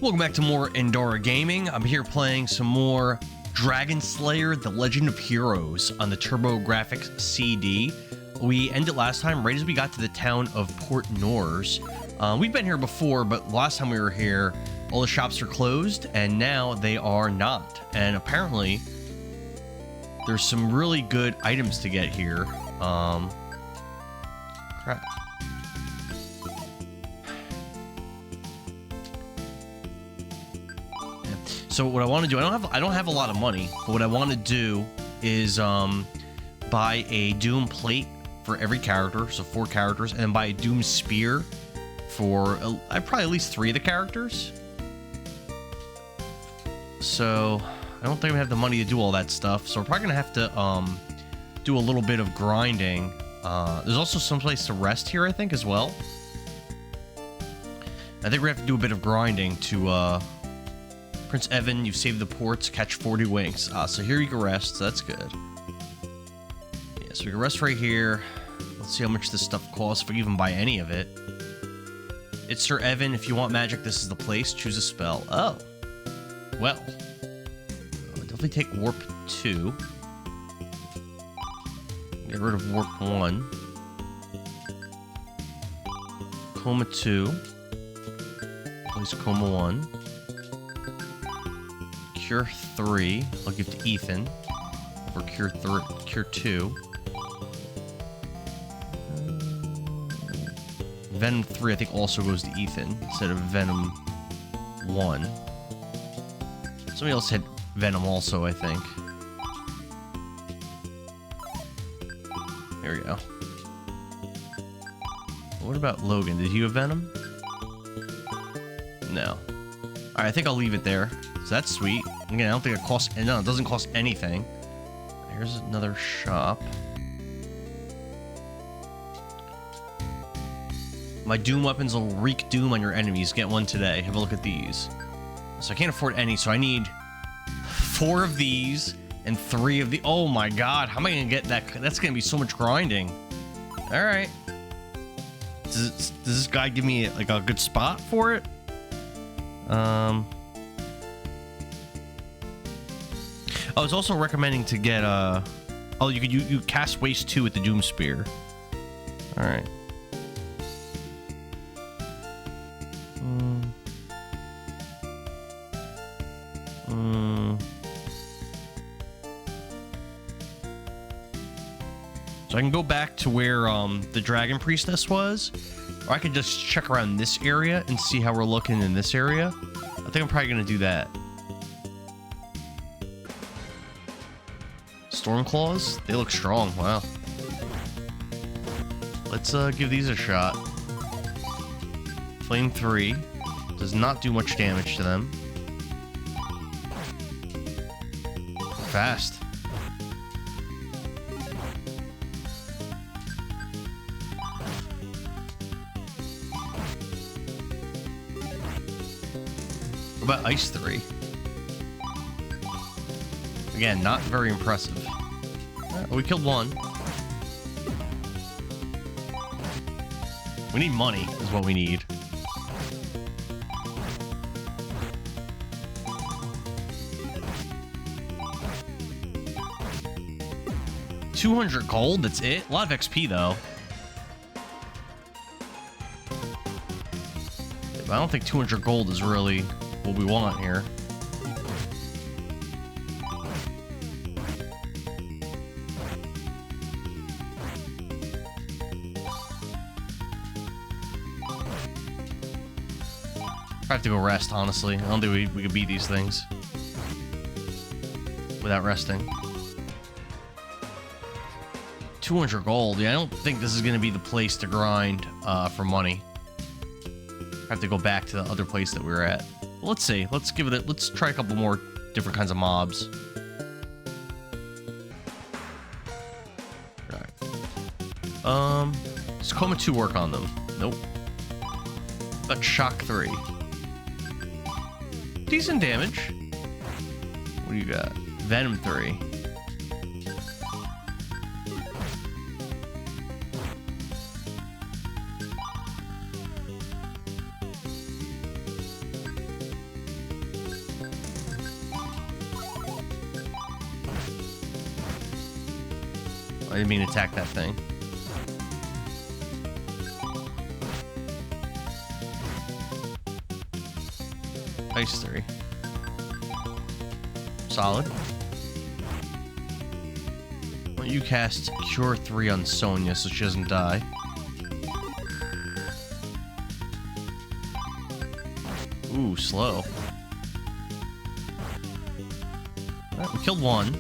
Welcome back to more Endora Gaming. I'm here playing some more Dragon Slayer: The Legend of Heroes on the TurboGrafx-CD. We ended last time right as we got to the town of Port Nors. We've been here before, but last time we were here, all the shops are closed, and now they are not. And apparently, there's some really good items to get here. Crap. So what I want to do, I don't have a lot of money, but what I want to do is buy a Doom plate for every character, so 4 characters, and then buy a Doom spear for probably at least 3 of the characters. So I don't think we have the money to do all that stuff, so we're probably gonna have to do a little bit of grinding. There's also some place to rest here, I think, as well. I think we have to do a bit of grinding to Prince Evan, you've saved the ports, catch 40 wings. So here you can rest, so that's good. Yeah, so we can rest right here. Let's see how much this stuff costs if we even buy any of it. It's Sir Evan, if you want magic, this is the place. Choose a spell. Oh. Well. I'll definitely take Warp 2. Get rid of Warp 1. Coma 2. Place Coma 1. Cure 3, I'll give to Ethan. For Cure 2. Venom 3, I think, also goes to Ethan instead of Venom 1. Somebody else had Venom also, I think. There we go. What about Logan? Did he have Venom? No. Alright, I think I'll leave it there. So that's sweet. Again, I don't think it costs... No, it doesn't cost anything. Here's another shop. My Doom weapons will wreak doom on your enemies. Get one today. Have a look at these. So I can't afford any, so I need 4 of these and 3 of the... Oh my god, how am I going to get that? That's going to be so much grinding. Alright. Does this guy give me, like, a good spot for it? I was also recommending to get oh, you cast waste 2 with the Doom Spear. All right. So I can go back to where the Dragon Priestess was, or I could just check around this area and see how we're looking in this area. I think I'm probably gonna do that. Stormclaws? They look strong. Wow. Let's give these a shot. Flame 3 does not do much damage to them. Fast. What about Ice 3? Again, not very impressive. We killed one. We need money, is what we need. $200 gold, that's it? A lot of XP, though. But I don't think 200 gold is really what we want here. I have to go rest, honestly. I don't think we could beat these things without resting. 200 gold. Yeah, I don't think this is going to be the place to grind for money. I have to go back to the other place that we were at. Let's see. Let's give it a... Let's try a couple more different kinds of mobs. Alright. Does Coma 2 work on them? Nope. But Shock 3. Decent damage. What do you got? Venom 3. didn't mean to attack that thing. Ice 3. Solid. Well, you cast Cure 3 on Sonya so she doesn't die. Ooh, slow. Alright, we killed one.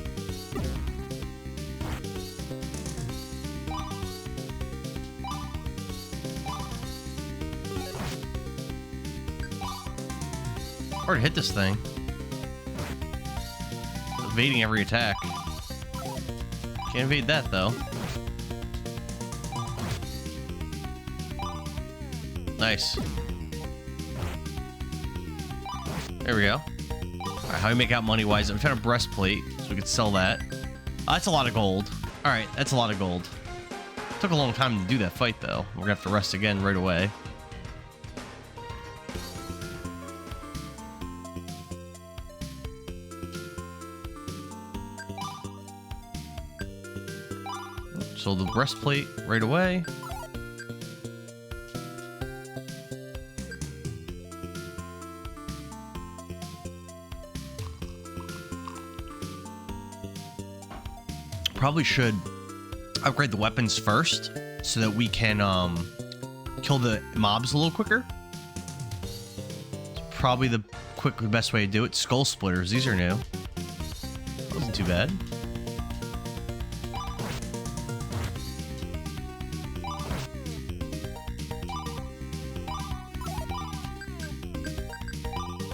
Hard to hit this thing. Evading every attack. Can't evade that though. Nice. There we go. Alright, how do we make out money-wise? I'm trying to breastplate, so we could sell that. That's a lot of gold. Alright, that's a lot of gold. Took a long time to do that fight, though. We're gonna have to rest again right away. So the breastplate right away. Probably should upgrade the weapons first so that we can kill the mobs a little quicker. It's probably the best way to do it. Skull splitters, these are new. Wasn't too bad.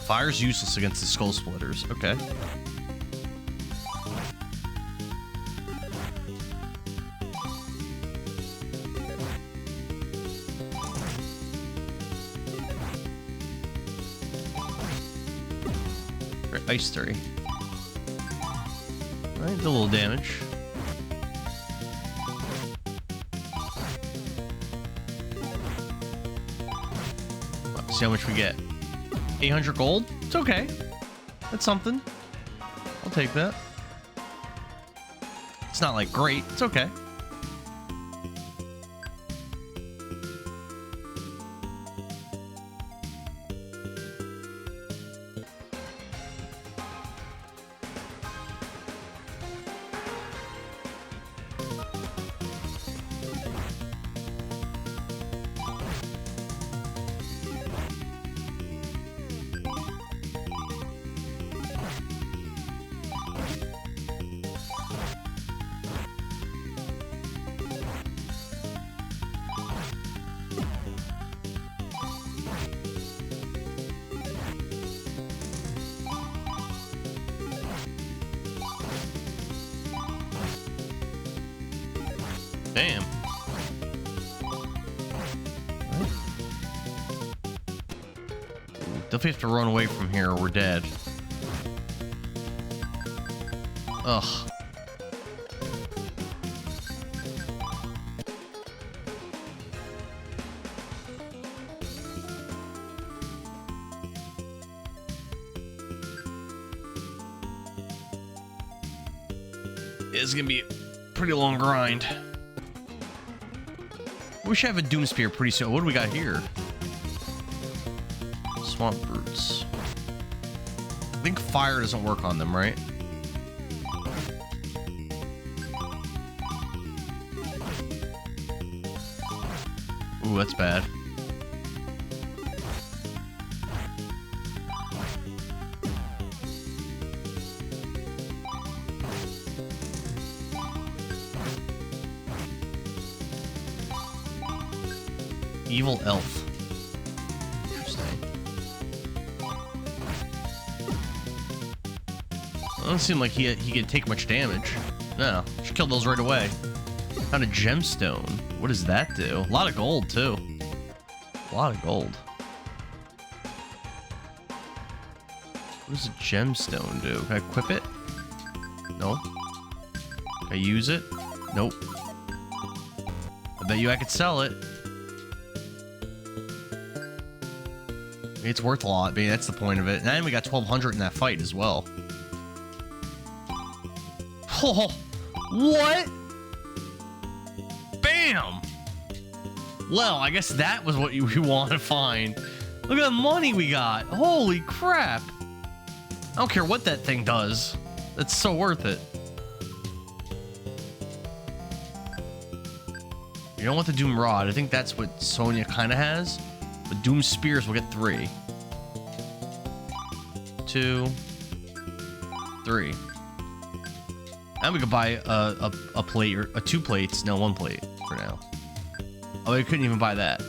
Fire's useless against the skull splitters. Okay. Ice 3. Alright, did a little damage. Let's see how much we get. 800 gold? It's okay. That's something. I'll take that. It's not like great. It's okay. Damn. Right. Definitely have to run away from here or we're dead. Ugh. It's gonna be a pretty long grind. We should have a Doom Spear pretty soon. What do we got here? Swamp Brutes. I think fire doesn't work on them, right? Ooh, that's bad. Evil elf. Interesting. Doesn't seem like he could take much damage. No, should kill those right away. Found a gemstone. What does that do? A lot of gold too. A lot of gold. What does a gemstone do? Can I equip it? No. Can I use it? Nope. I bet you I could sell it. It's worth a lot. I mean, that's the point of it. And we got 1,200 in that fight as well. Oh, what? Damn! Well, I guess that was what you want to find. Look at the money we got. Holy crap. I don't care what that thing does. It's so worth it. You don't want the Doom Rod. I think that's what Sonya kind of has. But Doom Spears will get 3. 2, 3. And we could buy a plate or 2 plates. No, 1 plate for now. Oh, we couldn't even buy that.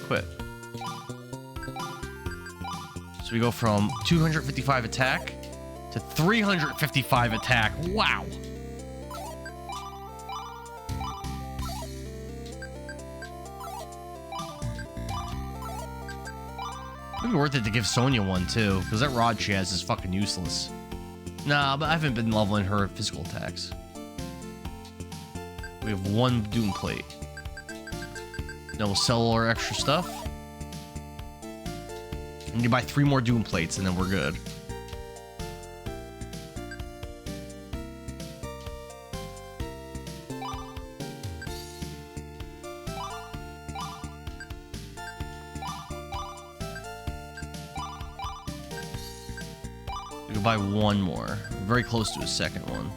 Quit. So we go from 255 attack to 355 attack. Wow. It'd be worth it to give Sonya one too, because that rod she has is fucking useless. Nah, but I haven't been leveling her physical attacks. We have 1 Doom plate. Then we'll sell all our extra stuff. And you buy 3 more Doom plates, and then we're good. We can buy 1 more. We're very close to a second one.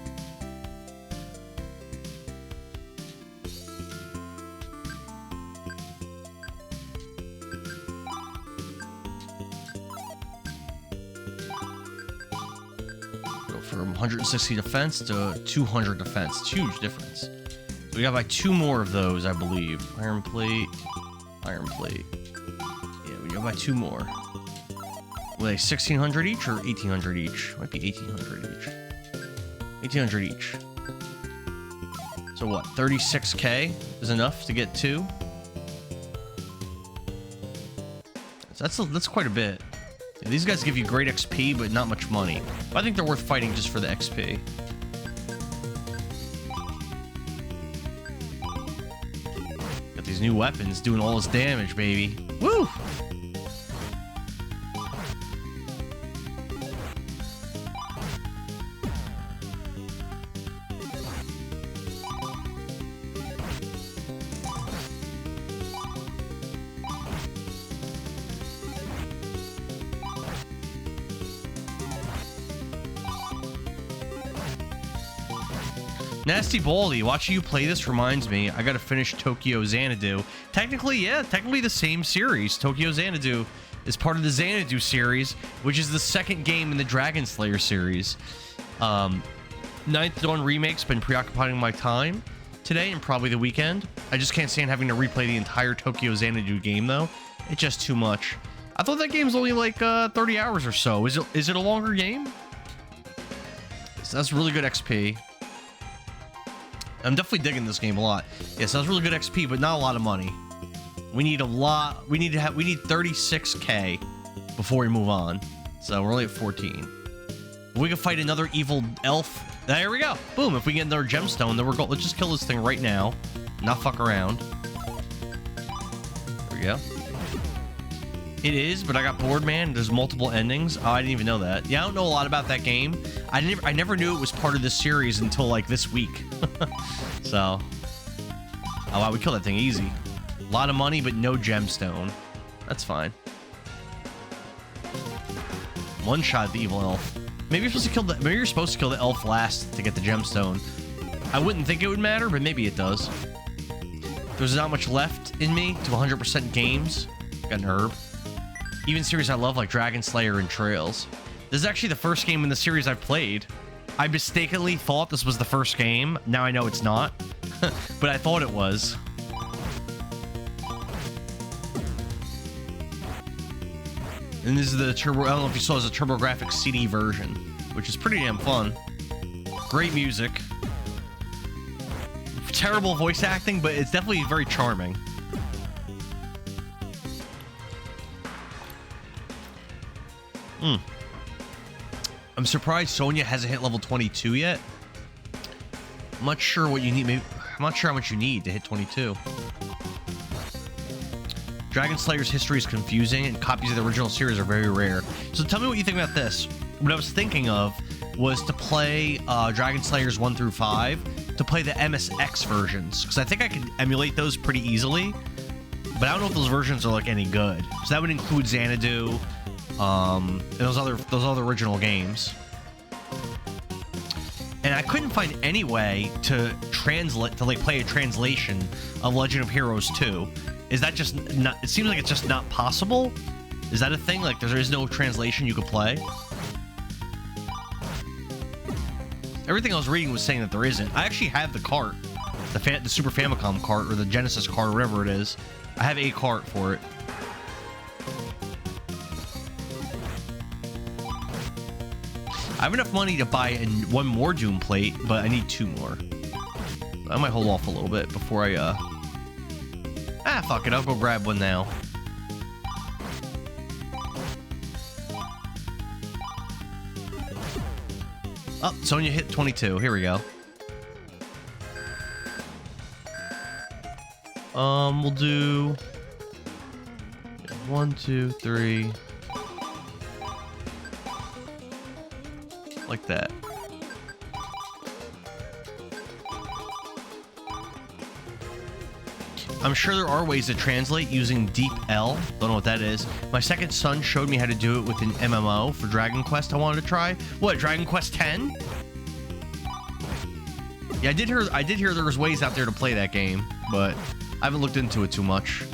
From 160 defense to 200 defense. It's a huge difference. So we gotta buy 2 more of those, I believe. Iron plate. Iron plate. Yeah, we gotta buy 2 more. Were they 1600 each or 1800 each? Might be 1800 each. 1800 each. So what? 36k is enough to get 2? That's quite a bit. Yeah, these guys give you great XP, but not much money. But I think they're worth fighting just for the XP. Got these new weapons doing all this damage, baby. Woo! Nasty Baldy, watching you play this reminds me, I gotta finish Tokyo Xanadu. Technically, yeah, technically the same series. Tokyo Xanadu is part of the Xanadu series, which is the 2nd game in the Dragon Slayer series. Ninth Dawn Remake's been preoccupying my time today and probably the weekend. I just can't stand having to replay the entire Tokyo Xanadu game, though. It's just too much. I thought that game's only like 30 hours or so. Is it a longer game? So that's really good XP. I'm definitely digging this game a lot. Yes, that's really good XP, but not a lot of money. We need a lot. We need 36k before we move on. So we're only at 14. We can fight another evil elf. There we go. Boom. If we get another gemstone, then we're going. Let's just kill this thing right now. Not fuck around. There we go. It is, but I got bored, man. There's multiple endings. Oh, I didn't even know that. Yeah, I don't know a lot about that game. I never knew it was part of this series until like this week. So, oh wow, we killed that thing easy. A lot of money, but no gemstone. That's fine. One shot the evil elf. Maybe you're supposed to kill the. Maybe you're supposed to kill the elf last to get the gemstone. I wouldn't think it would matter, but maybe it does. There's not much left in me to 100% games. Got an herb. Even series I love like Dragon Slayer and Trails. This is actually the first game in the series I've played. I mistakenly thought this was the first game. Now I know it's not. But I thought it was. And this is the Turbo... I don't know if you saw, it's a TurboGrafx-CD version, which is pretty damn fun. Great music. Terrible voice acting, but it's definitely very charming. I'm surprised Sonya hasn't hit level 22 yet. I'm not sure what you need. Maybe, I'm not sure how much you need to hit 22. Dragon Slayer's history is confusing, and copies of the original series are very rare. So tell me what you think about this. What I was thinking of was to play Dragon Slayers 1 through 5 to play the MSX versions, because I think I could emulate those pretty easily, but I don't know if those versions are like any good. So that would include Xanadu, and those other original games. And I couldn't find any way to like play a translation of Legend of Heroes 2. Is that just not? It seems like it's just not possible. Is that a thing? Like there is no translation you could play? Everything I was reading was saying that there isn't. I actually have the cart, the Super Famicom cart or the Genesis cart or whatever it is. I have a cart for it. I have enough money to buy one more Doom plate, but I need 2 more. I might hold off a little bit before I, fuck it, I'll go grab one now. Oh, Sonya hit 22. Here we go. We'll do 1, 2, 3. Like that. I'm sure there are ways to translate using Deep L. Don't know what that is. My second son showed me how to do it with an MMO for Dragon Quest I wanted to try. What, Dragon Quest X? Yeah, I did hear there was ways out there to play that game, but I haven't looked into it too much.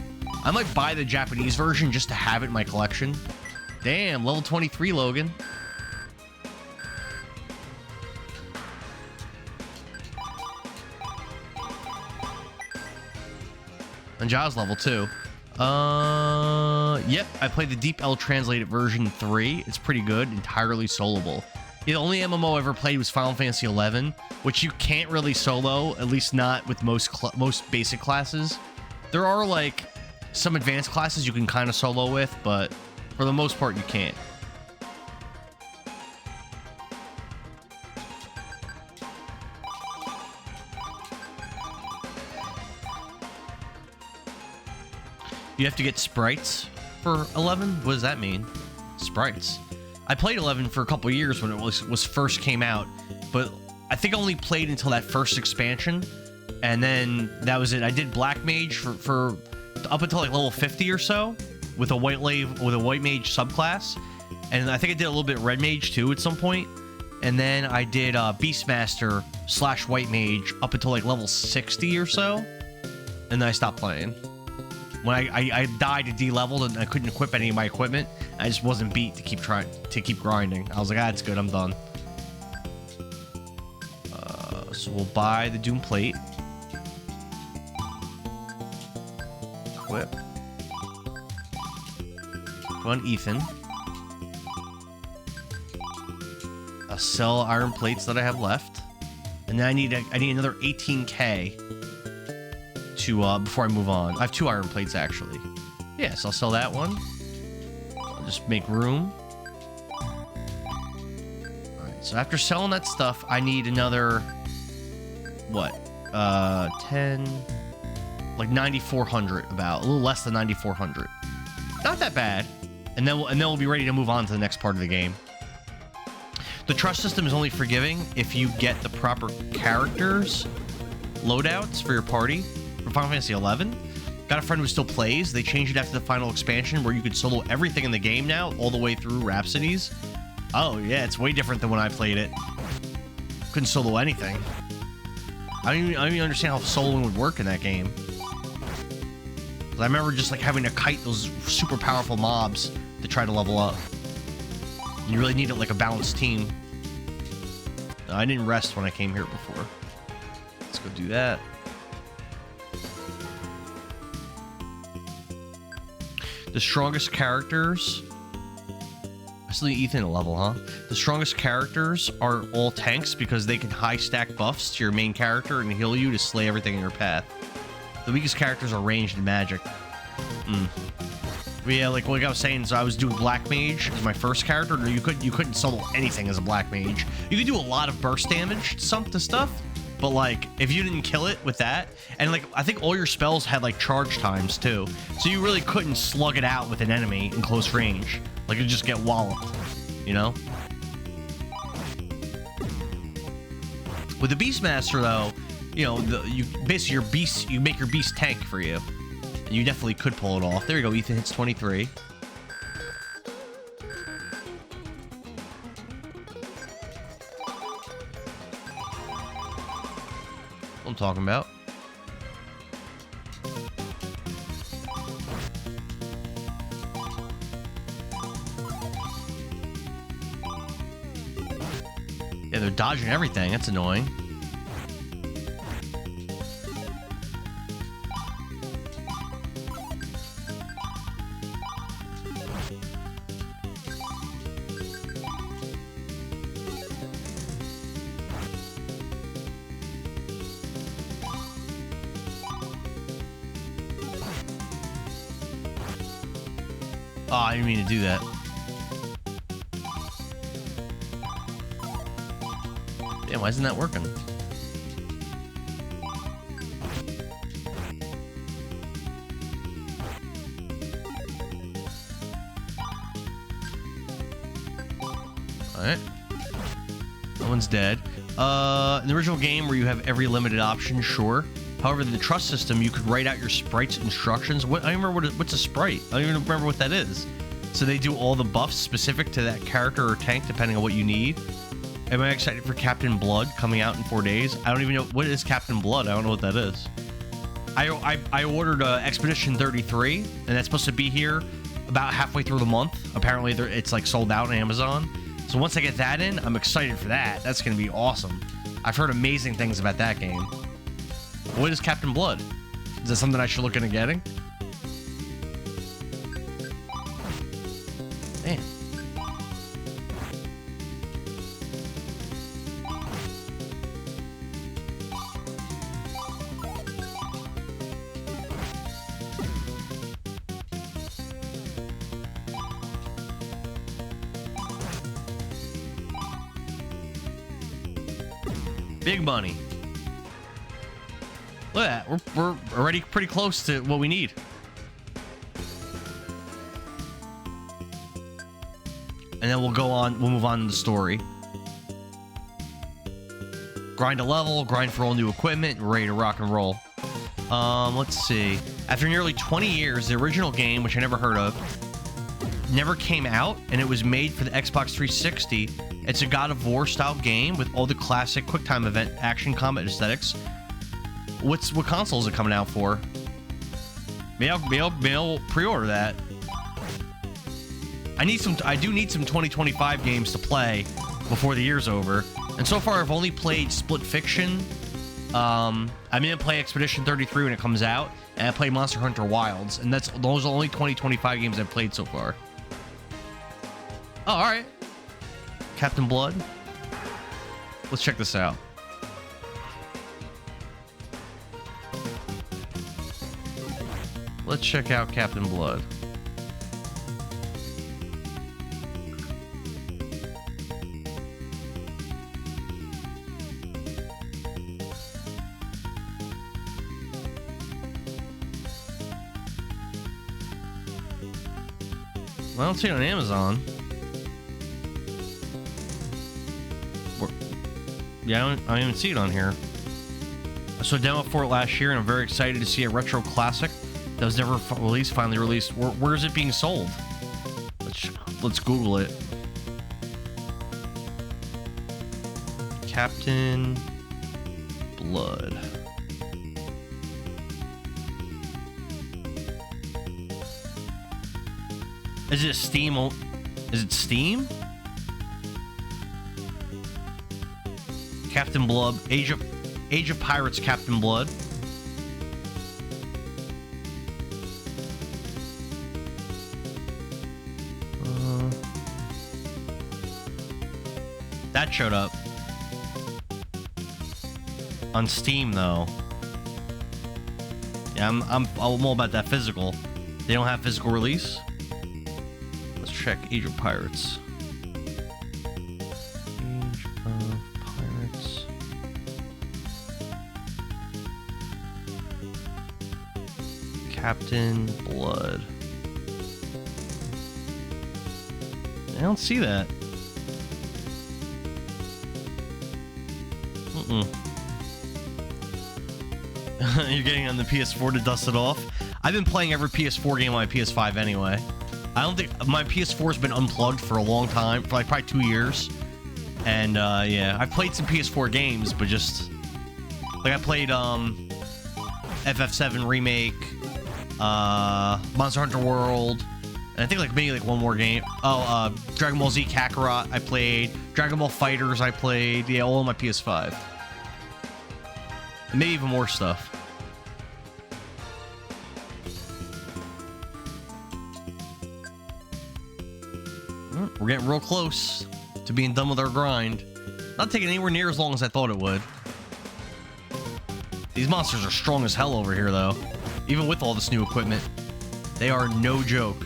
I might buy the Japanese version just to have it in my collection. Damn, level 23, Logan. And Jaws level 2. Yep, I played the Deep L translated version 3. It's pretty good, entirely soloable. The only MMO I ever played was Final Fantasy XI, which you can't really solo, at least not with most basic classes. There are like some advanced classes you can kind of solo with, but for the most part you can't. You have to get sprites for 11? What does that mean? Sprites. I played 11 for a couple years when it was first came out, but I think I only played until that first expansion, and then that was it. I did Black Mage for up until like level 50 or so with a white mage subclass, and I think I did a little bit Red Mage too at some point, and then I did Beastmaster / White Mage up until like level 60 or so, and then I stopped playing. When I died to D-leveled and I couldn't equip any of my equipment, I just wasn't beat to keep grinding. I was like, it's good, I'm done. So we'll buy the Doom plate. Equip. Go on Ethan. I'll sell iron plates that I have left, and then I need another 18K. Before I move on. I have 2 iron plates actually. Yeah, so I'll sell that one. I'll just make room. Alright, so after selling that stuff, I need another what? 10, like 9,400, about a little less than 9,400. Not that bad. And then we'll be ready to move on to the next part of the game. The trust system is only forgiving if you get the proper characters loadouts for your party. For Final Fantasy XI, got a friend who still plays. They changed it after the final expansion where you could solo everything in the game now, all the way through Rhapsodies. Oh yeah, it's way different than when I played it. Couldn't solo anything. I don't even understand how soloing would work in that game. I remember just like having to kite those super powerful mobs to try to level up. You really needed like a balanced team. I didn't rest when I came here before. Let's go do that. The strongest characters... I still need Ethan a level, huh? The strongest characters are all tanks because they can high stack buffs to your main character and heal you to slay everything in your path. The weakest characters are ranged and magic. But yeah, like I was saying, so I was doing Black Mage as my first character. You couldn't solo anything as a Black Mage. You could do a lot of burst damage to stuff, but like if you didn't kill it with that, and like I think all your spells had like charge times too, so you really couldn't slug it out with an enemy in close range. Like it'd just get walloped, you know? With the Beastmaster though, you know, you basically your beast, you make your beast tank for you. And you definitely could pull it off. There you go, Ethan hits 23. What I'm talking about. Yeah, they're dodging everything. That's annoying. Oh, I didn't mean to do that. Damn, why isn't that working? Alright. No one's dead. In the original game where you have every limited option, sure. However, in the trust system, you could write out your sprite's instructions. I don't remember what's a sprite. I don't even remember what that is. So they do all the buffs specific to that character or tank, depending on what you need. Am I excited for Captain Blood coming out in 4 days? I don't even know. What is Captain Blood? I don't know what that is. I ordered Expedition 33, and that's supposed to be here about halfway through the month. Apparently, it's like sold out on Amazon. So once I get that in, I'm excited for that. That's going to be awesome. I've heard amazing things about that game. What is Captain Blood? Is that something I should look into getting? Damn. Big money. Look at that. We're already pretty close to what we need. And then we'll move on to the story. Grind a level, grind for all new equipment, ready to rock and roll. Let's see. After nearly 20 years, the original game, which I never heard of, never came out, and it was made for the Xbox 360. It's a God of War style game with all the classic QuickTime event action combat aesthetics. What console is it coming out for? Maybe I'll pre-order that. I do need some 2025 games to play before the year's over. And so far, I've only played Split Fiction. I'm gonna play Expedition 33 when it comes out, and I played Monster Hunter Wilds, and those are the only 2025 games I've played so far. Oh, all right. Captain Blood. Let's check this out. Let's check out Captain Blood. Well, I don't see it on Amazon. Yeah, I don't even see it on here. I saw a demo for it last year, and I'm very excited to see a retro classic that was never released, finally released. Where is it being sold? Let's Google it. Captain Blood. Is it Steam? Is it Steam? Captain Blood, Age of Pirates, Captain Blood. That showed up on Steam though. Yeah, I'm all about that physical. They don't have physical release. Let's check Age of Pirates. Age of Pirates. Captain Blood. I don't see that. You're getting on the PS4 to dust it off. I've been playing every PS4 game on my PS5 anyway. I don't think my PS4's been unplugged for a long time, for like probably 2 years. And yeah, I played some PS4 games, but just like I played FF7 Remake, Monster Hunter World, and I think like maybe like one more game. Oh, Dragon Ball Z Kakarot I played, Dragon Ball Fighters I played. Yeah, all on my PS5. And maybe even more stuff. We're getting real close to being done with our grind. Not taking anywhere near as long as I thought it would. These monsters are strong as hell over here, though. Even with all this new equipment. They are no joke.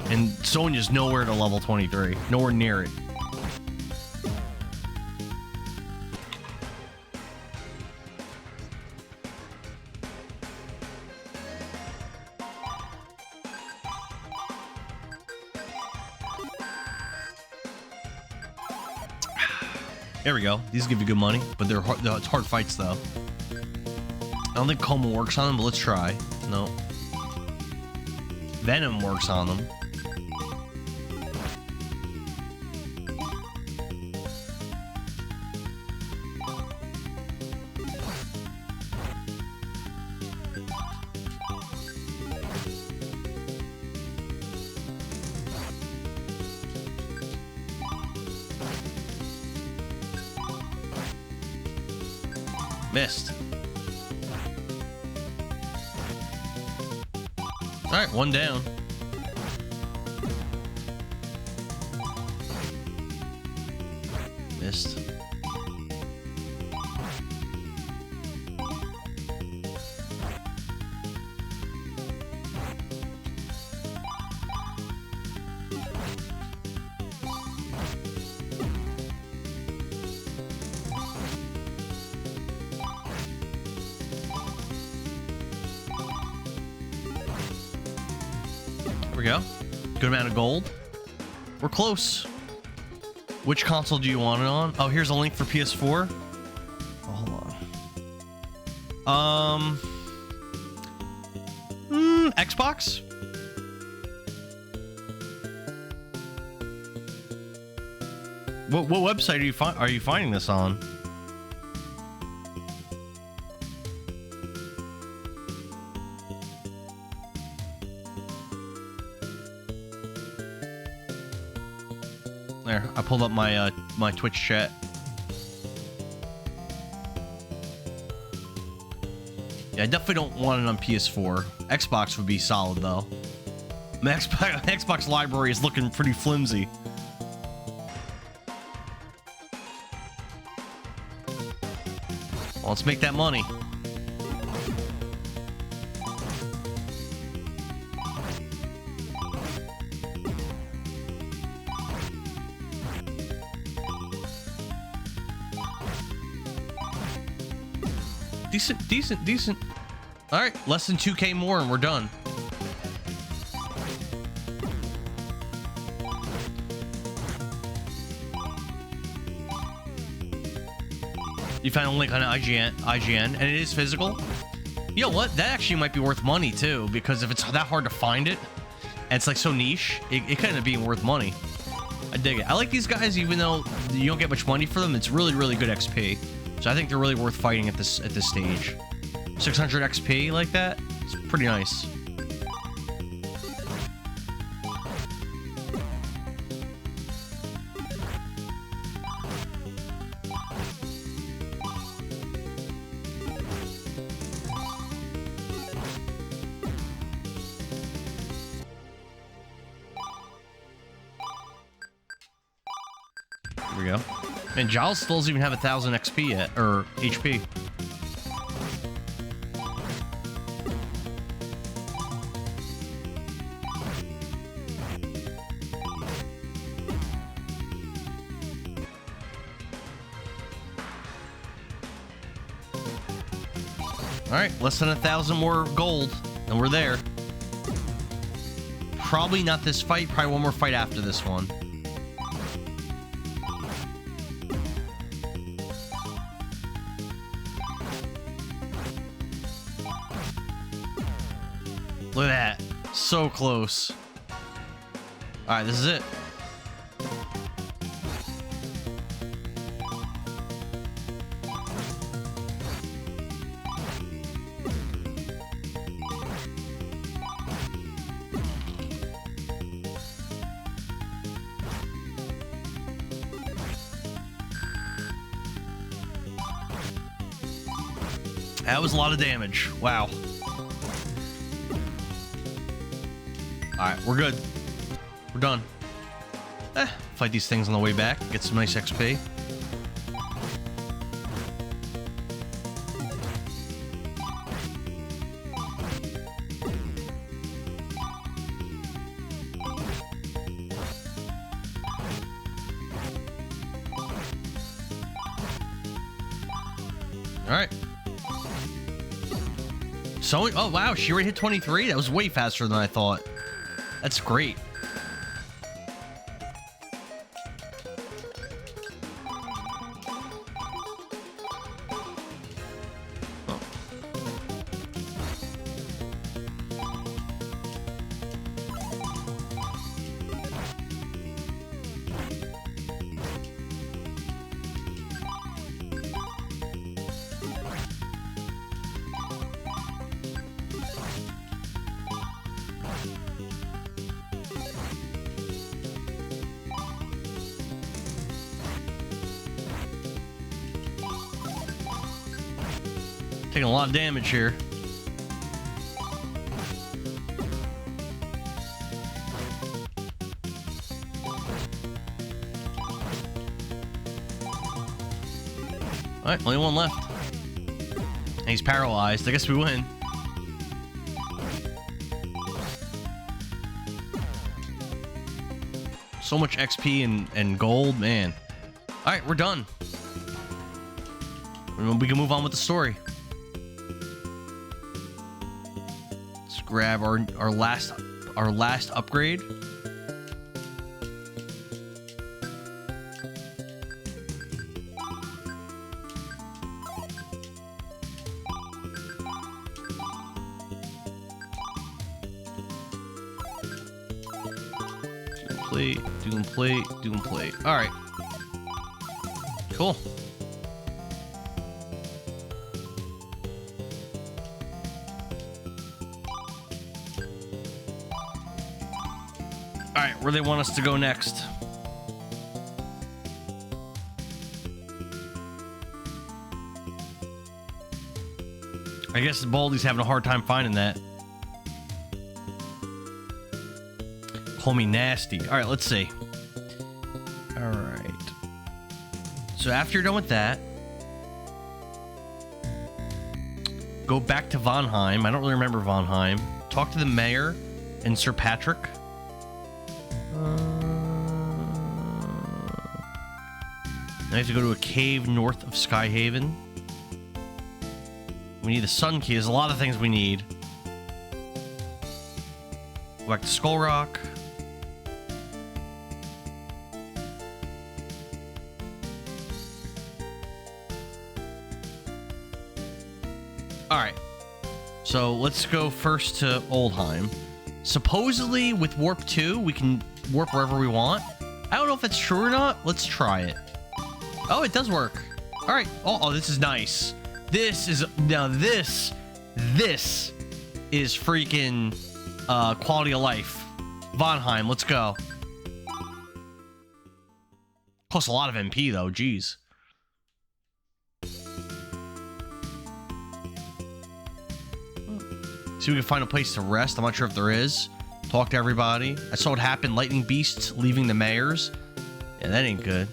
And Sonya's nowhere to level 23. Nowhere near it. There we go. These give you good money, but they're hard, it's hard fights, though. I don't think Coma works on them, but let's try. No. Venom works on them. Missed. Alright, one down. Missed. There we go. Good amount of gold. We're close. Which console do you want it on? Oh, here's a link for PS4. Oh, hold on. Xbox? What website are you finding this on? There, I pulled up my my Twitch chat. Yeah, I definitely don't want it on PS4. Xbox would be solid though. My Xbox library is looking pretty flimsy. Well, let's make that money. Decent. All right, less than 2K more and we're done. You found a link on IGN, and it is physical. You know what? That actually might be worth money too, because if it's that hard to find it, and it's like so niche, it could end up being worth money. I dig it. I like these guys, even though you don't get much money for them. It's really good XP. So I think they're really worth fighting at this stage. 600 XP like that, it's pretty nice. There we go. And Giles still doesn't even have 1,000 XP yet, or HP. Alright, less than 1,000 more gold, and we're there. Probably not this fight, probably one more fight after this one. Look at that. So close. Alright, this is it. That was a lot of damage. Wow. Alright, we're good. We're done. Fight these things on the way back. Get some nice XP. Alright. So, oh wow, she already hit 23? That was way faster than I thought. That's great. Oh. Taking a lot of damage here. Alright, only one left. And he's paralyzed. I guess we win. So much XP and gold, man. Alright, we're done. We can move on with the story. Let's grab our last upgrade. Doom plate. All right. Cool. All right, where they want us to go next? I guess Baldy's having a hard time finding that. Call me nasty. All right, let's see. All right. So after you're done with that, go back to Vonheim. I don't really remember Vonheim. Talk to the mayor and Sir Patrick. I have to go to a cave north of Skyhaven. We need the Sun Key. There's a lot of things we need. Go back to Skull Rock. Alright. So let's go first to Oldheim. Supposedly with Warp 2, we can warp wherever we want. I don't know if that's true or not. Let's try it. Oh, it does work. Alright. Oh, this is nice. This is... Now this is freaking quality of life. Vonheim, let's go. Costs a lot of MP though, jeez. See if we can find a place to rest. I'm not sure if there is. Talk to everybody. I saw what happened. Lightning beasts leaving the mayors. Yeah, that ain't good.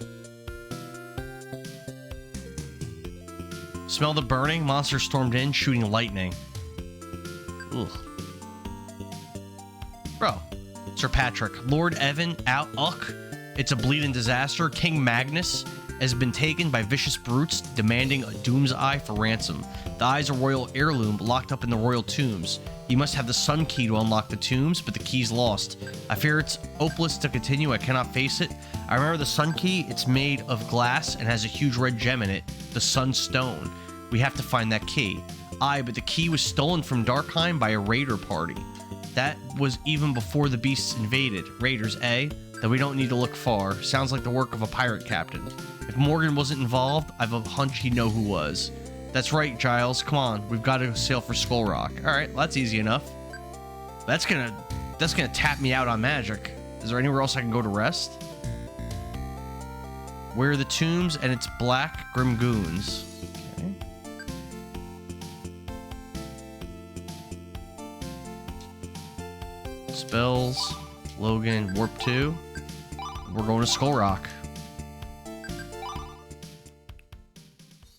Smell the burning. Monster stormed in, shooting lightning. Ugh. Bro. Sir Patrick. Lord Evan out. Uck. It's a bleeding disaster. King Magnus has been taken by vicious brutes demanding a Doom's Eye for ransom. The eyes are royal heirloom locked up in the royal tombs. You must have the Sun Key to unlock the tombs, but the key's lost. I fear it's hopeless to continue. I cannot face it. I remember the Sun Key. It's made of glass and has a huge red gem in it, the Sun Stone. We have to find that key. Aye, but the key was stolen from Darkheim by a raider party. That was even before the beasts invaded. Raiders, eh? Then we don't need to look far. Sounds like the work of a pirate captain. If Morgan wasn't involved, I've a hunch he'd know who was. That's right, Giles. Come on, we've got to sail for Skull Rock. All right, well, that's easy enough. That's gonna tap me out on magic. Is there anywhere else I can go to rest? Where are the tombs and its black grim goons? Okay. Spells, Logan, Warp 2. We're going to Skull Rock.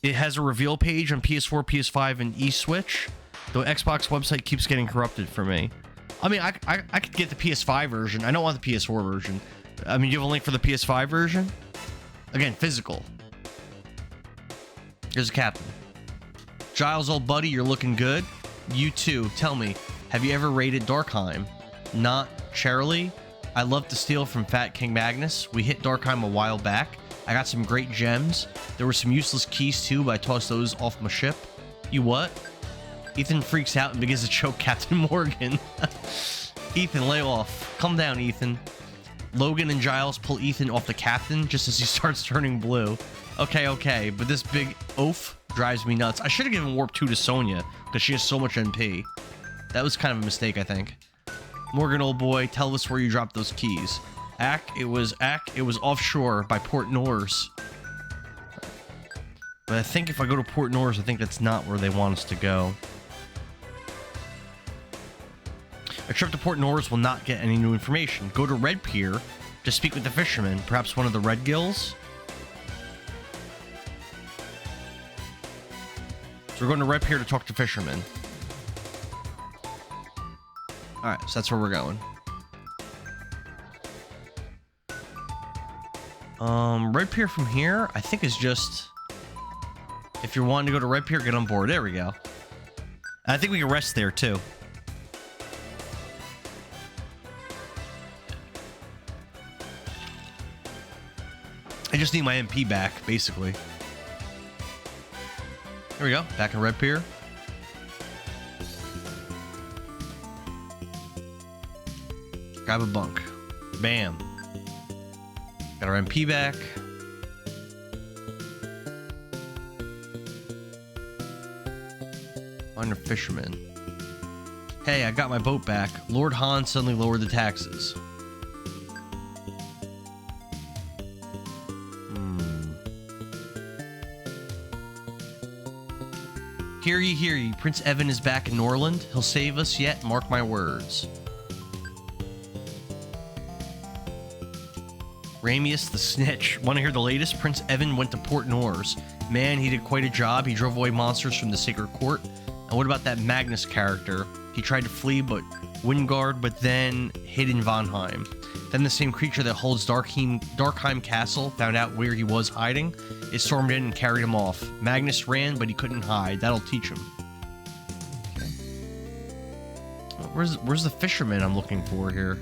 It has a reveal page on PS4, PS5, and eSwitch. The Xbox website keeps getting corrupted for me. I mean, I could get the PS5 version. I don't want the PS4 version. I mean, you have a link for the PS5 version? Again, physical. Here's a captain. Giles, old buddy, you're looking good. You too. Tell me, have you ever raided Darkheim? Not Charlie. I love to steal from Fat King Magnus. We hit Darkheim a while back. I got some great gems. There were some useless keys too, but I tossed those off my ship. You what? Ethan freaks out and begins to choke Captain Morgan. Ethan, lay off. Calm down, Ethan. Logan and Giles pull Ethan off the captain just as he starts turning blue. Okay, but this big oaf drives me nuts. I should have given Warp 2 to Sonya, because she has so much NP. That was kind of a mistake, I think. Morgan, old boy, tell us where you dropped those keys. It was offshore by Port Nors. But I think if I go to Port Nors, I think that's not where they want us to go. A trip to Port Nors will not get any new information. Go to Red Pier to speak with the fishermen. Perhaps one of the Red Gills? So we're going to Red Pier to talk to fishermen. Alright, so that's where we're going. Red Pier from here, I think is just... If you're wanting to go to Red Pier, get on board. There we go. I think we can rest there, too. I just need my MP back, basically. There we go. Back in Red Pier. Grab a bunk. Bam. Got our MP back. Find a fisherman. Hey, I got my boat back. Lord Han suddenly lowered the taxes. Hear ye, Prince Evan is back in Norland. He'll save us yet, mark my words. Ramius the Snitch. Want to hear the latest? Prince Evan went to Port Nors. Man, he did quite a job. He drove away monsters from the Sacred Court. And what about that Magnus character? He tried to flee, but Wingard, but then hid in Vonheim. Then the same creature that holds Darkheim Castle found out where he was hiding. It stormed in and carried him off. Magnus ran, but he couldn't hide. That'll teach him. Okay. Where's the fisherman I'm looking for here?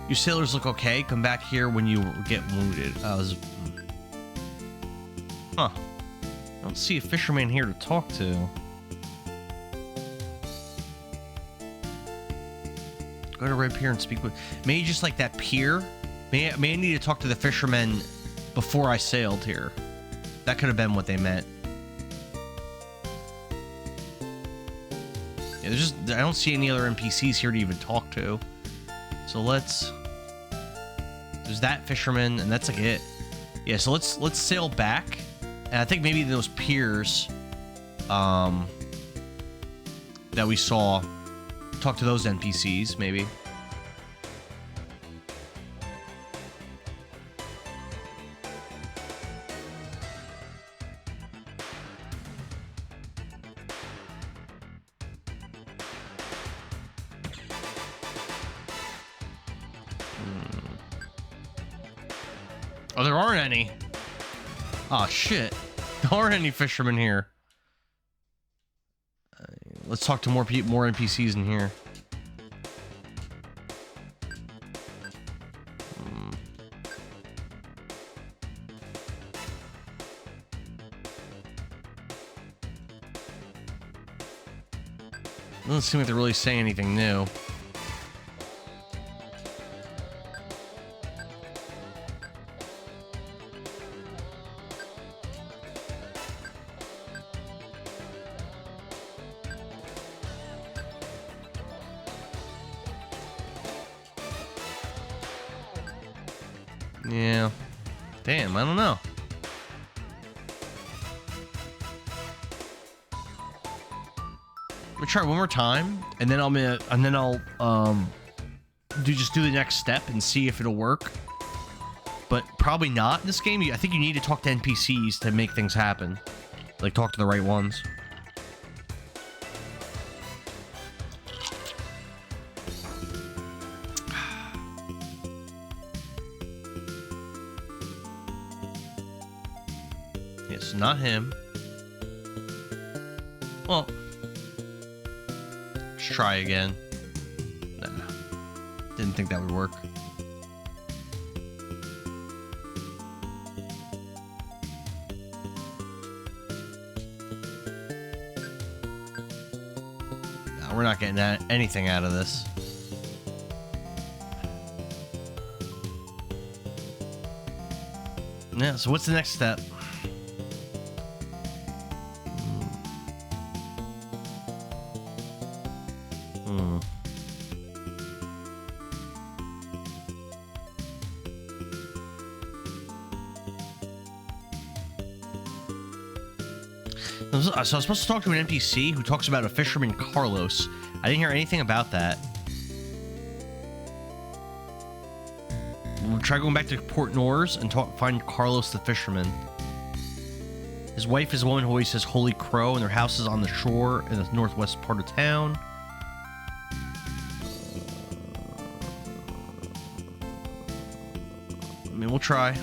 You sailors look okay. Come back here when you get wounded. Huh. I don't see a fisherman here to talk to. Go to Red Pier and speak with... Maybe just like that pier. May I need to talk to the fishermen before I sailed here. That could have been what they meant. Yeah, I don't see any other NPCs here to even talk to. So let's... There's that fisherman, and that's like it. Yeah, so let's sail back. And I think maybe those piers that we saw, talk to those NPCs, maybe. Oh, there aren't any. Oh, shit. There aren't any fishermen here. Let's talk to more NPCs in here. Doesn't seem like they're really saying anything new. Yeah. Damn, I don't know. I'm gonna try one more time, and then I'll do the next step and see if it'll work. But probably not in this game. I think you need to talk to NPCs to make things happen. Like, talk to the right ones. Yes, not him. Well, let's try again. Nah, didn't think that would work. Nah, we're not getting anything out of this. Yeah, so what's the next step? So I was supposed to talk to an NPC who talks about a fisherman, Carlos. I didn't hear anything about that. We'll try going back to Port Nors and find Carlos the fisherman. His wife is a woman who always says Holy Crow, and their house is on the shore in the northwest part of town. I mean, we'll try.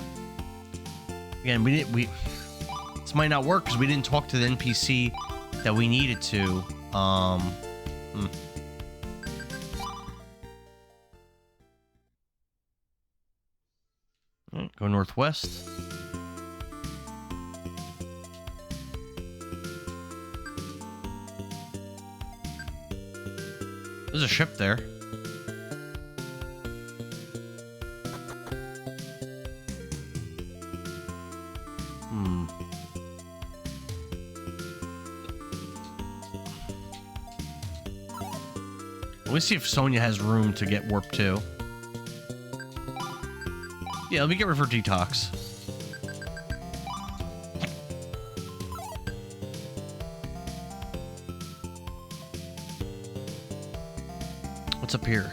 Again, this might not work because we didn't talk to the NPC that we needed to. Right, go northwest. There's a ship there. Let me see if Sonya has room to get warp 2. Yeah, let me get rid of her detox. What's up here?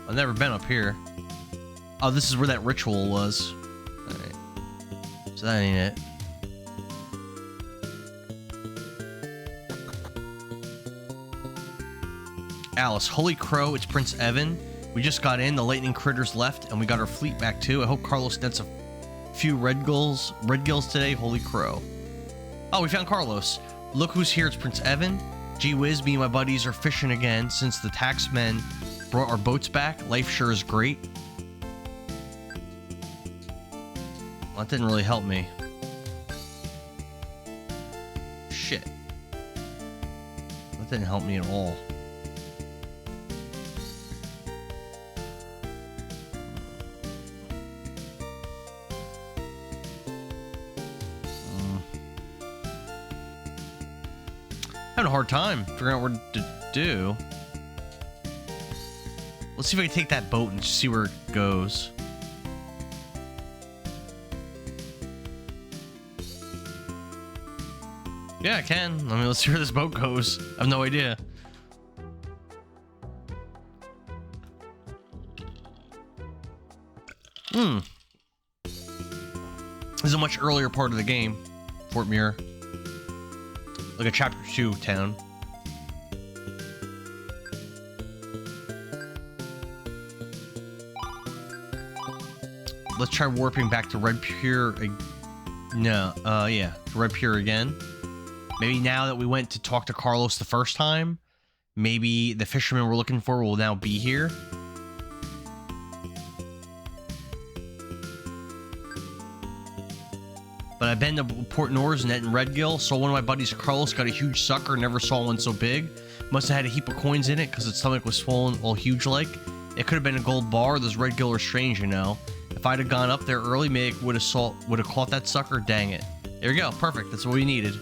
I've never been up here. Oh, this is where that ritual was. Alright. So that ain't it. Alice, Holy Crow, it's Prince Evan. We just got in, the lightning critters left, and we got our fleet back too. I hope Carlos nets a few red gills today. Holy Crow. Oh, we found Carlos. Look who's here, it's Prince Evan. Gee whiz, me and my buddies are fishing again since the taxmen brought our boats back. Life sure is great. Well, that didn't really help me. Shit. That didn't help me at all. Having a hard time figuring out what to do. Let's see if I can take that boat and see where it goes. Yeah, I can. I mean, let's see where this boat goes. I have no idea. This is a much earlier part of the game. Fort Muir. Like a chapter 2 town. Let's try warping back to Red Pier. Yeah, to Red Pier again. Maybe now that we went to talk to Carlos the first time, maybe the fisherman we're looking for will now be here. But I've been to Port Nors and in Redgill. Saw one of my buddies, Carlos, got a huge sucker. Never saw one so big. Must have had a heap of coins in it because its stomach was swollen all huge like. It could have been a gold bar. Those Redgill are strange, you know. If I'd have gone up there early, maybe would have caught that sucker. Dang it. There we go. Perfect. That's what we needed.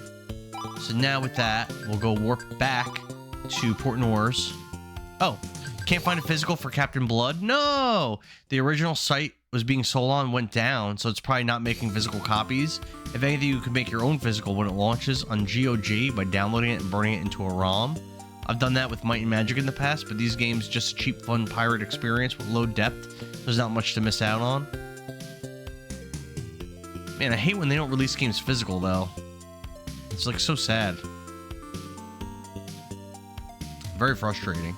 So now with that, we'll go warp back to Port Nors. Oh, can't find a physical for Captain Blood? No! The original site was being sold on went down, so it's probably not making physical copies. If anything, you can make your own physical when it launches on GOG by downloading it and burning it into a ROM. I've done that with Might and Magic in the past, but these games just cheap, fun pirate experience with low depth. There's not much to miss out on. Man, I hate when they don't release games physical, though. It's like so sad. Very frustrating.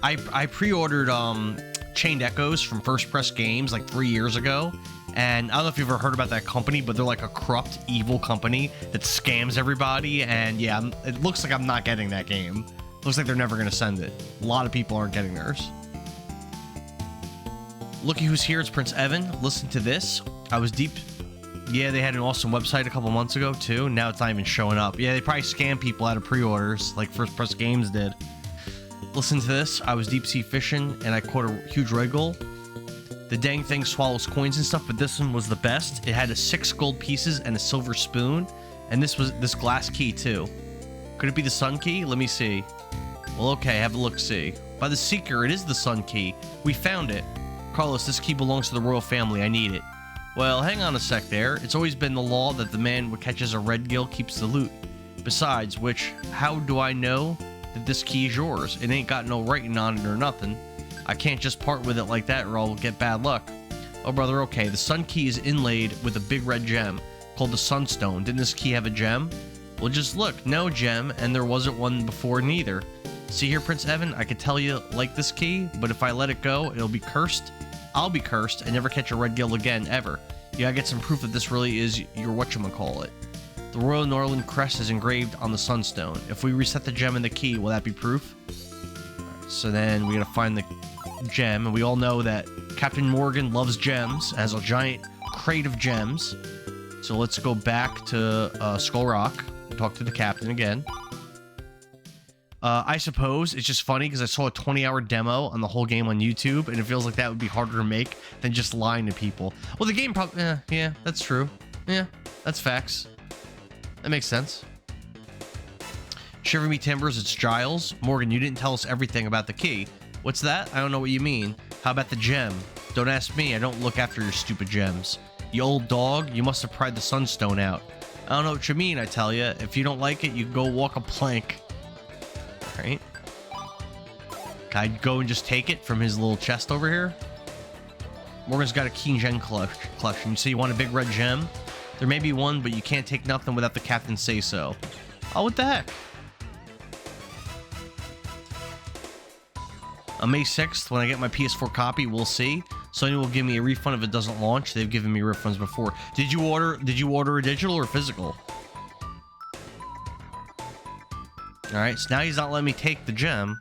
I pre-ordered Chained Echoes from First Press Games like 3 years ago, and I don't know if you've ever heard about that company, but they're like a corrupt, evil company that scams everybody, and yeah, it looks like I'm not getting that game. Looks like they're never going to send it. A lot of people aren't getting theirs. Looky who's here, it's Prince Evan. Listen to this. I was deep... Yeah, they had an awesome website a couple months ago, too. Now it's not even showing up. Yeah, they probably scam people out of pre-orders, like First Press Games did. Listen to this. I was deep sea fishing, and I caught a huge wriggle. The dang thing swallows coins and stuff, but this one was the best. It had 6 gold pieces and a silver spoon, and this was this glass key, too. Could it be the sun key? Let me see. Well, okay, have a look-see. By the Seeker, it is the sun key. We found it. Carlos, this key belongs to the royal family. I need it. Well, hang on a sec there. It's always been the law that the man who catches a redgill keeps the loot. Besides which, how do I know that this key is yours? It ain't got no writing on it or nothing. I can't just part with it like that or I'll get bad luck. Oh, brother, okay. The sun key is inlaid with a big red gem called the Sunstone. Didn't this key have a gem? Well, just look. No gem, and there wasn't one before neither. See here, Prince Evan, I could tell you like this key, but if I let it go, it'll be cursed. I'll be cursed and never catch a redgill again, ever. You gotta get some proof that this really is your whatchamacallit. The Royal Norland crest is engraved on the Sunstone. If we reset the gem and the key, will that be proof? Right, so then we gotta find the gem, and we all know that Captain Morgan loves gems, has a giant crate of gems. So let's go back to Skull Rock and talk to the captain again. I suppose it's just funny because I saw a 20-hour demo on the whole game on YouTube, and it feels like that would be harder to make than just lying to people. Well, the game probably... yeah, that's true. Yeah, that's facts. That makes sense. Shiver me timbers, it's Giles. Morgan, you didn't tell us everything about the key. What's that? I don't know what you mean. How about the gem? Don't ask me, I don't look after your stupid gems. You old dog, you must have pried the Sunstone out. I don't know what you mean, I tell you. If you don't like it, you go walk a plank. Right? Can I go and just take it from his little chest over here? Morgan's got a keen gem collection. You say you want a big red gem? There may be one, but you can't take nothing without the captain say so. Oh, what the heck? On May 6th, when I get my PS4 copy, we'll see. Sony will give me a refund if it doesn't launch. They've given me refunds before. Did you order a digital or physical? Alright, so now he's not letting me take the gem.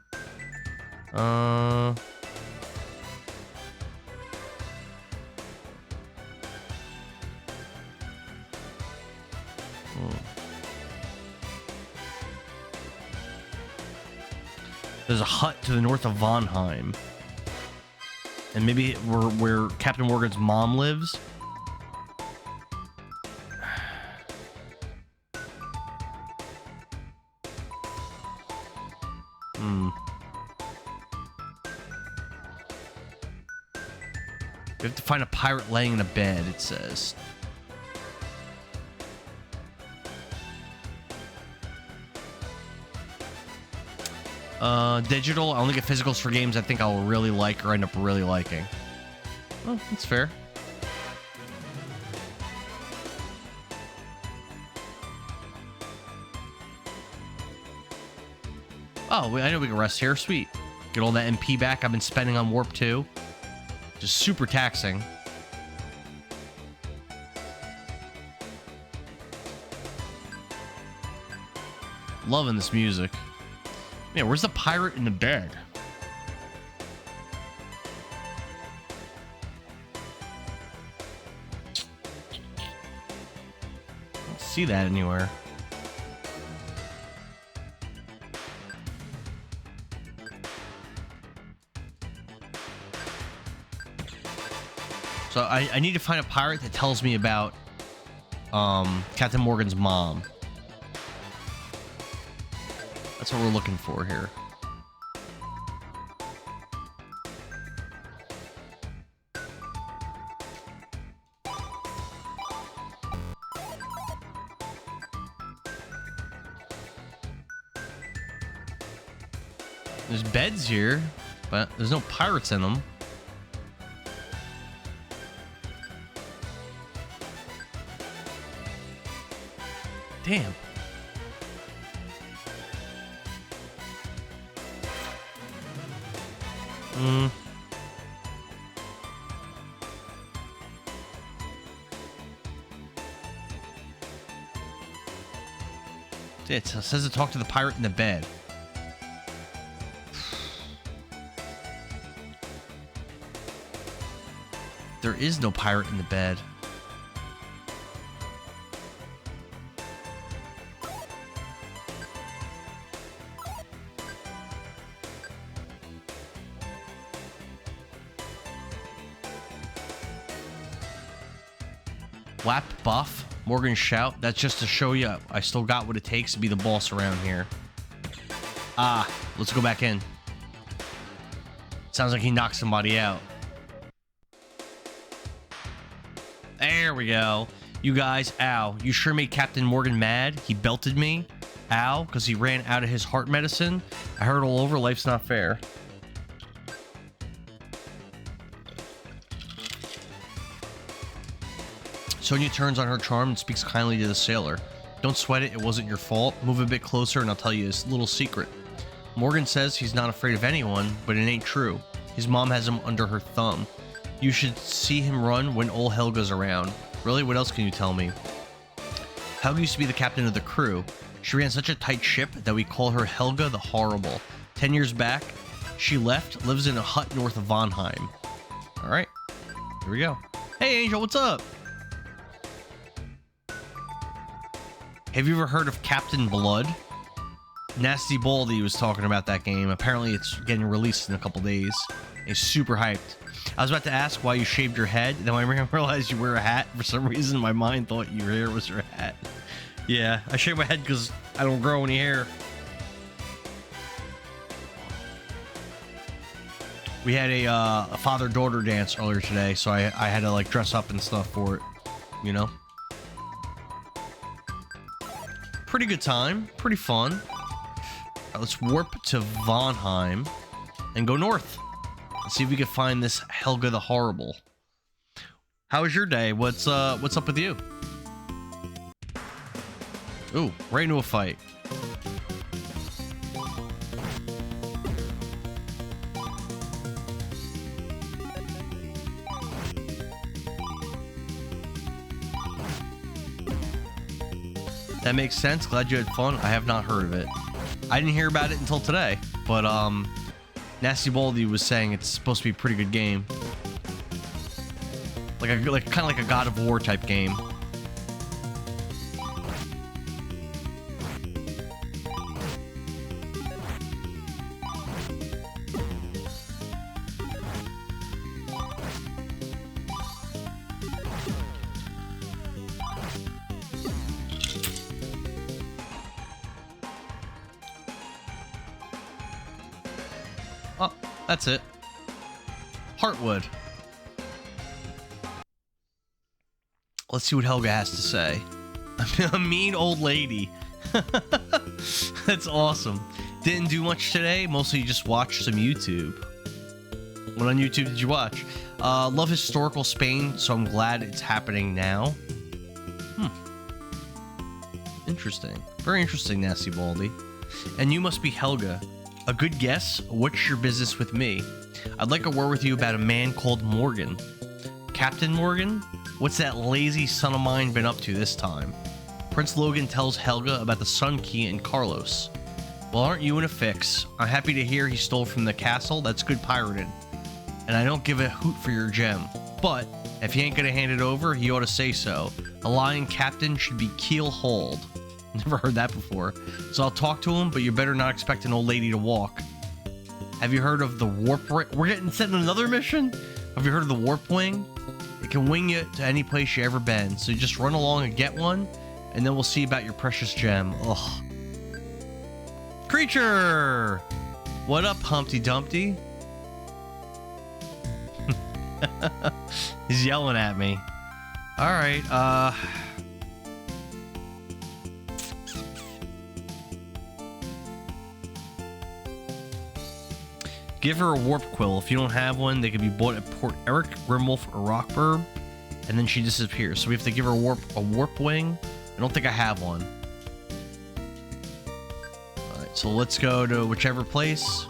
There's a hut to the north of Vonheim. And maybe where Captain Morgan's mom lives. We have to find a pirate laying in a bed, it says. Digital. I only get physicals for games I think I'll really like or end up really liking. Oh, that's fair. Oh, I know we can rest here. Sweet. Get all that MP back I've been spending on Warp 2. Just super taxing. Loving this music. Man, where's the pirate in the bed? see that anywhere. So I need to find a pirate that tells me about Captain Morgan's mom. That's what we're looking for here. There's beds here, but there's no pirates in them. Damn. It says to talk to the pirate in the bed. There is no pirate in the bed. Whap buff, Morgan shout. That's just to show you I still got what it takes to be the boss around here. Ah, let's go back in. Sounds like he knocked somebody out. There we go. You guys, ow. You sure made Captain Morgan mad. He belted me. Ow, because he ran out of his heart medicine. I heard all over, life's not fair. Sonia turns on her charm and speaks kindly to the sailor. Don't sweat it wasn't your fault. Move a bit closer and I'll tell you his little secret. Morgan says he's not afraid of anyone, but it ain't true. His mom has him under her thumb. You should see him run when old Helga's around. Really, what else can you tell me? Helga used to be the captain of the crew. She ran such a tight ship that we call her Helga the Horrible. 10 years back, she left, lives in a hut north of Vonheim. Alright, here we go. Hey Angel, what's up? Have you ever heard of Captain Blood? Nasty Baldy was talking about that game. Apparently it's getting released in a couple days. He's super hyped. I was about to ask why you shaved your head, then when I realized you wear a hat, for some reason my mind thought your hair was your hat. Yeah, I shaved my head because I don't grow any hair. We had a father-daughter dance earlier today, so I had to like dress up and stuff for it, you know? Pretty good time, pretty fun. Right, let's warp to Vonheim and go north. Let's see if we can find this Helga the Horrible. How was your day? What's up with you? Ooh, right into a fight. That makes sense. Glad you had fun. I have not heard of it. I didn't hear about it until today, but Nasty Baldy was saying it's supposed to be a pretty good game. Like kind of like a God of War type game. Oh, that's it. Heartwood. Let's see what Helga has to say. A mean old lady. That's awesome. Didn't do much today. Mostly just watched some YouTube. What on YouTube did you watch? Love historical Spain, so I'm glad it's happening now. Interesting. Very interesting, Nasty Baldy. And you must be Helga. A good guess. What's your business with me? I'd like a word with you about a man called Morgan. Captain Morgan? What's that lazy son of mine been up to this time? Prince Logan tells Helga about the Sun Key and Carlos. Well, aren't you in a fix? I'm happy to hear he stole from the castle. That's good pirating. and I don't give a hoot for your gem. But if you ain't gonna hand it over, you ought to say so. A lion captain should be keel-hauled. Never heard that before. So I'll talk to him, but you better not expect an old lady to walk. Have you heard of the warp ring? We're getting sent on another mission? Have you heard of the warp wing? It can wing you to any place you ever been. So you just run along and get one, and then we'll see about your precious gem. Ugh. Creature! What up, Humpty Dumpty? He's yelling at me. Alright, give her a warp quill. If you don't have one, they can be bought at Port Eric, Grimwolf, or Rockburg, and then she disappears. So we have to give her a warp wing. I don't think I have one. Alright, so let's go to whichever place.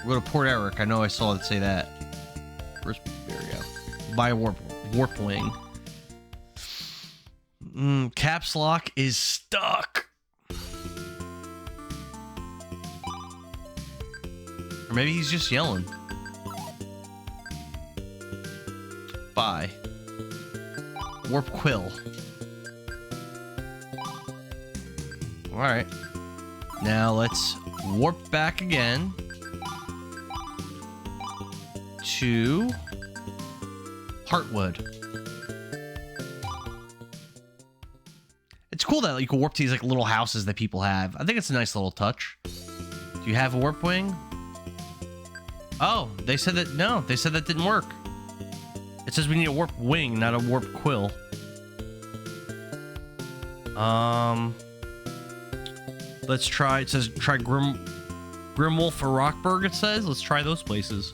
We'll go to Port Eric. I know I saw it say that. First, there we go. Buy a warp wing. Caps lock is stuck. Or maybe he's just yelling. Buy. Warp quill. Alright. Now let's warp back again to Heartwood. It's cool that you can warp to these like little houses that people have. I think it's a nice little touch. Do you have a warp wing? Oh, they said that no, they said that didn't work. It says we need a warp wing, not a warp quill. Let's try. It says try Grimwolf or Rockburg. It says let's try those places.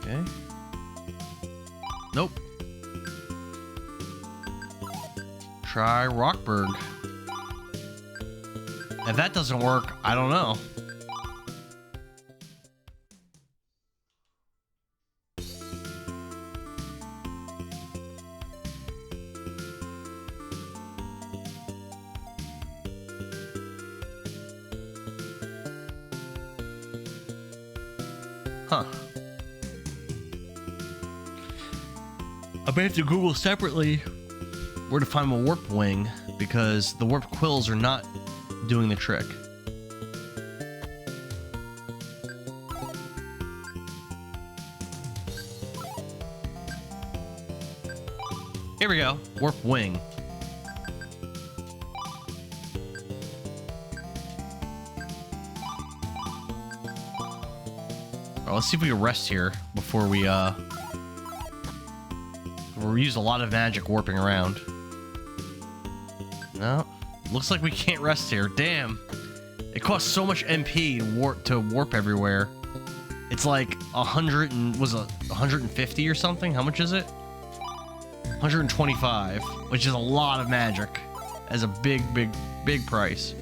Okay. Nope. Try Rockburg. If that doesn't work, I don't know. Huh. I may have to Google separately where to find a warp wing, because the warp quills are not doing the trick. Here we go. Warp wing. Well, let's see if we can rest here before we use a lot of magic warping around. No, looks like we can't rest here. Damn, it costs so much MP to warp everywhere. It's like 100 and was it 150 or something? How much is it? 125, which is a lot of magic, as a big price.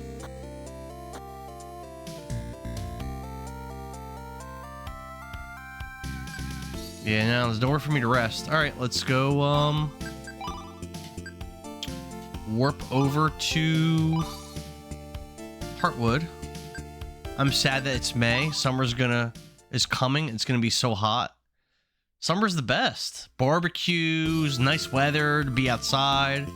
Yeah, no, there's nowhere for me to rest. All right, let's go, warp over to Heartwood. I'm sad that it's May. Summer's is coming. It's gonna be so hot. Summer's the best. Barbecues, nice weather to be outside.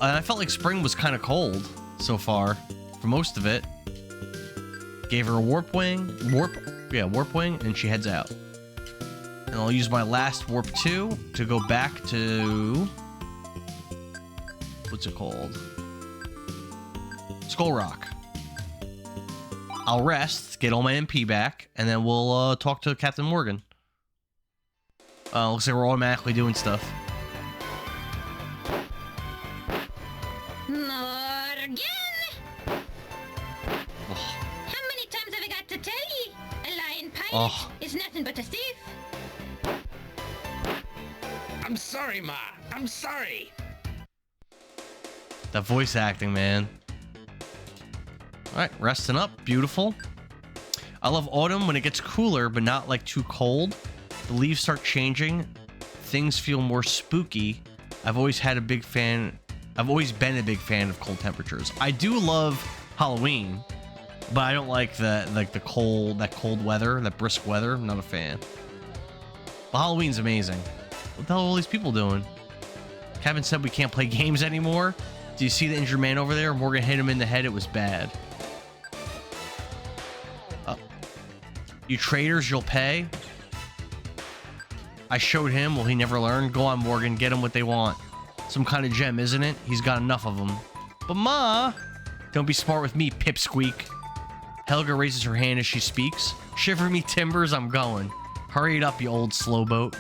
And I felt like spring was kind of cold so far for most of it. Gave her a warp wing, and she heads out. And I'll use my last warp 2 to go back to... what's it called? Skull Rock. I'll rest, get all my MP back, and then we'll talk to Captain Morgan. Looks like we're automatically doing stuff. Morgan! Oh. How many times have I got to tell you? A lying pirate is nothing but a thief. I'm sorry, Ma. I'm sorry. That voice acting, man. All right, resting up. Beautiful. I love autumn when it gets cooler, but not like too cold. The leaves start changing. Things feel more spooky. I've always been a big fan of cold temperatures. I do love Halloween, but I don't like that cold weather, that brisk weather. I'm not a fan. But Halloween's amazing. What the hell are all these people doing? Kevin said we can't play games anymore. Do you see the injured man over there? Morgan hit him in the head. It was bad. You traitors, you'll pay. I showed him. Well, he never learned. Go on, Morgan. Get them what they want. Some kind of gem, isn't it? He's got enough of them. But Ma, don't be smart with me, pipsqueak. Helga raises her hand as she speaks. Shiver me timbers, I'm going. Hurry it up, you old slow boat.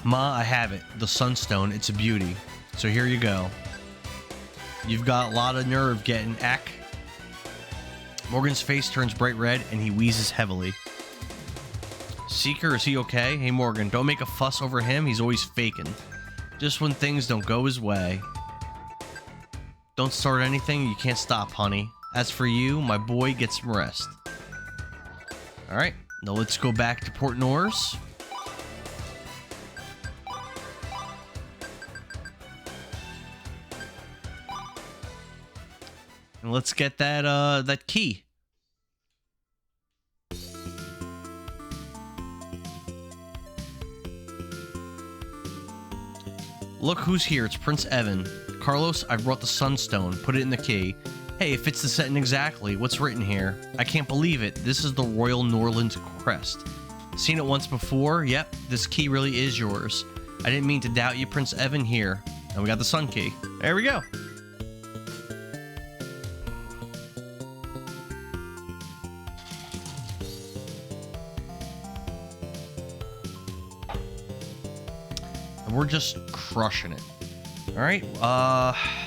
Ma, I have it. The Sunstone. It's a beauty. So here you go. You've got a lot of nerve getting ack. Morgan's face turns bright red and he wheezes heavily. Seeker, is he okay? Hey Morgan, don't make a fuss over him. He's always faking. Just when things don't go his way. Don't start anything you can't stop, honey. As for you, my boy, get some rest. Alright, now let's go back to Port Norse. And let's get that key. Look who's here. It's Prince Evan. Carlos, I brought the Sunstone. Put it in the key. Hey, it fits the setting exactly. What's written here? I can't believe it. This is the Royal Norland crest. Seen it once before? Yep, this key really is yours. I didn't mean to doubt you, Prince Evan. Here. And we got the Sun Key. There we go. We're just crushing it. All right.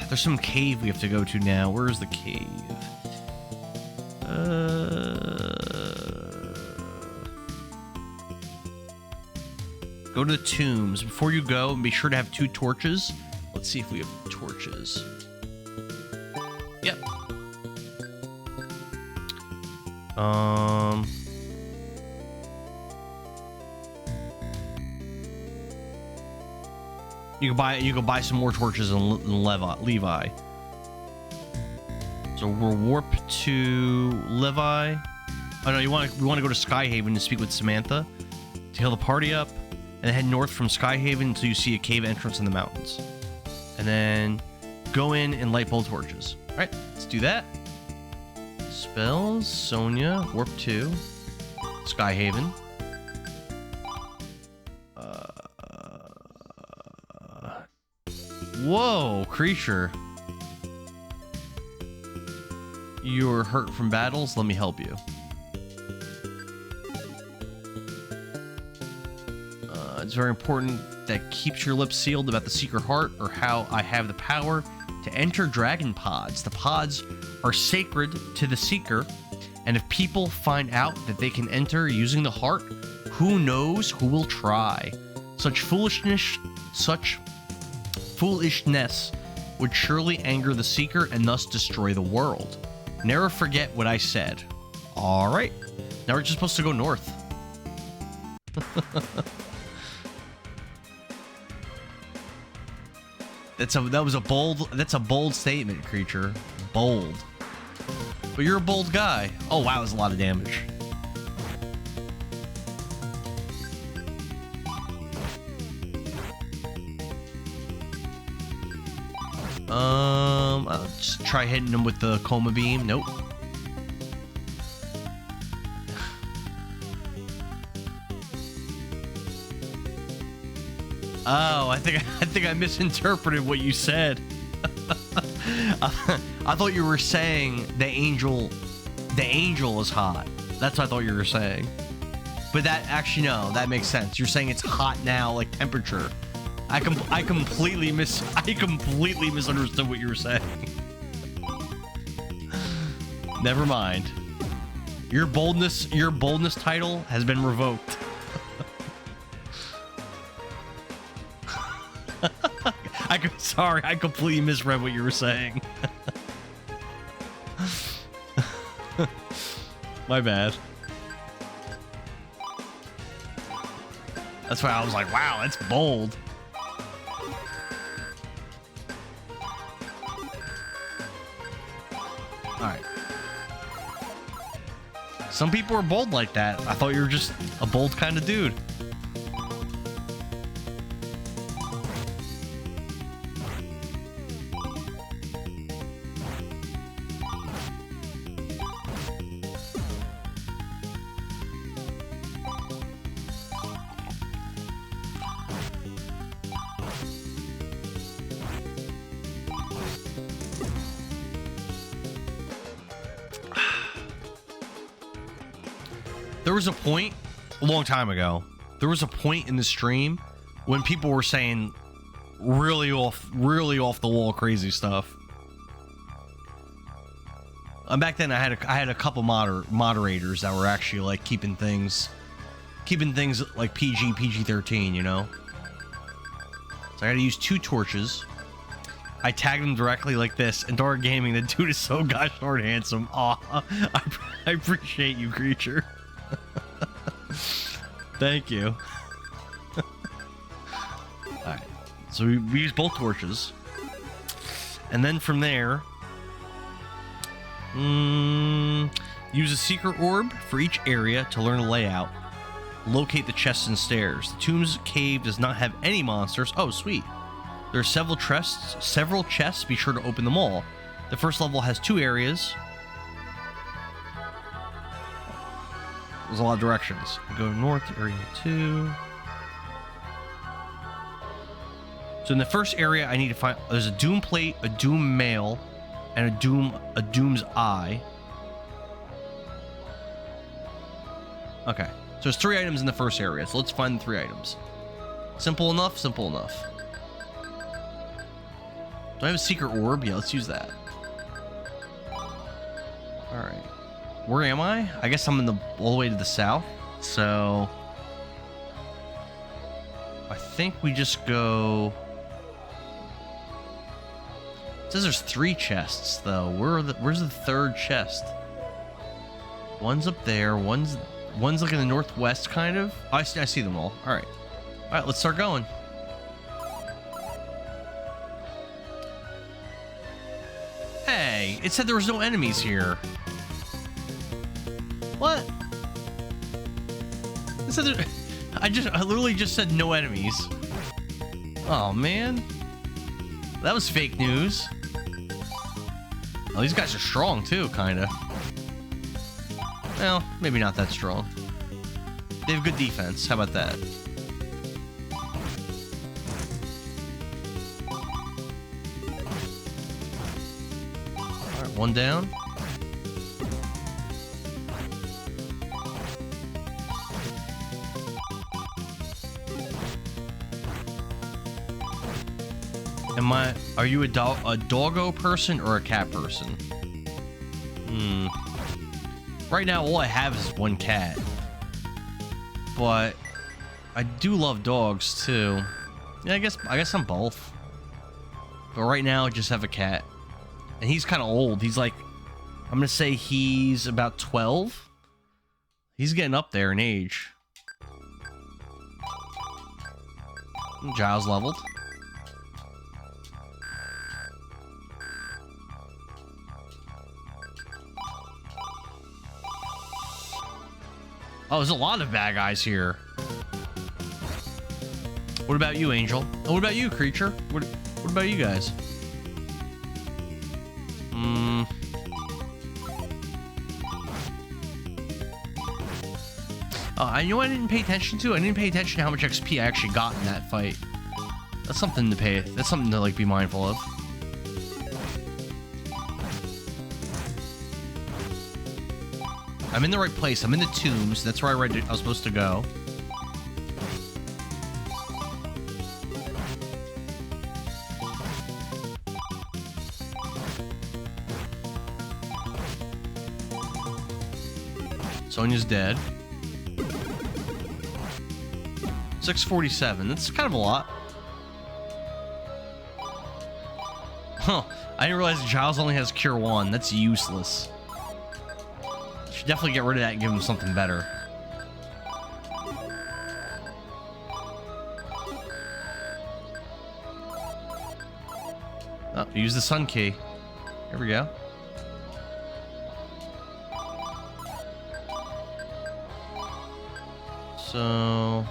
There's some cave we have to go to now. Where's the cave? Go to the tombs. Before you go, be sure to have 2 torches. Let's see if we have torches. Yep. You can buy some more torches in Levi. So we're warped to Levi. Oh no, we want to go to Skyhaven to speak with Samantha to heal the party up, and then head north from Skyhaven until you see a cave entrance in the mountains, and then go in and light both torches. All right, let's do that. Spells, Sonia, warp 2, Skyhaven. Whoa, creature. You're hurt from battles? Let me help you. It's very important that keeps your lips sealed about the secret heart, or how I have the power to enter dragon pods. The pods are sacred to the seeker, and if people find out that they can enter using the heart, who knows who will try. Such foolishness would surely anger the seeker and thus destroy the world. Never forget what I said. All right. Now we're just supposed to go north. That's a bold statement, creature. Bold. But you're a bold guy. Oh wow, that's a lot of damage. I'll just try hitting him with the coma beam. Nope. Oh, I think I misinterpreted what you said. I thought you were saying the angel is hot. That's what I thought you were saying. But that actually, no, that makes sense. You're saying it's hot now, like temperature. I completely misunderstood what you were saying. Never mind. Your boldness title has been revoked. Sorry, I completely misread what you were saying. My bad. That's why I was like, wow, that's bold. Alright. Some people are bold like that. I thought you were just a bold kind of dude. There was a point a long time ago. There was a point in the stream when people were saying really off the wall crazy stuff. Back then, I had a couple moderators that were actually like keeping things like PG-13, you know. So I got to use 2 torches. I tagged him directly like this. And Dora Gaming, the dude is so gosh darn handsome. Aw, I appreciate you, creature. Thank you. Alright, so we use both torches. And then from there, use a secret orb for each area to learn the layout. Locate the chests and stairs. The Tomb's Cave does not have any monsters. Oh, sweet. There are several chests. Be sure to open them all. The first level has 2 areas. There's a lot of directions. Go north to area 2. So in the first area, I need to find... There's a doom plate, a doom mail, and a doom's eye. Okay. So there's 3 items in the first area. So let's find the 3 items. Simple enough? Simple enough. Do I have a secret orb? Yeah, let's use that. Alright. Where am I? I guess I'm all the way to the south. So I think we just go. It says there's 3 chests though. Where's the 3rd chest? One's up there. One's like in the northwest, kind of. Oh, I see them all. All right, let's start going. Hey, it said there was no enemies here. What? It said there, I literally just said no enemies. Oh man, that was fake news. Oh, these guys are strong too, kinda. Well, maybe not that strong. They have good defense. How about that? All right, one down. Are you a doggo person or a cat person? Right now, all I have is 1 cat. But I do love dogs too. Yeah, I guess I'm both. But right now, I just have a cat. And he's kind of old. He's like, I'm gonna say he's about 12. He's getting up there in age. Giles leveled. Oh, there's a lot of bad guys here. What about you, Angel? Oh, what about you, creature? What about you guys? I know I didn't pay attention to. I didn't pay attention to how much XP I actually got in that fight. That's something to pay. That's something to like be mindful of. I'm in the right place. I'm in the tombs. That's where I was supposed to go. Sonia's dead. 647. That's kind of a lot. Huh. I didn't realize Giles only has Cure 1. That's useless. Should definitely get rid of that and give him something better. Oh, use the sun key. Here we go. So,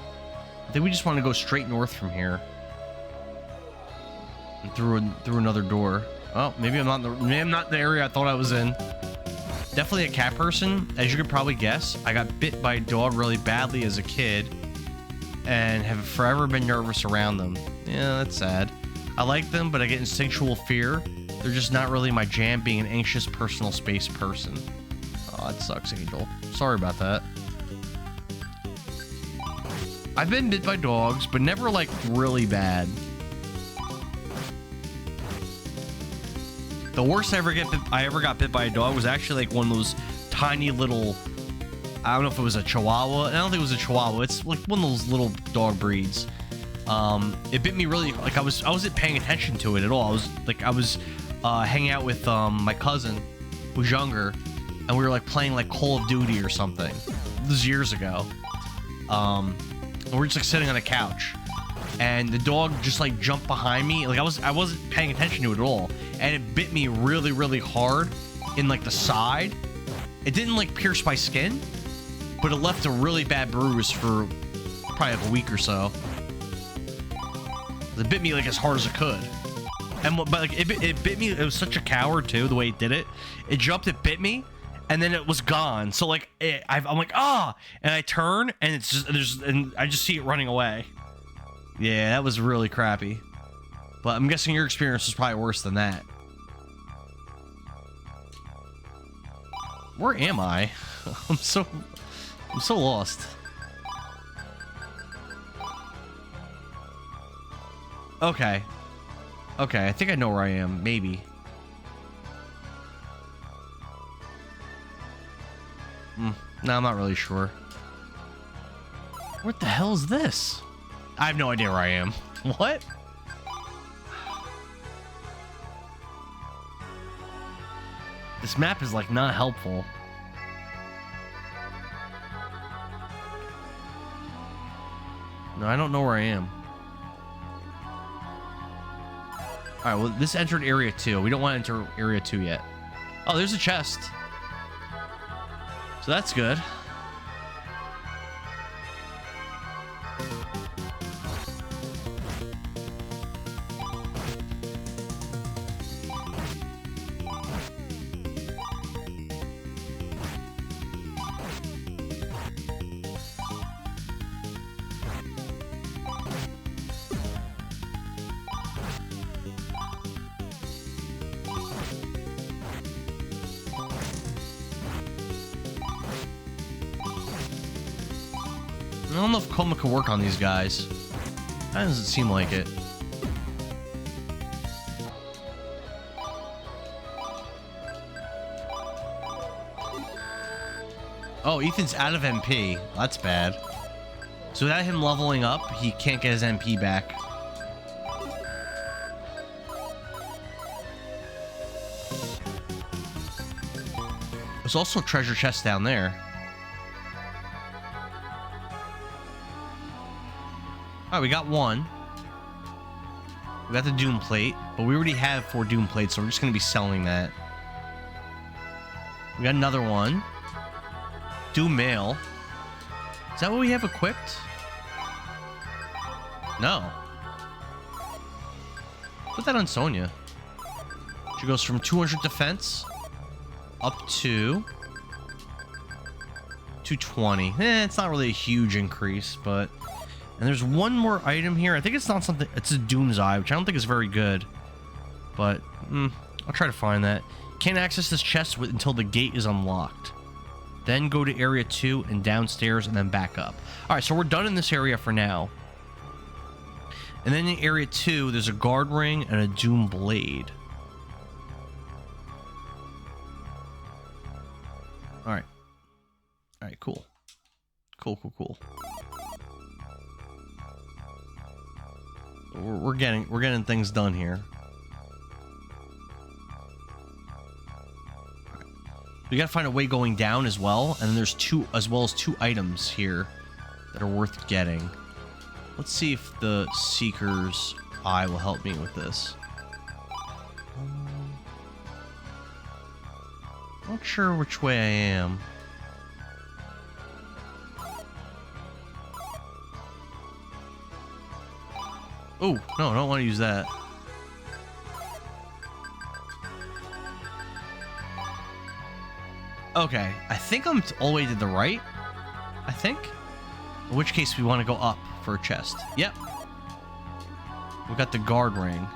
I think we just want to go straight north from here. And through another door. Oh, maybe I'm not in the area I thought I was in. Definitely a cat person, as you could probably guess. I got bit by a dog really badly as a kid, and have forever been nervous around them. Yeah, that's sad. I like them, but I get instinctual fear. They're just not really my jam, being an anxious personal space person. Oh, that sucks, Angel. Sorry about that. I've been bit by dogs, but never like really bad. The worst I ever got bit by a dog was actually like one of those tiny little, I don't know if it was a Chihuahua. I don't think it was a Chihuahua. It's like one of those little dog breeds. It bit me really, like I wasn't paying attention to it at all. I was hanging out with my cousin who's younger, and we were like playing like Call of Duty or something. This was years ago. And we're just like sitting on a couch, and the dog just like jumped behind me. Like I wasn't paying attention to it at all, and it bit me really, really hard in like the side. It didn't like pierce my skin, but it left a really bad bruise for probably like a week or so. It bit me like as hard as it could, but like it bit me. It was such a coward too, the way it did it. It jumped, it bit me, and then it was gone. So like I'm like, ah, and I turn, and it's just and I just see it running away. Yeah, that was really crappy. But I'm guessing your experience was probably worse than that. Where am I? I'm so lost. Okay. Okay, I think I know where I am. Maybe. No, I'm not really sure. What the hell is this? I have no idea where I am. What? This map is like not helpful. No, I don't know where I am. Alright, well, this entered area 2. We don't want to enter area 2 yet. Oh, there's a chest. So that's good. I don't know if Coma can work on these guys. That doesn't seem like it. Oh, Ethan's out of MP. That's bad. So without him leveling up, he can't get his MP back. There's also a treasure chest down there. Alright, we got one. We got the Doom Plate, but we already have 4 Doom Plates, so we're just going to be selling that. We got another one. Doom Mail. Is that what we have equipped? No. Put that on Sonya. She goes from 200 defense up to 220. It's not really a huge increase, but... And there's one more item here. I think it's not something... It's a Doom's Eye, which I don't think is very good. But, I'll try to find that. Can't access this chest until the gate is unlocked. Then go to area 2 and downstairs and then back up. Alright, so we're done in this area for now. And then in area 2, there's a guard ring and a Doom Blade. Alright. Alright, cool. Cool. We're getting things done here. We gotta find a way going down as well, and then there's two items here that are worth getting. Let's see if the Seeker's Eye will help me with this. Not sure which way I am. Oh, no, I don't want to use that. Okay, I think I'm all the way to the right. I think. In which case we want to go up for a chest. Yep. We got the guard ring.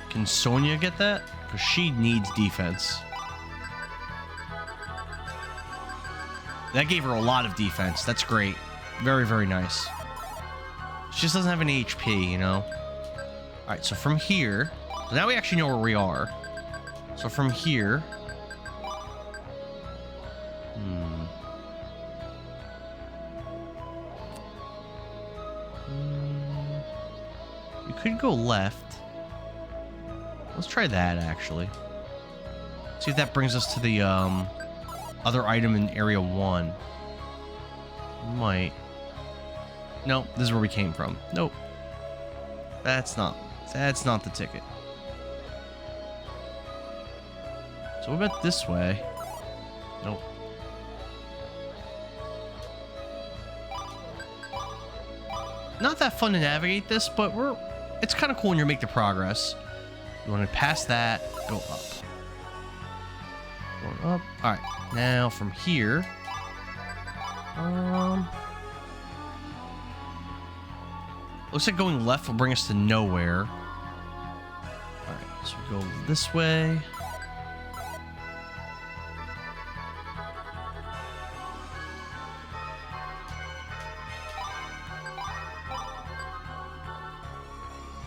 Can Sonya get that? Because she needs defense. That gave her a lot of defense. That's great. Very, very nice. She just doesn't have any HP, you know? Alright, so from here... So now we actually know where we are. So from here... You could go left. Let's try that, actually. See if that brings us to the, other item in Area 1. Might. Nope, this is where we came from. Nope. That's not the ticket. So what about this way? Nope. Not that fun to navigate this, but it's kind of cool when you make the progress. You want to pass that, go up. Going up. Alright, now from here. Looks like going left will bring us to nowhere. Alright, so we go this way.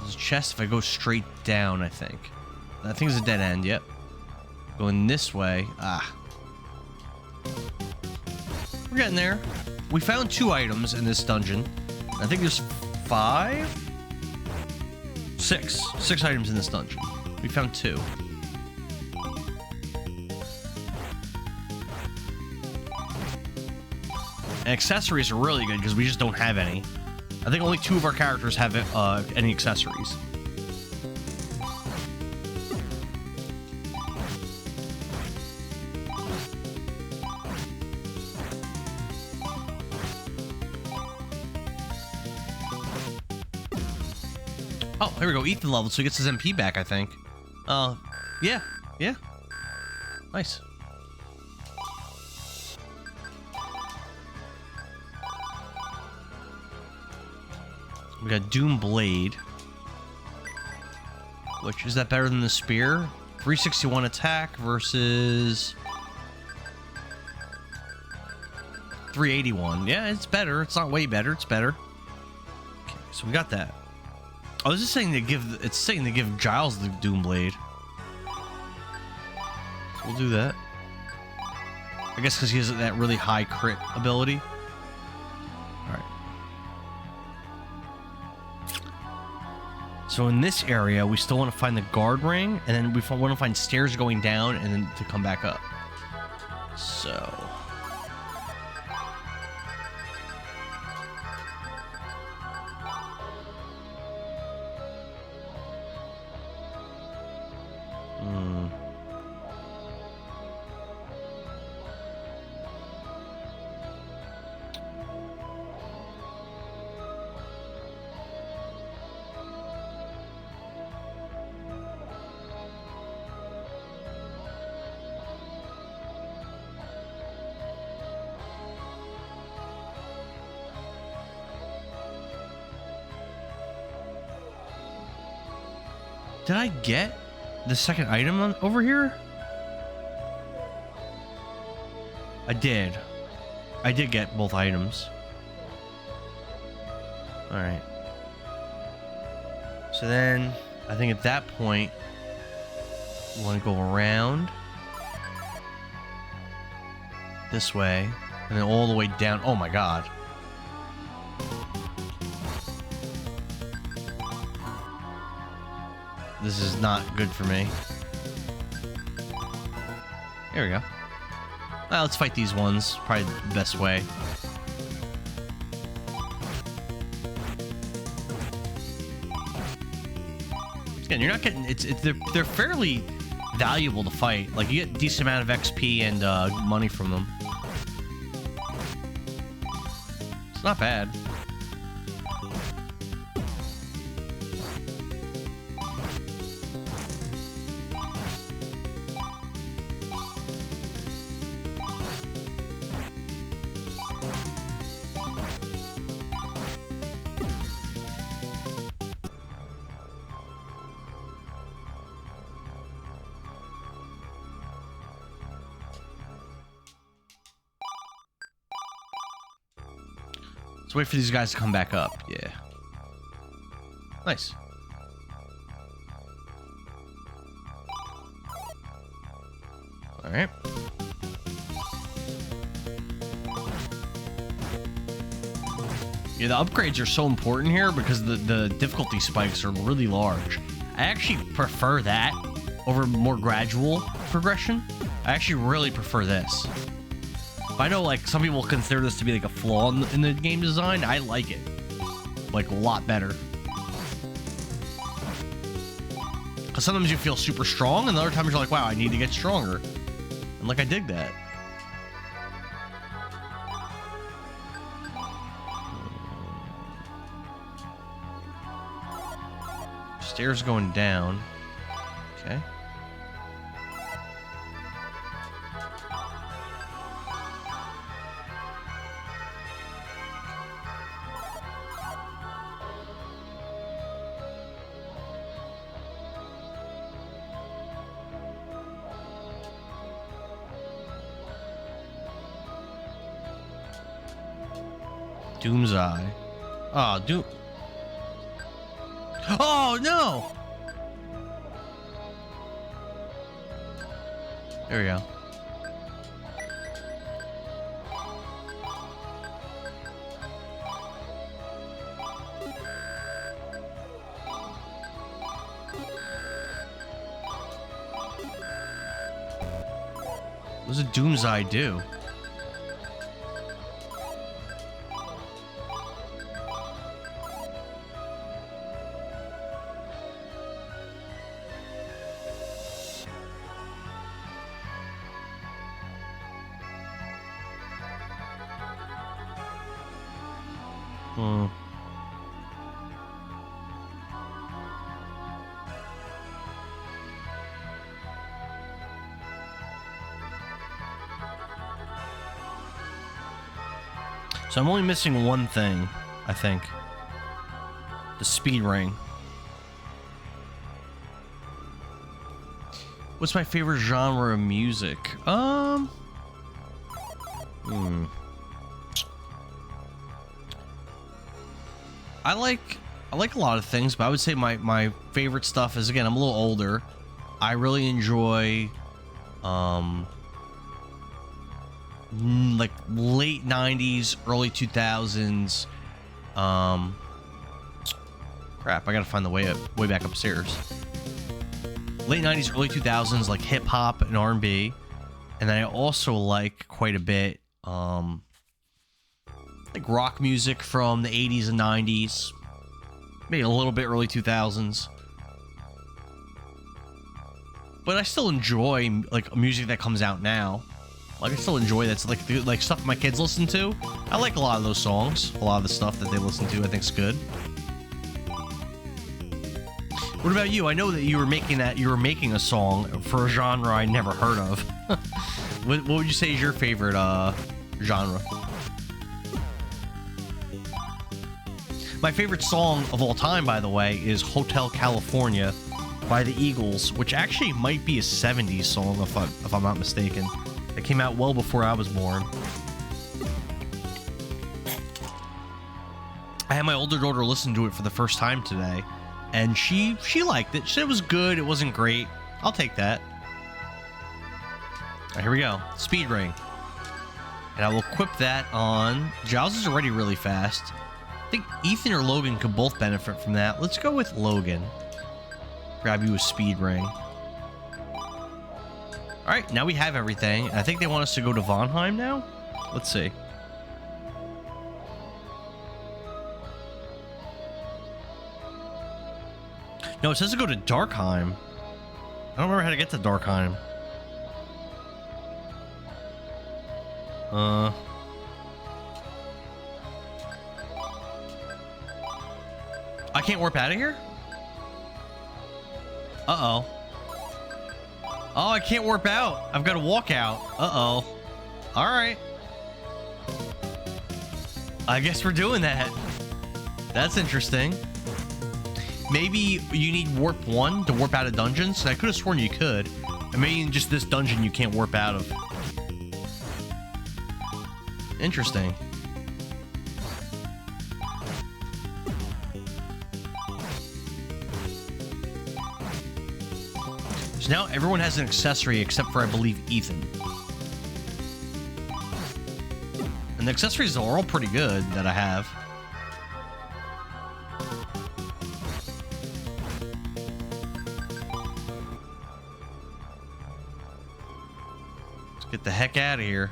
There's a chest if I go straight down, I think. That thing's a dead end, yep. Going this way. Ah. We're getting there. We found 2 items in this dungeon. I think there's 5? 6. 6 items in this dungeon. We found 2. And accessories are really good because we just don't have any. I think only 2 of our characters have any accessories. Oh, here we go. Ethan leveled, so he gets his MP back, I think. Yeah. Nice. We got Doom Blade. Which, is that better than the spear? 361 attack versus 381. Yeah, it's better. It's not way better. It's better. Okay, so we got that. I was just saying it's saying to give Giles the Doom Blade. So we'll do that. I guess because he has that really high crit ability. Alright. So in this area, we still want to find the guard ring, and then we want to find stairs going down, and then to come back up. So... Did I get the second item over here? I did. I did get both items. Alright. So then, I think at that point, we want to go around this way, and then all the way down. Oh my god. This is not good for me. There we go. Let's fight these ones. Probably the best way. Again, you're not getting... They're fairly valuable to fight. Like, you get a decent amount of XP and money from them. It's not bad. Let's wait for these guys to come back up. Yeah. Nice. All right. Yeah, the upgrades are so important here because the difficulty spikes are really large. I actually prefer that over more gradual progression. I actually really prefer this. I know, like, some people consider this to be like a flaw in the game design. I like it, like, a lot better. Because sometimes you feel super strong, and other times you're like, wow, I need to get stronger. And, like, I dig that. Stairs going down. Okay. Doom's Eye. Oh, Doom. Oh, no! There we go. What does a Doom's Eye do? So I'm only missing one thing, I think. The speed ring. What's my favorite genre of music? I like a lot of things, but I would say my favorite stuff is, again, I'm a little older. I really enjoy like late 90s, early 2000s. Crap, I gotta find the way back upstairs. Late 90s, early 2000s, like hip hop and R&B. And then I also like quite a bit like rock music from the 80s and 90s. Maybe a little bit early 2000s. But I still enjoy like music that comes out now. Like, I still enjoy that. Like stuff my kids listen to. I like a lot of those songs. A lot of the stuff that they listen to I think's good. What about you? I know that you were making a song for a genre I never heard of. What would you say is your favorite genre? My favorite song of all time, by the way, is Hotel California by the Eagles, which actually might be a 70s song if I'm not mistaken. It came out well before I was born. I had my older daughter listen to it for the first time today, and she liked it. She said it was good. It wasn't great. I'll take that. All right, here we go. Speed ring. And I will equip that on... Giles is already really fast. I think Ethan or Logan could both benefit from that. Let's go with Logan. Grab you a speed ring. All right, now we have everything. I think they want us to go to Vonheim now. Let's see. No, it says to go to Darkheim. I don't remember how to get to Darkheim. I can't warp out of here? Uh-oh. Oh, I can't warp out. I've got to walk out. Uh-oh. All right. I guess we're doing that. That's interesting. Maybe you need warp 1 to warp out of dungeons. I could have sworn you could. And maybe in just this dungeon you can't warp out of. Interesting. So now everyone has an accessory except for, I believe, Ethan. And the accessories are all pretty good that I have. Let's get the heck out of here.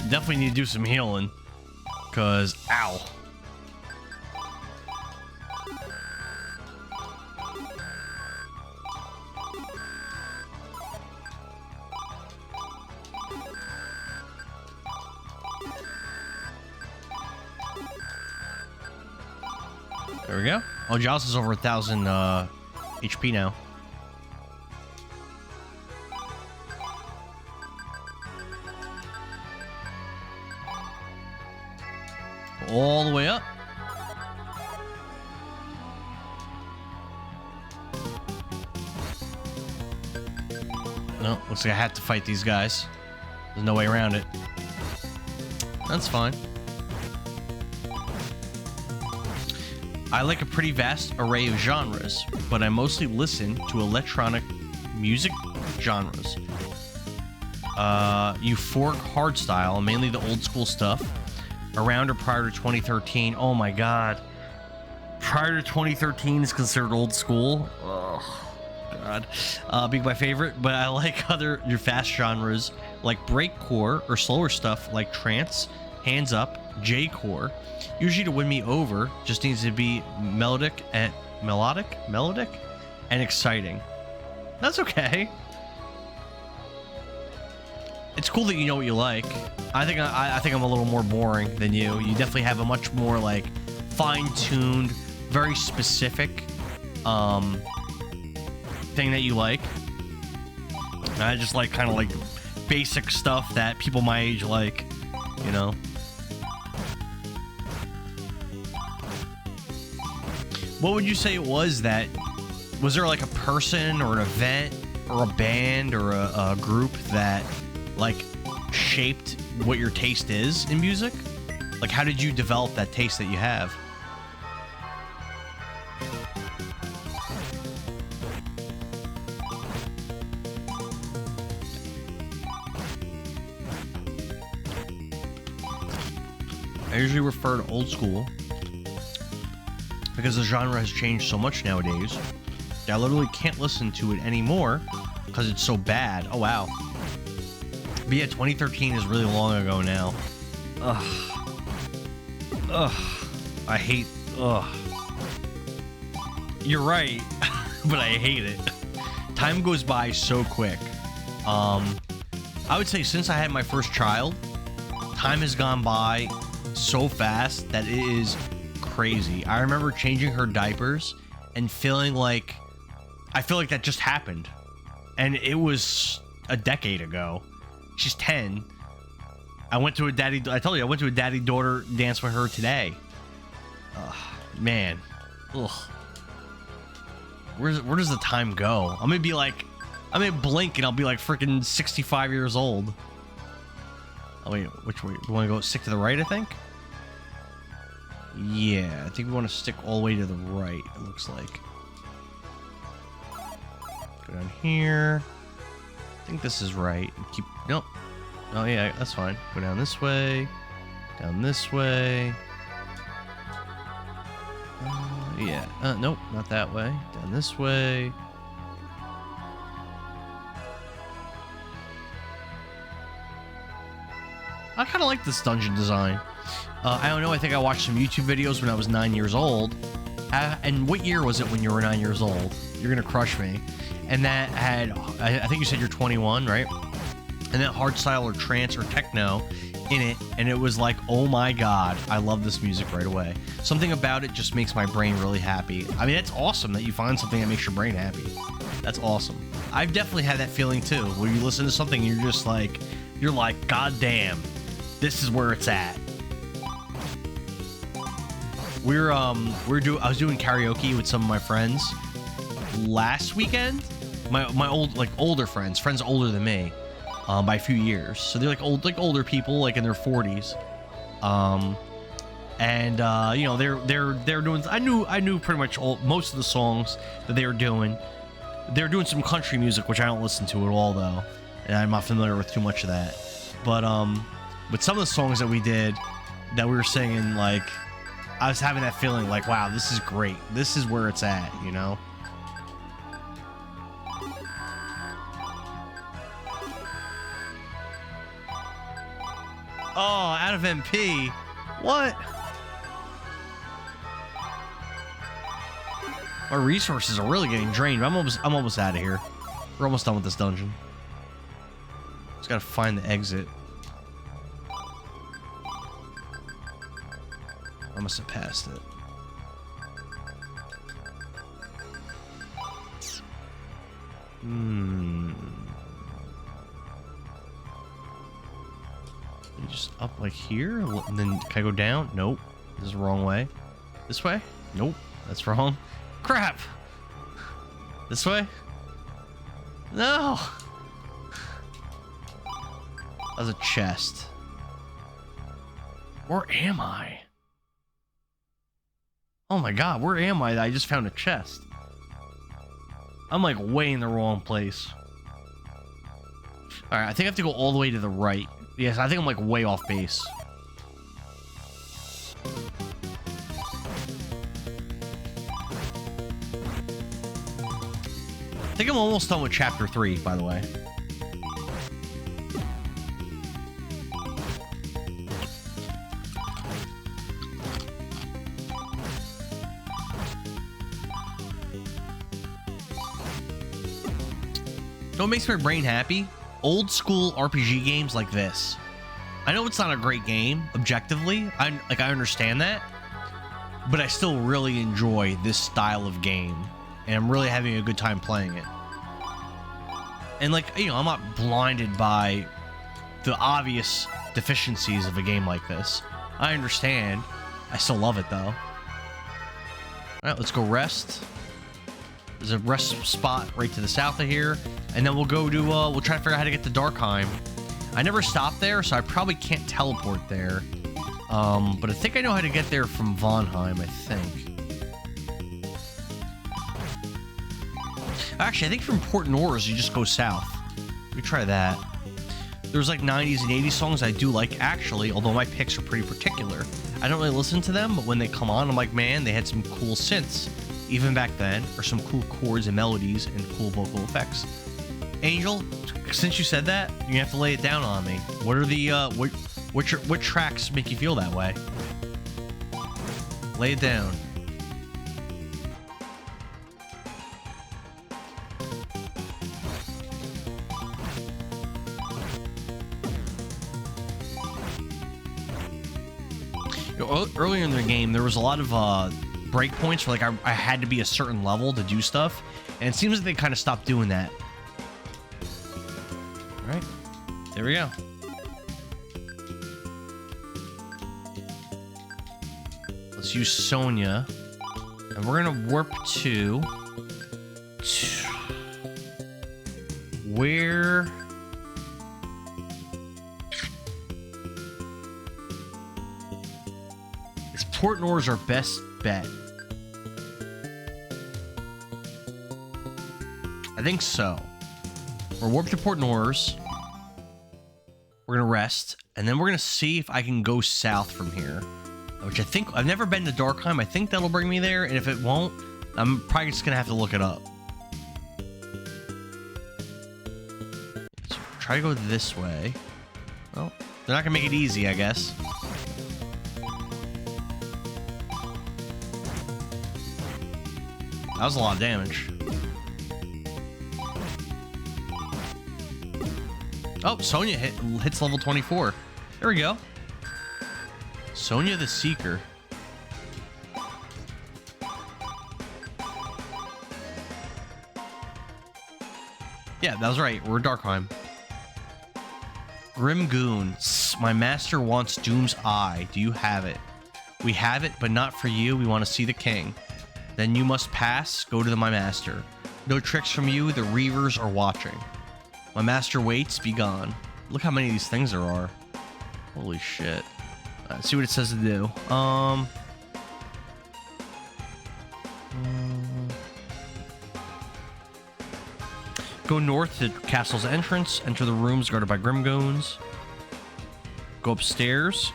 Definitely need to do some healing, cause ow. There we go. Oh, Giles is over 1,000 HP now. All the way up. No, looks like I have to fight these guys. There's no way around it. That's fine. I like a pretty vast array of genres, but I mostly listen to electronic music genres. Euphoric hardstyle, mainly the old school stuff. Around or prior to 2013. Oh my god. Prior to 2013 is considered old school. Oh god. Being my favorite, but I like your fast genres like breakcore or slower stuff like trance, hands up, J-core. Usually to win me over, just needs to be melodic and exciting. That's okay. It's cool that you know what you like. I think I'm a little more boring than you. You definitely have a much more like fine-tuned, very specific thing that you like. And I just like kind of like basic stuff that people my age like, you know. What would you say it was that? Was there like a person or an event or a band or a group that like shaped what your taste is in music? Like, how did you develop that taste that you have? I usually refer to old school because the genre has changed so much nowadays that I literally can't listen to it anymore because it's so bad. Oh wow. But yeah, 2013 is really long ago now. Ugh. I hate... Ugh. You're right, but I hate it. Time goes by so quick. I would say since I had my first child, time has gone by so fast that it is crazy. I remember changing her diapers and feeling like... I feel like that just happened. And it was a decade ago. She's 10. I went to a daddy. I told you I went to a daddy-daughter dance with her today. Man, ugh. Where does the time go? I'm gonna be like, I'm gonna blink and I'll be like freaking 65 years old. Oh wait, which way? We want to go stick to the right, I think. Yeah, I think we want to stick all the way to the right. It looks like. Go down here. I think this is right. Keep nope. Oh yeah, that's fine. Go down this way. Down this way. Yeah. Nope, not that way. Down this way. I kind of like this dungeon design. I don't know. I think I watched some YouTube videos when I was 9 years old. And what year was it when you were 9 years old? You're gonna crush me. And that had, I think you said you're 21, right? And that hardstyle or trance or techno in it, and it was like, oh my god, I love this music right away. Something about it just makes my brain really happy. I mean, it's awesome that you find something that makes your brain happy. That's awesome. I've definitely had that feeling too, where you listen to something and you're just like, god damn, this is where it's at. I was doing karaoke with some of my friends last weekend. My older friends older than me, by a few years. So they're like older people, like in their 40s. You know, they're doing. I knew pretty much most of the songs that they were doing. They're doing some country music, which I don't listen to at all, though, and I'm not familiar with too much of that. But some of the songs that we did, that we were singing, like, I was having that feeling, like, wow, this is great. This is where it's at, you know. Oh, out of MP. What? My resources are really getting drained. I'm almost out of here. We're almost done with this dungeon. Just gotta find the exit. I must have passed it. Just up like here, and then can I go down? Nope. This is the wrong way. This way? Nope. That's wrong. Crap! This way? No! That's a chest. Where am I? Oh my god, where am I? I just found a chest. I'm like way in the wrong place. Alright, I think I have to go all the way to the right. Yes, I think I'm like way off base. I think I'm almost done with chapter 3, by the way. You know what makes my brain happy? Old school RPG games like this. I know it's not a great game objectively. I understand that, but I still really enjoy this style of game, and I'm really having a good time playing it. And like, you know, I'm not blinded by the obvious deficiencies of a game like this. I understand. I still love it though. All right, let's go rest. There's a rest spot right to the south of here. And then we'll go to, we'll try to figure out how to get to Darkheim. I never stopped there, so I probably can't teleport there. But I think I know how to get there from Vonheim, I think. Actually, I think from Port Nors, you just go south. Let me try that. There's like 90s and 80s songs I do like, actually, although my picks are pretty particular. I don't really listen to them, but when they come on, I'm like, man, they had some cool synths, even back then, or some cool chords and melodies and cool vocal effects. Angel, since you said that, you have to lay it down on me. What are the what tracks make you feel that way? Lay it down. You know, earlier in the game, there was a lot of breakpoints where like I had to be a certain level to do stuff, and it seems like they kind of stopped doing that. All right, there we go. Let's use Sonya. And we're gonna warp to where... Is Port Noir's our best bet? I think so. We're warped to Port Noir's. We're gonna rest, and then we're gonna see if I can go south from here. Which I think, I've never been to Darkheim. I think that'll bring me there, and if it won't, I'm probably just gonna have to look it up. So try to go this way. Well, they're not gonna make it easy, I guess. That was a lot of damage. Oh, Sonya hits level 24. There we go. Sonya the Seeker. Yeah, that was right. We're Darkheim. Grim Goon. My master wants Doom's Eye. Do you have it? We have it, but not for you. We want to see the king. Then you must pass. Go to my master. No tricks from you. The Reavers are watching. My master waits, be gone. Look how many of these things there are. Holy shit. Let's see what it says to do. Go north to castle's entrance. Enter the rooms guarded by Grimgoons. Go upstairs.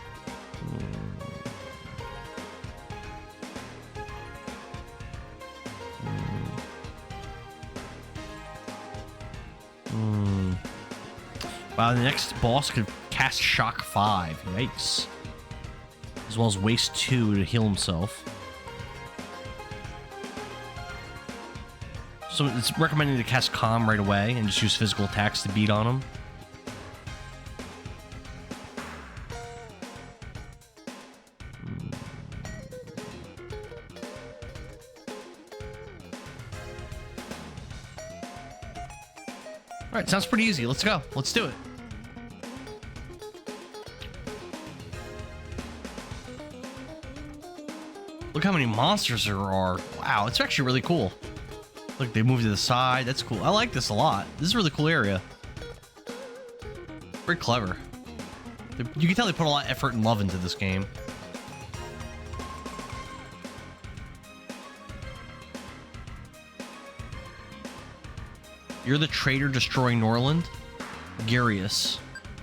Wow, the next boss could cast Shock 5. Yikes. As well as waste 2 to heal himself. So it's recommending to cast Calm right away and just use physical attacks to beat on him. Alright, sounds pretty easy. Let's go. Let's do it. Look how many monsters there are. Wow, it's actually really cool. Look, they move to the side. That's cool. I like this a lot. This is a really cool area. Very clever. You can tell they put a lot of effort and love into this game. You're the traitor destroying Norland? Garius.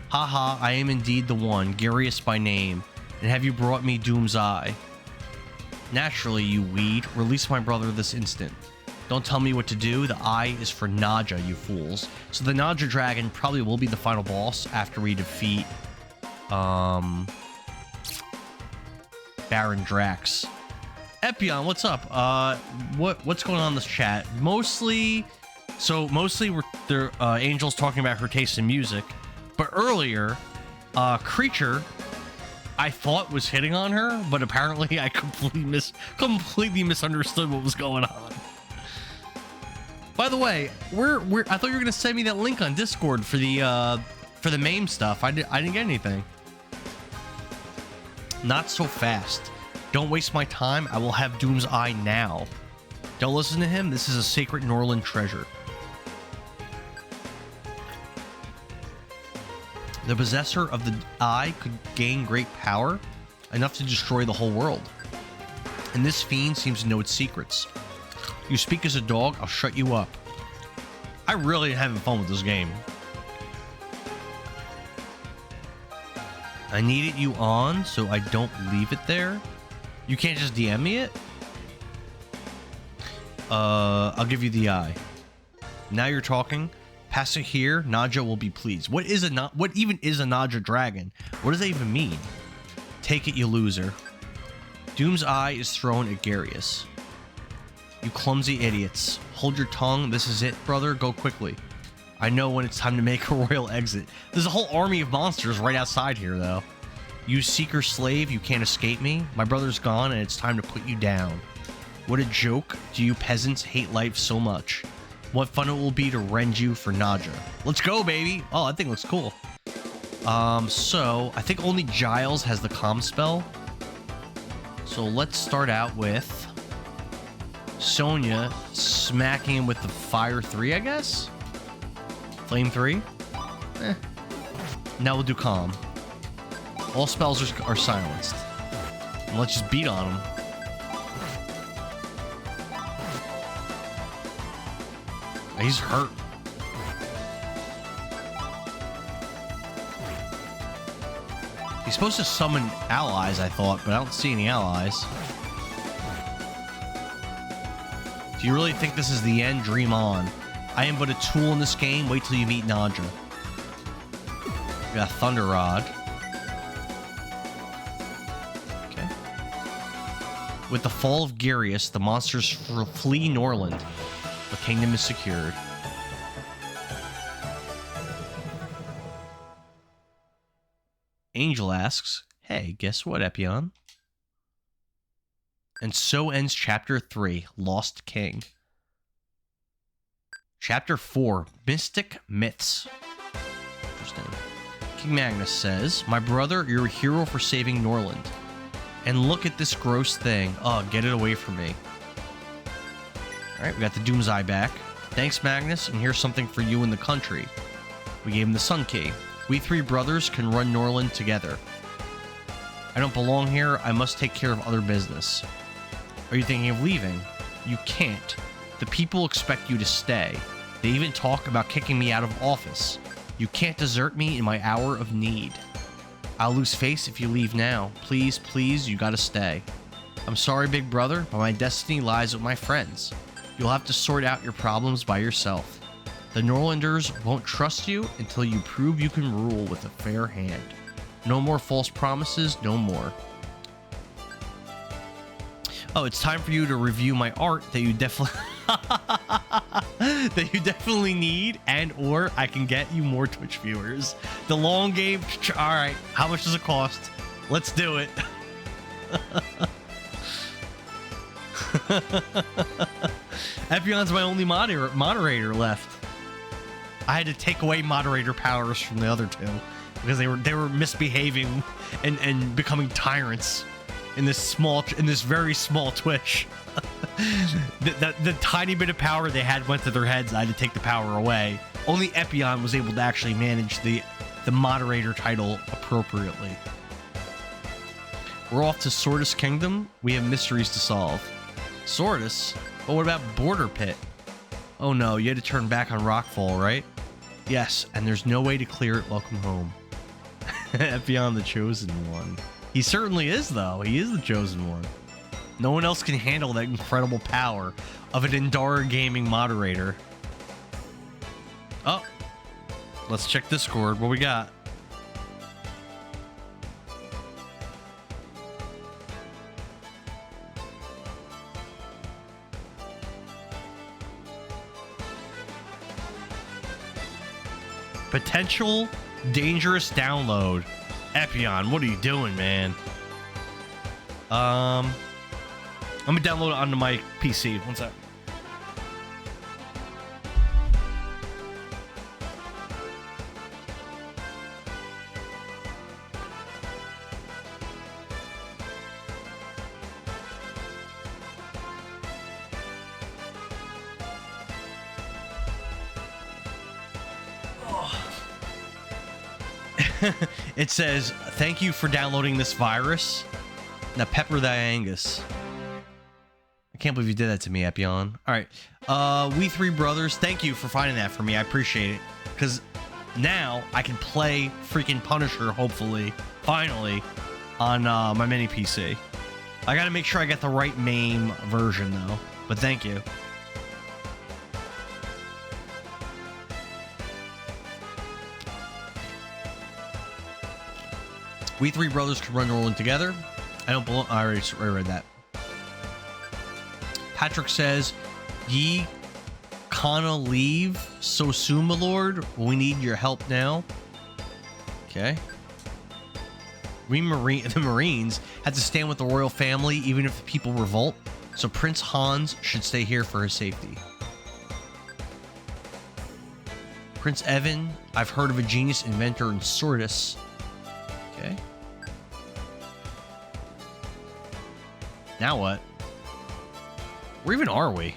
Haha, I am indeed the one, Garius by name. And have you brought me Doom's Eye? Naturally, you weed. Release my brother this instant. Don't tell me what to do. The eye is for Naja, you fools. So the Naja Dragon probably will be the final boss after we defeat Baron Drax. Epion, what's up? What's going on in this chat? Mostly we're Angel's talking about her taste in music, but earlier, Creature, I thought was hitting on her, but apparently I completely misunderstood what was going on. By the way, I thought you were gonna send me that link on Discord for the MAME stuff. I didn't get anything. Not so fast. Don't waste my time. I will have Doom's Eye now. Don't listen to him. This is a sacred Norland treasure. The possessor of the eye could gain great power, enough to destroy the whole world. And this fiend seems to know its secrets. You speak as a dog, I'll shut you up. I really am having fun with this game. I needed you on, so I don't leave it there. You can't just DM me it? I'll give you the eye. Now you're talking. Pass it here, Naja will be pleased. What even is a Naja dragon? What does that even mean? Take it, you loser. Doom's Eye is thrown at Garius. You clumsy idiots. Hold your tongue. This is it, brother. Go quickly. I know when it's time to make a royal exit. There's a whole army of monsters right outside here, though. You seeker slave, you can't escape me. My brother's gone, and it's time to put you down. What a joke. Do you peasants hate life so much? What fun it will be to rend you for Naja. Let's go, baby. Oh, that thing looks cool. So I think only Giles has the calm spell. So let's start out with Sonya smacking him with the Fire 3, I guess? Flame 3? Now we'll do Calm. All spells are silenced. And let's just beat on him. He's hurt. He's supposed to summon allies, I thought, but I don't see any allies. Do you really think this is the end? Dream on. I am but a tool in this game. Wait till you meet Nadja. We got Thunder Rod. Okay. With the fall of Garius, the monsters flee Norland. The kingdom is secured. Angel asks, hey, guess what, Epion? And so ends Chapter 3, Lost King. Chapter 4, Mystic Myths. Interesting. King Magnus says, my brother, you're a hero for saving Norland. And look at this gross thing. Oh, get it away from me. Alright, we got the Doom's Eye back. Thanks, Magnus, and here's something for you in the country. We gave him the Sun Key. We three brothers can run Norland together. I don't belong here. I must take care of other business. Are you thinking of leaving? You can't. The people expect you to stay. They even talk about kicking me out of office. You can't desert me in my hour of need. I'll lose face if you leave now. Please, please, you gotta stay. I'm sorry, big brother, but my destiny lies with my friends. You'll have to sort out your problems by yourself. The Norlanders won't trust you until you prove you can rule with a fair hand. No more false promises, no more. Oh, it's time for you to review my art that you definitely that you definitely need, and or I can get you more Twitch viewers. The long game. All right, how much does it cost? Let's do it. Epion's my only moderator left. I had to take away moderator powers from the other two because they were misbehaving and becoming tyrants in this very small Twitch. the tiny bit of power they had went to their heads. I had to take the power away. Only Epion was able to actually manage the moderator title appropriately. We're off to Sordus Kingdom. We have mysteries to solve. Sordus? But what about Border Pit? Oh no, you had to turn back on Rockfall, right? Yes, and there's no way to clear it. Welcome home. Epion, the chosen one. He certainly is, though. He is the chosen one. No one else can handle that incredible power of an Indara Gaming moderator. Oh, let's check Discord. What we got? Potential dangerous download. Epion, what are you doing, man? I'm gonna download it onto my PC. One sec. It says, thank you for downloading this virus. Now pepper thy Angus. I can't believe you did that to me, Epion. Alright, we three brothers, thank you for finding that for me. I appreciate it. Because now I can play freaking Punisher, hopefully, finally, on my mini PC. I gotta make sure I get the right MAME version, though. But thank you. We three brothers can run Norland together. I don't belong. I already read that. Patrick says, ye canna leave so soon, my lord. We need your help now. Okay. The Marines had to stand with the royal family even if the people revolt. So Prince Hans should stay here for his safety. Prince Evan, I've heard of a genius inventor in Sordus. Okay. Now what? Where even are we?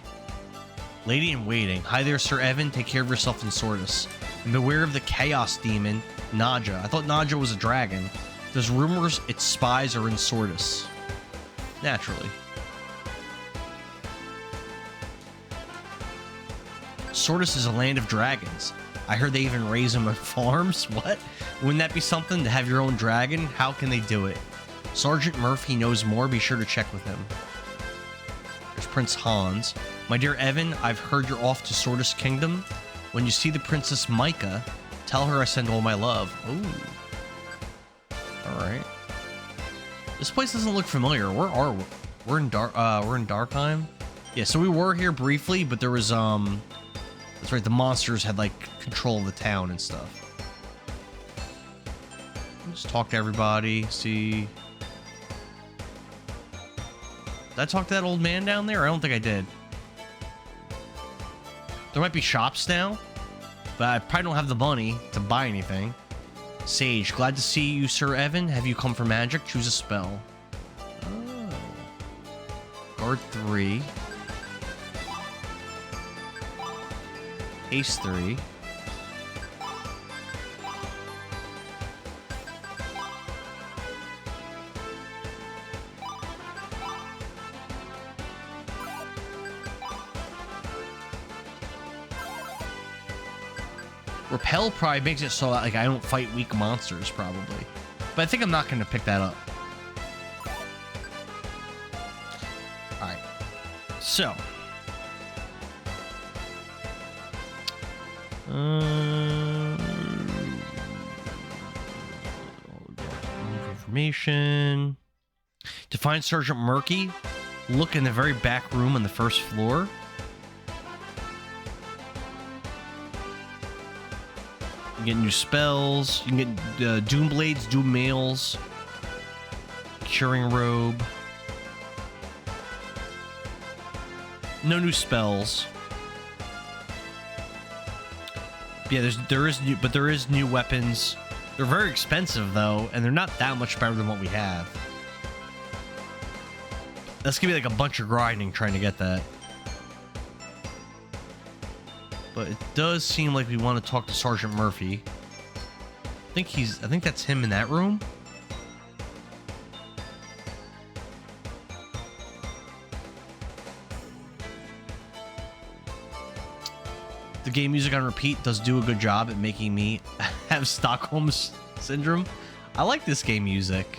Lady in waiting. Hi there, Sir Evan. Take care of yourself in Sordis. And beware of the chaos demon, Naja. I thought Naja was a dragon. There's rumors its spies are in Sordis. Naturally. Sordis is a land of dragons. I heard they even raise them on farms. What? Wouldn't that be something to have your own dragon? How can they do it? Sergeant Murphy knows more. Be sure to check with him. There's Prince Hans. My dear Evan, I've heard you're off to Sordis Kingdom. When you see the Princess Micah, tell her I send all my love. Ooh. Alright. This place doesn't look familiar. Where are we? We're in Darkheim? Yeah, so we were here briefly, but there was, that's right, the monsters had, like, control of the town and stuff. Just talk to everybody, see... Did I talk to that old man down there? I don't think I did. There might be shops now, but I probably don't have the money to buy anything. Sage, glad to see you, Sir Evan. Have you come for magic? Choose a spell. Oh. Guard 3. Ace 3. Repel probably makes it so that, like, I don't fight weak monsters, probably. But I think I'm not going to pick that up. Alright. So. Information. To find Sergeant Murky, look in the very back room on the first floor. You get new spells. You can get Doom Blades, Doom Mails, Curing Robe. No new spells. Yeah, there is new weapons. They're very expensive though, and they're not that much better than what we have. That's gonna be like a bunch of grinding trying to get that. But it does seem like we want to talk to Sergeant Murphy. I think that's him in that room. The game music on repeat does do a good job at making me have Stockholm Syndrome. I like this game music.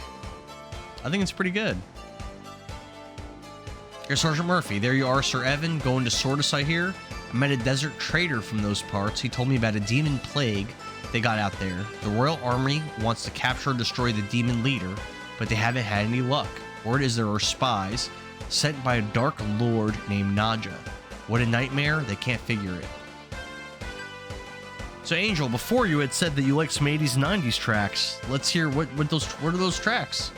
I think it's pretty good. Here's Sergeant Murphy. There you are, Sir Evan. Going to Sordis, I hear. I met a desert trader from those parts. He told me about a demon plague they got out there. The Royal Army wants to capture and destroy the demon leader, but they haven't had any luck. Word is there are spies sent by a dark lord named Naja. What a nightmare. They can't figure it. So Angel, before you had said that you like some 80s and 90s tracks. Let's hear what are those tracks?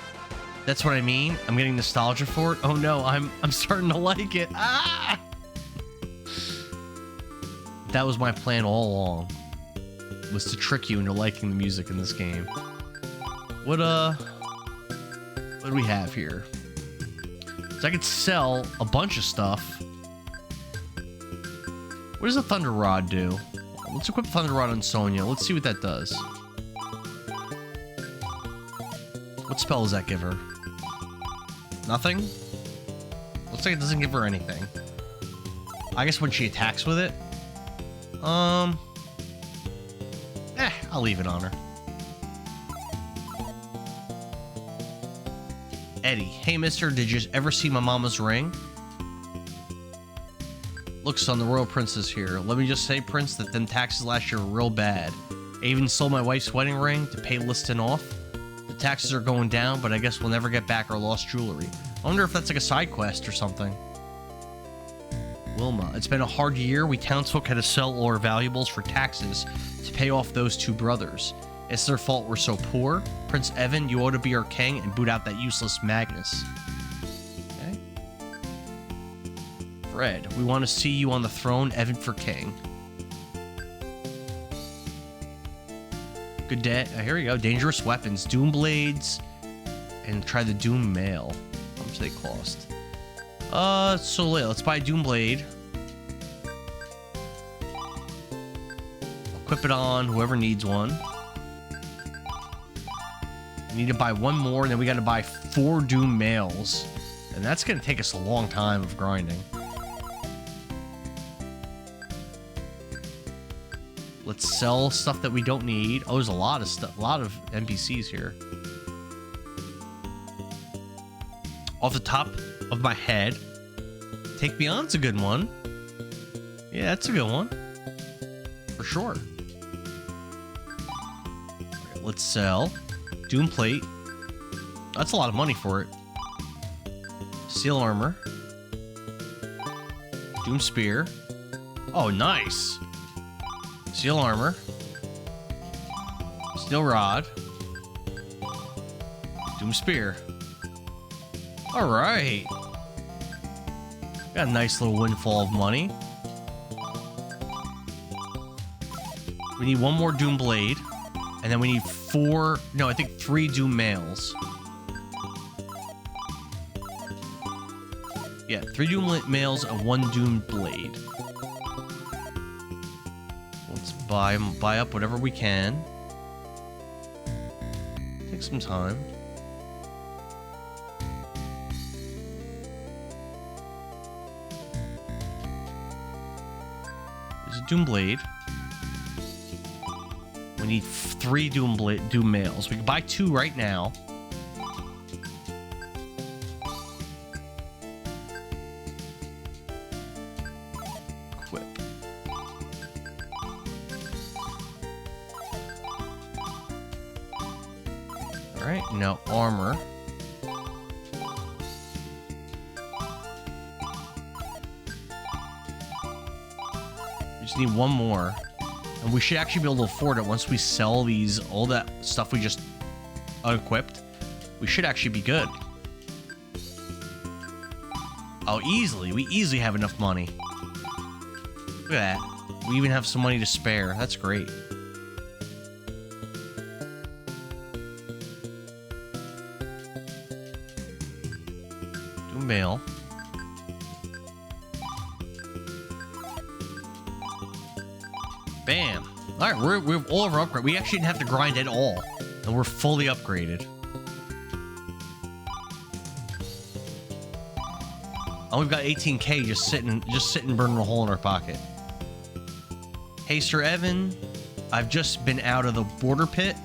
That's what I mean. I'm getting nostalgia for it. Oh no, I'm starting to like it. Ah! That was my plan all along. Was to trick you into liking the music in this game. What do we have here? So I could sell a bunch of stuff. What does a Thunder Rod do? Let's equip Thunder Rod on Sonya. Let's see what that does. What spell does that give her? Nothing? Looks like it doesn't give her anything. I guess when she attacks with it. I'll leave it on her. Eddie. Hey, mister, did you ever see my mama's ring? Look, son, the royal prince is here. Let me just say, Prince, that them taxes last year were real bad. I even sold my wife's wedding ring to pay Liston off. The taxes are going down, but I guess we'll never get back our lost jewelry. I wonder if that's like a side quest or something. Wilma, it's been a hard year. We townsfolk had to sell all our valuables for taxes to pay off those two brothers. It's their fault we're so poor. Prince Evan, you ought to be our king and boot out that useless Magnus. Okay. Fred, we want to see you on the throne, Evan for king. Good day. Here we go. Dangerous weapons. Doom blades. And try the Doom mail. How much do they cost? So let's buy Doom Blade. Equip it on whoever needs one. We need to buy one more, and then we got to buy 4 Doom Males. And that's going to take us a long time of grinding. Let's sell stuff that we don't need. Oh, there's a lot of stuff, a lot of NPCs here. Off the top of my head, Take Beyond's a good one. Yeah, that's a good one. For sure. Right, let's sell Doom Plate. That's a lot of money for it. Steel Armor. Doom Spear. Oh, nice. Steel Armor. Steel Rod. Doom Spear. Alright. Got a nice little windfall of money. We need one more Doom Blade. And then we need 4... No, I think 3 Doom Males. Yeah, 3 Doom Males and 1 Doom Blade. Let's buy up whatever we can. Take some time. There's a Doom Blade. We need 3 Doom Males. We can buy 2 right now. Equip. Alright, now armor. We just need one more. And we should actually be able to afford it once we sell these, all that stuff we just unequipped. We should actually be good. Oh, easily. We easily have enough money. Look at that. We even have some money to spare. That's great. Do mail. Bam. All right, we're all of our upgrade. We actually didn't have to grind at all, and we're fully upgraded. And we've got 18K just sitting burning a hole in our pocket. Hey, Sir Evan, I've just been out of the border pit.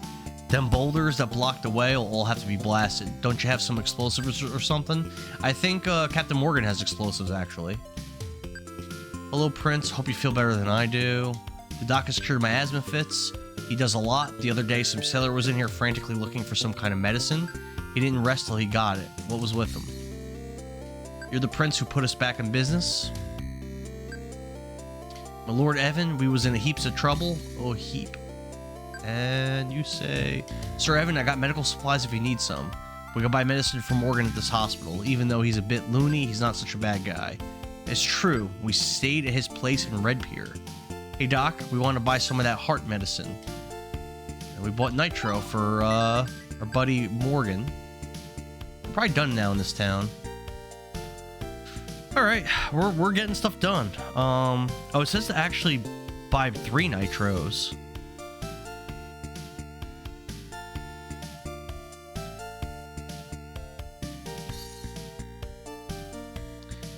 Them boulders that blocked the way will all have to be blasted. Don't you have some explosives or something? I think Captain Morgan has explosives, actually. Hello, Prince. Hope you feel better than I do. The doc has cured my asthma fits. He does a lot. The other day, some sailor was in here frantically looking for some kind of medicine. He didn't rest till he got it. What was with him? You're the prince who put us back in business? My Lord Evan, we was in a heaps of trouble. Oh, heap. And you say... Sir Evan, I got medical supplies if you need some. We can buy medicine for Morgan at this hospital. Even though he's a bit loony, he's not such a bad guy. It's true. We stayed at his place in Red Pier. Hey, Doc, we want to buy some of that heart medicine. And we bought nitro for our buddy Morgan. We're probably done now in this town. All right, we're getting stuff done. Oh, it says to actually buy 3 nitros.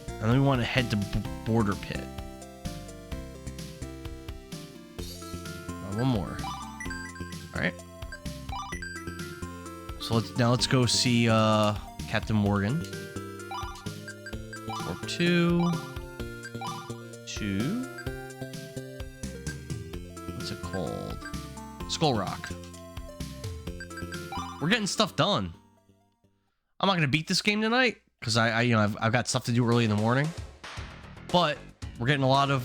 And then we want to head to Border Pit. One more. All right. So let's go see Captain Morgan. Or 2. What's it called? Skull Rock. We're getting stuff done. I'm not gonna beat this game tonight because I've got stuff to do early in the morning. But we're getting a lot of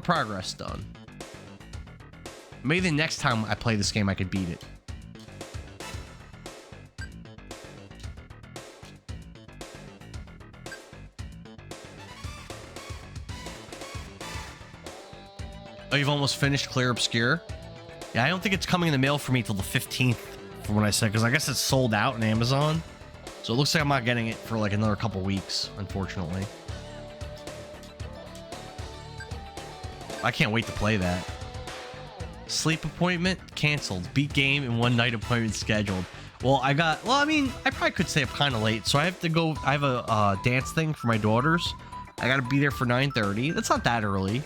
progress done. Maybe the next time I play this game, I could beat it. Oh, you've almost finished Clear Obscure? Yeah, I don't think it's coming in the mail for me till the 15th, from what I said, because I guess it's sold out on Amazon. So it looks like I'm not getting it for like another couple weeks, unfortunately. I can't wait to play that. Sleep appointment canceled. Beat game and one night appointment scheduled. Well, I mean, I probably could stay up kind of late, so I have to go. I have a dance thing for my daughters. I got to be there for 9:30. That's not that early.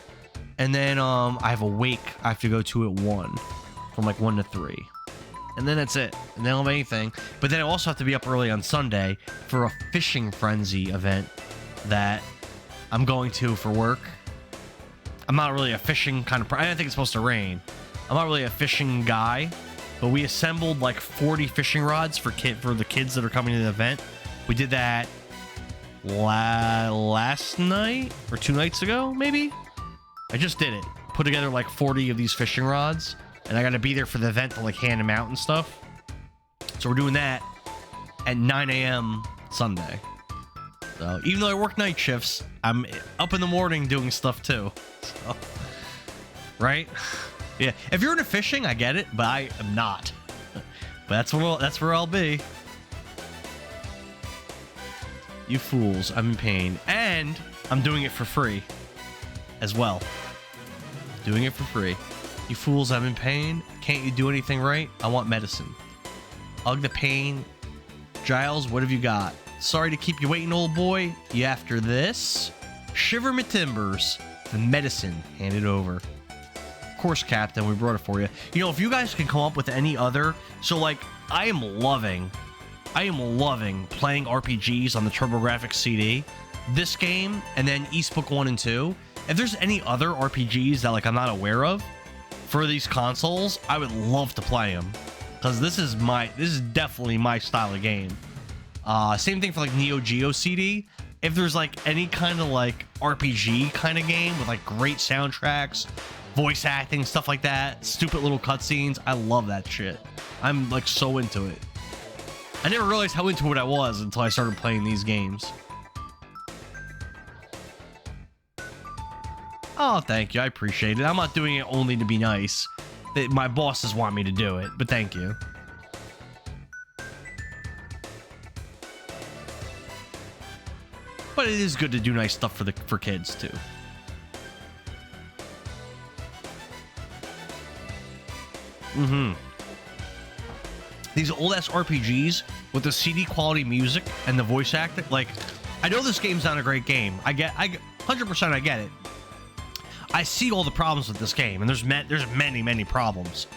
And then I have a wake I have to go to at 1, from like 1 to 3. And then that's it. And then I don't have anything. But then I also have to be up early on Sunday for a fishing frenzy event that I'm going to for work. I'm not really a fishing kind of I don't think it's supposed to rain. I'm not really a fishing guy, but we assembled like 40 fishing rods for the kids that are coming to the event. We did that last night or 2 nights ago, maybe. I just did it. Put together like 40 of these fishing rods, and I got to be there for the event to like hand them out and stuff. So we're doing that at 9 a.m. Sunday. So even though I work night shifts, I'm up in the morning doing stuff too. So, right? Yeah. If you're into fishing, I get it, but I am not. But that's where I'll be. You fools, I'm in pain. And I'm doing it for free as well. Doing it for free. You fools, I'm in pain. Can't you do anything right? I want medicine. Ugh the pain. Giles, what have you got? Sorry to keep you waiting, old boy. You after this? Shiver me timbers. The medicine. Hand it over. Of course, Captain, we brought it for you. You know, if you guys can come up with any other... So, like, I am loving playing RPGs on the TurboGrafx-CD. This game, and then Eastbook 1 and 2. If there's any other RPGs that, like, I'm not aware of for these consoles, I would love to play them. Because this is definitely my style of game. Same thing for, like, Neo Geo CD. If there's, like, any kind of, like, RPG kind of game with, like, great soundtracks, voice acting, stuff like that, stupid little cutscenes, I love that shit. I'm, like, so into it. I never realized how into it I was until I started playing these games. Oh, thank you. I appreciate it. I'm not doing it only to be nice. My bosses want me to do it, but thank you. But it is good to do nice stuff for kids too. These old-ass RPGs with the CD quality music and the voice acting, like, I know this game's not a great game. I 100% I get it. I see all the problems with this game, and there's many problems.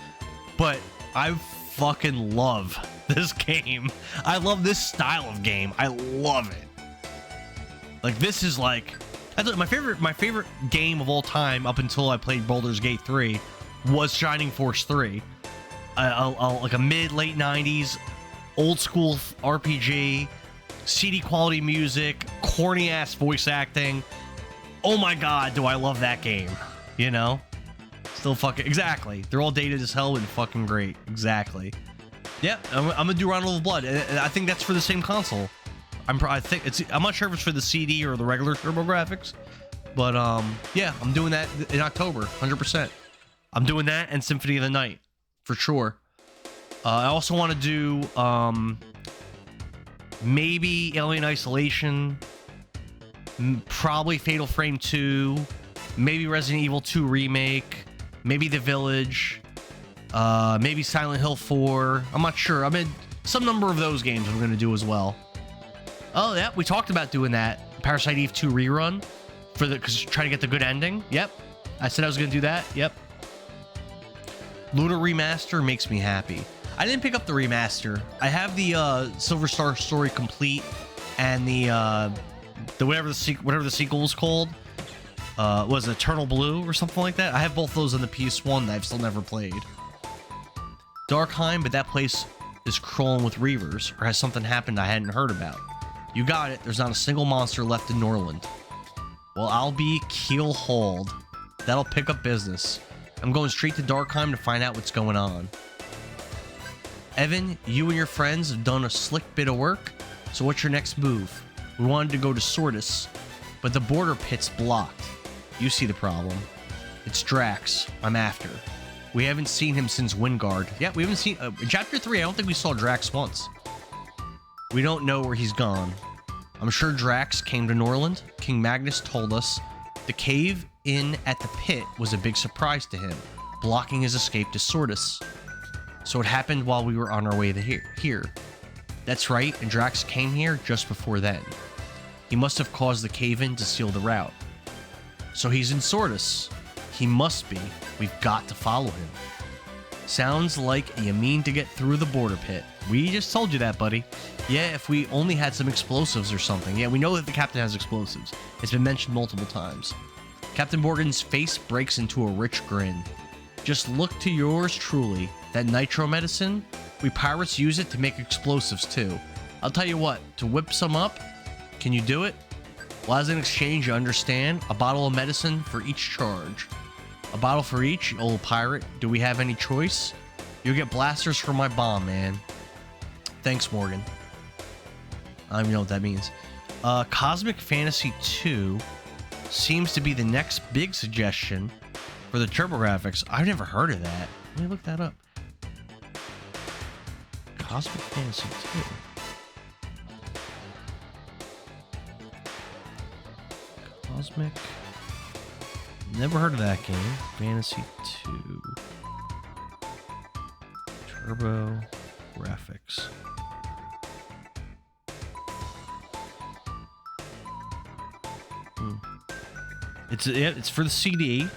But I fucking love this game. I love this style of game. I love it. Like, this is like, my favorite game of all time up until I played Baldur's Gate 3 was Shining Force 3. Like a mid-late 90s old school RPG, CD quality music, corny ass voice acting. Oh my god, do I love that game, you know? Still fucking, exactly. They're all dated as hell and fucking great. Exactly. Yeah, I'm gonna do Round of Blood, and I think that's for the same console. I'm not sure if it's for the CD or the regular TurboGrafx, but yeah, I'm doing that in October, 100%. I'm doing that and Symphony of the Night, for sure. I also want to do maybe Alien Isolation, probably Fatal Frame 2, maybe Resident Evil 2 Remake, maybe The Village, maybe Silent Hill 4. I'm not sure. I mean, some number of those games I'm going to do as well. Oh, yeah, we talked about doing that. Parasite Eve 2 rerun because trying to get the good ending. Yep. I said I was going to do that. Yep. Luna Remaster makes me happy. I didn't pick up the remaster. I have the Silver Star Story Complete and the whatever the sequel was called. Was it Eternal Blue or something like that? I have both those on the PS1 that I've still never played. Darkheim, but that place is crawling with reavers, or has something happened I hadn't heard about? You got it. There's not a single monster left in Norland. Well, I'll be keel-hauled. That'll pick up business. I'm going straight to Darkheim to find out what's going on. Evan, you and your friends have done a slick bit of work, so what's your next move? We wanted to go to Sortis, but the border pit's blocked. You see the problem. It's Drax I'm after. We haven't seen him since Wingard. Yeah, we haven't seen... in Chapter 3, I don't think we saw Drax once. We don't know where he's gone. I'm sure Drax came to Norland. King Magnus told us the cave in at the pit was a big surprise to him, blocking his escape to Sortis. So it happened while we were on our way to here. That's right, and Drax came here just before then. He must have caused the cave-in to seal the route. So he's in Sortis. He must be. We've got to follow him. Sounds like you mean to get through the border pit. We just told you that, buddy. Yeah, if we only had some explosives or something. Yeah, we know that the captain has explosives. It's been mentioned multiple times. Captain Morgan's face breaks into a rich grin. Just look to yours truly. That nitro medicine, we pirates use it to make explosives too. I'll tell you what, to whip some up, can you do it? Well, as an exchange, you understand? A bottle of medicine for each charge. A bottle for each, old pirate. Do we have any choice? You'll get blasters for my bomb, man. Thanks, Morgan. I don't even know what that means. Cosmic Fantasy 2 seems to be the next big suggestion for the TurboGrafx. I've never heard of that. Let me look that up. Cosmic Fantasy 2. Cosmic. Never heard of that game. Fantasy 2. TurboGrafx. It's for the CD.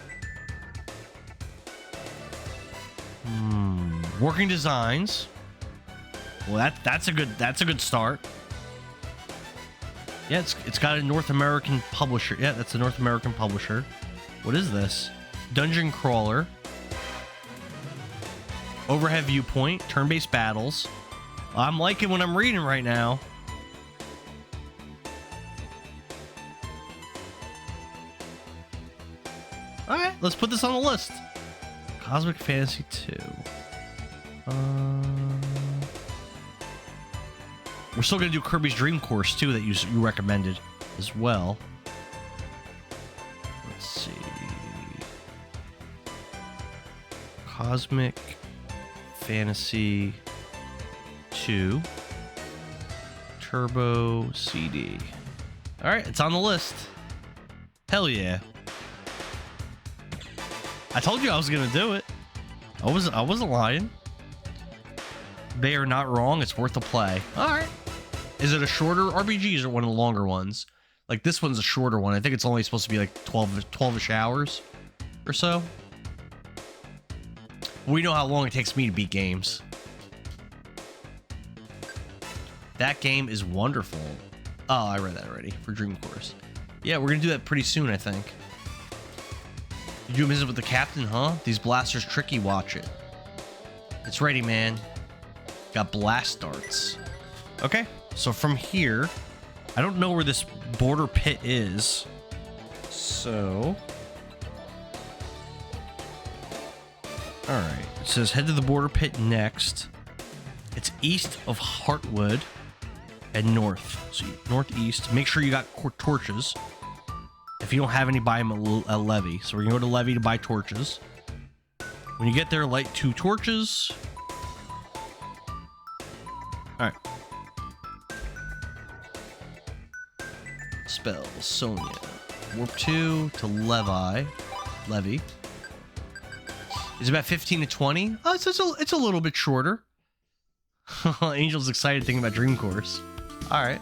Working designs. Well, that's a good start. Yeah, it's got a North American publisher. Yeah, that's a North American publisher. What is this? Dungeon crawler. Overhead viewpoint. Turn-based battles. I'm liking what I'm reading right now. Alright, let's put this on the list. Cosmic Fantasy 2. We're still going to do Kirby's Dream Course, too, that you recommended as well. Let's see. Cosmic Fantasy 2. Turbo CD. Alright, it's on the list. Hell yeah. I told you I was going to do it. I wasn't lying. They are not wrong. It's worth a play. All right. Is it a shorter RPG or one of the longer ones? Like this one's a shorter one. I think it's only supposed to be like 12-ish hours or so. We know how long it takes me to beat games. That game is wonderful. Oh, I read that already for Dream Course. Yeah, we're going to do that pretty soon, I think. Did you visit with the captain, huh? These blasters tricky, watch it. It's ready, man. Got blast darts. Okay, so from here, I don't know where this border pit is. So... Alright, it says head to the border pit next. It's east of Heartwood and north. So northeast. Make sure you got torches. If you don't have any, buy them a levy. So we're going to go to levy to buy torches. When you get there, light 2 torches. Alright. Spells. Sonia. Warp 2 to Levy. It's about 15 to 20. Oh, it's a little bit shorter. Angel's excited thinking about Dream Course. Alright.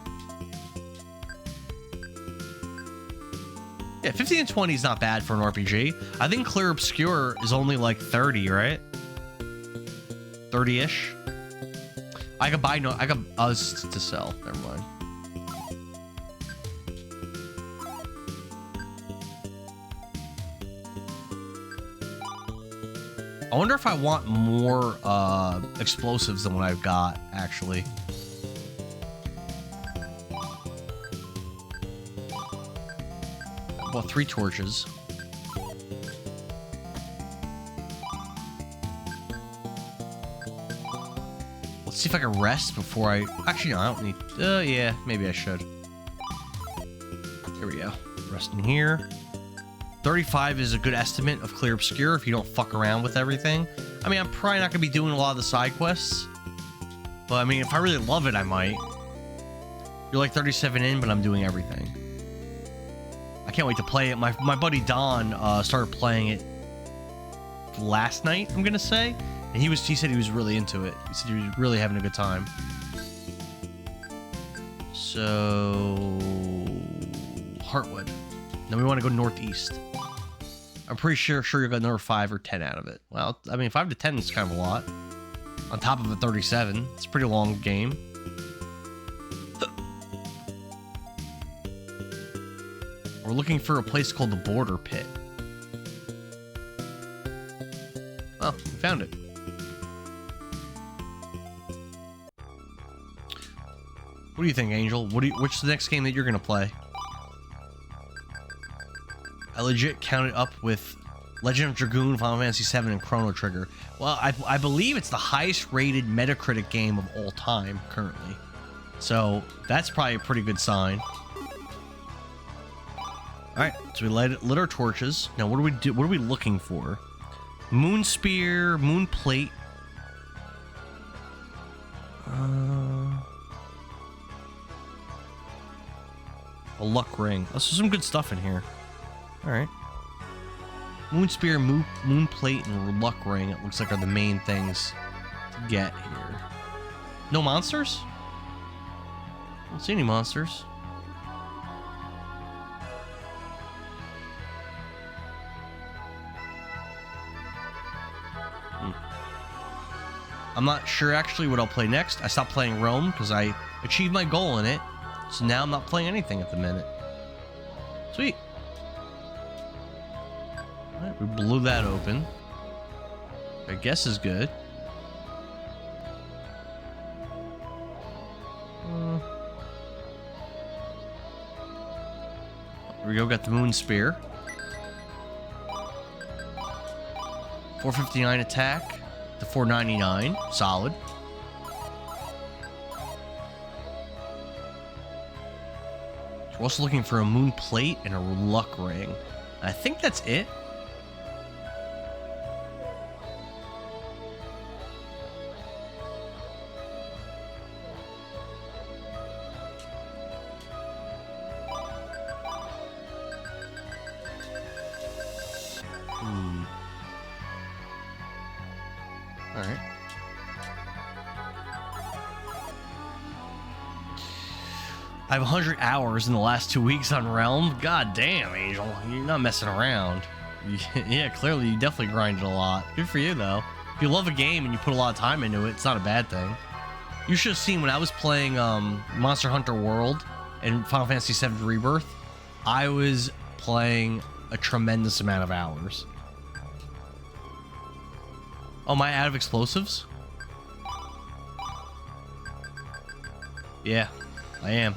Yeah, 15 and 20 is not bad for an RPG. I think Clear Obscure is only like 30, right? 30-ish. I could buy us to sell. Never mind. I wonder if I want more explosives than what I've got, actually. I bought 3 torches. Let's see if I can rest before I... Actually, no, I don't need... yeah, maybe I should. Here we go. Rest in here. 35 is a good estimate of Clear Obscure if you don't fuck around with everything. I mean, I'm probably not going to be doing a lot of the side quests. But, I mean, if I really love it, I might. You're like 37 in, but I'm doing everything. I can't wait to play it. My buddy Don started playing it last night, I'm gonna say, and he said he was really into it. He said he was really having a good time. So Heartwood. Then we want to go northeast. I'm pretty sure you'll get another 5 or 10 out of it. Well, I mean, 5 to 10 is kind of a lot. On top of a 37, it's a pretty long game. We're looking for a place called the Border Pit. Oh, we found it. What do you think, Angel? Which the next game that you're gonna play? I legit counted up with Legend of Dragoon, Final Fantasy VII, and Chrono Trigger. Well, I believe it's the highest rated Metacritic game of all time currently. So that's probably a pretty good sign. Alright, so we lit our torches. Now what do we do? What are we looking for? Moon Spear, Moon Plate. A Luck Ring. There's some good stuff in here. Alright. Moon Spear, Moon Plate, and Luck Ring, it looks like, are the main things to get here. No monsters? I don't see any monsters. I'm not sure actually what I'll play next. I stopped playing Rome because I achieved my goal in it. So now I'm not playing anything at the minute. Sweet. Alright, we blew that open. I guess is good. Here we go, got the Moon Spear. 459 attack to 499, solid. We're also looking for a Moon Plate and a Luck Ring. I think that's it. Alright. I have 100 hours in the last 2 weeks on Realm. God damn, Angel. You're not messing around. Yeah, clearly you definitely grinded a lot. Good for you, though. If you love a game and you put a lot of time into it, it's not a bad thing. You should have seen when I was playing Monster Hunter World and Final Fantasy VII Rebirth, I was playing a tremendous amount of hours. Oh, am I out of explosives? Yeah, I am.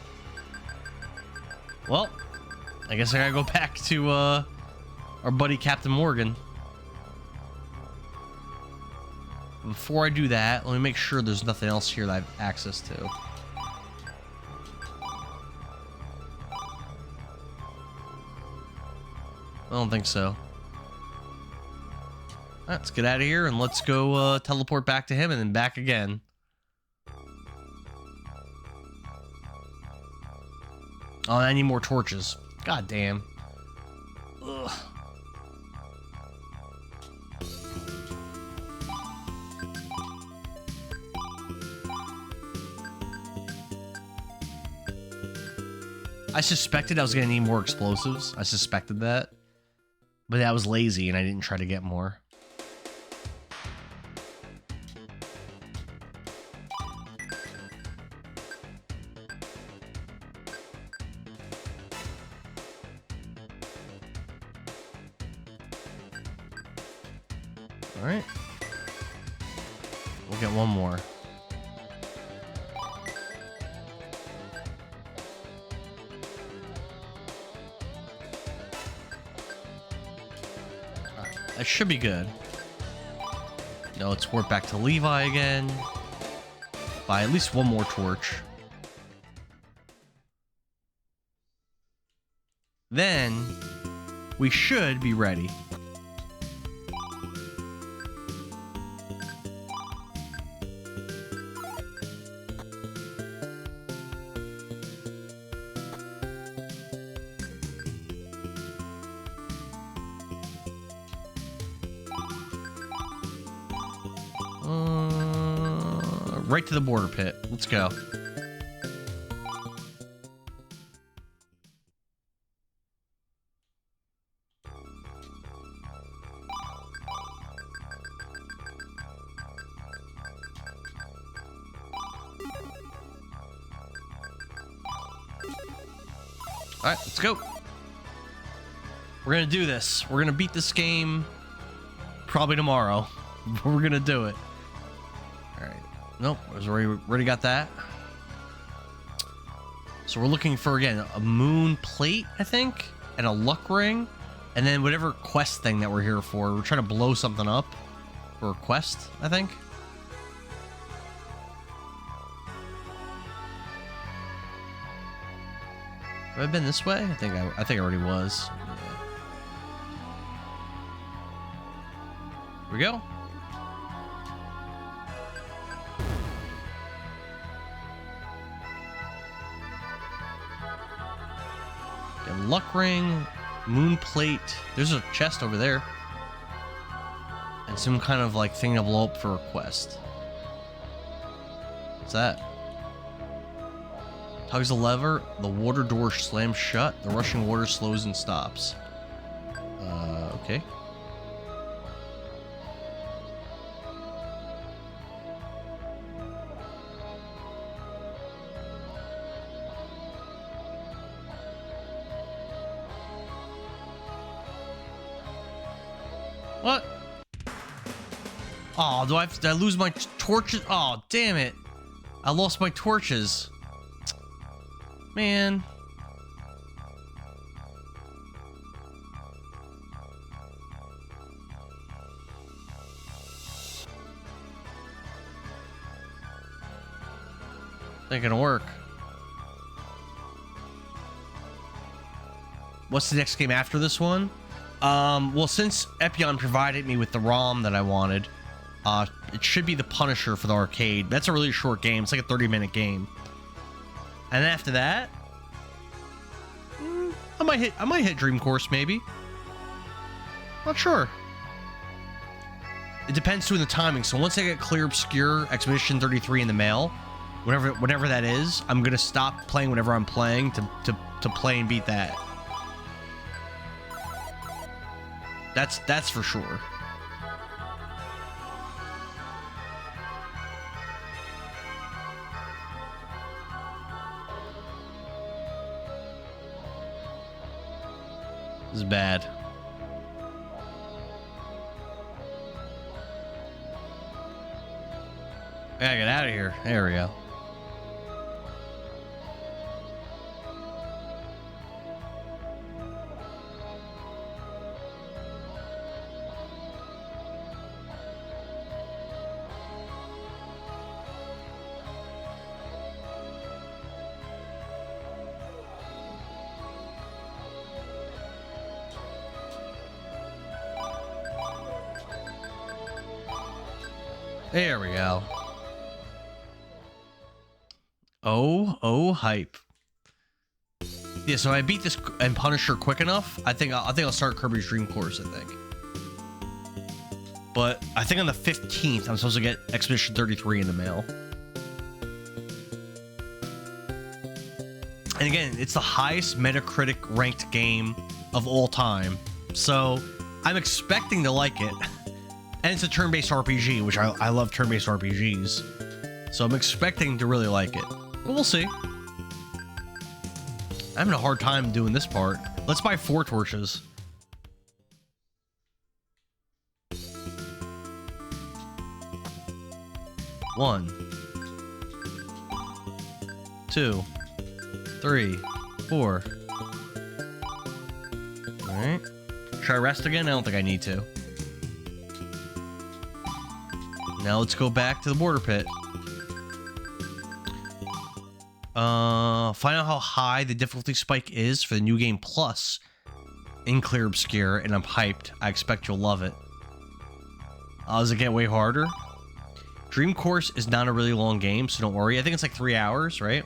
Well, I guess I gotta go back to our buddy Captain Morgan. Before I do that, let me make sure there's nothing else here that I have access to. I don't think so. Let's get out of here and let's go teleport back to him and then back again. Oh, I need more torches. God damn. Ugh. I suspected I was going to need more explosives. I suspected that. But I was lazy and I didn't try to get more. Alright. We'll get one more. Alright, that should be good. Now let's warp back to Levi again. Buy at least one more torch. Then we should be ready. right to the border pit. Let's go. Alright, let's go. We're gonna do this. We're gonna beat this game probably tomorrow. We're gonna do it. Alright. Nope, already got that. So we're looking for, again, a moon plate, I think, and a luck ring, and then whatever quest thing that we're here for. We're trying to blow something up for a quest, I think. Have I been this way? I think I already was. Yeah. Here we go. Got luck ring, moon plate. There's a chest over there. And some kind of like thing to blow up for a quest. What's that? Tugs the lever, the water door slams shut, the rushing water slows and stops. Okay. What? Oh, did I lose my torches? Oh, damn it. I lost my torches. Man. Ain't gonna work. What's the next game after this one? Well, since Epion provided me with the ROM that I wanted, it should be the Punisher for the arcade. That's a really short game. It's like a 30-minute game. And then after that, I might hit Dream Course, maybe. Not sure. It depends too on the timing. So once I get Clear Obscure Expedition 33 in the mail, whenever that is, I'm gonna stop playing whatever I'm playing to play and beat that. That's for sure. This is bad. I gotta get out of here. There we go. There we go. Oh, hype. Yeah, so I beat this and Punisher quick enough. I think I'll start Kirby's Dream Course, I think. But I think on the 15th, I'm supposed to get Expedition 33 in the mail. And again, it's the highest Metacritic ranked game of all time. So I'm expecting to like it. And it's a turn-based RPG, which I love turn-based RPGs. So I'm expecting to really like it. But we'll see. I'm having a hard time doing this part. Let's buy 4 torches. One, 2, 3, 4. Alright. Should I rest again? I don't think I need to. Now let's go back to the border pit. Find out how high the difficulty spike is for the New Game Plus in Clear Obscure, and I'm hyped. I expect you'll love it. Does it get way harder? Dream Course is not a really long game, so don't worry. I think it's like 3 hours, right?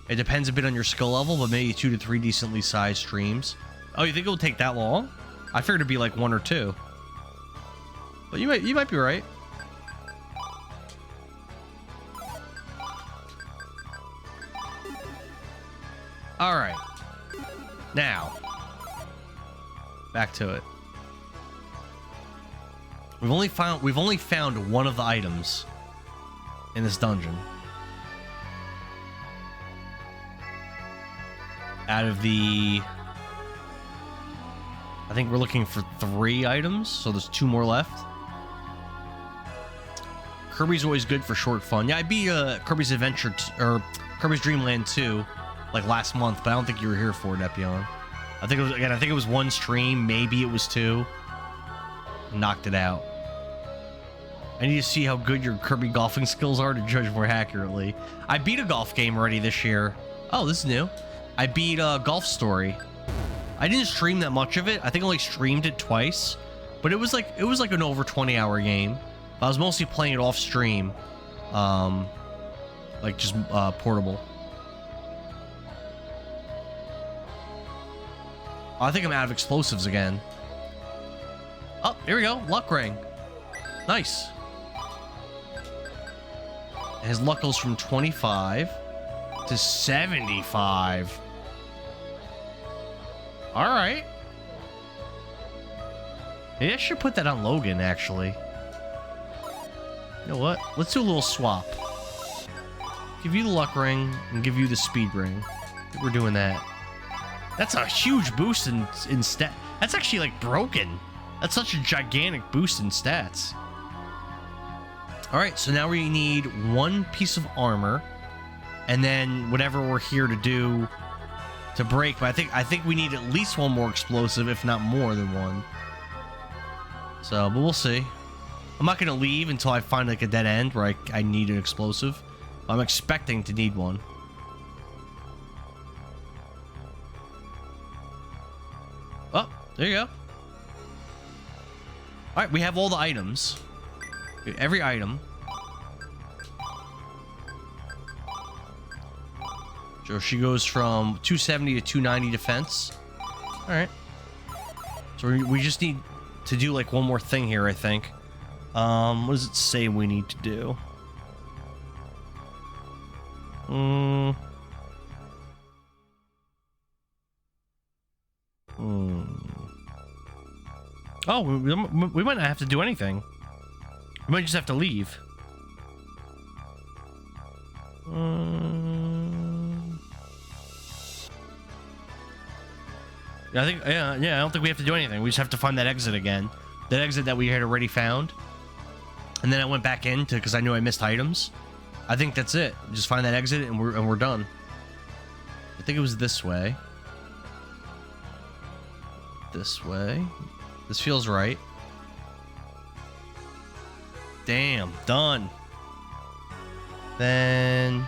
It depends a bit on your skill level, but maybe 2 to 3 decently sized streams. Oh, you think it will take that long? I figured it'd be like 1 or 2. But you might be right. All right. Now, back to it. We've only found one of the items in this dungeon. Out of the... I think we're looking for 3 items, so there's 2 more left. Kirby's always good for short fun. Yeah, I beat Kirby's Adventure or Kirby's Dream Land 2 like last month, but I don't think you were here for it, Epion. I think it was 1 stream, maybe it was 2. Knocked it out. I need to see how good your Kirby golfing skills are to judge more accurately. I beat a golf game already this year. Oh, this is new. I beat Golf Story. I didn't stream that much of it. I think I only streamed it twice, but it was like an over 20-hour game. I was mostly playing it off stream, like just portable. I think I'm out of explosives again. Oh, here we go. Luck ring. Nice. His luck goes from 25 to 75. All right. Maybe I should put that on Logan, actually. You know what? Let's do a little swap. Give you the luck ring and give you the speed ring. I think we're doing that. That's a huge boost in stat. That's actually like broken. That's such a gigantic boost in stats. All right, so now we need 1 piece of armor, and then whatever we're here to do to break. But I think we need at least 1 more explosive, if not more than 1. So, but we'll see. I'm not gonna leave until I find like a dead end where I need an explosive. I'm expecting to need one. Oh, there you go. All right, we have all the items. Every item. So she goes from 270 to 290 defense. All right. So we just need to do like 1 more thing here, I think. What does it say we need to do? Oh, we might not have to do anything. We might just have to leave. I think, yeah, I don't think we have to do anything. We just have to find that exit again. That exit that we had already found. And then I went back in because I knew I missed items. I think that's it. Just find that exit and we're done. I think it was this way. This way. This feels right. Damn, done. Then...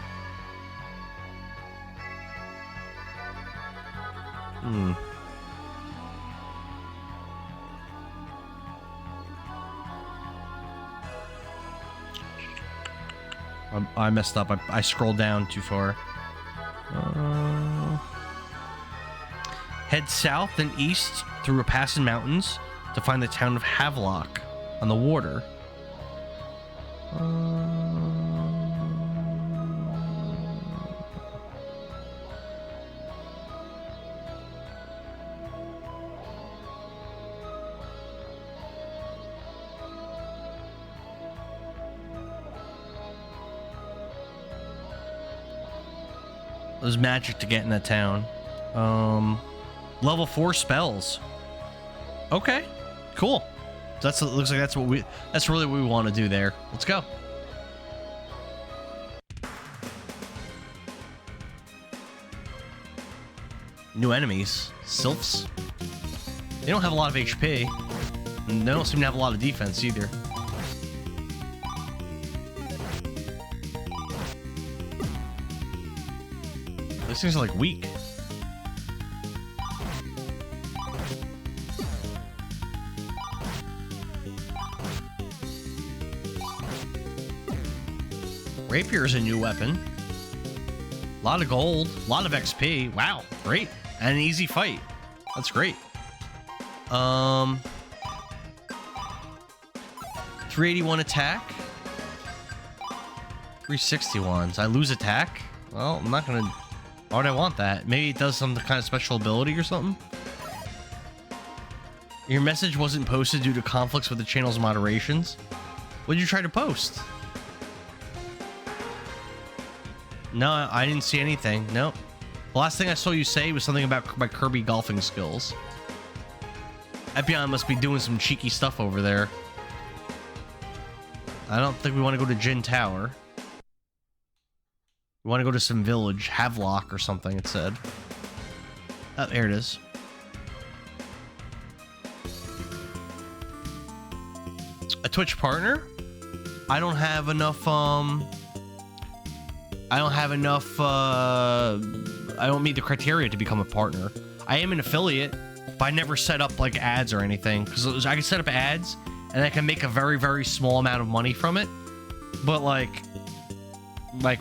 I messed up. I scrolled down too far. Head south and east through Repassin Mountains to find the town of Havelock on the water. There's magic to get in that town. Level 4 spells. Okay, cool. Looks like that's really what we want to do there. Let's go. New enemies, sylphs. They don't have a lot of HP, and they don't seem to have a lot of defense either. These things are like weak. Rapier is a new weapon. A lot of gold, a lot of XP. Wow, great. And an easy fight. That's great. 381 attack. 361. So I lose attack. Well, I'm not gonna Why would I want that? Maybe it does some kind of special ability or something? Your message wasn't posted due to conflicts with the channel's moderations. What did you try to post? No, I didn't see anything. Nope. The last thing I saw you say was something about my Kirby golfing skills. Epion must be doing some cheeky stuff over there. I don't think we want to go to Jin Tower. We want to go to some village, Havelock or something, it said. Oh, there it is. A Twitch partner? I don't have enough, I don't meet the criteria to become a partner. I am an affiliate, but I never set up, like, ads or anything. Because I can set up ads, and I can make a very, very small amount of money from it. But, like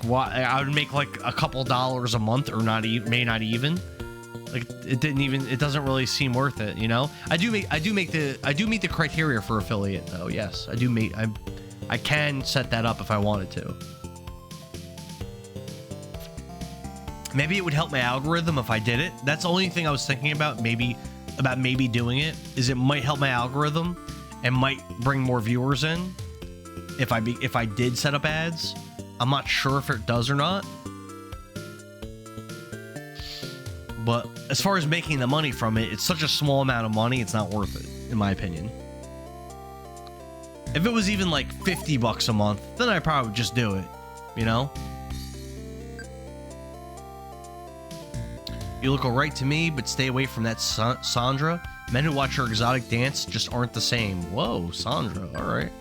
what? I would make, like, a couple dollars a month, or not even, may not even. Like, it doesn't really seem worth it, you know? I do meet the criteria for affiliate, though, yes. I can set that up if I wanted to. Maybe it would help my algorithm if I did it. That's the only thing I was thinking about, maybe doing it, is it might help my algorithm and might bring more viewers in if I did set up ads. I'm not sure if it does or not. But as far as making the money from it, it's such a small amount of money, it's not worth it, in my opinion. If it was even like 50 bucks a month, then I probably would just do it, you know? You look alright to me, but stay away from that Sandra. Men who watch her exotic dance just aren't the same. Whoa, Sandra, alright.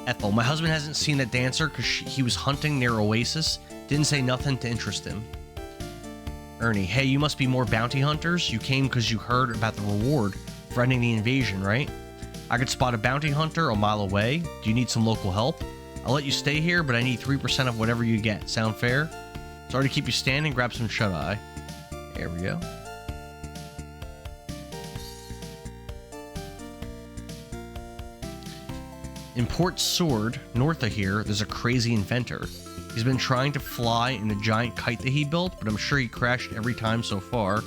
Ethel, my husband hasn't seen that dancer because he was hunting near Oasis. Didn't say nothing to interest him. Ernie, hey, you must be more bounty hunters. You came because you heard about the reward for ending the invasion, right? I could spot a bounty hunter a mile away. Do you need some local help? I'll let you stay here, but I need 3% of whatever you get. Sound fair? Sorry to keep you standing. Grab some shut-eye. There we go. In Port Sword, north of here, there's a crazy inventor. He's been trying to fly in a giant kite that he built, but I'm sure he crashed every time so far.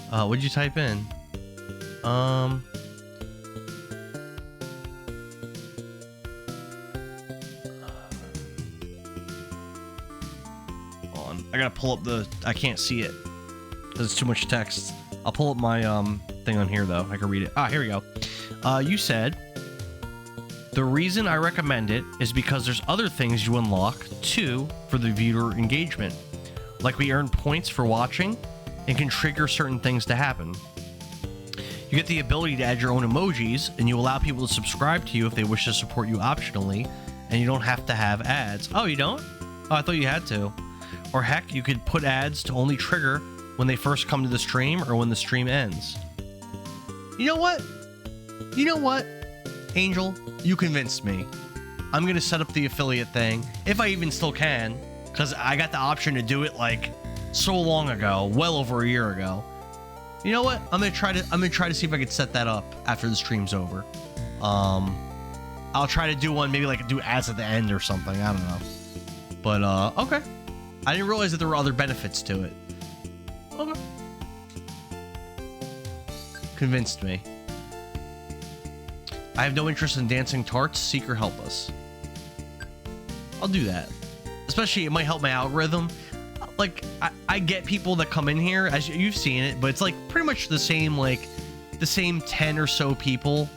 What'd you type in? Hold on. I gotta pull up the... I can't see it because it's too much text. I'll pull up my thing on here, though. I can read it. Ah, here we go. You said... The reason I recommend it is because there's other things you unlock, too, for the viewer engagement. Like we earn points for watching and can trigger certain things to happen. You get the ability to add your own emojis, and you allow people to subscribe to you if they wish to support you optionally, and you don't have to have ads. Oh, you don't? Oh, I thought you had to. Or heck, you could put ads to only trigger when they first come to the stream or when the stream ends. You know what? You know what? Angel, you convinced me. I'm gonna set up the affiliate thing, if I even still can, because I got the option to do it like so long ago, well over a year ago. You know what? I'm gonna try to see if I can set that up after the stream's over. I'll try to do one, maybe like do ads at the end or something. I don't know. But okay. I didn't realize that there were other benefits to it. Okay. Convinced me. I have no interest in dancing tarts. Seeker, help us. I'll do that. Especially, it might help my algorithm. Like, I get people that come in here, as you've seen it, but it's like pretty much the same, like, the same 10 or so people.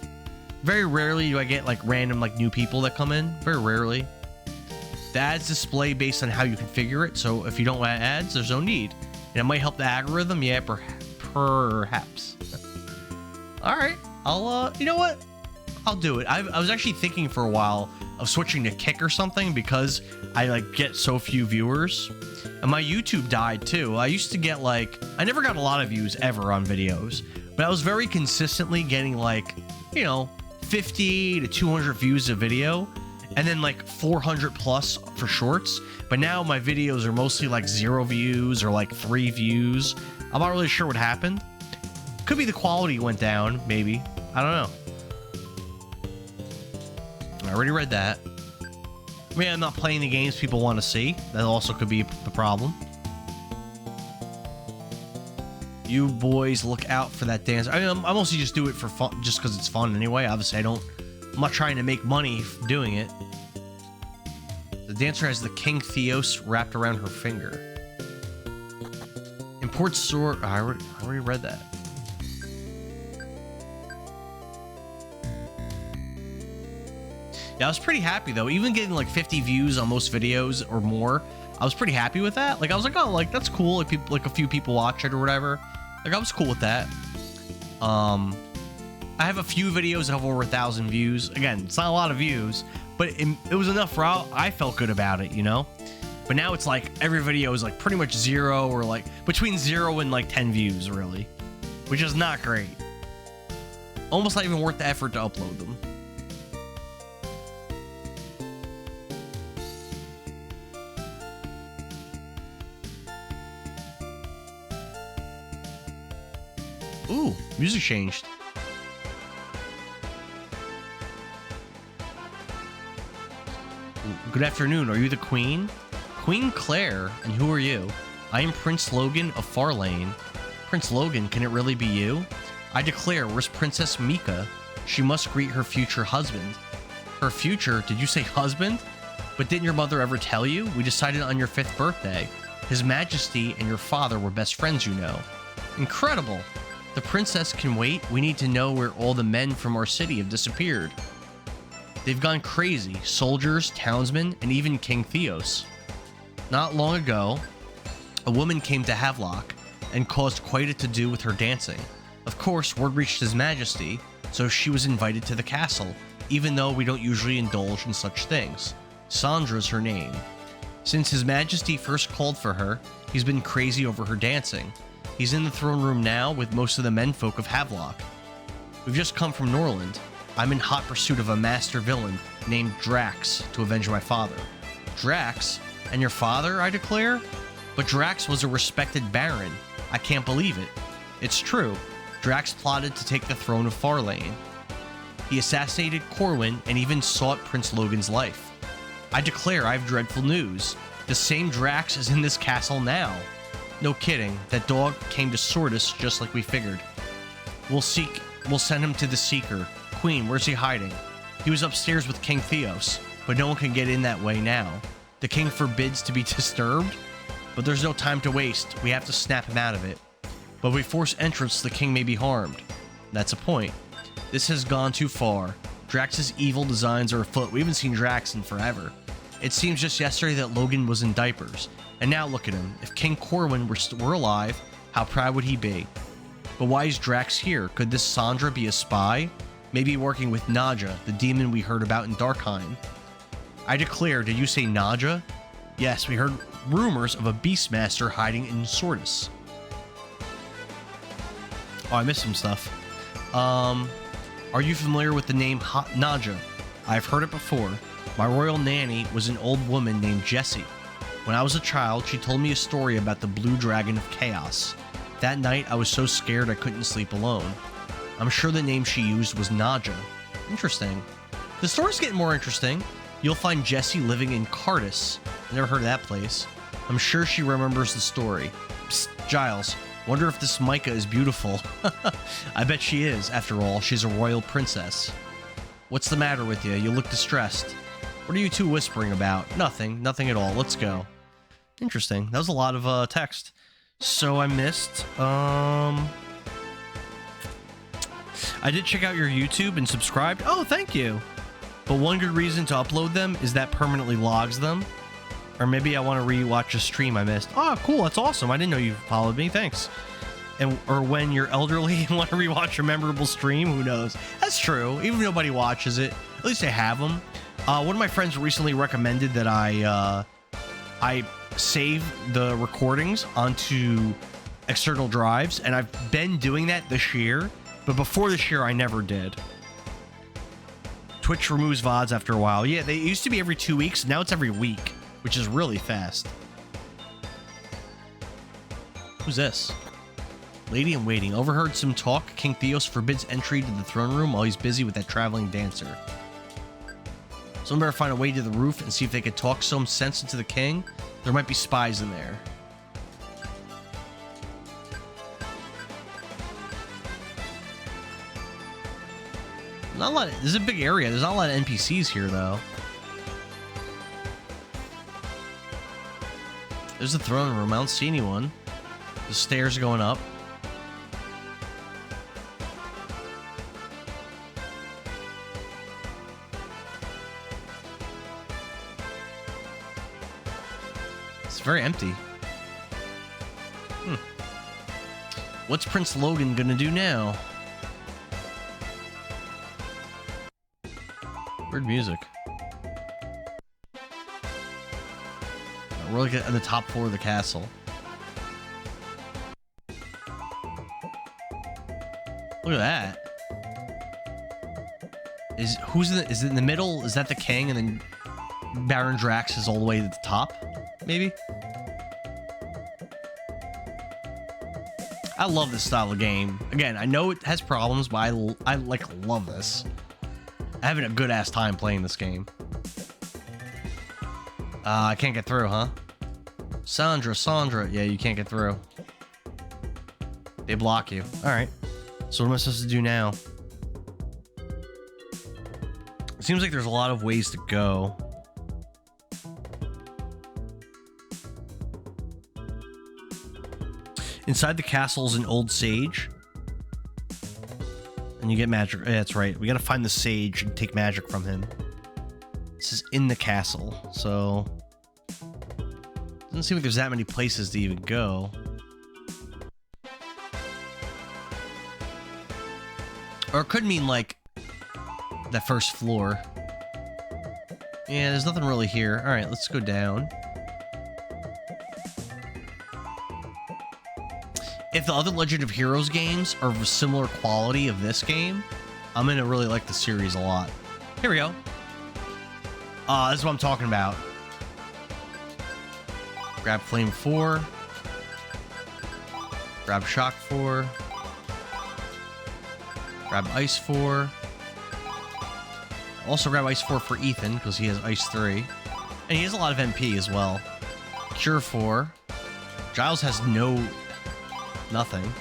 Very rarely do I get, like, random, like, new people that come in. Very rarely. The ads display based on how you configure it, so if you don't want ads, there's no need. And it might help the algorithm, yeah, perhaps. Alright, you know what? I'll do it. I was actually thinking for a while of switching to Kick or something because I like get so few viewers. And my YouTube died too. I used to get like, I never got a lot of views ever on videos, but I was very consistently getting like, you know, 50 to 200 views a video and then like 400 plus for shorts. But now my videos are mostly like 0 views or like 3 views. I'm not really sure what happened. Could be the quality went down, maybe. I don't know. I already read that. I mean, I'm not playing the games people want to see. That also could be the problem. You boys look out for that dance. I mean, I mostly just do it for fun, just because it's fun anyway. Obviously, I'm not trying to make money doing it. The dancer has the King Theos wrapped around her finger. Import sword. I already read that. Yeah, I was pretty happy though. Even getting like 50 views on most videos or more, I was pretty happy with that. Like I was like, oh, like that's cool. Like people, like a few people watch it or whatever. Like I was cool with that. I have a few videos that have over 1,000 views. Again, it's not a lot of views, but it was enough for I felt good about it, you know. But now it's like every video is like pretty much 0 or like between 0 and like 10 views, really, which is not great. Almost not even worth the effort to upload them. Ooh, music changed. Good afternoon. Are you the queen? Queen Claire, and who are you? I am Prince Logan of Farlane. Prince Logan, can it really be you? I declare, where's Princess Mika? She must greet her future husband. Her future? Did you say husband? But didn't your mother ever tell you? We decided on your 5th birthday. His Majesty and your father were best friends, you know. Incredible. The princess can wait. We need to know where all the men from our city have disappeared. They've gone crazy. Soldiers, townsmen, and even King Theos. Not long ago, a woman came to Havelock and caused quite a to-do with her dancing. Of course, word reached His Majesty, so she was invited to the castle, even though we don't usually indulge in such things. Sandra's her name. Since His Majesty first called for her, he's been crazy over her dancing. He's in the throne room now with most of the menfolk of Havelock. We've just come from Norland. I'm in hot pursuit of a master villain named Drax to avenge my father. Drax? And your father, I declare? But Drax was a respected baron. I can't believe it. It's true. Drax plotted to take the throne of Farlane. He assassinated Corwin and even sought Prince Logan's life. I declare I have dreadful news. The same Drax is in this castle now. No kidding, that dog came to sort us just like we figured. We'll send him to the Seeker. Queen, where's he hiding? He was upstairs with King Theos, but no one can get in that way now. The king forbids to be disturbed, but there's no time to waste. We have to snap him out of it. But if we force entrance, the king may be harmed. That's a point. This has gone too far. Drax's evil designs are afoot. We haven't seen Drax in forever. It seems just yesterday that Logan was in diapers. And now look at him. If King Corwin were alive, how proud would he be? But why is Drax here? Could this Sandra be a spy? Maybe working with Naja, the demon we heard about in Darkheim. I declare, did you say Naja? Yes, we heard rumors of a Beastmaster hiding in Sortis. Oh, I missed some stuff. Are you familiar with the name Naja? I've heard it before. My royal nanny was an old woman named Jessie. When I was a child, she told me a story about the blue dragon of chaos. That night, I was so scared I couldn't sleep alone. I'm sure the name she used was Naja. Interesting. The story's getting more interesting. You'll find Jessie living in Cardis. Never heard of that place. I'm sure she remembers the story. Psst, Giles, wonder if this Micah is beautiful. I bet she is. After all, she's a royal princess. What's the matter with you? You look distressed. What are you two whispering about? Nothing. Nothing at all. Let's go. Interesting. That was a lot of text. So I missed. I did check out your YouTube and subscribed. Oh, thank you. But one good reason to upload them is that permanently logs them. Or maybe I want to rewatch a stream I missed. Oh, cool. That's awesome. I didn't know you followed me. Thanks. Or when you're elderly and want to rewatch a memorable stream, who knows? That's true. Even if nobody watches it, at least I have them. One of my friends recently recommended that I save the recordings onto external drives, and I've been doing that this year, but before this year I never did. Twitch removes VODs after a while. Yeah, they used to be every 2 weeks, now it's every week, which is really fast. Who's this? Lady in waiting. Overheard some talk. King Theos forbids entry to the throne room while he's busy with that traveling dancer. Someone better find a way to the roof and see if they could talk some sense into the king. There might be spies in there. Not a lot. This is a big area. There's not a lot of NPCs here, though. There's the throne room. I don't see anyone. The stairs are going up. It's very empty. What's Prince Logan gonna do now? Weird music. We're like on the top floor of the castle. Look at that. Is it in the middle? Is that the king, and then Baron Drax is all the way to the top? Maybe. I love this style of game. Again, I know it has problems, but I like love this. I'm having a good ass time playing this game. I can't get through, huh? Sandra, yeah, you can't get through. They block you. All right. So what am I supposed to do now? It seems like there's a lot of ways to go. Inside the castle is an old sage. And you get magic. Yeah, that's right. We gotta find the sage and take magic from him. This is in the castle, so... Doesn't seem like there's that many places to even go. Or it could mean, like, that first floor. Yeah, there's nothing really here. Alright, let's go down. If the other Legend of Heroes games are of a similar quality of this game, I'm gonna really like the series a lot. Here we go. This is what I'm talking about. Grab Flame 4. Grab Shock 4. Grab Ice 4. Also grab Ice 4 for Ethan, because he has Ice 3. And he has a lot of MP as well. Cure 4. Giles has nothing.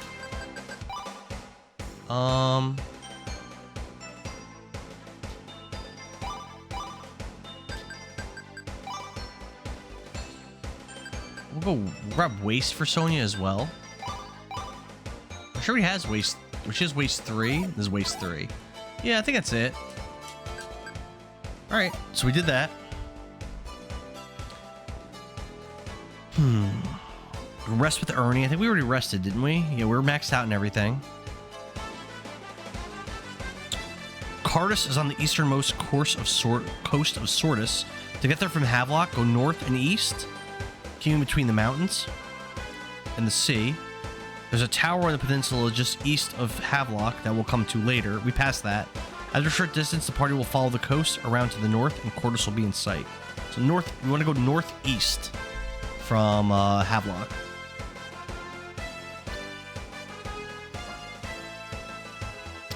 We'll go grab Waste for Sonya as well. I'm sure he has Waste, which is Waste 3. This is Waste 3. Yeah, I think that's it. Alright, so we did that. Rest with Ernie. I think we already rested, didn't we? Yeah, we're maxed out and everything. Cardus is on the easternmost coast of Sortis. To get there from Havelock, go north and east, keeping between the mountains and the sea. There's a tower on the peninsula just east of Havelock that we'll come to later. We passed that. After a short distance, the party will follow the coast around to the north, and Cordis will be in sight. So north, we want to go northeast from Havelock.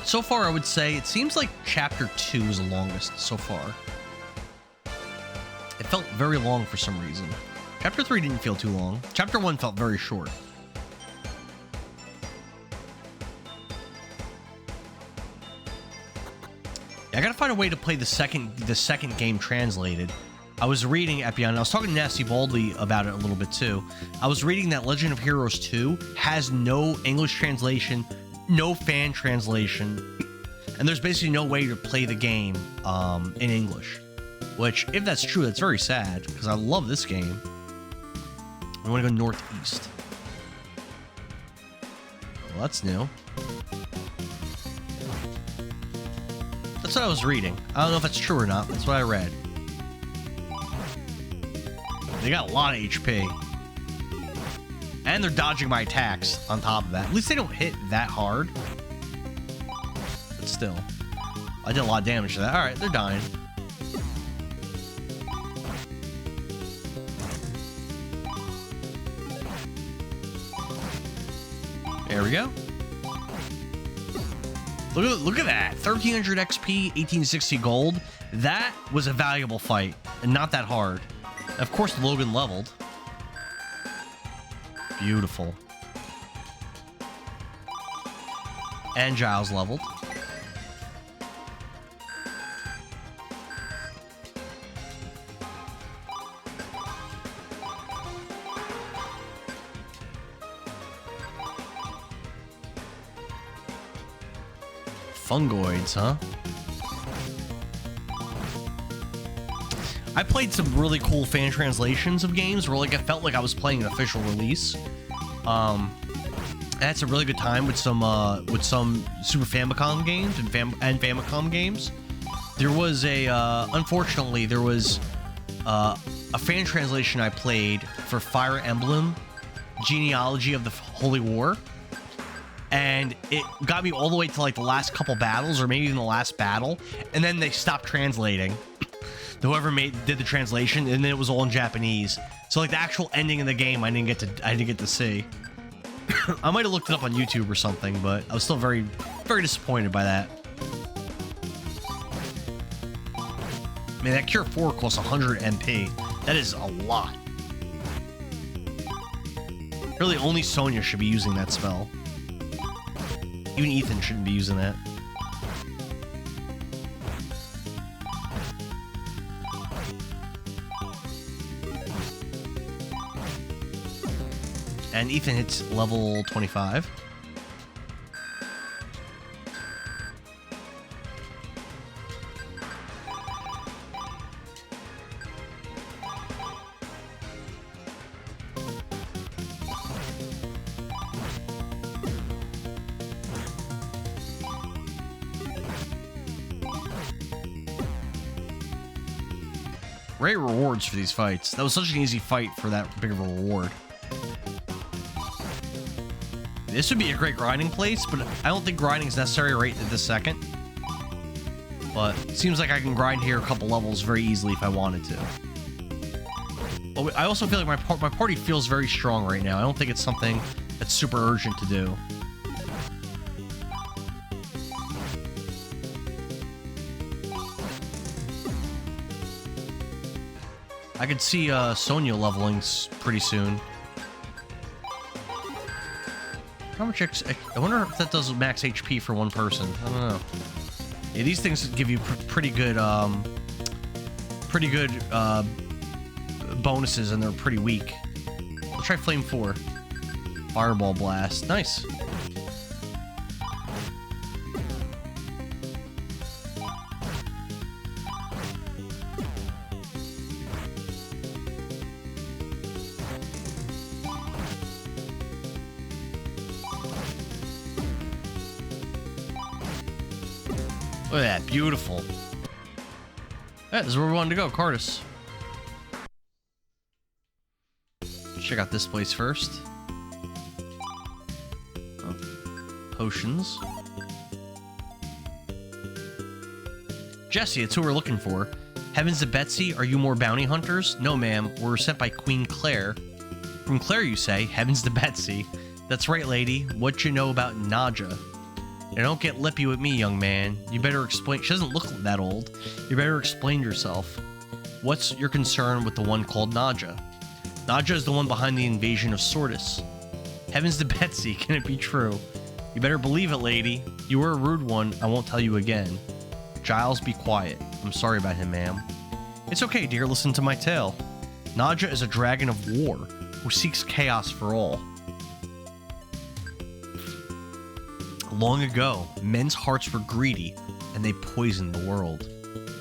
So far, I would say it seems like Chapter 2 is the longest so far. It felt very long for some reason. Chapter 3 didn't feel too long. Chapter 1 felt very short. I gotta find a way to play the second game translated. I was reading Epion, and I was talking to Nasty Baldly about it a little bit too. I was reading that Legend of Heroes 2 has no English translation, no fan translation, and there's basically no way to play the game in English. Which, if that's true, that's very sad, because I love this game. I want to go northeast. Well, that's new. That's what I was reading. I don't know if that's true or not. That's what I read. They got a lot of HP. And they're dodging my attacks on top of that. At least they don't hit that hard. But still. I did a lot of damage to that. Alright, they're dying. There we go. Look at that. 1300 XP, 1860 gold. That was a valuable fight. And not that hard. Of course, Logan leveled. Beautiful. And Giles leveled. Fungoids, huh? I played some really cool fan translations of games where like I felt like I was playing an official release. I had some really good time with some Super Famicom games and Famicom games. There was unfortunately there was a fan translation I played for Fire Emblem Genealogy of the Holy War, and it got me all the way to like the last couple battles, or maybe even the last battle, and then they stopped translating. Whoever did the translation, and then it was all in Japanese. So like the actual ending of the game, I didn't get to see. I might have looked it up on YouTube or something, but I was still very, very disappointed by that. Man, that Cure 4 costs 100 MP. That is a lot. Really, only Sonya should be using that spell. Even Ethan shouldn't be using that. And Ethan hits level 25. Great rewards for these fights. That was such an easy fight for that big of a reward. This would be a great grinding place, but I don't think grinding is necessary right at this second. But it seems like I can grind here a couple levels very easily if I wanted to. But I also feel like my party feels very strong right now. I don't think it's something that's super urgent to do. I could see Sonya leveling pretty soon. How much I wonder if that does max HP for one person. I don't know. Yeah, these things give you pretty good bonuses, and they're pretty weak. Let's try Flame 4. Fireball Blast. Nice. Look at that, beautiful. Yeah, this is where we wanted to go, Cardis. Check out this place first. Oh, potions. Jesse, it's who we're looking for. Heavens to Betsy, are you more bounty hunters? No, ma'am, we're sent by Queen Claire. From Claire, you say? Heavens to Betsy. That's right, lady. What you know about Naja? Now don't get lippy with me, young man. You better explain. She doesn't look that old. You better explain yourself. What's your concern with the one called Naja? Naja is the one behind the invasion of Sordis. Heavens to Betsy, can it be true? You better believe it, lady. You were a rude one. I won't tell you again. Giles, be quiet. I'm sorry about him, ma'am. It's okay, dear. Listen to my tale. Naja is a dragon of war who seeks chaos for all. Long ago, men's hearts were greedy, and they poisoned the world.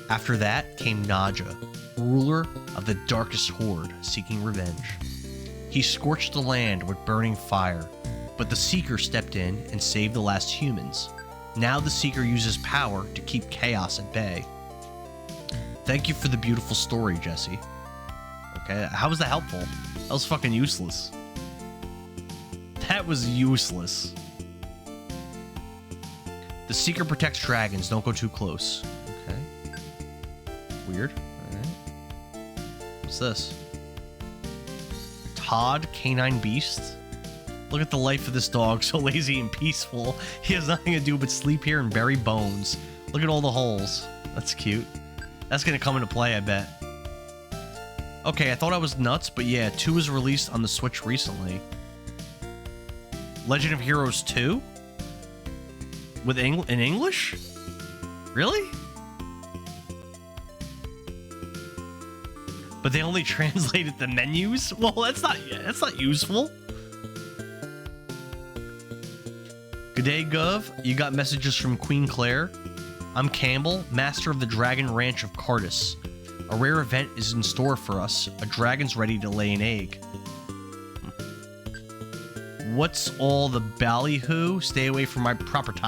After that came Naja, ruler of the darkest horde, seeking revenge. He scorched the land with burning fire, but the Seeker stepped in and saved the last humans. Now the Seeker uses power to keep chaos at bay. Thank you for the beautiful story, Jesse. Okay, how was that helpful? That was fucking useless. That was useless. The Seeker protects dragons. Don't go too close. Okay. Weird. Alright. What's this? Todd, Canine Beast. Look at the life of this dog. So lazy and peaceful. He has nothing to do but sleep here and bury bones. Look at all the holes. That's cute. That's gonna come into play, I bet. Okay, I thought I was nuts, but yeah, 2 was released on the Switch recently. Legend of Heroes 2? With in English? Really? But they only translated the menus? Well, that's not useful. Good day, Gov. You got messages from Queen Claire. I'm Campbell, master of the Dragon Ranch of Cardis. A rare event is in store for us. A dragon's ready to lay an egg. What's all the ballyhoo? Stay away from my property.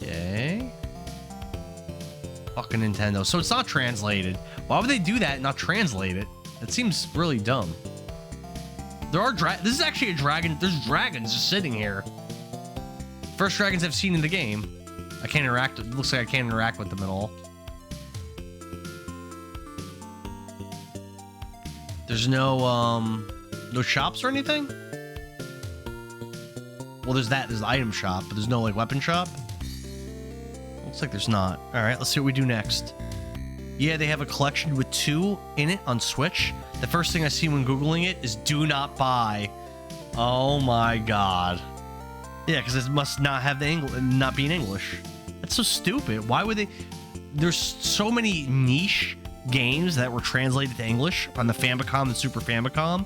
Okay. Fucking Nintendo. So it's not translated. Why would they do that and not translate it? That seems really dumb. There are this is actually a dragon. There's dragons just sitting here. First dragons I've seen in the game. I can't interact. It looks like I can't interact with them at all. There's no shops or anything? Well, there's that. There's the item shop, but there's no, like, weapon shop? Looks like there's not. Alright, let's see what we do next. Yeah, they have a collection with 2 in it on Switch. The first thing I see when Googling it is do not buy. Oh my god. Yeah, because it must not have the not be in English. That's so stupid. Why would they... There's so many niche games that were translated to English on the Famicom and Super Famicom.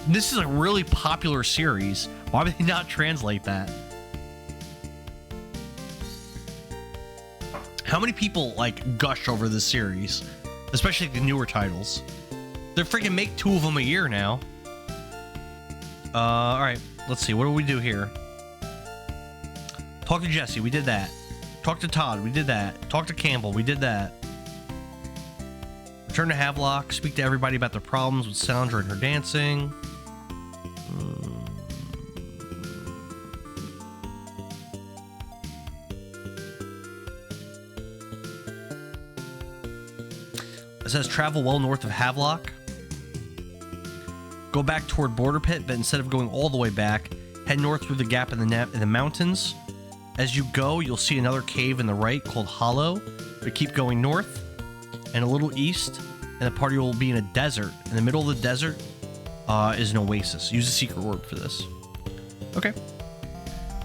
This is a really popular series. Why would they not translate that? How many people, like, gush over this series? Especially the newer titles. They freaking make 2 of them a year now. Alright. Let's see. What do we do here? Talk to Jesse. We did that. Talk to Todd. We did that. Talk to Campbell. We did that. Return to Havelock. Speak to everybody about their problems with Sandra and her dancing. It says travel well north of Havelock. Go back toward Border Pit, but instead of going all the way back, head north through the gap in the mountains. As you go, you'll see another cave in the right called Hollow, but keep going north and a little east, and the party will be in a desert. In the middle of the desert is an oasis. Use a secret orb for this. Okay.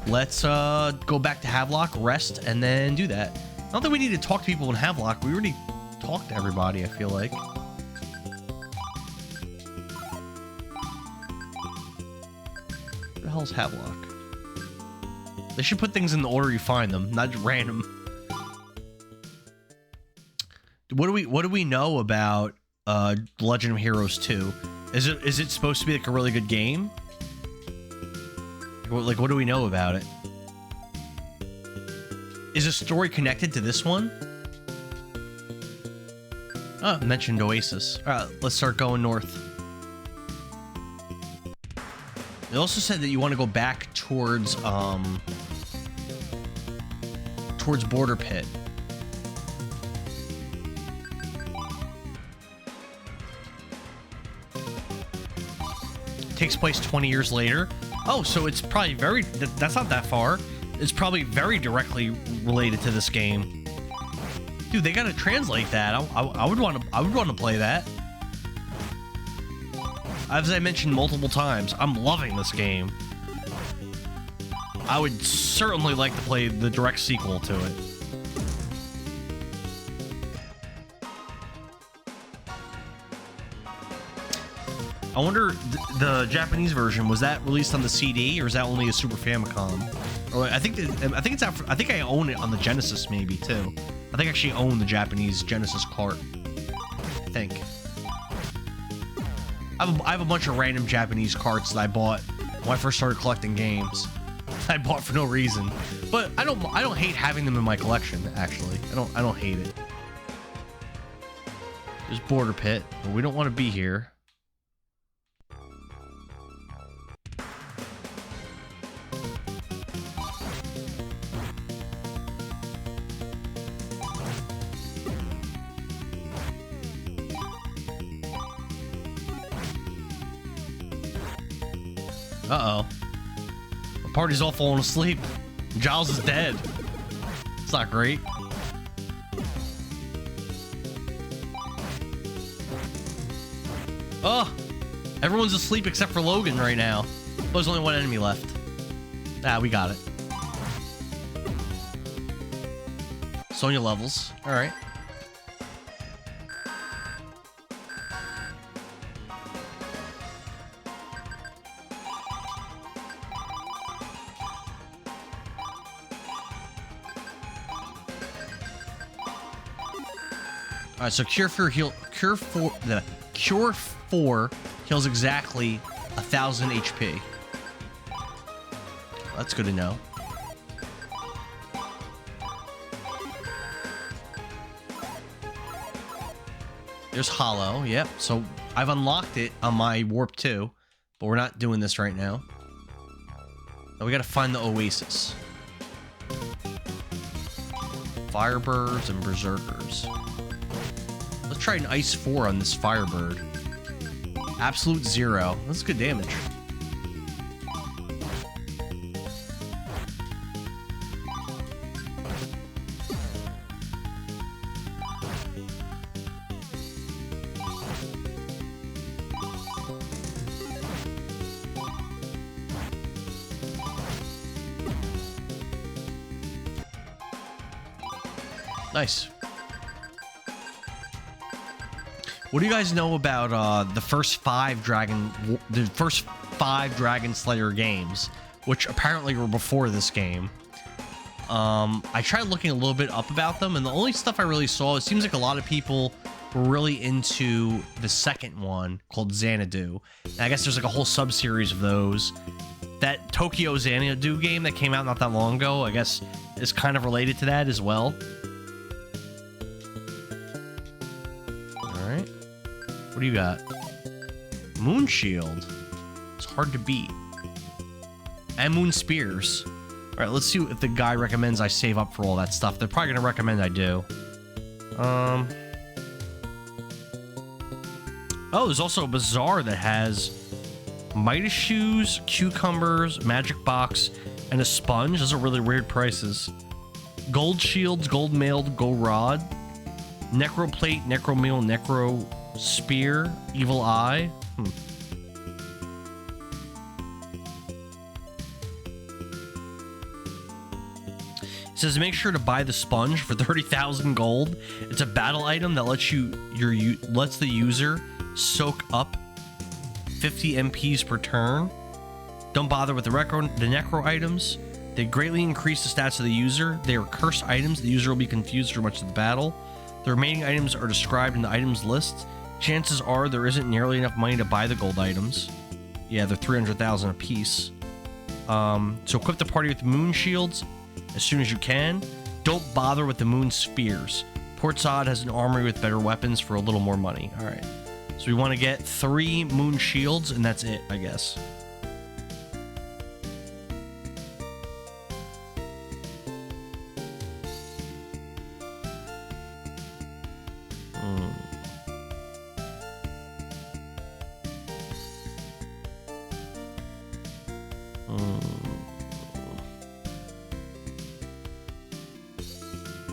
Let's go back to Havelock, rest, and then do that. I don't think we need to talk to people in Havelock. We already talked to everybody, I feel like. Where the hell's Havelock? They should put things in the order you find them, not just random. What do we know about Legend of Heroes 2? Is it supposed to be like a really good game? Like, what do we know about it? Is the story connected to this one? Oh, mentioned Oasis. Alright, let's start going north. It also said that you want to go back towards Border Pit. Takes place 20 years later. Oh, so it's probably that's not that far. It's probably very directly related to this game. Dude, they gotta translate that. I would want to play that. As I mentioned multiple times, I'm loving this game. I would certainly like to play the direct sequel to it. I wonder, the Japanese version, was that released on the CD or is that only a Super Famicom? Or I think it's out. I think I own it on the Genesis maybe too. I think I actually own the Japanese Genesis cart. I think. I have a bunch of random Japanese carts that I bought when I first started collecting games. I bought for no reason, but I don't hate having them in my collection. Actually, I don't hate it. There's Border Pit, but we don't want to be here. Uh-oh. The party's all falling asleep. Giles is dead. It's not great. Oh! Everyone's asleep except for Logan right now. There's only one enemy left. Ah, we got it. Sonya levels. Alright. All right, so Cure 4 heals exactly 1,000 HP. That's good to know. There's Hollow, yep. So I've unlocked it on my Warp 2, but we're not doing this right now. Now we gotta find the Oasis. Firebirds and Berserkers. Let's try an Ice 4 on this Firebird. Absolute 0. That's good damage. Nice. What do you guys know about the first five Dragon Slayer games, which apparently were before this game? I tried looking a little bit up about them, and the only stuff I really saw, it seems like a lot of people were really into the second one called Xanadu. And I guess there's like a whole sub-series of those. That Tokyo Xanadu game that came out not that long ago, I guess, is kind of related to that as well. Alright. What do you got? Moon Shield. It's hard to beat. And Moon Spears. Alright, let's see if the guy recommends I save up for all that stuff. They're probably going to recommend I do. Oh, there's also a bazaar that has Midas Shoes, Cucumbers, Magic Box, and a Sponge. Those are really weird prices. Gold Shields, Gold Mailed, Gold Rod, Necro Plate, Necro Meal, Necro Spear, Evil Eye. It says make sure to buy the Sponge for 30,000 gold. It's a battle item that lets the user soak up 50 MPs per turn. Don't bother with the necro items. They greatly increase the stats of the user. They are cursed items. The user will be confused for much of the battle. The remaining items are described in the items list. Chances are there isn't nearly enough money to buy the gold items. Yeah, they're 300,000 a piece. So equip the party with Moon Shields as soon as you can. Don't bother with the Moon Spears. Port Saad has an armory with better weapons for a little more money. All right. So we want to get 3 Moon Shields, and that's it, I guess.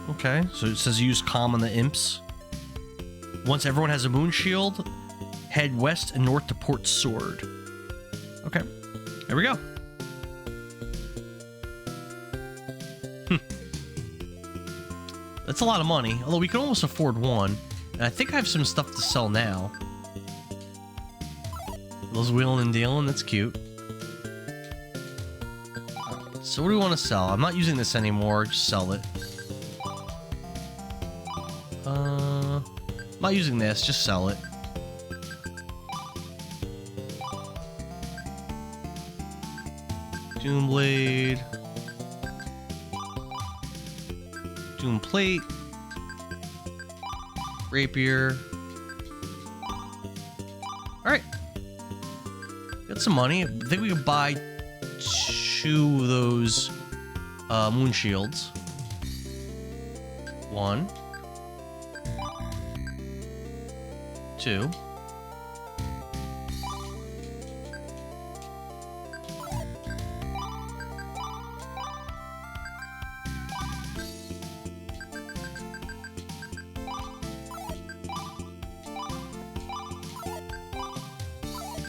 Okay, so it says use Calm on the Imps. Once everyone has a Moon Shield, head west and north to Port Sword. Okay, there we go. That's a lot of money, although we can almost afford one. And I think I have some stuff to sell now. Those wheeling and dealing, that's cute. So what do we want to sell? I'm not using this anymore, just sell it. I'm not using this, just sell it. Doom Blade. Doom Plate. Rapier. Alright. Got some money. I think we could buy 2 of those Moon Shields. 1. 2.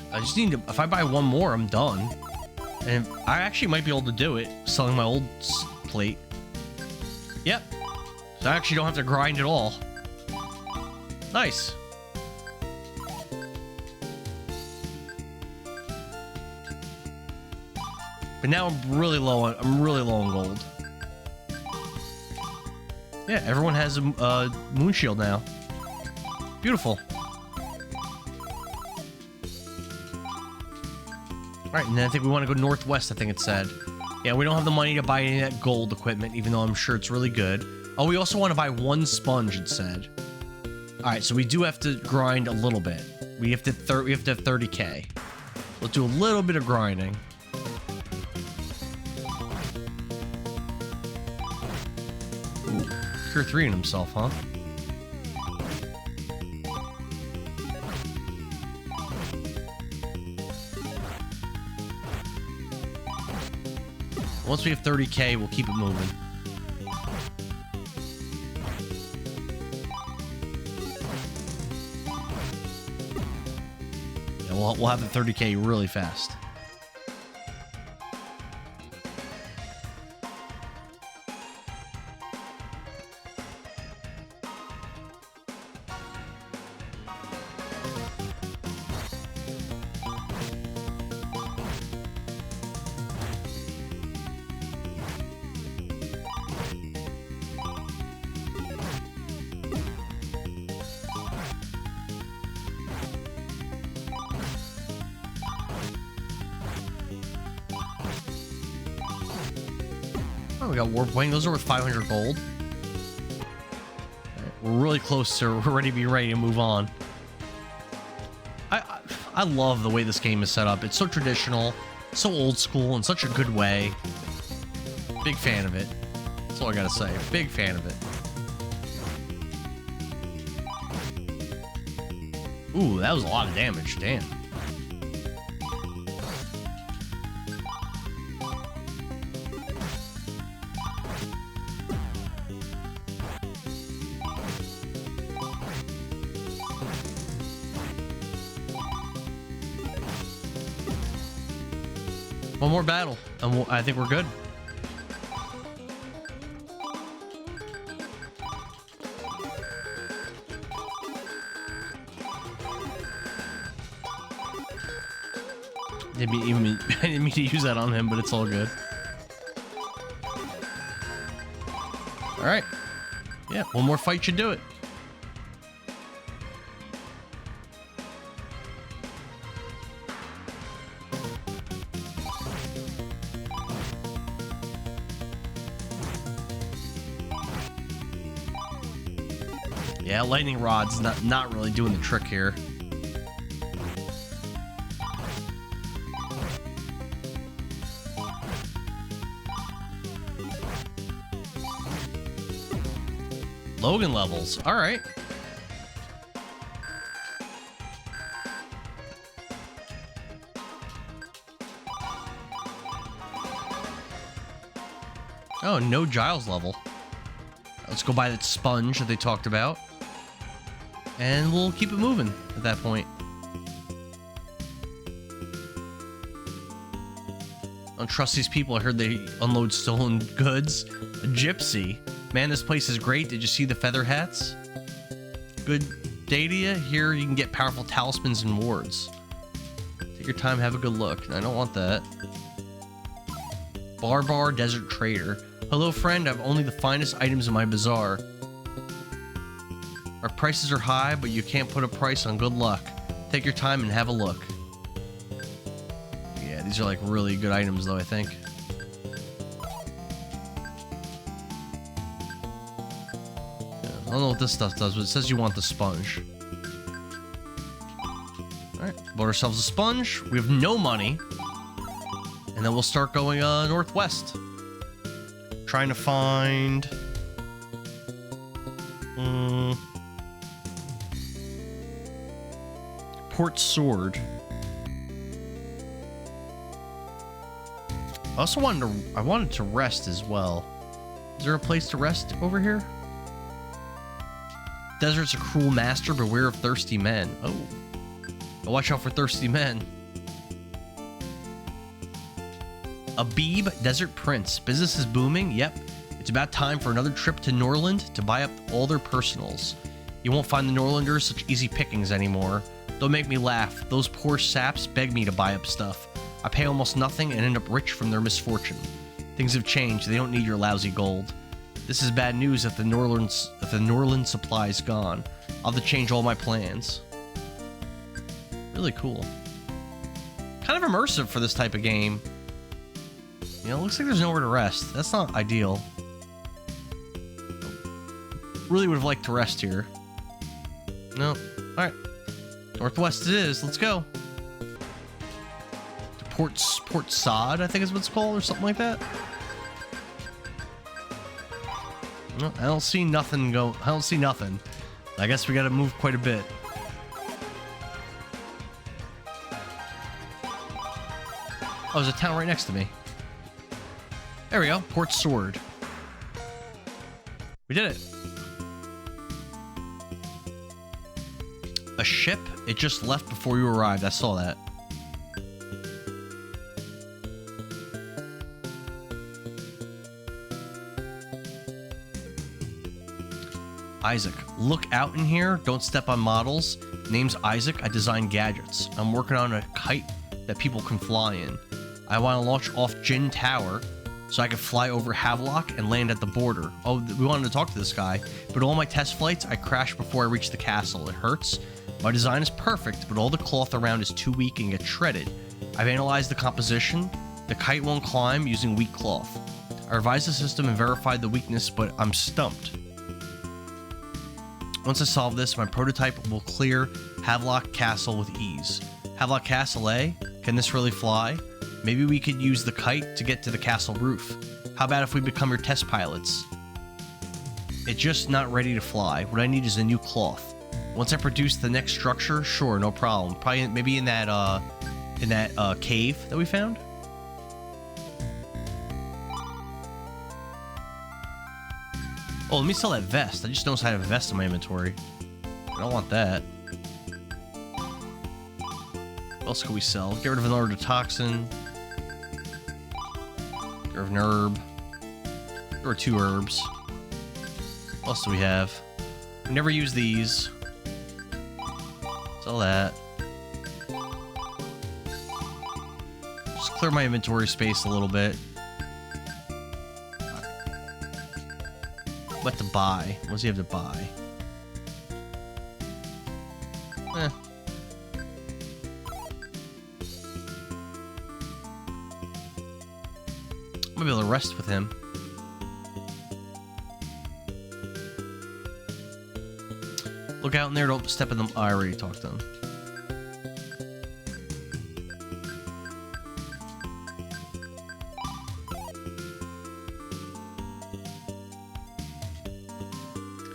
I just need to, if I buy 1 more, I'm done. And I actually might be able to do it, selling my old plate. Yep. So I actually don't have to grind at all. Nice. But now I'm really low on gold. Yeah, everyone has a Moon Shield now. Beautiful. Alright, and then I think we want to go northwest, I think it said. Yeah, we don't have the money to buy any of that gold equipment, even though I'm sure it's really good. Oh, we also want to buy 1 sponge, it said. Alright, so we do have to grind a little bit. We have to have 30k. Let's do a little bit of grinding. Ooh, Cure 3 in himself, huh? Once we have 30k, we'll keep it moving. Yeah, we'll have the 30k really fast. Oh, we got Warp Wing. Those are worth 500 gold. Right, we're really close to we're ready to be ready to move on. I love the way this game is set up. It's so traditional, so old school, in such a good way. Big fan of it. That's all I gotta say. Big fan of it. Ooh, that was a lot of damage. Damn. One more battle, and I think we're good. I didn't mean to use that on him, but it's all good. All right. Yeah, one more fight should do it. Yeah, lightning rod's not really doing the trick here. Logan levels. All right. Oh, no Giles level. Let's go buy that sponge that they talked about. And we'll keep it moving at that point. I don't trust these people. I heard they unload stolen goods. A gypsy. Man, this place is great. Did you see the feather hats? Good day to you. Here you can get powerful talismans and wards. Take your time, have a good look. I don't want that. Barbar Desert Trader. Hello, friend. I have only the finest items in my bazaar. Our prices are high, but you can't put a price on good luck. Take your time and have a look. Yeah, these are like really good items, though, I think. I don't know what this stuff does, but it says you want the sponge. Alright, bought ourselves a sponge. We have no money. And then we'll start going northwest. Trying to find... Port Sword. I also wanted to rest as well. Is there a place to rest over here? Desert's a cruel master, beware of thirsty men. Oh. Watch out for thirsty men. Abib, Desert Prince. Business is booming? Yep. It's about time for another trip to Norland to buy up all their personals. You won't find the Norlanders such easy pickings anymore. Don't make me laugh. Those poor saps beg me to buy up stuff. I pay almost nothing and end up rich from their misfortune. Things have changed. They don't need your lousy gold. This is bad news if the Norland supply is gone. I'll have to change all my plans. Really cool. Kind of immersive for this type of game. You know, it looks like there's nowhere to rest. That's not ideal. Really would have liked to rest here. No. Alright. Northwest it is. Let's go. To Port Saad, I think is what it's called, or something like that. No, I don't see nothing go. I don't see nothing. I guess we gotta move quite a bit. Oh, there's a town right next to me. There we go. Port Sword. We did it. A ship? It just left before you arrived. I saw that. Isaac, look out in here. Don't step on models. Name's Isaac. I design gadgets. I'm working on a kite that people can fly in. I want to launch off Jin Tower so I can fly over Havelock and land at the border. Oh, we wanted to talk to this guy, but all my test flights, I crash before I reach the castle. It hurts. My design is perfect, but all the cloth around is too weak and gets shredded. I've analyzed the composition. The kite won't climb using weak cloth. I revised the system and verified the weakness, but I'm stumped. Once I solve this, my prototype will clear Havelock Castle with ease. Havelock Castle, eh? Can this really fly? Maybe we could use the kite to get to the castle roof. How about if we become your test pilots? It's just not ready to fly. What I need is a new cloth. Once I produce the next structure, sure, no problem. Probably maybe in that cave that we found. Oh, let me sell that vest. I just noticed I have a vest in my inventory. I don't want that. What else can we sell? Get rid of another toxin. Get rid of an herb. Get rid of 2 herbs. What else do we have? We never use these. Sell that. Just clear my inventory space a little bit. What to buy? What does he have to buy? Eh. I'm gonna be able to rest with him. Look out in there, don't step in them. Oh, I already talked to him.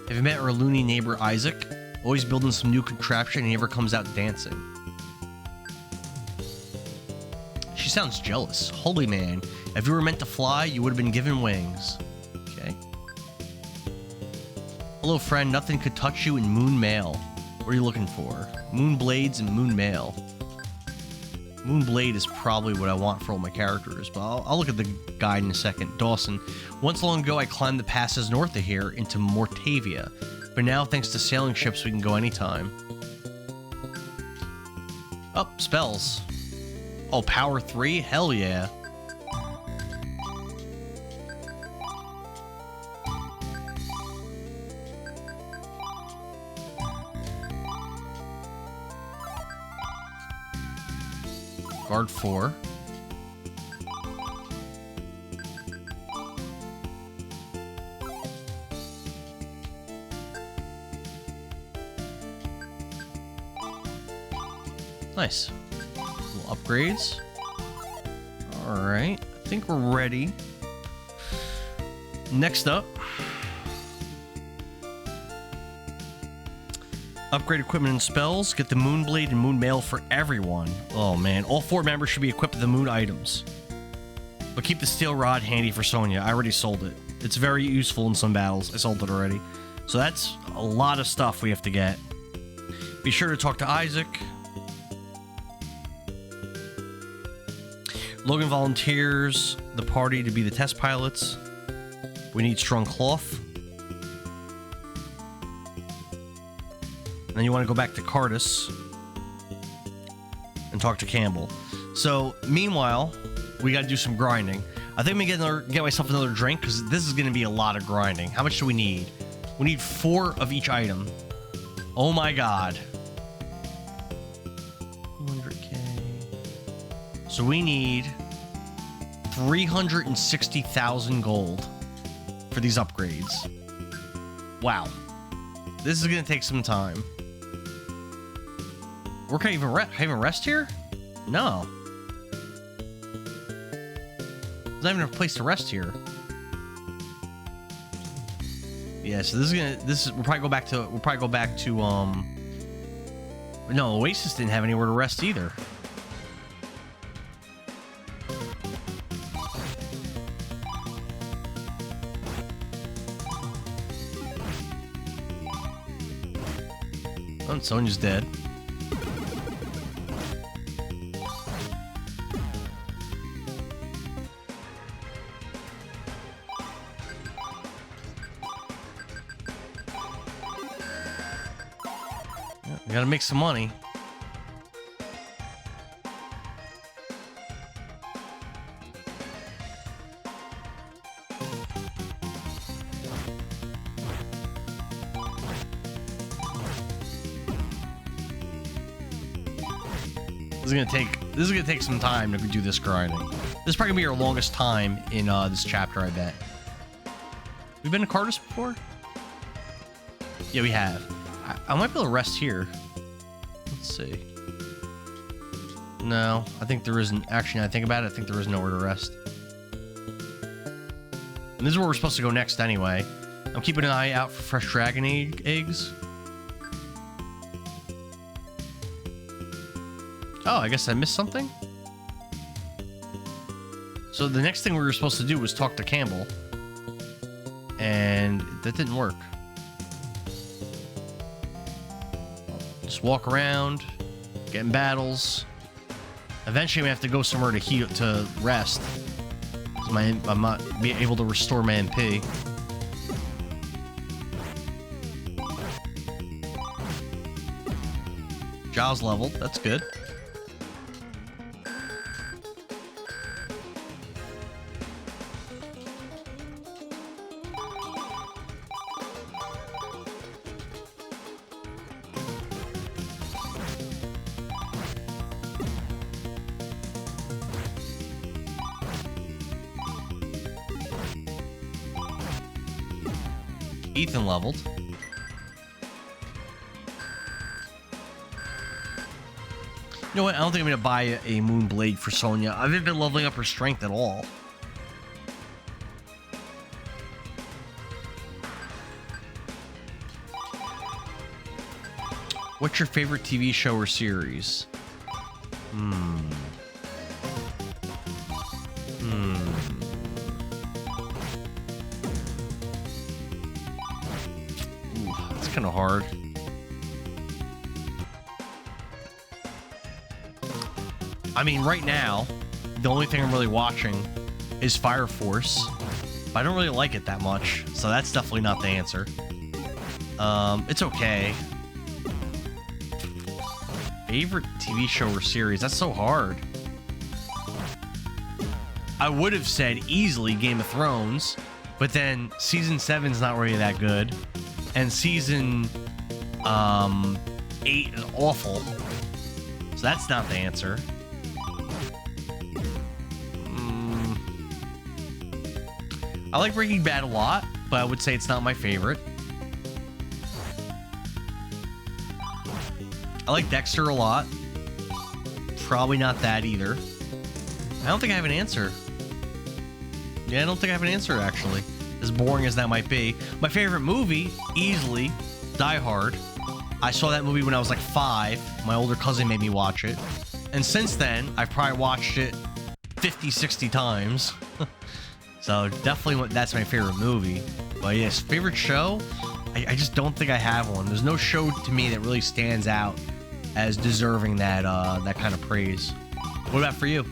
Have you met our loony neighbor Isaac? Always building some new contraption and he never comes out dancing. She sounds jealous. Holy man, if you were meant to fly, you would have been given wings. Okay. Hello friend, nothing could touch you in Moon Mail. What are you looking for? Moon Blades and Moon Mail. Moon Blade is probably what I want for all my characters, but I'll look at the guide in a second. Dawson. Once long ago, I climbed the passes north of here into Mortavia, but now, thanks to sailing ships, we can go anytime. Oh, spells. Oh, power 3? Hell yeah. Guard 4. Nice. Little upgrades. Alright. I think we're ready. Next up. Upgrade equipment and spells. Get the Moon Blade and Moon Mail for everyone. Oh man, all 4 members should be equipped with the Moon items. But keep the Steel Rod handy for Sonya. I already sold it. It's very useful in some battles. I sold it already. So that's a lot of stuff we have to get. Be sure to talk to Isaac. Logan volunteers the party to be the test pilots. We need strong cloth. Then you want to go back to Cardis and talk to Campbell. So, meanwhile, we got to do some grinding. I think I'm going to get myself another drink because this is going to be a lot of grinding. How much do we need? We need 4 of each item. Oh my god. 200K. So we need 360,000 gold for these upgrades. Wow. This is gonna take some time. We're can't even rest here? No. There's not even a place to rest here. Yeah, so we'll probably go back to no, Oasis didn't have anywhere to rest either. Oh, Sonya's dead. We gotta make some money. This is gonna take some time to do this grinding. This is probably gonna be our longest time in this chapter, I bet. We've been to Cardus before? Yeah, we have. I might be able to rest here. Let's see. No, I think there isn't. Actually, now I think about it, I think there is nowhere to rest. And this is where we're supposed to go next anyway. I'm keeping an eye out for fresh dragon eggs. Oh, I guess I missed something? So the next thing we were supposed to do was talk to Campbell. And that didn't work. Just walk around, get in battles. Eventually we have to go somewhere to heal, to rest. I'm not being able to restore my MP. Giles leveled, that's good. Ethan leveled. You know what? I don't think I'm going to buy a Moon Blade for Sonya. I haven't been leveling up her strength at all. What's your favorite TV show or series? Kind of hard. I mean, right now, the only thing I'm really watching is Fire Force. But I don't really like it that much, so that's definitely not the answer. It's okay. Favorite TV show or series? That's so hard. I would have said easily Game of Thrones, but then season 7's not really that good. And season 8 is awful. So that's not the answer. I like Breaking Bad a lot, but I would say it's not my favorite. I like Dexter a lot. Probably not that either. I don't think I have an answer. Yeah, I don't think I have an answer, actually. As boring as that might be. My favorite movie, easily, Die Hard. I saw that movie when I was like 5. My older cousin made me watch it. And since then, I've probably watched it 50, 60 times. So definitely that's my favorite movie. But yes, favorite show? I just don't think I have one. There's no show to me that really stands out as deserving that that kind of praise. What about for you?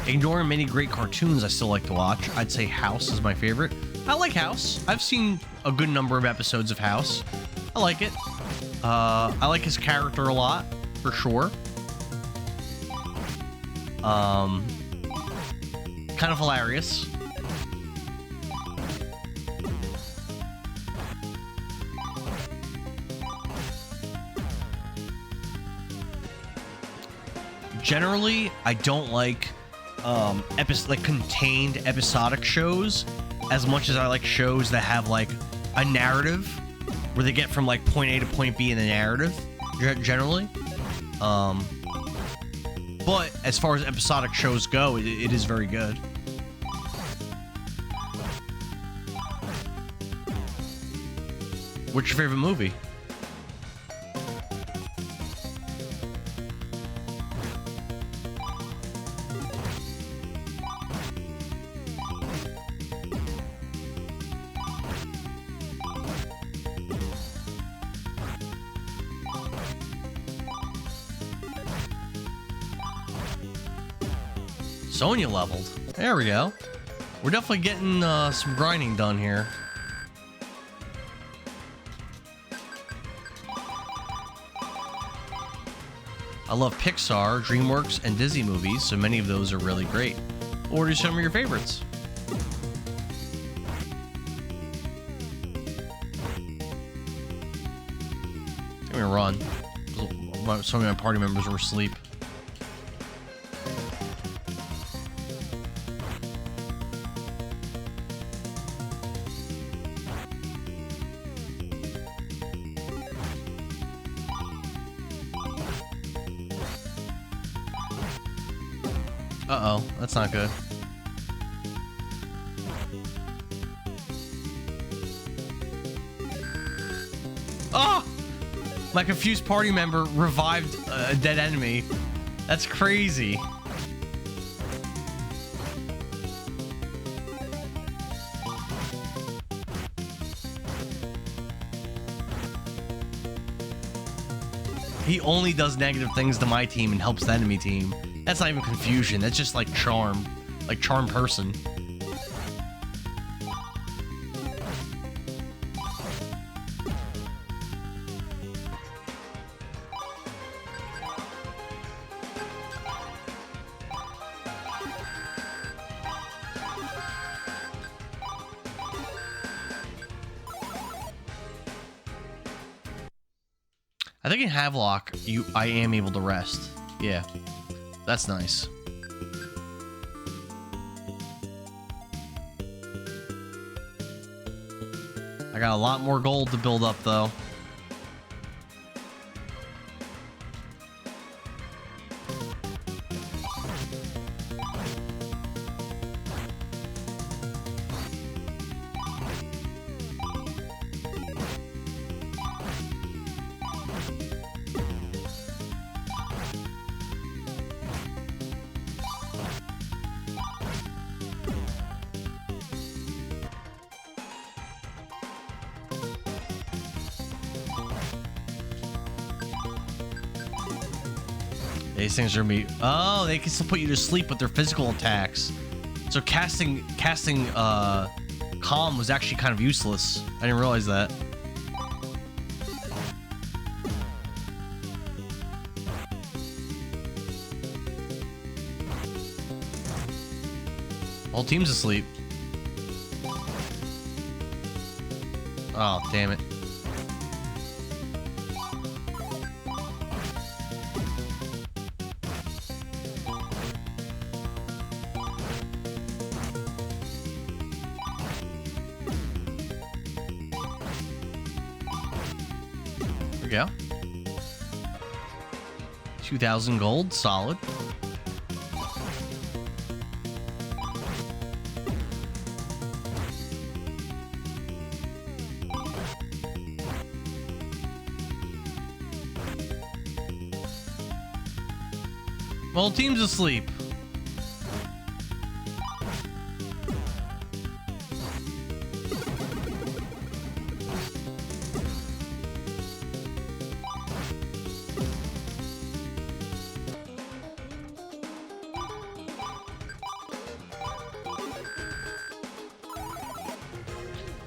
Ignoring many great cartoons I still like to watch, I'd say House is my favorite. I like House. I've seen a good number of episodes of House. I like it. I like his character a lot, for sure. Kind of hilarious. Generally, I don't like contained episodic shows as much as I like shows that have like a narrative where they get from like point A to point B in the narrative. Generally, but as far as episodic shows go, it is very good. What's your favorite movie? Sonya leveled. There we go. We're definitely getting some grinding done here. I love Pixar, DreamWorks, and Disney movies, so many of those are really great. What are some of your favorites? I'm gonna run. Some of my party members were asleep. Uh-oh, that's not good. Oh! My confused party member revived a dead enemy. That's crazy. He only does negative things to my team and helps the enemy team. That's not even confusion. That's just like charm. Like charm person. I think in Havelock, I am able to rest. Yeah. That's nice. I got a lot more gold to build up, though. These things are oh, they can still put you to sleep with their physical attacks. So casting Calm was actually kind of useless. I didn't realize that. Whole team's asleep. Oh, damn it. There we go. 2,000 gold, solid. Whole team's asleep.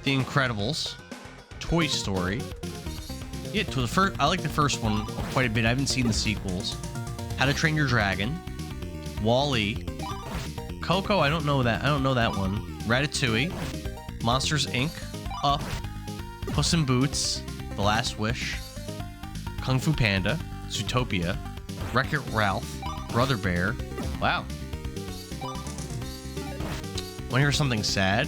The Incredibles, Toy Story. Yeah, to the first, I like the first one quite a bit. I haven't seen the sequels. How to Train Your Dragon, Wall-E, Coco. I don't know that. I don't know that one. Ratatouille, Monsters Inc., Up, Puss in Boots, The Last Wish, Kung Fu Panda, Zootopia, Wreck-It Ralph, Brother Bear. Wow. Want to hear something sad?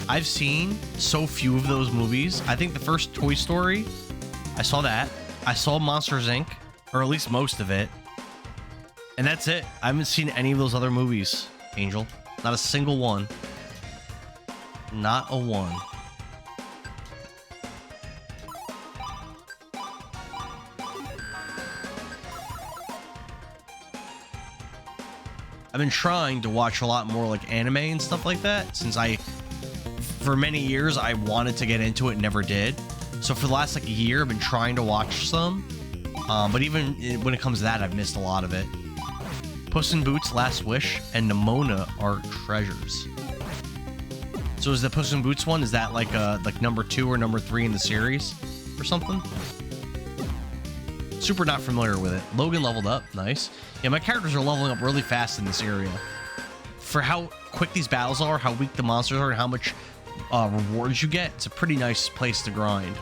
I've seen so few of those movies. I think the first Toy Story, I saw that. I saw Monsters Inc., or at least most of it. And that's it. I haven't seen any of those other movies, Angel. Not a single one. Not a one. I've been trying to watch a lot more like anime and stuff like that since for many years I wanted to get into it and never did. So for the last like year I've been trying to watch some, but even when it comes to that I've missed a lot of it. Puss in Boots, Last Wish, and Nimona are treasures. So is the Puss in Boots one, is that like number 2 or number 3 in the series or something? Super not familiar with it. Logan leveled up, nice. Yeah, my characters are leveling up really fast in this area. For how quick these battles are, how weak the monsters are, and how much rewards you get, it's a pretty nice place to grind.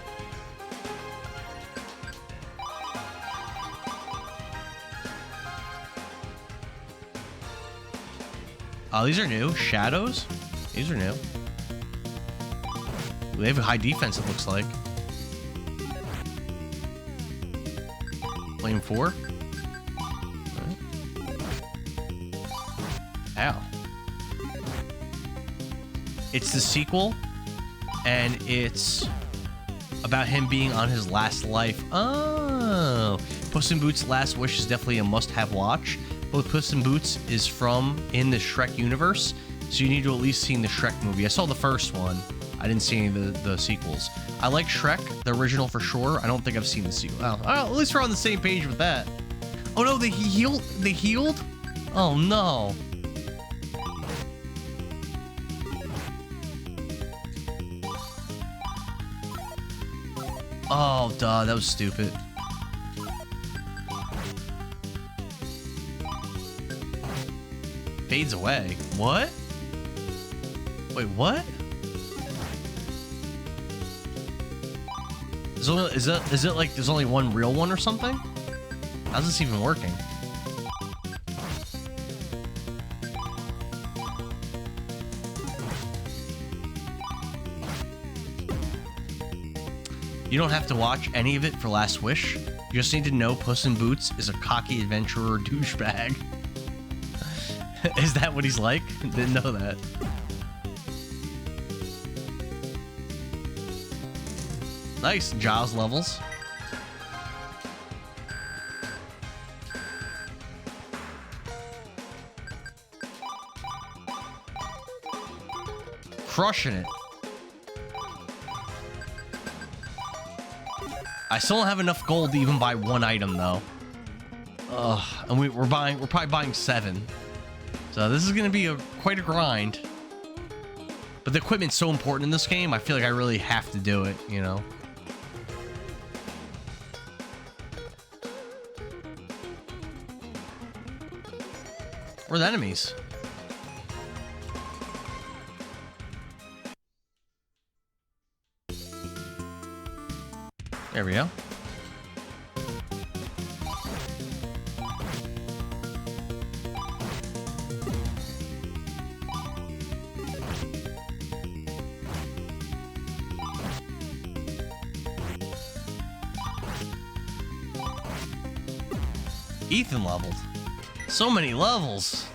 Oh, these are new. Shadows? These are new. They have a high defense, it looks like. Flame 4. Right. Ow. It's the sequel, and it's about him being on his last life. Oh. Puss in Boots Last Wish is definitely a must-have watch. Both Puss in Boots is in the Shrek universe, so you need to at least see the Shrek movie. I saw the first one. I didn't see any of the sequels. I like Shrek, the original for sure. I don't think I've seen the sequel. Oh, at least we're on the same page with that. Oh no, they healed? They healed? Oh no. Oh, duh, that was stupid. Fades away. What? Wait, what? Is it like there's only one real one or something? How's this even working? You don't have to watch any of it for Last Wish. You just need to know Puss in Boots is a cocky adventurer douchebag. Is that what he's like? Didn't know that. Nice, Jaws levels. Crushing it. I still don't have enough gold to even buy one item though. Ugh, and we're probably buying 7. So this is gonna be quite a grind. But the equipment's so important in this game, I feel like I really have to do it, you know? Where are the enemies? There we go. Ethan leveled. So many levels.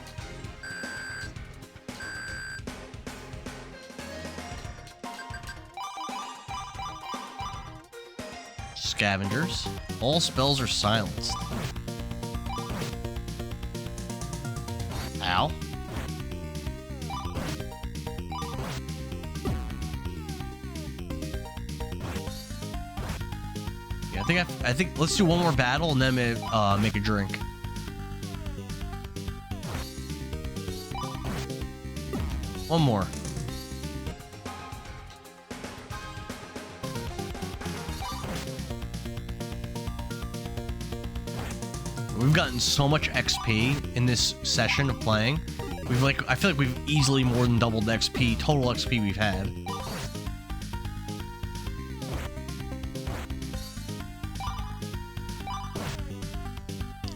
Scavengers. All spells are silenced. Ow. Yeah, I think let's do one more battle and then make a drink. One more. We've gotten so much XP in this session of playing. I feel like we've easily more than doubled the XP, total XP we've had.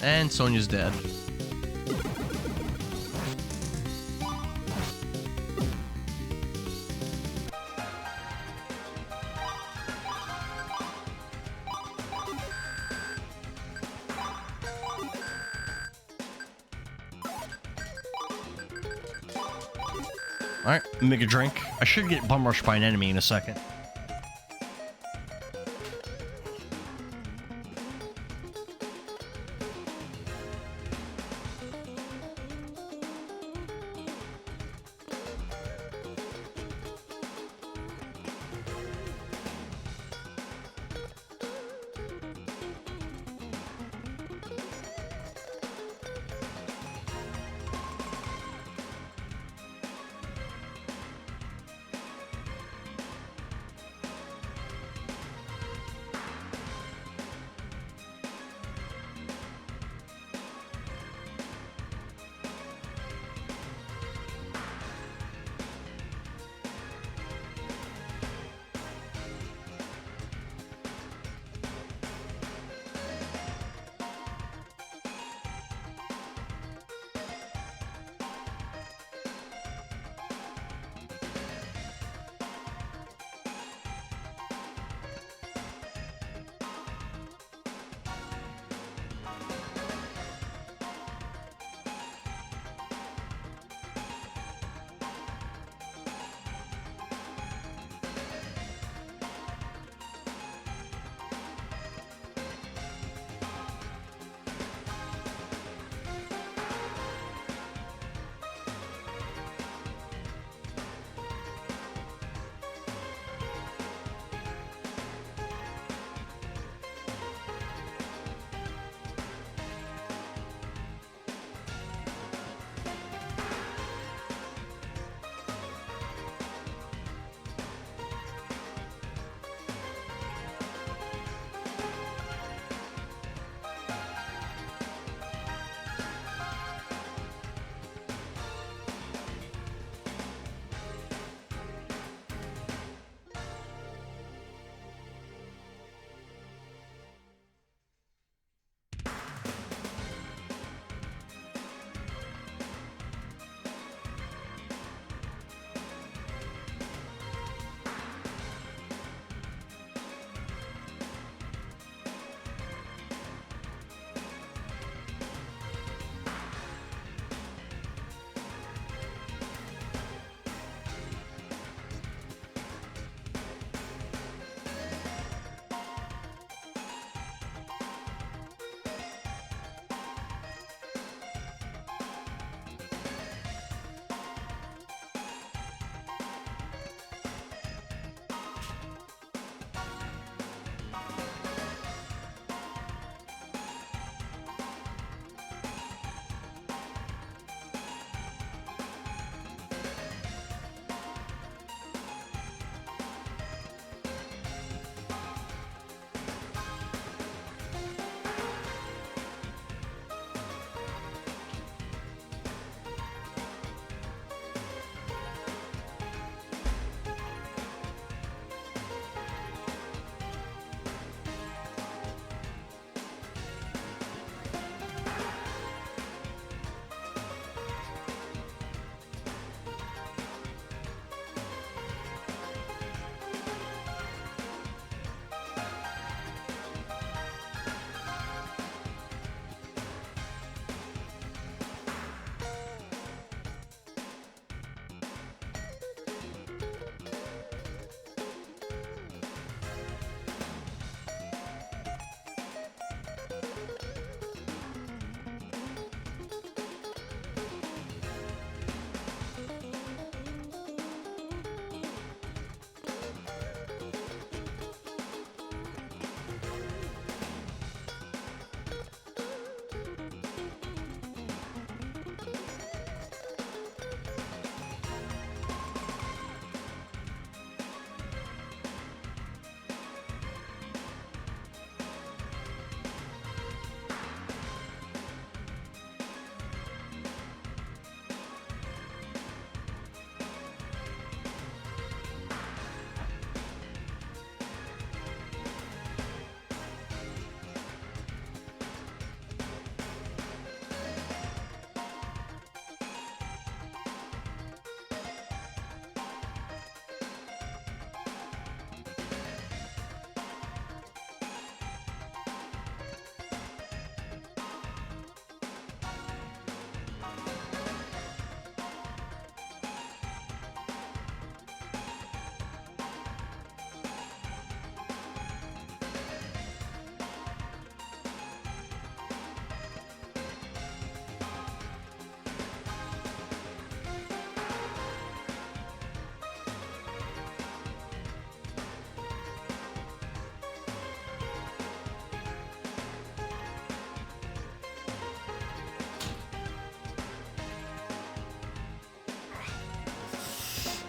And Sonia's dead. Alright, make a drink. I should get bum rushed by an enemy in a second.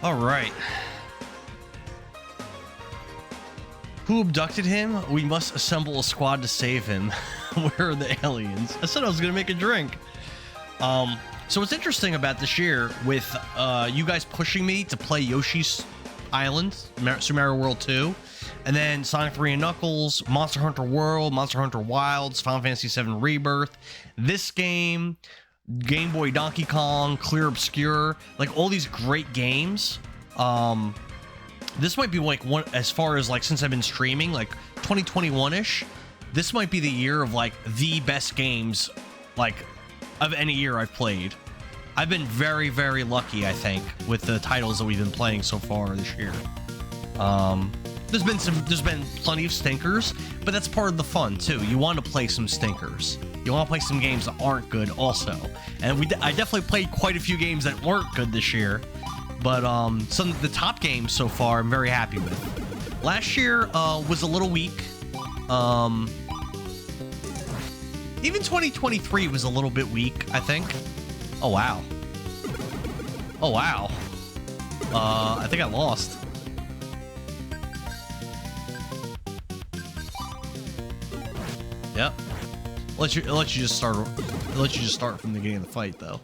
All right. Who abducted him? We must assemble a squad to save him. Where are the aliens? I said I was gonna make a drink. So what's interesting about this year with you guys pushing me to play Yoshi's Island, Super Mario World 2, and then Sonic 3 and Knuckles, Monster Hunter World, Monster Hunter Wilds, Final Fantasy 7 Rebirth, this game, Game Boy Donkey Kong, Clear Obscure, like all these great games. This might be like one, as far as like since I've been streaming, like 2021-ish, this might be the year of like the best games like of any year I've played. I've been very, very lucky, I think, with the titles that we've been playing so far this year. There's been plenty of stinkers, but that's part of the fun too. You want to play some stinkers. You want to play some games that aren't good also. And I definitely played quite a few games that weren't good this year. But some of the top games so far, I'm very happy with. Last year was a little weak. Even 2023 was a little bit weak, I think. Oh, wow. Oh, wow. I think I lost. Yep. Let you just start from the beginning of the fight, though.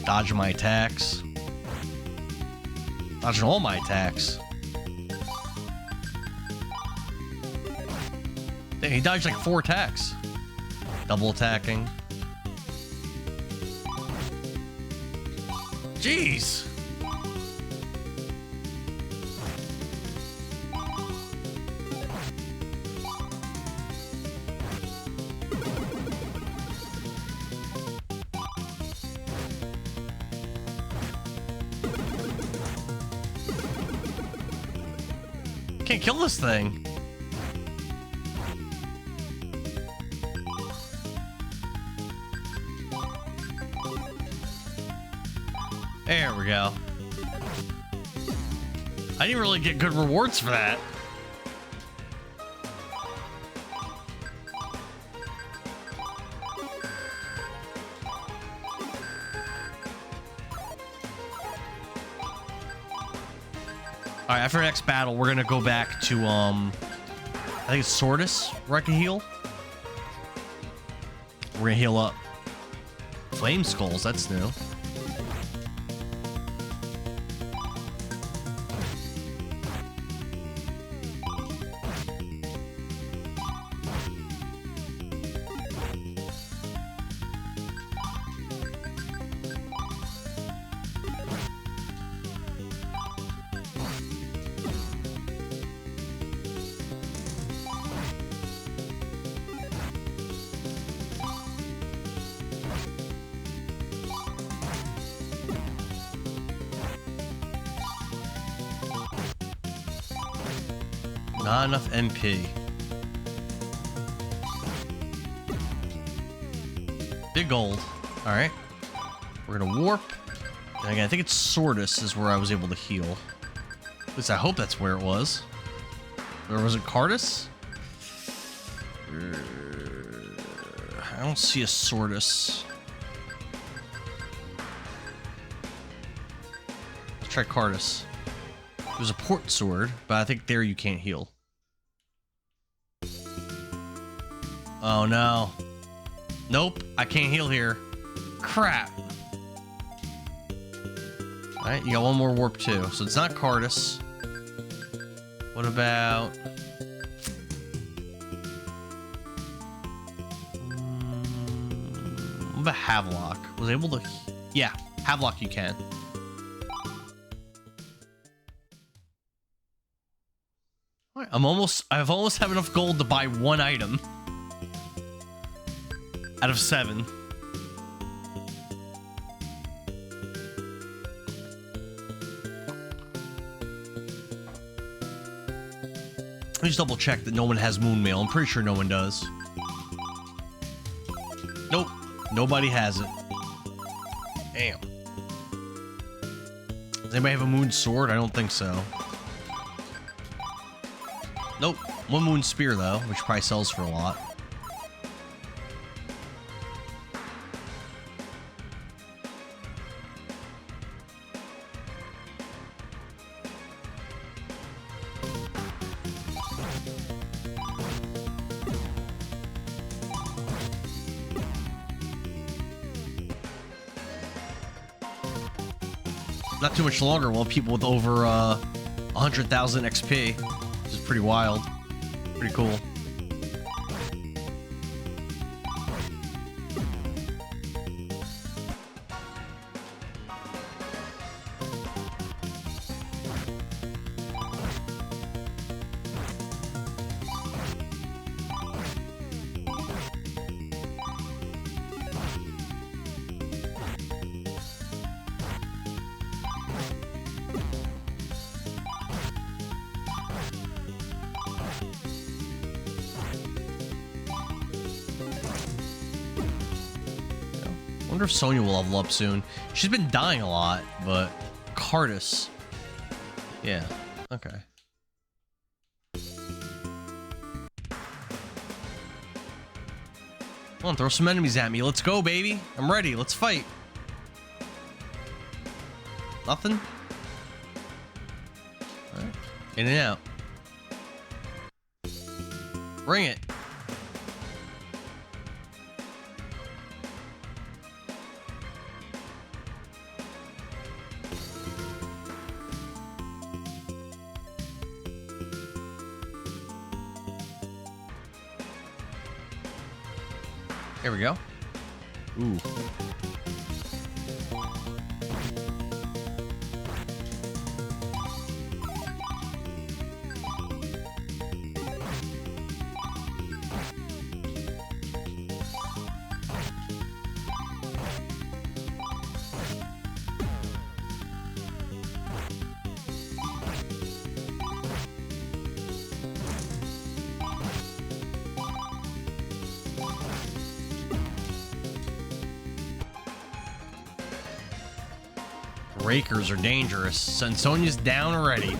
Dodging my attacks. Dodging all my attacks. Dang, he dodged like 4 attacks. Double attacking. Jeez. Can't kill this thing. There we go. I didn't really get good rewards for that. Alright, after the next battle, we're gonna go back to, I think it's Sordus, where I can heal. We're gonna heal up. Flame Skulls, that's new. Not enough MP. Big gold. Alright. We're gonna warp. And again, I think it's Sordus is where I was able to heal. At least I hope that's where it was. Or was it Cardus? I don't see a Sordus. Let's try Cardus. There's a port sword, but I think there you can't heal. Oh no. Nope, I can't heal here. Crap. Alright, you got one more warp too. So it's not Cardus. What about... what about Havelock? Was I able to... yeah, Havelock you can. I've almost have enough gold to buy one item out of 7. Let me just double check that no one has moon mail. I'm pretty sure no one does. Nope, nobody has it. Damn. Does anybody have a moon sword? I don't think so. Nope. One Moon Spear, though, which probably sells for a lot. Not too much longer, we'll have people with over 100,000 XP, which is pretty wild. Pretty cool. I wonder if Sonya will level up soon. She's been dying a lot, but Cardis. Yeah, okay. Come on, throw some enemies at me. Let's go, baby. I'm ready. Let's fight. Nothing? Alright. In and out. Bring it. There we go. Ooh. Breakers are dangerous. And Sonya's down already.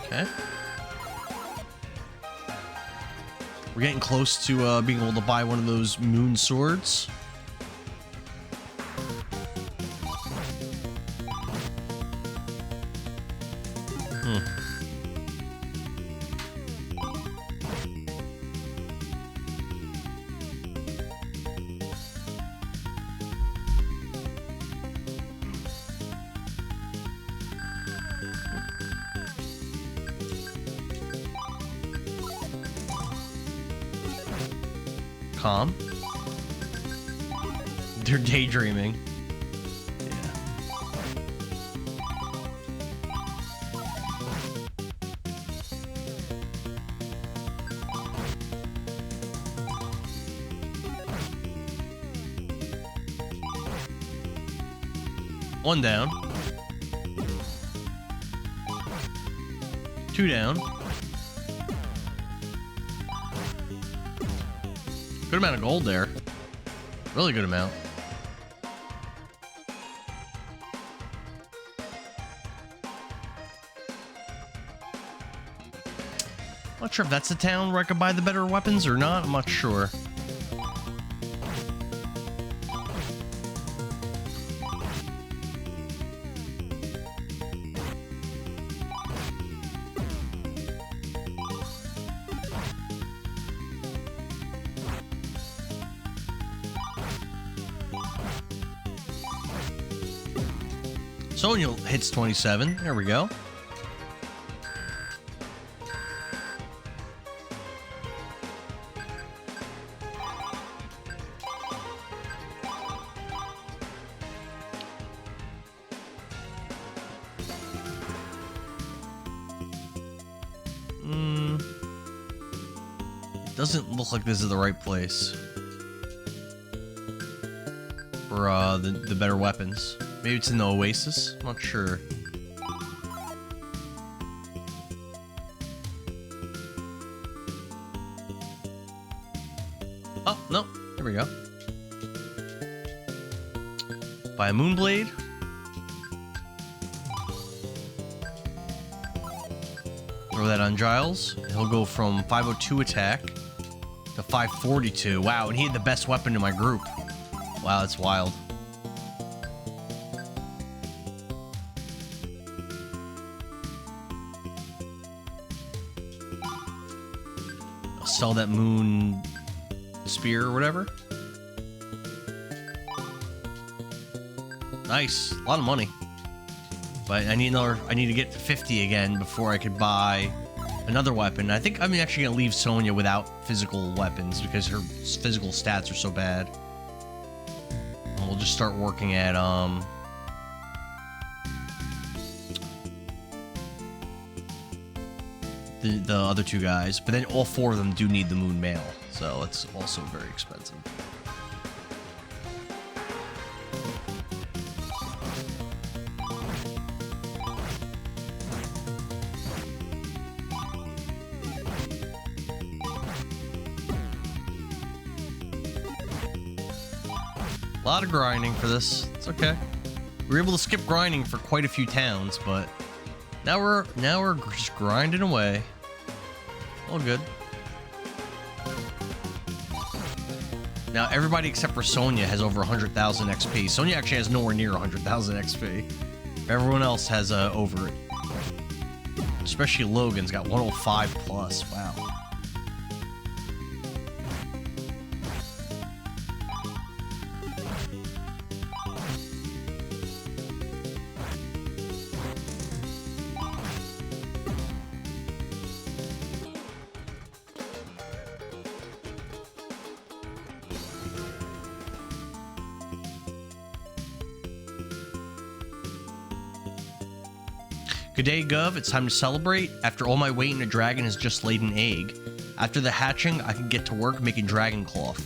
Okay. We're getting close to being able to buy one of those moon swords. Calm. They're daydreaming. Yeah. One down. Two down. Good amount of gold there. Really good amount. Not sure if that's the town where I could buy the better weapons or not. I'm not sure. Sonya hits 27. There we go. doesn't look like this is the right place for the better weapons. Maybe it's in the Oasis? I'm not sure. Oh, no. There we go. Buy a Moonblade. Throw that on Giles. He'll go from 502 attack to 542. Wow, and he had the best weapon in my group. Wow, that's wild. I'll sell that moon spear or whatever. Nice, a lot of money. But I need to get to 50 again before I could buy another weapon. I think I'm actually gonna leave Sonya without physical weapons because her physical stats are so bad. And we'll just start working at the other two guys. But then all four of them do need the moon mail, so it's also very expensive. A lot of grinding for this. It's okay. We were able to skip grinding for quite a few towns, but now we're just grinding away. All good. Now everybody except for Sonya has over 100,000 XP. Sonya actually has nowhere near 100,000 XP. Everyone else has over it. Especially Logan's got 105 plus. Wow. Good day, Gov. It's time to celebrate. After all my waiting, a dragon has just laid an egg. After the hatching, I can get to work making dragon cloth.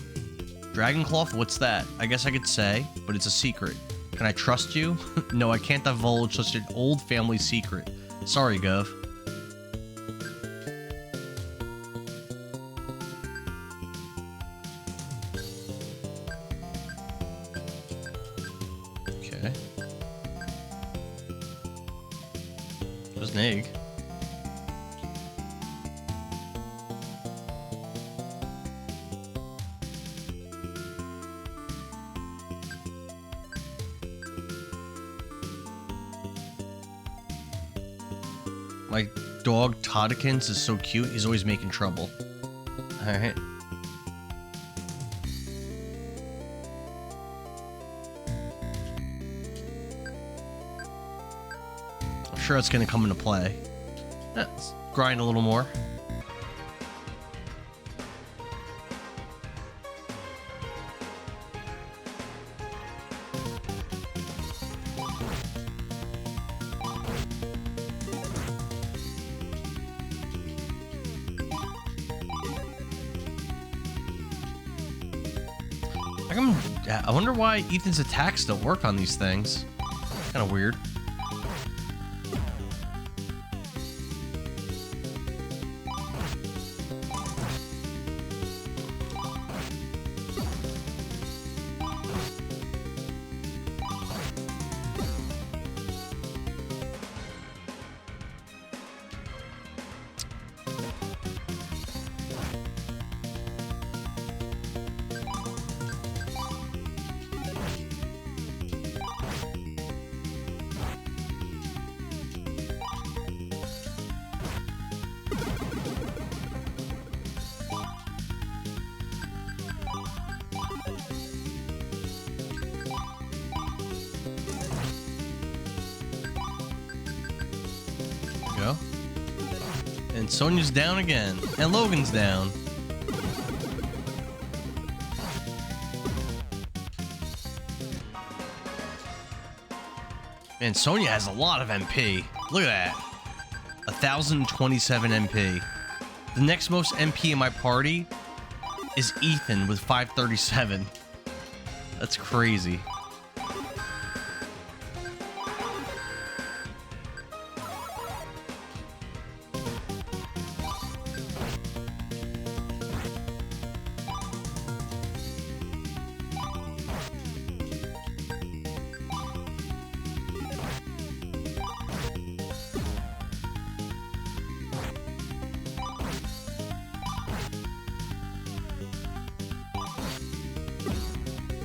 Dragon cloth? What's that? I guess I could say, but it's a secret. Can I trust you? No, I can't divulge such an old family secret. Sorry, Gov. Okay. There's an egg. My dog Toddikins is so cute. He's always making trouble. Alright. I'm sure it's going to come into play. Let's grind a little more. I wonder why Ethan's attacks don't work on these things. Kind of weird. Go. And Sonya's down again. And Logan's down. Man, Sonya has a lot of MP. Look at that. 1,027 MP. The next most MP in my party is Ethan with 537. That's crazy.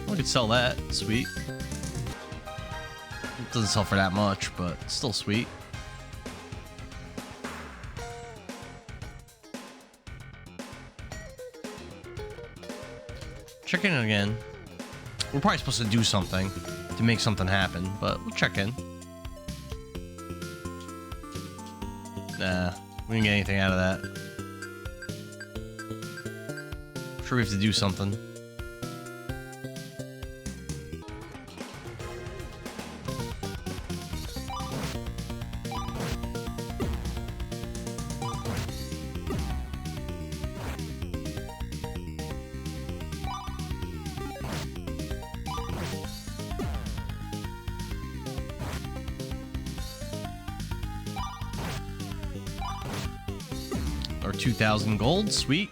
We could sell that. Sweet. It doesn't sell for that much, but still sweet. Check in again. We're probably supposed to do something to make something happen, but we'll check in. Nah, we didn't get anything out of that. I'm sure we have to do something. Or 2,000 gold, sweet.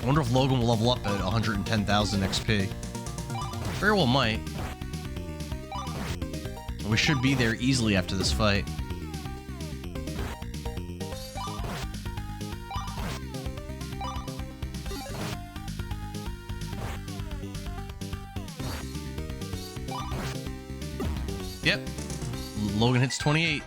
I wonder if Logan will level up at 110,000 XP. Very well might. We should be there easily after this fight. Yep. Logan hits 28.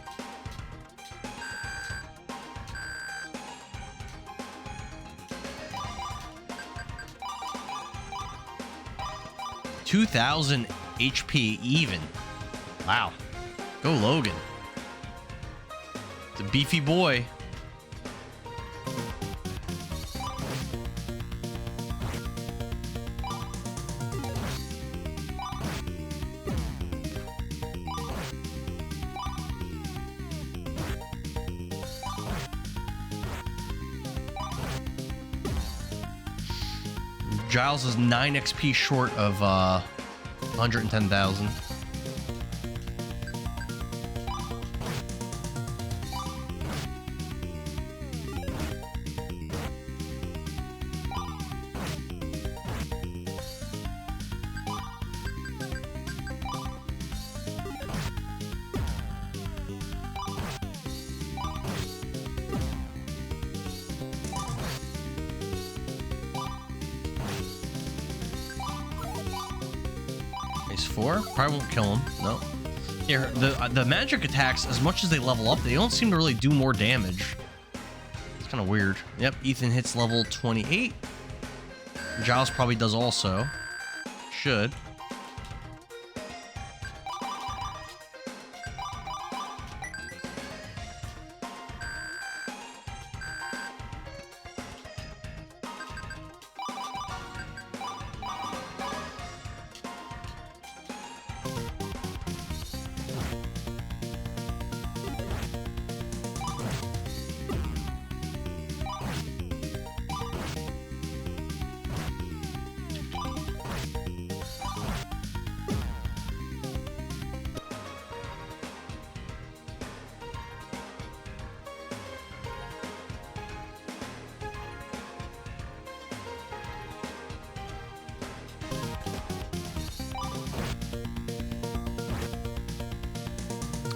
$2,000 HP even. Wow. Go Logan. It's a beefy boy. Giles is 9 XP short of 110,000. Nice 4. Probably won't kill him. No. Here, the magic attacks, as much as they level up, they don't seem to really do more damage. It's kind of weird. Yep, Ethan hits level 28. Giles probably does also. Should.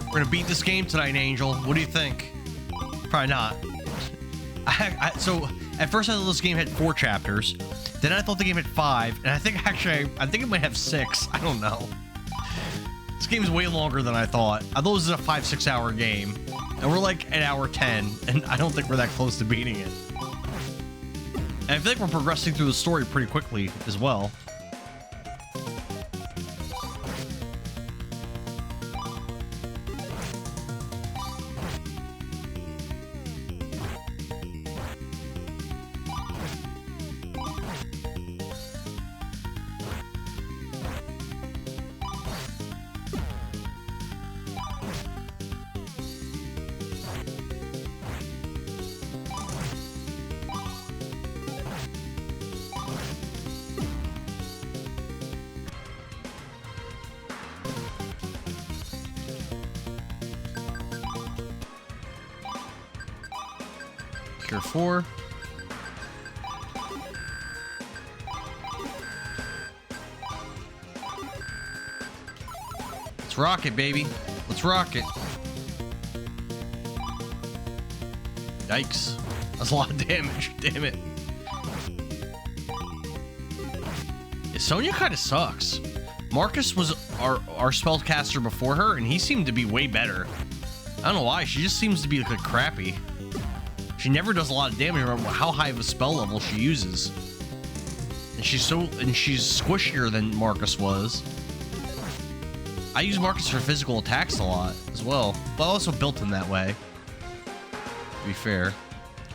We're gonna beat this game tonight, Angel. What do you think? Probably not. So at first I thought this game had 4 chapters. Then I thought the game had 5, and I think actually I think it might have 6. I don't know. This game is way longer than I thought. I thought it was a 5-6 hour game, and we're like at hour 10, and I don't think we're that close to beating it. And I feel like we're progressing through the story pretty quickly as well. Cure 4. Let's rock it, baby. Let's rock it. Yikes. That's a lot of damage. Damn it. Yeah, Sonya kind of sucks. Marcus was our spellcaster before her, and he seemed to be way better. I don't know why. She just seems to be like crappy. She never does a lot of damage, no matter how high of a spell level she uses. And she's squishier than Marcus was. I use Marcus for physical attacks a lot as well, but I also built him that way, to be fair.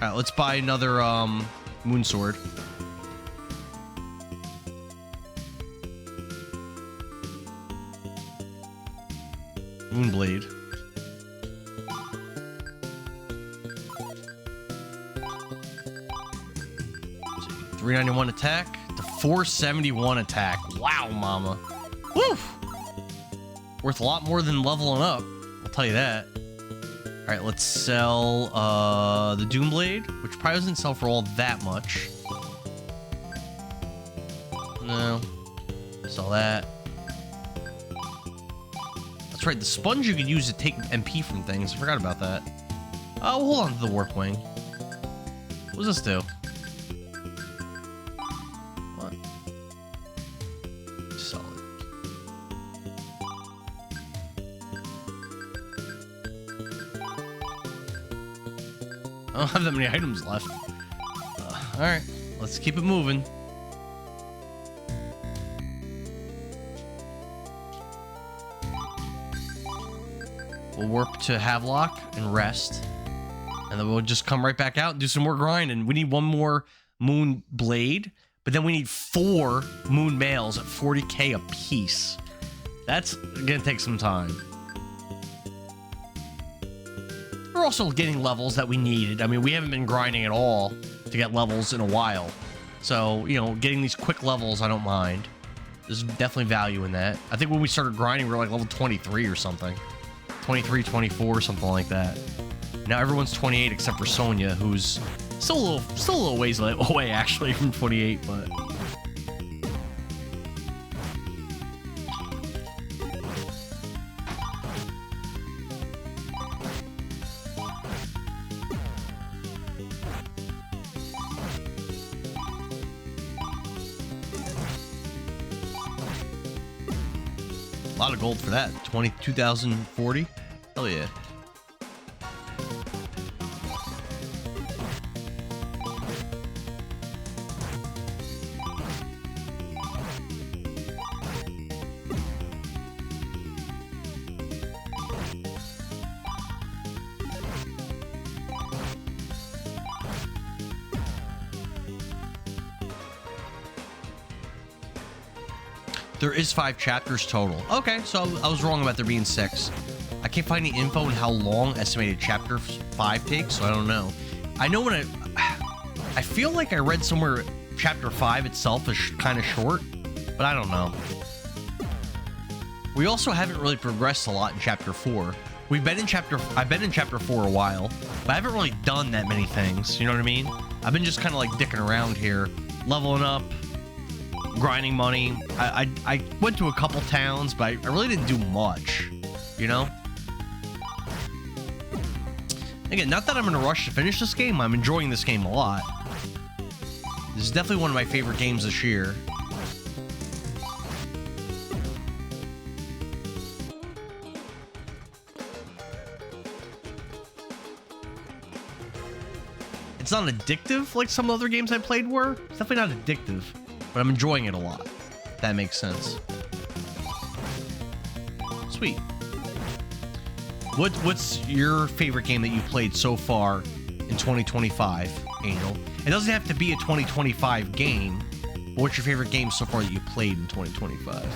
All right, let's buy another moon sword. Moonblade. Let's see, 391 attack to 471 attack. Wow, mama. Woof! Worth a lot more than leveling up, I'll tell you that. All right, let's sell the Doomblade, which probably doesn't sell for all that much. No. Sell that. That's right, the sponge you could use to take MP from things. I forgot about that. Oh, hold on to the Warp Wing. What does this do? What? Sell it. I don't have that many items left. Alright, let's keep it moving. We'll warp to Havelock and rest. And then we'll just come right back out and do some more grinding. We need one more Moon Blade, but then we need 4 Moon Mails at 40k a piece. That's gonna take some time. We're also getting levels that we needed. I mean, we haven't been grinding at all to get levels in a while. So, you know, getting these quick levels, I don't mind. There's definitely value in that. I think when we started grinding, we were like level 23 or something. 23, 24, something like that. Now everyone's 28 except for Sonya, who's still a little ways away actually from 28, but... A lot of gold for that. 22,040. Hell yeah. There is 5 chapters total. Okay, so I was wrong about there being 6. I can't find any info on how long estimated chapter 5 takes, so I don't know. I know when I feel like I read somewhere chapter 5 itself is kind of short, but I don't know. We also haven't really progressed a lot in chapter 4. I've been in chapter 4 a while, but I haven't really done that many things, you know what I mean? I've been just kind of like dicking around here, leveling up, grinding money. I went to a couple towns, but I really didn't do much, you know? Again, not that I'm in a rush to finish this game. I'm enjoying this game a lot. This is definitely one of my favorite games this year. It's not addictive like some other games I played were. It's definitely not addictive, but I'm enjoying it a lot. If that makes sense. Sweet. What's your favorite game that you played so far in 2025, Angel? It doesn't have to be a 2025 game, but what's your favorite game so far that you played in 2025?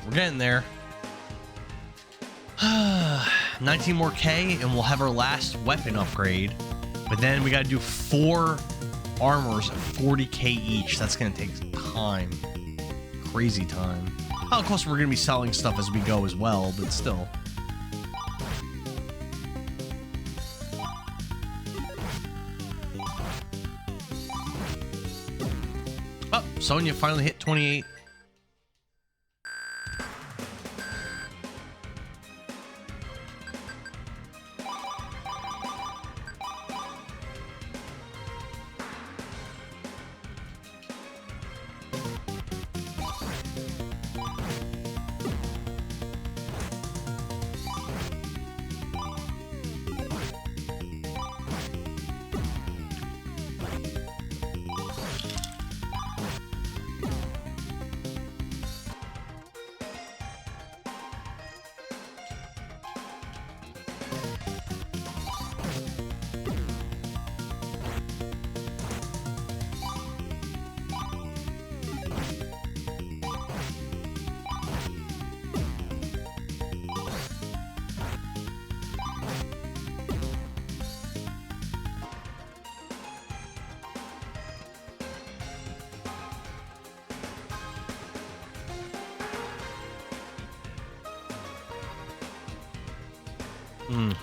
We're getting there. 19 more K, and we'll have our last weapon upgrade. But then we gotta do 4 armors at 40K each. That's gonna take time. Crazy time. Oh, of course, we're gonna be selling stuff as we go as well, but still. Oh, Sonya finally hit 28.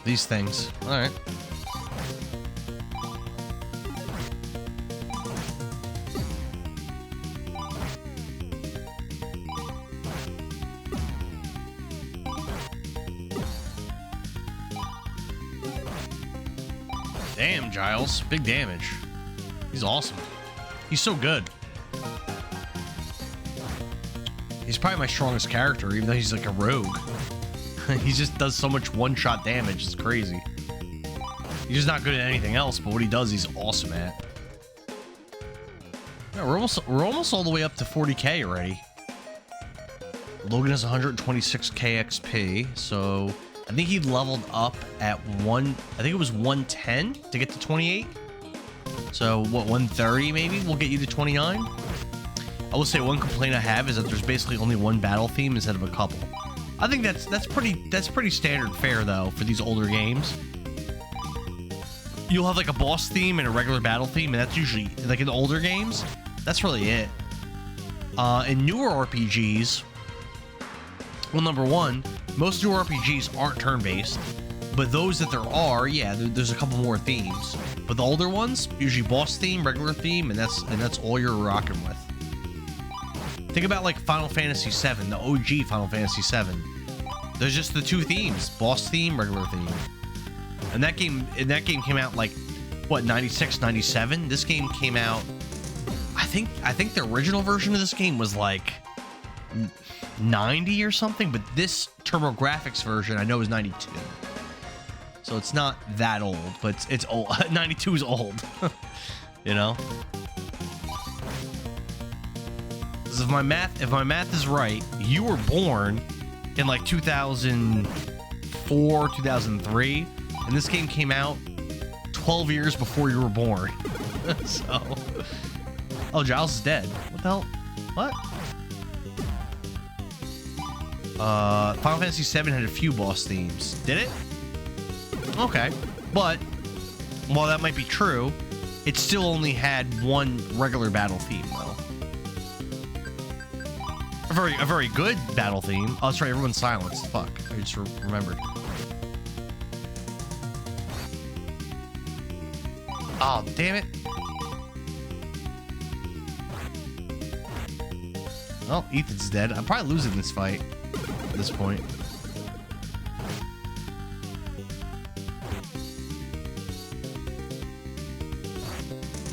These things. All right. Damn, Giles. Big damage. He's awesome. He's so good. He's probably my strongest character, even though he's like a rogue. He just does so much one-shot damage. It's crazy. He's just not good at anything else, but what he does, he's awesome at. Yeah, we're almost all the way up to 40K already. Logan has 126K XP, so I think he leveled up at I think it was 110 to get to 28. So what, 130 maybe? We'll get you to 29. I will say one complaint I have is that there's basically only one battle theme instead of a couple. I think that's pretty standard fare though for these older games. You'll have like a boss theme and a regular battle theme, and that's usually like in the older games. That's really it. In newer RPGs, well, number one, most newer RPGs aren't turn-based, but those that there are, yeah, there's a couple more themes. But the older ones, usually boss theme, regular theme, and that's all you're rocking with. Think about like Final Fantasy VII, the OG Final Fantasy VII. There's just the two themes: boss theme, regular theme. And that game came out like what, 96, 97. This game came out. I think the original version of this game was like 90 or something, but this TurboGrafx version I know is 92. So it's not that old, but it's old. 92 is old. You know? If my math is right, you were born in like 2004, 2003, and this game came out 12 years before you were born. So, oh, Giles is dead. What the hell? What? Final Fantasy VII had a few boss themes. Did it? Okay, but while that might be true, it still only had one regular battle theme, though. A very good battle theme. Oh, that's right, everyone's silenced. Fuck, I just remembered. Oh, damn it. Oh, Ethan's dead. I'm probably losing this fight at this point.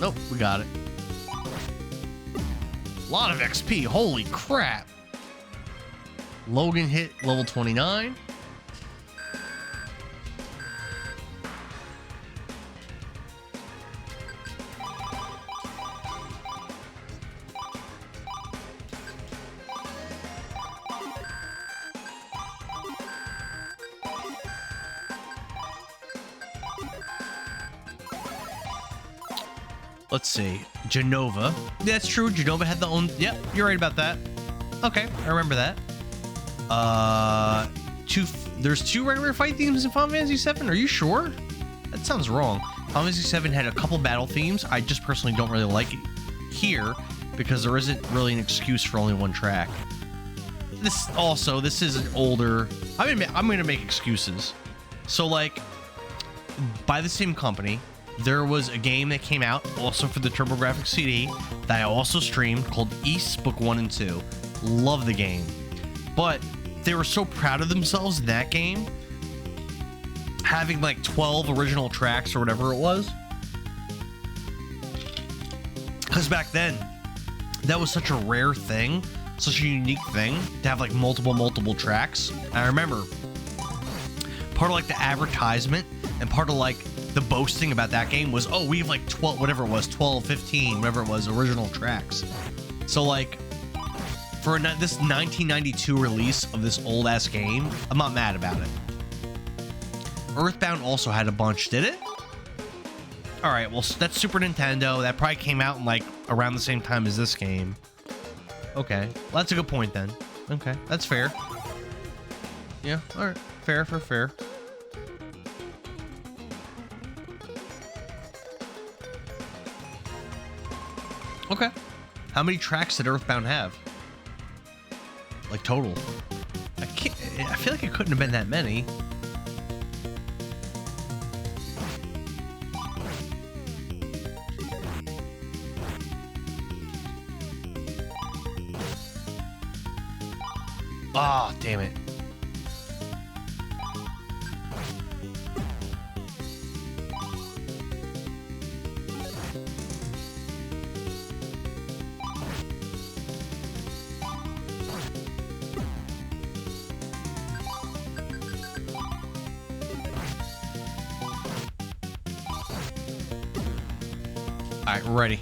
Nope, we got it. A lot of XP, holy crap. Logan hit level 29. Let's see. Genova. That's true. Genova had the own. Yep, you're right about that. Okay, I remember that. There's 2 regular fight themes in Final Fantasy VII. Are you sure? That sounds wrong. Final Fantasy VII had a couple battle themes. I just personally don't really like it here because there isn't really an excuse for only 1 track. This is an older. I'm gonna make excuses. So like, by the same company, there was a game that came out also for the TurboGrafx-CD that I also streamed called East Book 1 and 2. Love the game, but they were so proud of themselves in that game, having like 12 original tracks or whatever it was. Because back then, that was such a rare thing, such a unique thing to have like multiple tracks. And I remember part of like the advertisement and part of like the boasting about that game was, oh, we have like 12, whatever it was, 12, 15, whatever it was, original tracks. So like, for this 1992 release of this old ass game, I'm not mad about it. Earthbound also had a bunch, did it? All right, well, that's Super Nintendo. That probably came out in like around the same time as this game. Okay, well, that's a good point then. Okay, that's fair. Yeah, all right, fair. Okay. How many tracks did Earthbound have? Like total? I feel like it couldn't have been that many. Ah, damn it. All right, we're ready.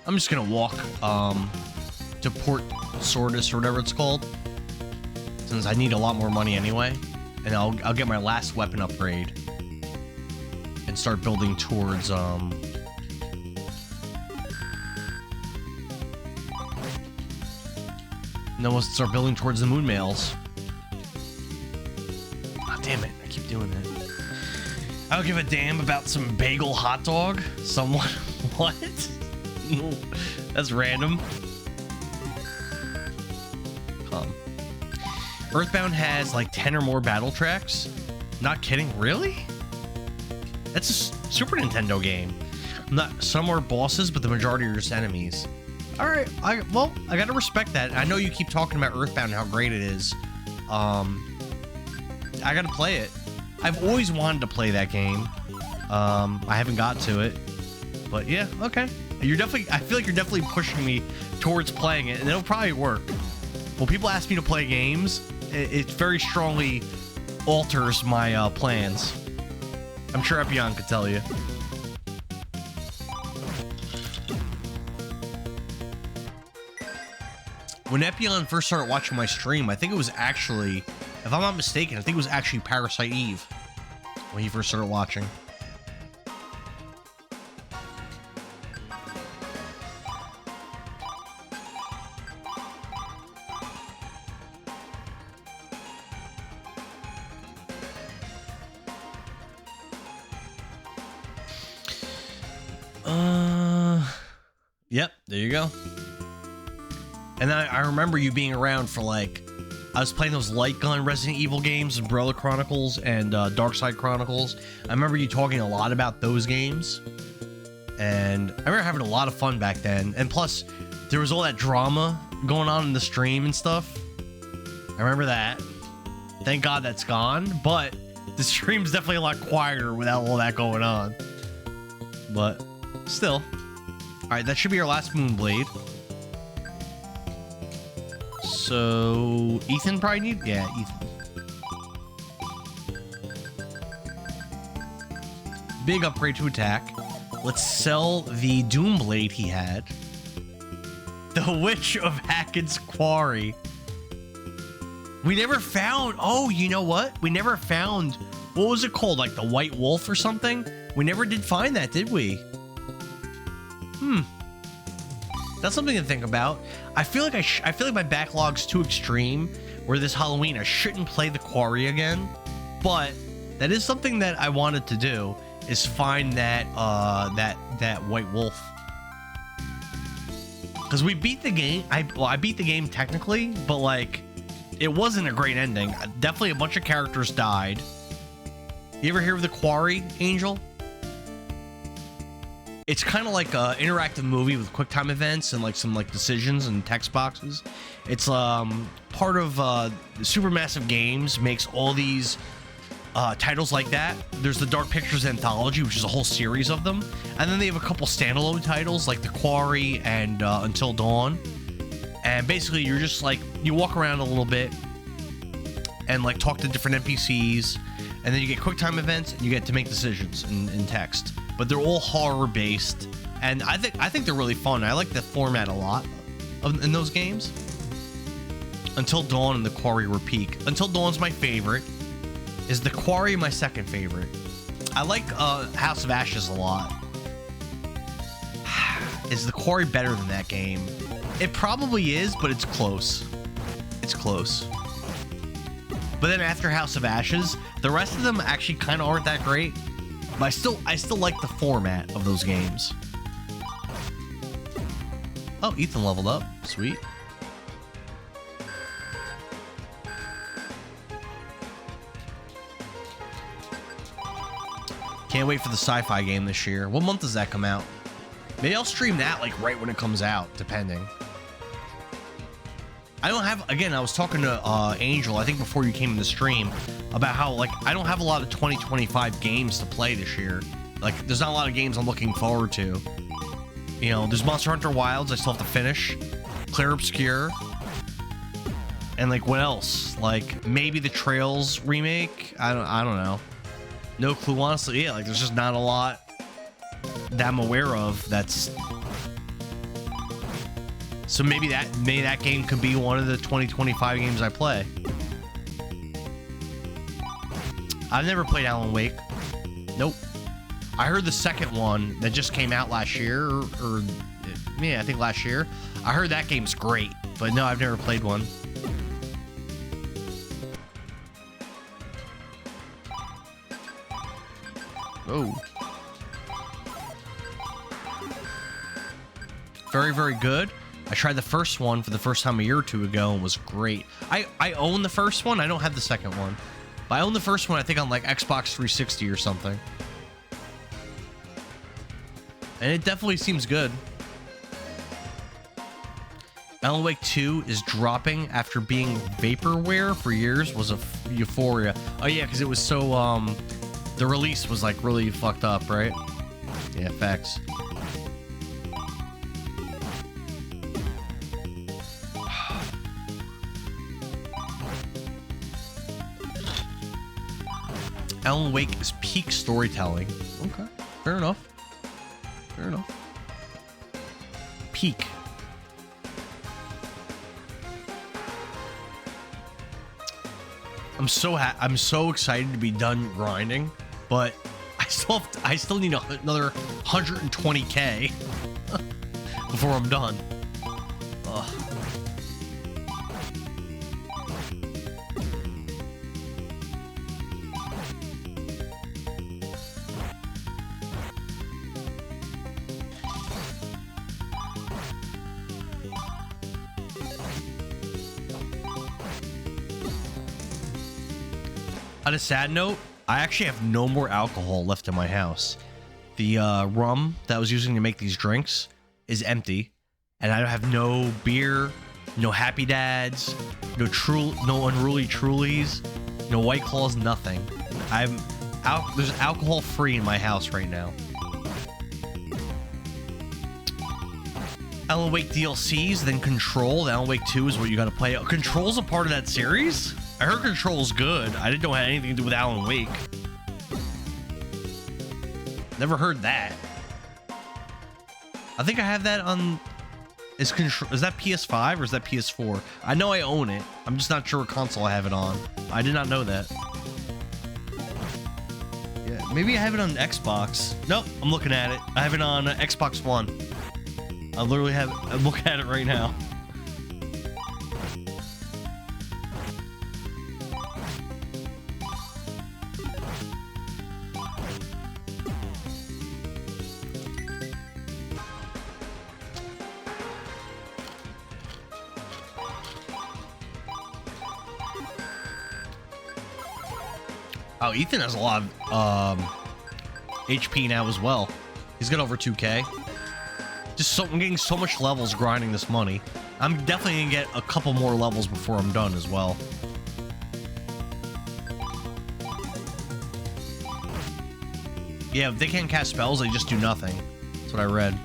I'm just gonna walk to Port Sordus or whatever it's called, since I need a lot more money anyway, and I'll get my last weapon upgrade and start building towards and then we'll start building towards the moon mails. Ah, damn it, I keep doing that. I don't give a damn about some bagel hot dog. Someone what? No, that's random. Earthbound has like 10 or more battle tracks. Not kidding, really? That's a Super Nintendo game. Some are bosses, but the majority are just enemies. All right, I gotta respect that. I know you keep talking about Earthbound and how great it is. I gotta play it. I've always wanted to play that game. I haven't got to it, but yeah, okay. I feel like you're definitely pushing me towards playing it, and it'll probably work. When people ask me to play games, it very strongly alters my plans. I'm sure Epion could tell you. When Epion first started watching my stream, I think it was actually, if I'm not mistaken, I think it was actually Parasite Eve when he first started watching. Yep, there you go. And I remember you being around for like, I was playing those light gun Resident Evil games, Umbrella Chronicles and Dark Side Chronicles. I remember you talking a lot about those games. And I remember having a lot of fun back then. And plus, there was all that drama going on in the stream and stuff. I remember that. Thank God that's gone. But the stream's definitely a lot quieter without all that going on. But still. All right, that should be our last Moonblade. So Ethan probably need, yeah, Ethan. Big upgrade to attack. Let's sell the Doomblade he had. The Witch of Hackett's Quarry. We never found, oh, you know what? We never found, what was it called? Like the White Wolf or something? We never did find that, did we? That's something to think about. I feel like I feel like my backlog's too extreme, where this Halloween I shouldn't play the quarry again. But that is something that I wanted to do, is find that that white wolf. Because we beat the game. I beat the game technically, but like it wasn't a great ending. Definitely a bunch of characters died. You ever hear of the quarry, Angel? It's kind of like an interactive movie with quick time events and like some like decisions and text boxes. It's part of Supermassive Games makes all these titles like that. There's the Dark Pictures Anthology, which is a whole series of them, and then they have a couple standalone titles like The Quarry and Until Dawn. And basically, you're just like you walk around a little bit and like talk to different NPCs, and then you get quick time events and you get to make decisions in text. But they're all horror based, and I think they're really fun. I like the format a lot in those games. Until Dawn and The Quarry were peak. Until Dawn's my favorite. Is The Quarry my second favorite? I like House of Ashes a lot. Is The Quarry better than that game? It probably is, but it's close. It's close. But then after House of Ashes, the rest of them actually kind of aren't that great. But I still like the format of those games. Oh, Ethan leveled up. Sweet. Can't wait for the sci-fi game this year. What month does that come out? Maybe I'll stream that like right when it comes out, depending. I don't have, again, I was talking to Angel, I think before you came in the stream, about how like I don't have a lot of 2025 games to play this year. Like there's not a lot of games I'm looking forward to. You know, there's Monster Hunter Wilds I still have to finish, Clair Obscur, and like what else? Like maybe the Trails remake. I don't know. No clue, honestly. Yeah, like there's just not a lot that I'm aware of. That's so maybe that game could be one of the 2025 games I play. I've never played Alan Wake. Nope. I heard the second one that just came out last year, or yeah, I think last year. I heard that game's great, but no, I've never played one. Oh. Very, very good. I tried the first one for the first time a year or two ago and was great. I own the first one. I don't have the second one. But I own the first one, I think, on like Xbox 360 or something. And it definitely seems good. Alan Wake 2 is dropping after being vaporware for years. Was a euphoria. Oh yeah, because it was so the release was like really fucked up, right? Yeah, facts. Alan Wake is peak storytelling. Okay, fair enough. Fair enough. Peak. I'm so excited to be done grinding, but I still need another 120k before I'm done. Ugh. On a sad note, I actually have no more alcohol left in my house. The rum that I was using to make these drinks is empty, and I have no beer, no Happy Dads, no Unruly Trulies, no White Claws, nothing. There's alcohol free in my house right now. Alan Wake DLCs, then Control. Alan Wake 2 is what you gotta play. Control's a part of that series? I heard Control's good. I didn't know it had anything to do with Alan Wake. Never heard that. I think I have that on... Is that PS5 or is that PS4? I know I own it. I'm just not sure what console I have it on. I did not know that. Yeah, Maybe I have it on Xbox. Nope, I'm looking at it. I have it on Xbox One. I literally have. I'm looking at it right now. Oh, Ethan has a lot of HP now as well. He's got over 2K. I'm getting so much levels grinding this money. I'm definitely gonna get a couple more levels before I'm done as well. Yeah, if they can't cast spells, they just do nothing. That's what I read.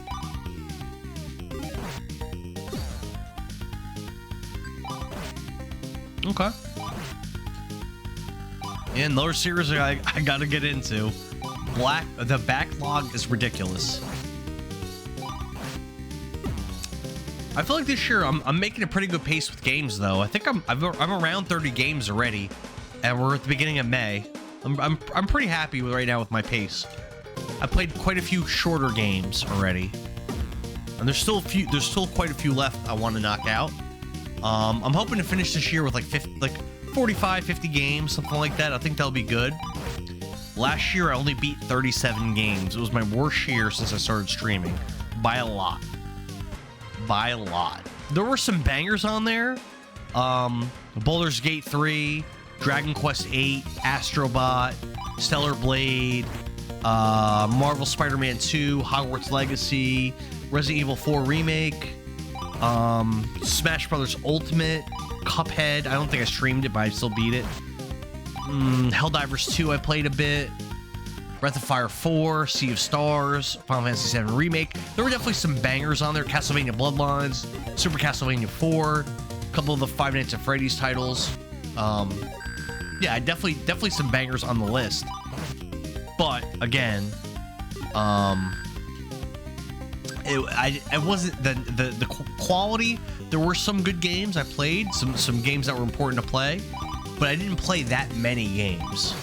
Okay. Yeah, another series I gotta get into. The backlog is ridiculous. I feel like this year I'm making a pretty good pace with games though. I think I'm around 30 games already, and we're at the beginning of May. I'm pretty happy with right now with my pace. I played quite a few shorter games already, and there's still quite a few left I want to knock out. I'm hoping to finish this year with like 45, 50 games, something like that. I think that'll be good. Last year, I only beat 37 games. It was my worst year since I started streaming. By a lot. By a lot. There were some bangers on there. Baldur's Gate 3, Dragon Quest 8, Astrobot, Stellar Blade, Marvel Spider-Man 2, Hogwarts Legacy, Resident Evil 4 Remake, Smash Brothers Ultimate, Cuphead. I don't think I streamed it, but I still beat it. Helldivers 2 I played a bit. Breath of Fire 4, Sea of Stars, Final Fantasy 7 Remake. There were definitely some bangers on there. Castlevania Bloodlines, Super Castlevania 4, a couple of the Five Nights at Freddy's titles. Yeah, definitely some bangers on the list. But again, it wasn't the quality. There were some good games I played, some games that were important to play, but I didn't play that many games.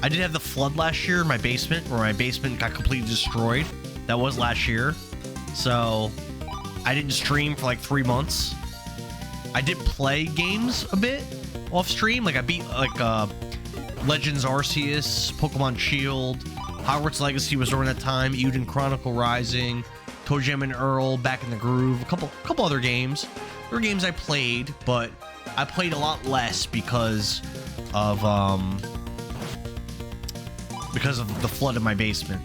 I did have the flood last year in my basement, where my basement got completely destroyed. That was last year, so I didn't stream for like 3 months. I did play games a bit off stream, like I beat like Legends Arceus, Pokemon Shield, Hogwarts Legacy was during that time, Eden Chronicle Rising, Toe Jam and Earl, Back in the Groove, a couple other games. There were games I played, but I played a lot less because of the flood in my basement.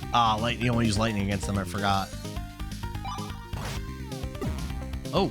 You don't want to use lightning against them, I forgot. Oh.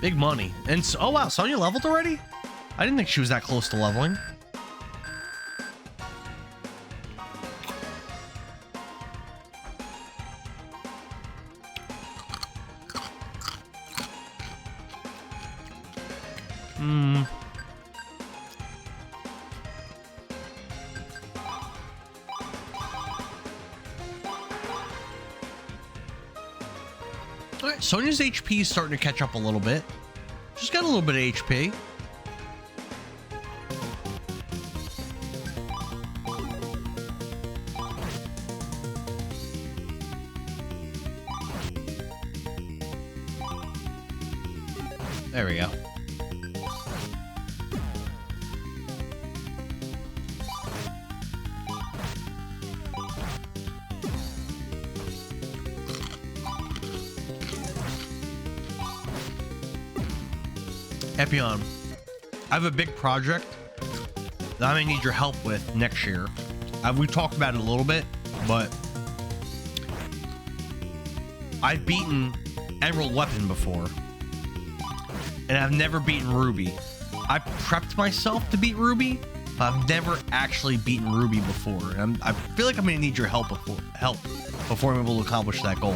Big money. And so, oh wow, Sonya leveled already? I didn't think she was that close to leveling. Alright, Sonya's HP is starting to catch up a little bit. She's got a little bit of HP. There we go. Epion, I have a big project that I may need your help with next year. We talked about it a little bit, but I've beaten Emerald Weapon before. and I've never beaten Ruby. I prepped myself to beat Ruby, but I've never actually beaten Ruby before. And I feel like I'm gonna need your help before I'm able to accomplish that goal.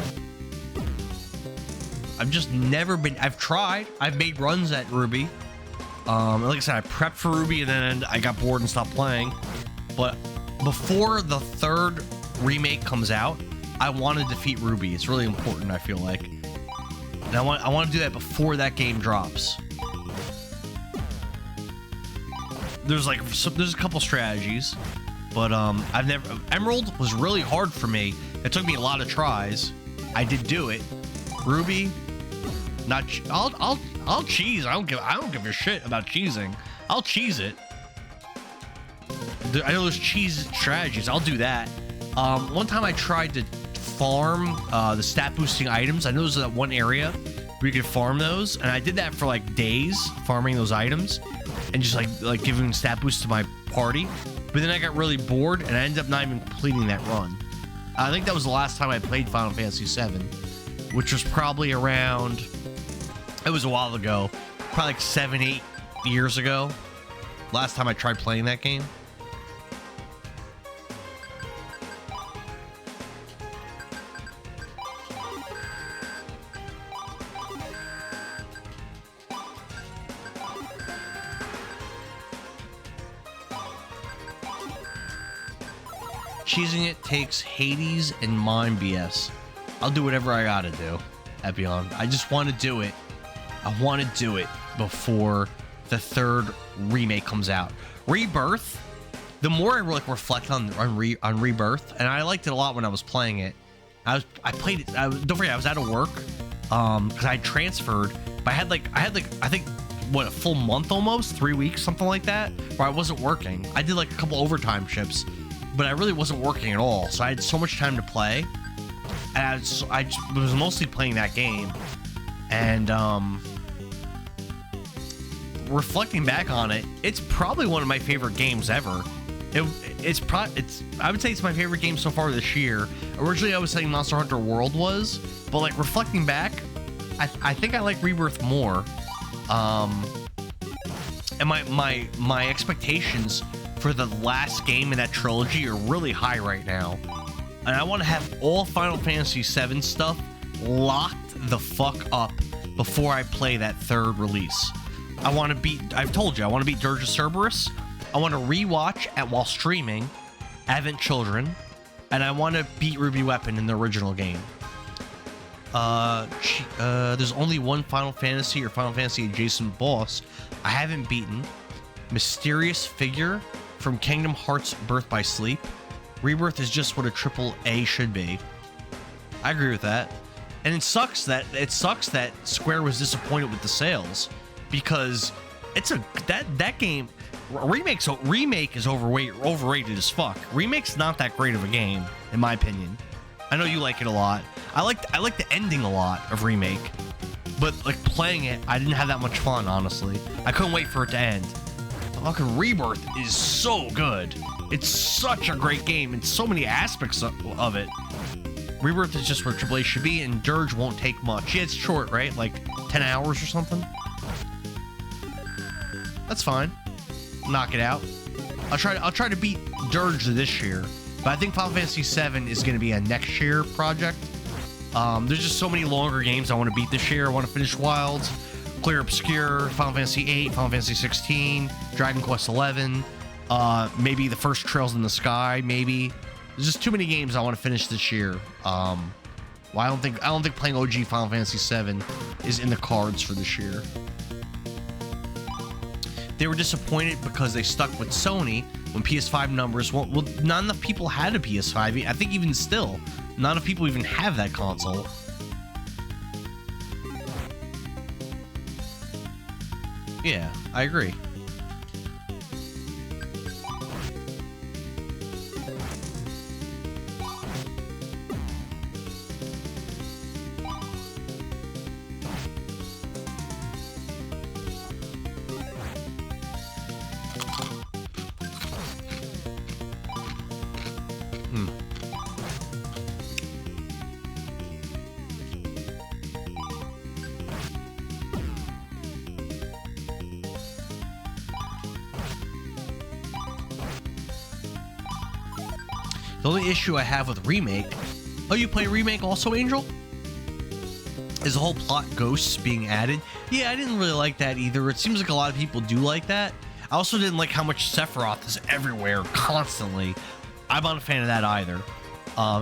I've just never been. I've tried. I've made runs at Ruby. Like I said, I prepped for Ruby and then I got bored and stopped playing. But before the 3rd remake comes out, I want to defeat Ruby. It's really important, I feel like. And I want to do that before that game drops. There's a couple strategies, but Emerald was really hard for me. It took me a lot of tries. I did do it. Ruby, not. I'll cheese. I don't give a shit about cheesing. I'll cheese it. I know there's cheese strategies. I'll do that. One time I tried to farm the stat boosting items. I know there's that one area where you could farm those, and I did that for like days, farming those items and just like giving stat boosts to my party. But then I got really bored and I ended up not even completing that run. I think that was the last time I played Final Fantasy VII, which was probably around. It was a while ago, probably like 7-8 years ago. Last time I tried playing that game. Cheesing it takes Hades and Mind BS. I'll do whatever I gotta do, Epion. I just want to do it. I want to do it before the 3rd remake comes out. Rebirth, the more I reflect on Rebirth, and I liked it a lot when I was playing it. I played it. Don't forget, I was out of work because I transferred, but I had I think what, a full month almost, 3 weeks, something like that, where I wasn't working. I did like a couple overtime shifts, but I really wasn't working at all. So I had so much time to play, and I was mostly playing that game. And reflecting back on it, it's probably one of my favorite games ever. I would say it's my favorite game so far this year. Originally, I was saying Monster Hunter World was, but like reflecting back, I think I like Rebirth more. And my expectations for the last game in that trilogy are really high right now. And I want to have all Final Fantasy VII stuff locked the fuck up before I play that 3rd release. I've told you, I want to beat Dirge of Cerberus. I want to rewatch while streaming Advent Children. And I want to beat Ruby Weapon in the original game. There's only one Final Fantasy or Final Fantasy adjacent boss I haven't beaten. Mysterious figure from Kingdom Hearts Birth by Sleep. Rebirth is just what a AAA should be. I agree with that. And it sucks that Square was disappointed with the sales, because it's that game remake is overrated as fuck. Remake's not that great of a game, in my opinion. I know you like it a lot. I like the ending a lot of Remake, but like playing it, I didn't have that much fun, honestly. I couldn't wait for it to end. Fucking Rebirth is so good. It's such a great game in so many aspects of it. Rebirth is just where AAA should be, and Dirge won't take much. Yeah, it's short, right? Like 10 hours or something. That's fine. Knock it out. I'll try to beat Dirge this year, but I think Final Fantasy VII is going to be a next year project. There's just so many longer games I want to beat this year. I want to finish Wilds, clear Obscure, Final Fantasy VIII, Final Fantasy 16, Dragon Quest 11, maybe the first Trails in the Sky, maybe. There's just too many games I want to finish this year. Well, I don't think playing OG Final Fantasy VII is in the cards for this year. They were disappointed because they stuck with Sony when PS5 numbers. Well, not enough people had a PS5. I think even still, not enough people even have that console. Yeah, I agree. The only issue I have with Remake... Oh, you play Remake also, Angel? Is the whole plot ghosts being added? Yeah, I didn't really like that either. It seems like a lot of people do like that. I also didn't like how much Sephiroth is everywhere, constantly. I'm not a fan of that either.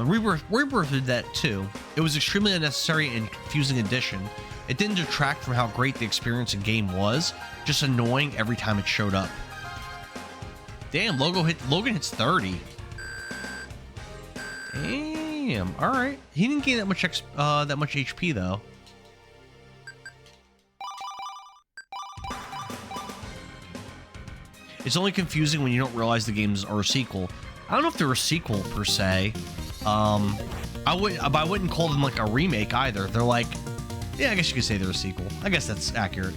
Rebirth did that too. It was extremely unnecessary and confusing addition. It didn't detract from how great the experience in game was, just annoying every time it showed up. Damn, Logan hits 30. Damn, all right. He didn't gain that much HP though. It's only confusing when you don't realize the games are a sequel. I don't know if they're a sequel per se. I wouldn't call them like a remake either. They're like, yeah, I guess you could say they're a sequel. I guess that's accurate.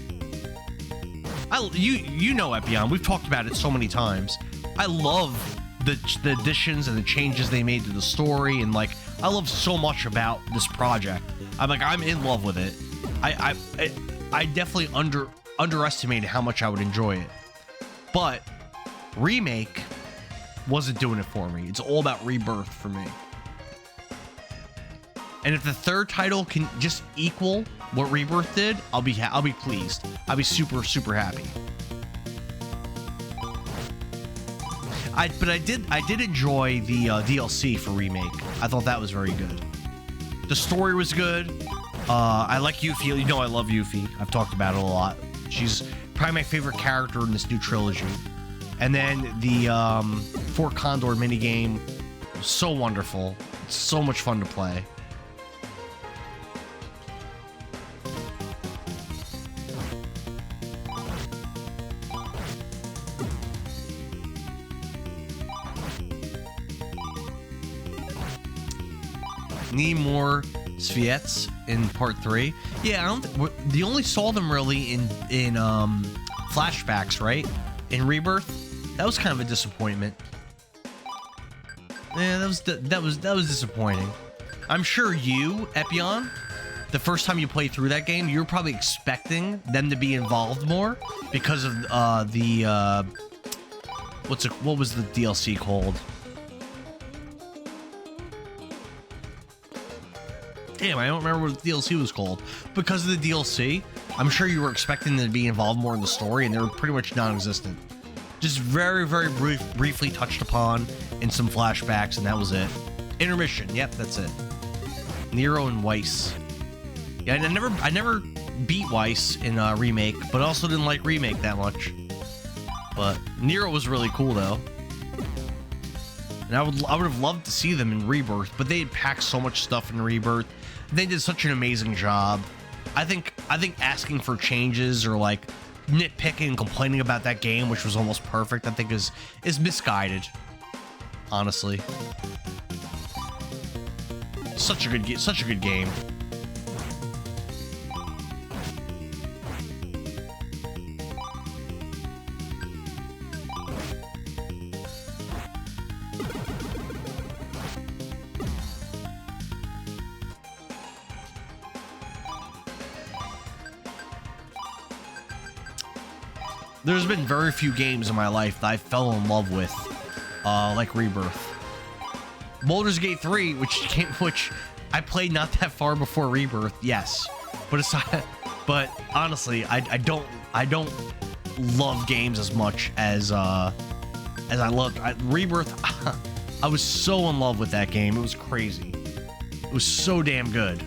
You know Epion, we've talked about it so many times. I love the additions and the changes they made to the story, and like I love so much about this project. I'm in love with it. I definitely underestimated how much I would enjoy it. But Remake wasn't doing it for me. It's all about Rebirth for me. And if the third title can just equal what Rebirth did, I'll be pleased. I'll be super, super happy. But I did enjoy the DLC for Remake. I thought that was very good. The story was good. I like Yuffie. You know I love Yuffie. I've talked about it a lot. She's probably my favorite character in this new trilogy. And then the Fort Condor minigame was so wonderful. It's so much fun to play. Need more Sviets in part 3. Yeah, I don't. You only saw them really in flashbacks, right? In Rebirth, that was kind of a disappointment. Yeah, that was disappointing. I'm sure you, Epion, the first time you played through that game, you were probably expecting them to be involved more because of what was the DLC called? Damn, I don't remember what the DLC was called. Because of the DLC, I'm sure you were expecting them to be involved more in the story, and they were pretty much non-existent. Just very, very briefly touched upon in some flashbacks, and that was it. Intermission, yep, that's it. Nero and Weiss. Yeah, I never beat Weiss in Remake, but I also didn't like Remake that much. But Nero was really cool, though. And I would have loved to see them in Rebirth, but they had packed so much stuff in Rebirth. They did such an amazing job. I think asking for changes or like nitpicking and complaining about that game, which was almost perfect, I think is misguided. Honestly, such a good game. There's been very few games in my life that I fell in love with, like Rebirth. Baldur's Gate 3, which I played not that far before Rebirth, yes, but honestly, I don't love games as much as I loved Rebirth. I was so in love with that game. It was crazy. It was so damn good.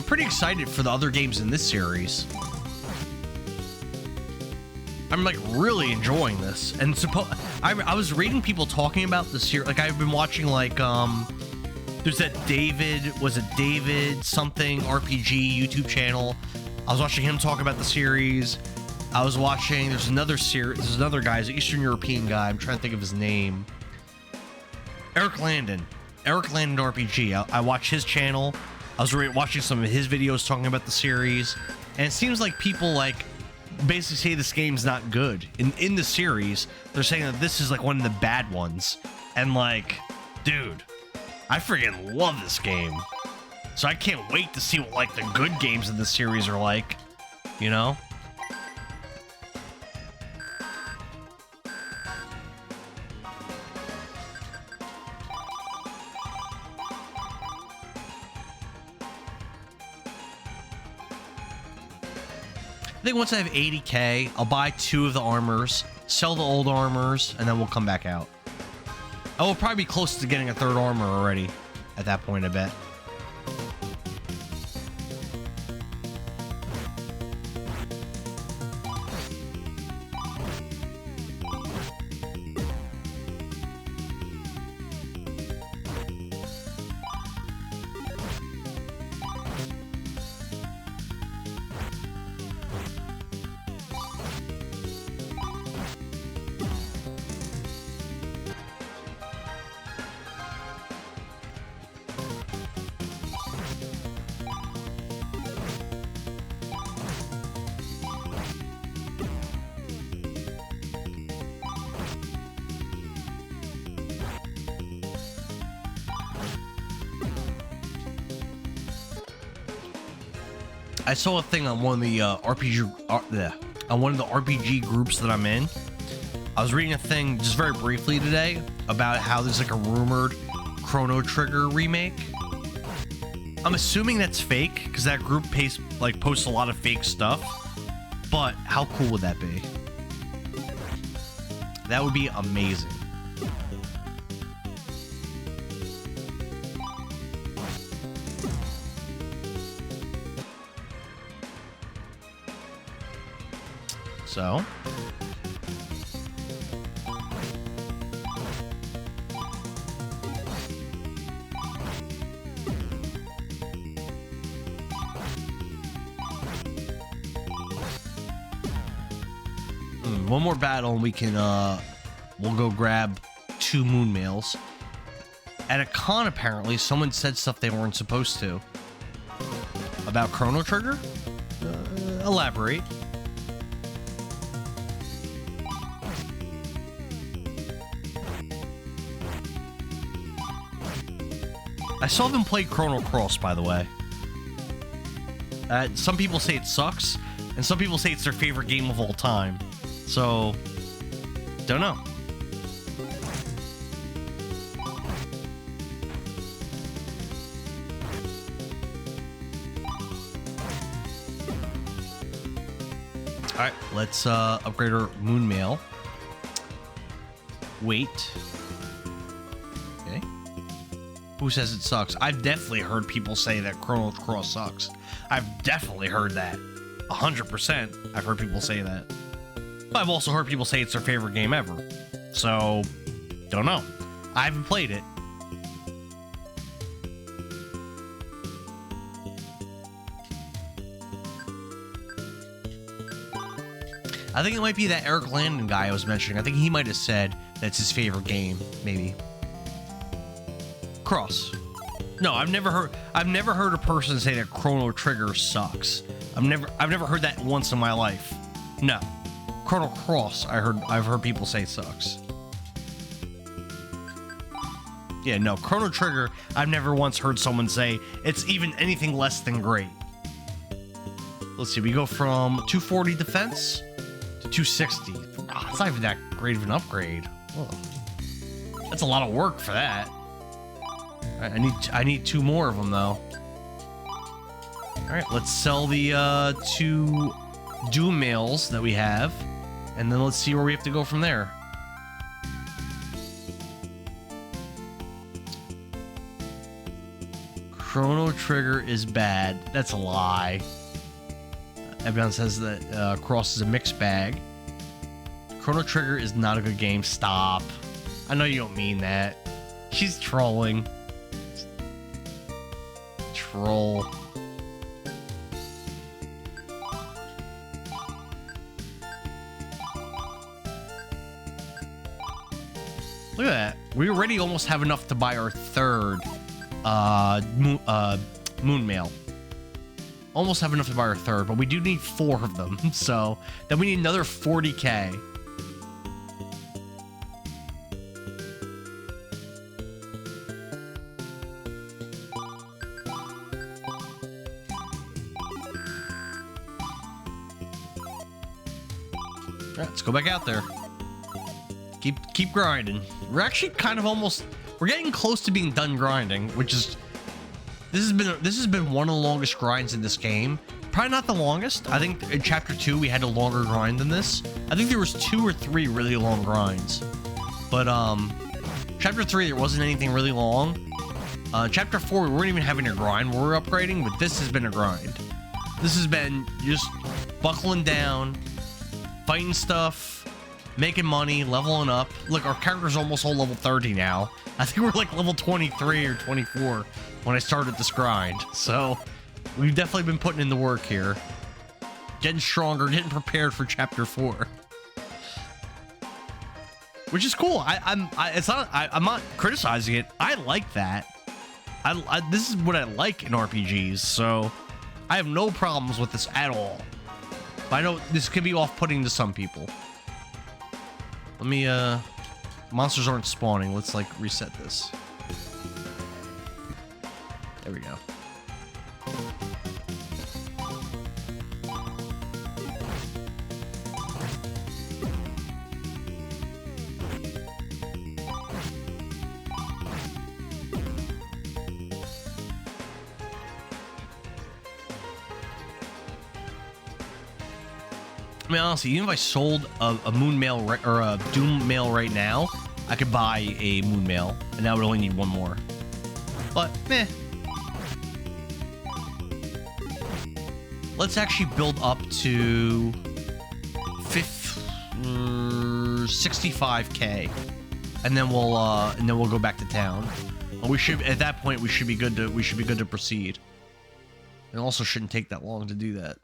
Pretty excited for the other games in this series. I'm like really enjoying this, and I was reading people talking about the series. Like I've been watching like there's that David something RPG YouTube channel. I was watching him talk about the series. I was watching there's another guy, he's an Eastern European guy. I'm trying to think of his name. Eric Landon RPG. I watch his channel. I was watching some of his videos talking about the series, and it seems like people like basically say this game's not good. In the series, they're saying that this is like one of the bad ones, and like, dude, I freaking love this game. So I can't wait to see what, like, the good games in this series are like, you know? I think once I have 80k, I'll buy 2 of the armors, sell the old armors, and then we'll come back out. I will probably be close to getting a 3rd armor already at that point, I bet. I saw a thing on one of the on one of the RPG groups that I'm in. I was reading a thing just very briefly today about how there's like a rumored Chrono Trigger remake. I'm assuming that's fake because that group posts a lot of fake stuff. But how cool would that be? That would be amazing. So, one more battle and we can we'll go grab 2 moon mails. At a con, apparently someone said stuff they weren't supposed to about Chrono Trigger. Elaborate. I saw them play Chrono Cross, by the way. Some people say it sucks, and some people say it's their favorite game of all time. So, don't know. Alright, let's upgrade our moon mail. Wait. Okay. Who says it sucks? I've definitely heard people say that Chrono Cross sucks. I've definitely heard that. 100% I've heard people say that. But I've also heard people say it's their favorite game ever. So, don't know. I haven't played it. I think it might be that Eric Landon guy I was mentioning. I think he might have said that's his favorite game, maybe. Cross. No, I've never heard a person say that Chrono Trigger sucks. I've never heard that once in my life. No. Chrono Cross, I've heard people say sucks. Yeah, no, Chrono Trigger, I've never once heard someone say it's even anything less than great. Let's see, we go from 240 defense to 260. It's not even that great of an upgrade. Ugh. That's a lot of work for that. All right, I need 2 more of them though. All right, let's sell the 2 Doom mails that we have, and then let's see where we have to go from there. Chrono Trigger is bad. That's a lie. Everyone says that Cross is a mixed bag. Chrono Trigger is not a good game. Stop. I know you don't mean that. She's trolling. Troll. Look at that. We already almost have enough to buy our 3rd moon mail. Almost have enough to buy our 3rd, but we do need 4 of them. So then we need another 40k. Alright, let's go back out there. Keep grinding. We're actually kind of almost... We're getting close to being done grinding, which is... This has been one of the longest grinds in this game. Probably not the longest. I think in Chapter 2 we had a longer grind than this. I think there was 2 or 3 really long grinds. But, Chapter 3 there wasn't anything really long. Chapter 4 we weren't even having a grind when we were upgrading, but this has been a grind. This has been just buckling down, fighting stuff, making money, leveling up. Look, our character's almost all level 30 now. I think we're like level 23 or 24 when I started this grind. So, we've definitely been putting in the work here. Getting stronger, getting prepared for Chapter 4. Which is cool. I'm not criticizing it. I like that. This is what I like in RPGs, so I have no problems with this at all. But I know this could be off-putting to some people. Let me, monsters aren't spawning. Let's, like, reset this. There we go. I mean, honestly, even if I sold a moon mail or a doom mail right now, I could buy a moon mail, and I would only need one more. But, meh. Let's actually build up to 65k, and then we'll go back to town. And we should, at that point, we should be good to proceed. It also shouldn't take that long to do that.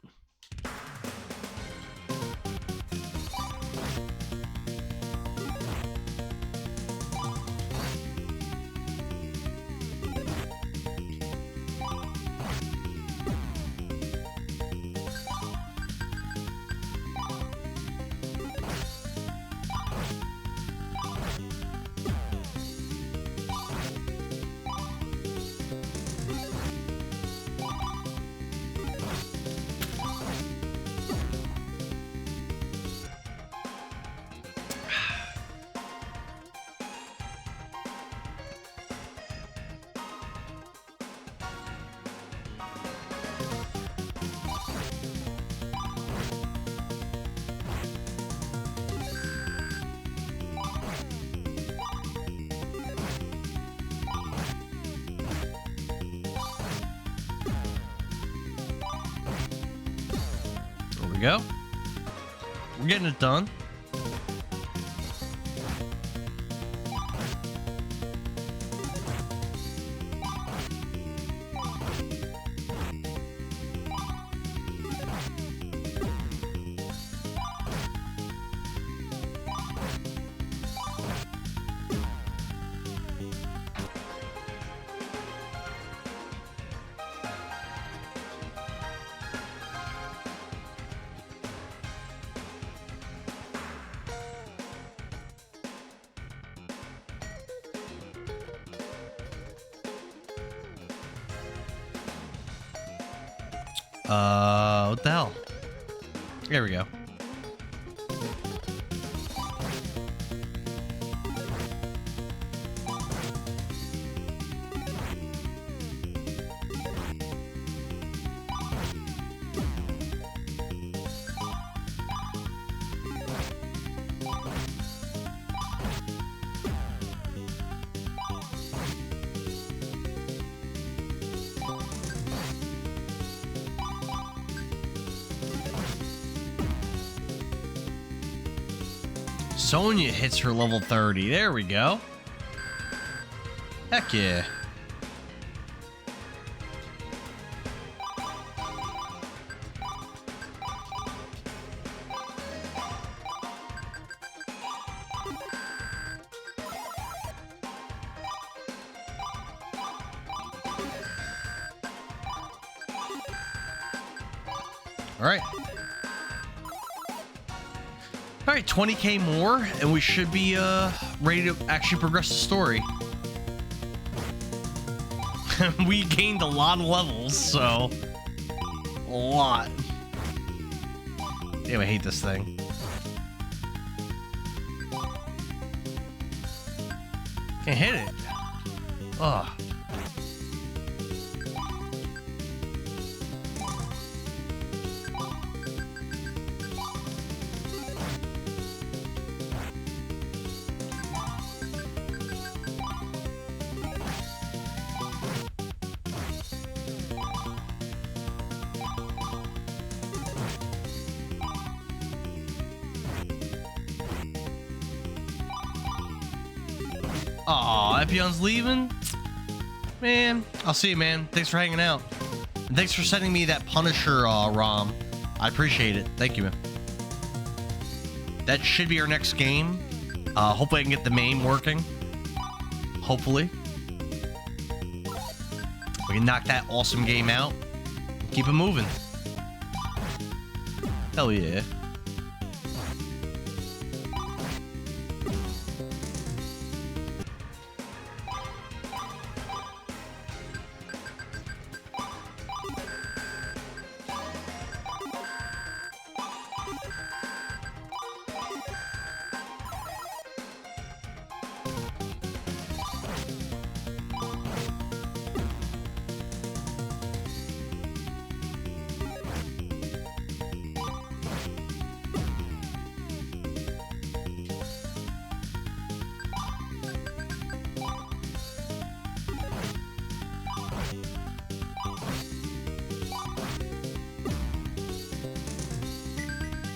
We go. We're getting it done. What the hell? There we go. Sonya hits her level 30. There we go. Heck yeah. All right. All right, 20k more, and we should be ready to actually progress the story. We gained a lot of levels, so a lot. Damn, I hate this thing. Can't hit it. Ugh. Aw, Epion's leaving? Man, I'll see you, man. Thanks for hanging out. And thanks for sending me that Punisher ROM. I appreciate it. Thank you, man. That should be our next game. Hopefully I can get the main working. Hopefully. We can knock that awesome game out. Keep it moving. Hell yeah.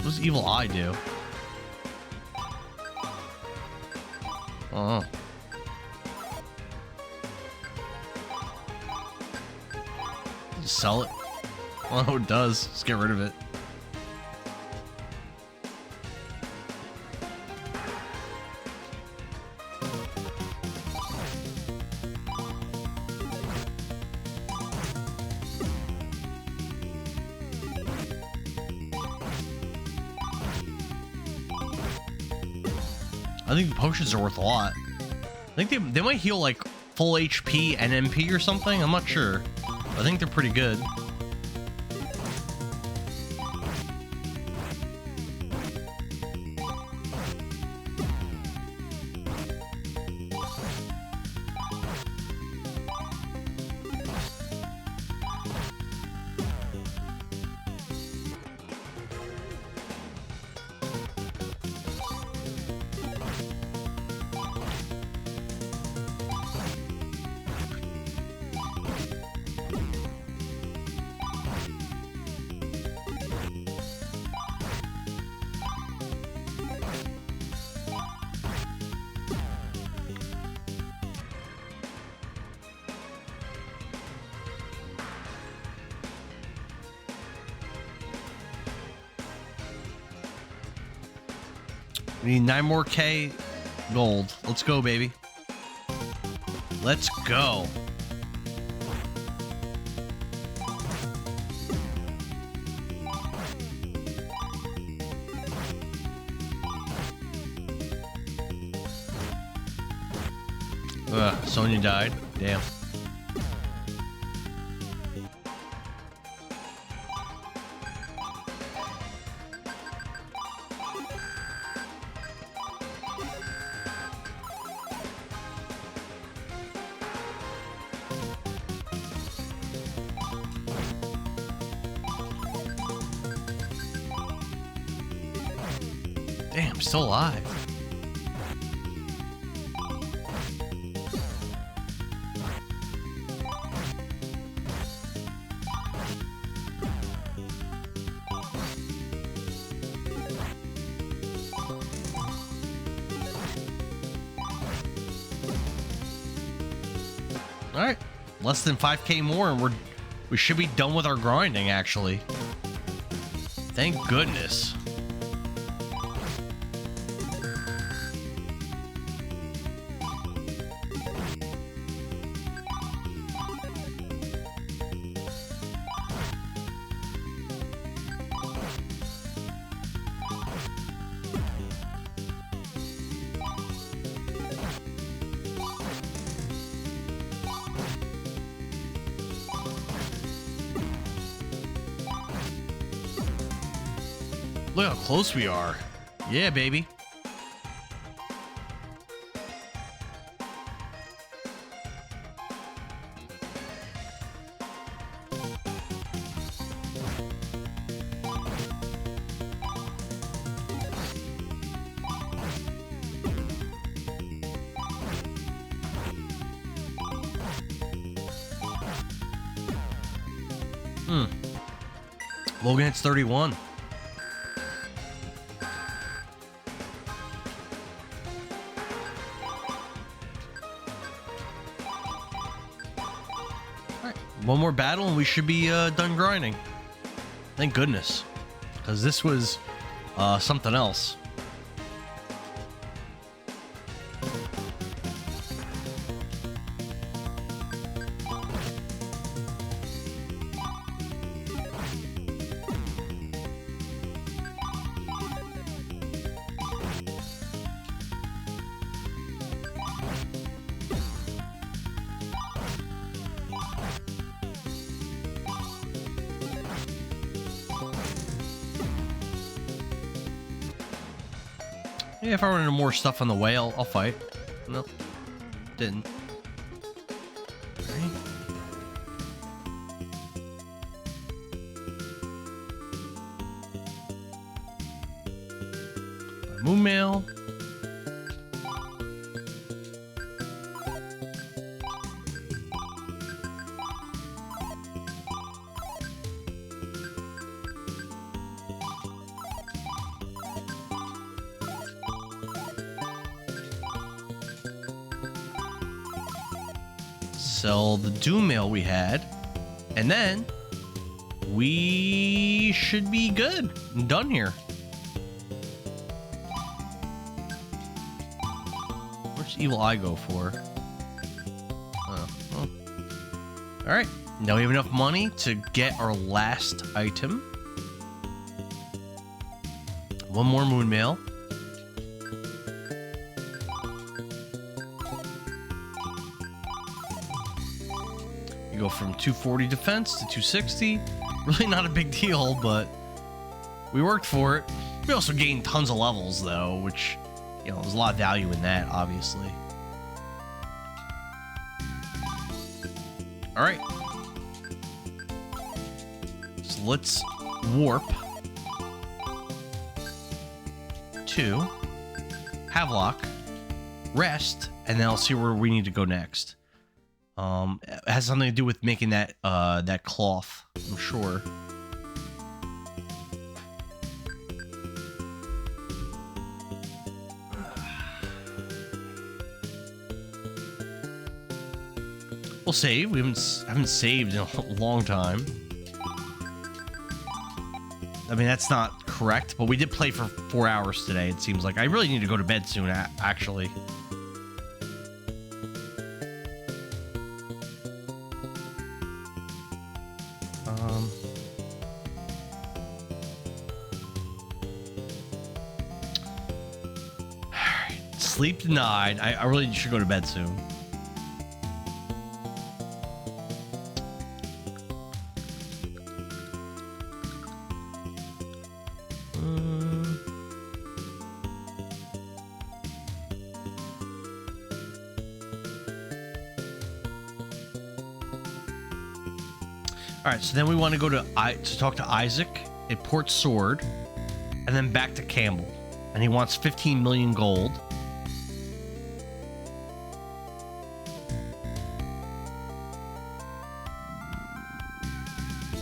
What does Evil Eye do? Oh. Just sell it? Oh, it does. Just get rid of it. I think the potions are worth a lot. I think they might heal like full HP and MP or something. I'm not sure. I think they're pretty good. We need 9 more K gold. Let's go, baby. Let's go. Ugh, Sonya died. Damn. Damn, still alive. All right, less than 5K more, and we should be done with our grinding. Actually, thank goodness. Look how close we are. Yeah, baby. Logan hits 31. Alright, one more battle and we should be done grinding. Thank goodness. Because this was something else. Yeah, if I run into more stuff on the way, I'll fight. Nope. Didn't. Alright. Moon mail. Sell the Doom mail we had, and then we should be good and done here. Where's Evil Eye go for? Oh, well. All right, now we have enough money to get our last item. One more moon mail. Go from 240 defense to 260. Really not a big deal, but we worked for it. We also gained tons of levels though, which, you know, there's a lot of value in that, obviously. All right. So let's warp to Havelock, rest, and then I'll see where we need to go next. It has something to do with making that that cloth, I'm sure. We'll save. We haven't saved in a long time. I mean, that's not correct, but we did play for 4 hours today, it seems like. I really need to go to bed soon, actually. Sleep denied. I really should go to bed soon. All right, so then we want to go to talk to Isaac at Port Sword, and then back to Campbell, and he wants 15 million gold.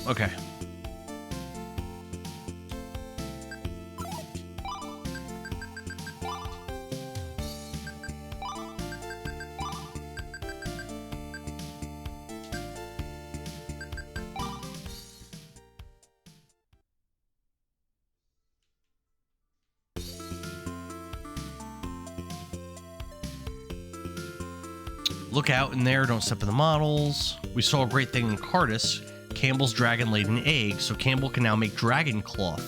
Okay. Look out in there, don't step in the models. We saw a great thing in Cardis. Campbell's dragon laid an egg, so Campbell can now make dragon cloth,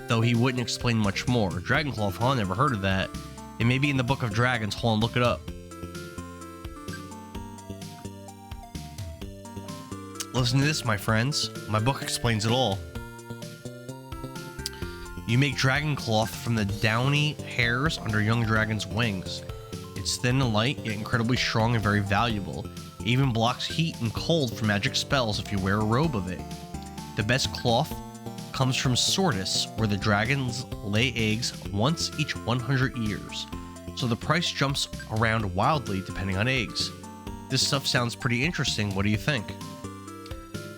though he wouldn't explain much more. Dragon cloth, huh? Never heard of that. It may be in the Book of Dragons. Hold on, look it up. Listen to this, my friends. My book explains it all. You make dragon cloth from the downy hairs under young dragon's wings. It's thin and light, yet incredibly strong and very valuable. It even blocks heat and cold from magic spells if you wear a robe of it. The best cloth comes from Sordis, where the dragons lay eggs once each 100 years. So the price jumps around wildly depending on eggs. This stuff sounds pretty interesting. What do you think?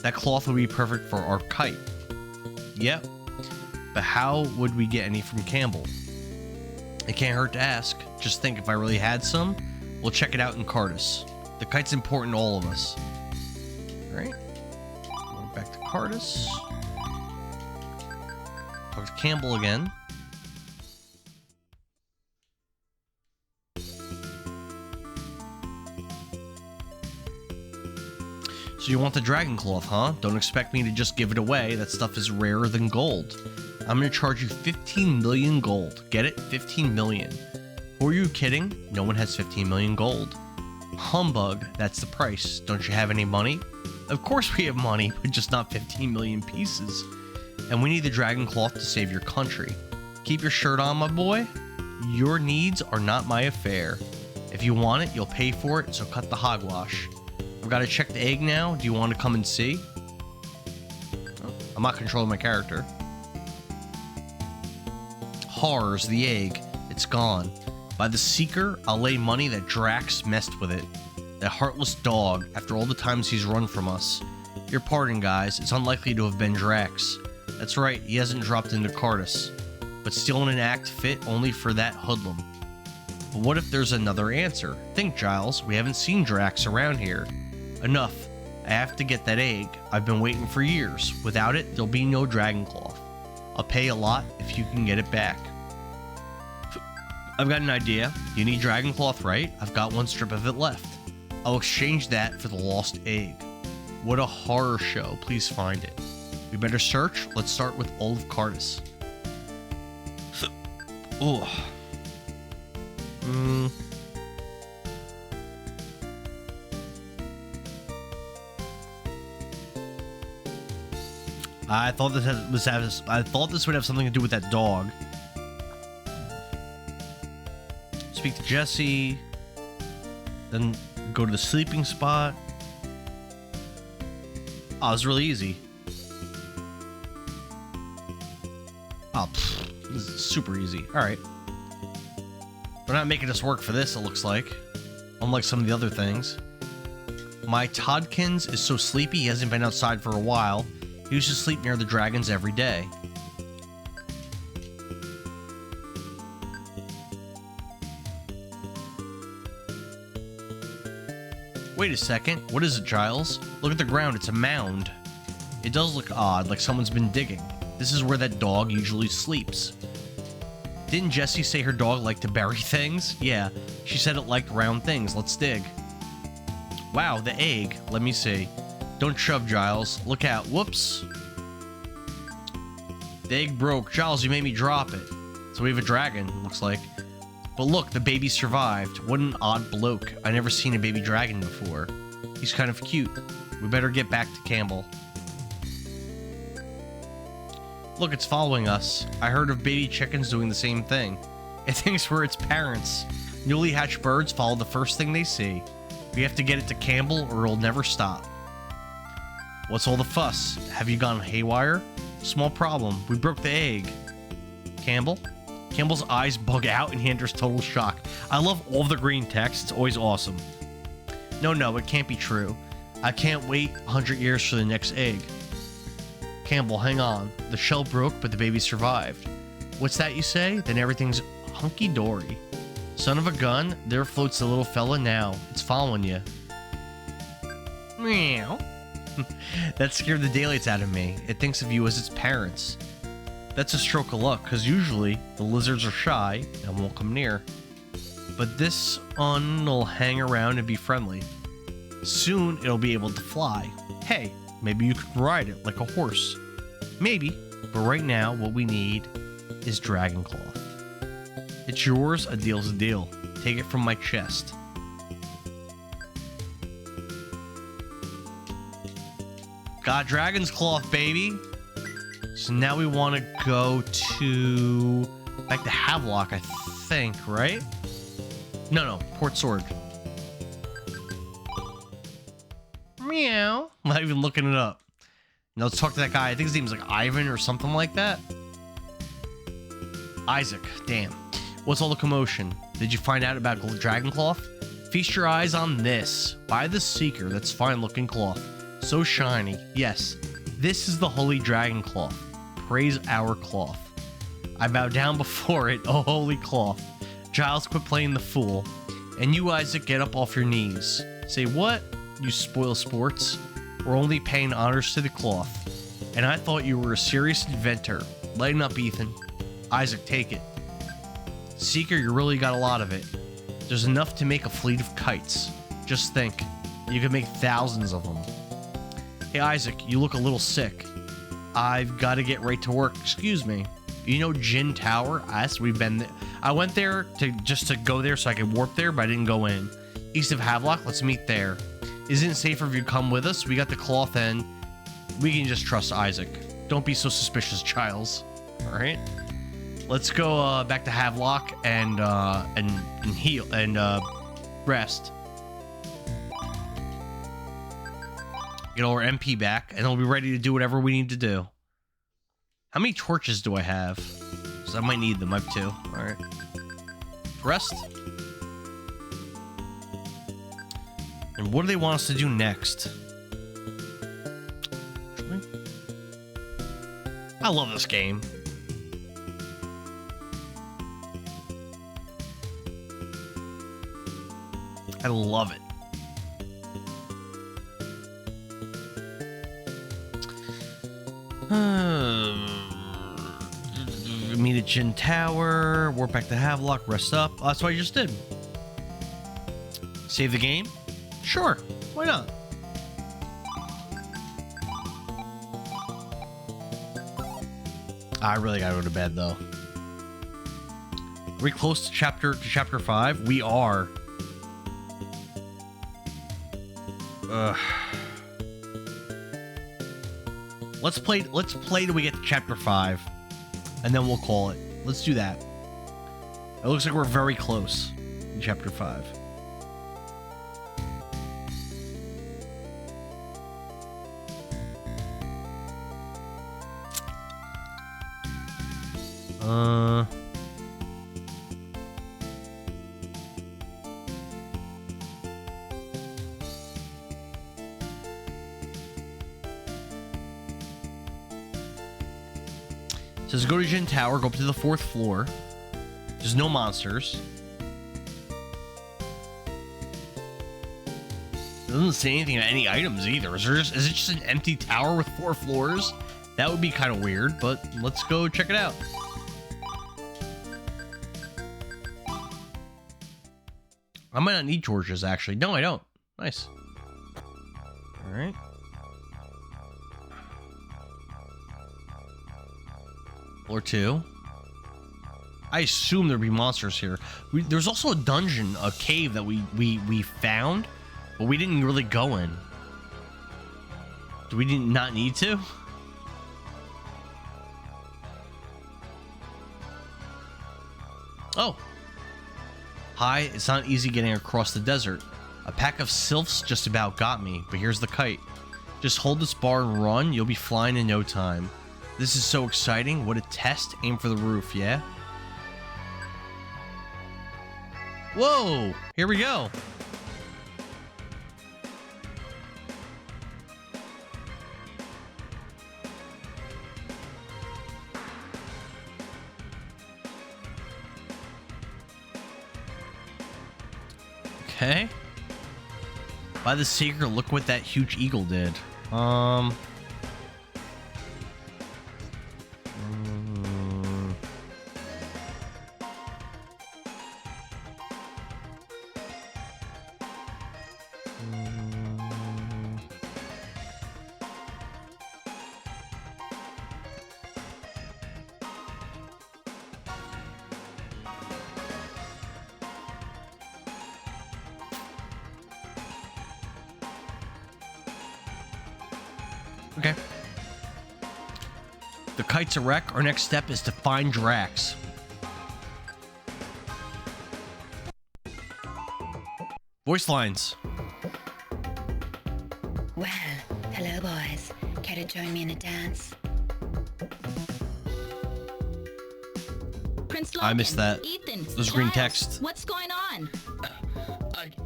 That cloth would be perfect for our kite. Yep. But how would we get any from Campbell? It can't hurt to ask. Just think, if I really had some, we'll check it out in Cardis. The kite's important to all of us. Alright. Going back to Cardis. Talk to Campbell again. So you want the dragon cloth, huh? Don't expect me to just give it away. That stuff is rarer than gold. I'm gonna charge you 15 million gold. Get it? 15 million. Who are you kidding? No one has 15 million gold. Humbug, that's the price. Don't you have any money? Of course we have money, but just not 15 million pieces. And we need the dragon cloth to save your country. Keep your shirt on, my boy. Your needs are not my affair. If you want it, you'll pay for it, so cut the hogwash. I've got to check the egg now. Do you want to come and see? Oh, I'm not controlling my character. Horrors, the egg. It's gone. By the Seeker, I'll lay money that Drax messed with it. That heartless dog, after all the times he's run from us. Your pardon, guys. It's unlikely to have been Drax. That's right, he hasn't dropped into Cardis. But still in an act fit only for that hoodlum. But what if there's another answer? Think, Giles. We haven't seen Drax around here. Enough. I have to get that egg. I've been waiting for years. Without it, there'll be no dragon cloth. I'll pay a lot if you can get it back. I've got an idea. You need dragon cloth, right? I've got one strip of it left. I'll exchange that for the lost egg. What a horror show. Please find it. We better search. Let's start with all of Cardis. Oh. I thought this would have something to do with that dog. Speak to Jesse, then go to the sleeping spot. Oh, it was really easy. Oh, this is super easy. All right. They're not making us work for this, it looks like. Unlike some of the other things. My Toddkins is so sleepy he hasn't been outside for a while. He used to sleep near the dragons every day. Wait a second. What is it, Giles? Look at the ground. It's a mound. It does look odd, like someone's been digging. This is where that dog usually sleeps. Didn't Jessie say her dog liked to bury things? Yeah, she said it liked round things. Let's dig. Wow, the egg. Let me see. Don't shove, Giles. Look out. Whoops. The egg broke. Giles, you made me drop it. So we have a dragon, looks like. But look, the baby survived. What an odd bloke. I never seen a baby dragon before. He's kind of cute. We better get back to Campbell. Look, it's following us. I heard of baby chickens doing the same thing. It thinks we're its parents. Newly hatched birds follow the first thing they see. We have to get it to Campbell or it'll never stop. What's all the fuss? Have you gone haywire? Small problem. We broke the egg. Campbell? Campbell's eyes bug out and he enters total shock. I love all of the green text. It's always awesome. No, it can't be true. I can't wait 100 years for the next egg. Campbell, hang on. The shell broke, but the baby survived. What's that you say? Then everything's hunky-dory. Son of a gun, there floats the little fella now. It's following you. Meow. That scared the daylights out of me. It thinks of you as its parents. That's a stroke of luck, because usually the lizards are shy and won't come near. But this one will hang around and be friendly. Soon it'll be able to fly. Hey, maybe you could ride it like a horse. Maybe, but right now what we need is dragon cloth. It's yours, a deal's a deal. Take it from my chest. Got dragon's cloth, baby. So now we want to go to back to Havelock, I think, right? No, Port Sword. Meow. I'm not even looking it up. Now let's talk to that guy. I think his name's like Ivan or something like that. Isaac. Damn. What's all the commotion? Did you find out about dragon cloth? Feast your eyes on this. Buy the Seeker. That's fine looking cloth. So shiny. Yes, this is the holy dragon cloth. Praise our cloth. I bow down before it, oh holy cloth. Giles, quit playing the fool. And you, Isaac, get up off your knees. Say, what? You spoil sports. We're only paying honors to the cloth. And I thought you were a serious inventor. Lighten up, Ethan. Isaac, take it. Seeker, you really got a lot of it. There's enough to make a fleet of kites. Just think, you could make thousands of them. Hey, Isaac, you look a little sick. I've got to get right to work. Excuse me. You know Jin Tower? Yes, we've been there. I went there just to go there so I could warp there, but I didn't go in. East of Havelock, let's meet there. Isn't it safer if you come with us? We got the cloth and we can just trust Isaac. Don't be so suspicious, Giles. All right. Let's go back to Havelock and heal and rest. Get our MP back, and we'll be ready to do whatever we need to do. How many torches do I have? So I might need them. I have 2. All right. Rest. And what do they want us to do next? I love this game. I love it. Meet at Jin Tower, warp back to Havelock, rest up. Oh, that's what I just did. Save the game? Sure, why not? I really gotta go to bed though. Are we close to chapter 5? We are. Let's play till we get to chapter 5, and then we'll call it. Let's do that. It looks like we're very close in chapter 5. Says go to Jin Tower, go up to the 4th floor. There's no monsters. It doesn't say anything about any items either. Is it just an empty tower with 4 floors? That would be kind of weird, but let's go check it out. I might not need torches, actually. No, I don't. Nice. All right. Floor 2. I assume there'd be monsters here. There's also a dungeon, a cave that we found, but we didn't really go in. Do we not need to? Oh. Hi, it's not easy getting across the desert. A pack of sylphs just about got me, but here's the kite. Just hold this bar and run, you'll be flying in no time. This is so exciting. What a test. Aim for the roof, yeah? Whoa! Here we go. Okay. By the Seeker, look what that huge eagle did. Okay. The kite's a wreck. Our next step is to find Drax. Voice lines. Well, hello boys. Care to join me in a dance? Prince Logan, I missed that. Ethan, There's green Giles, text. What's going on?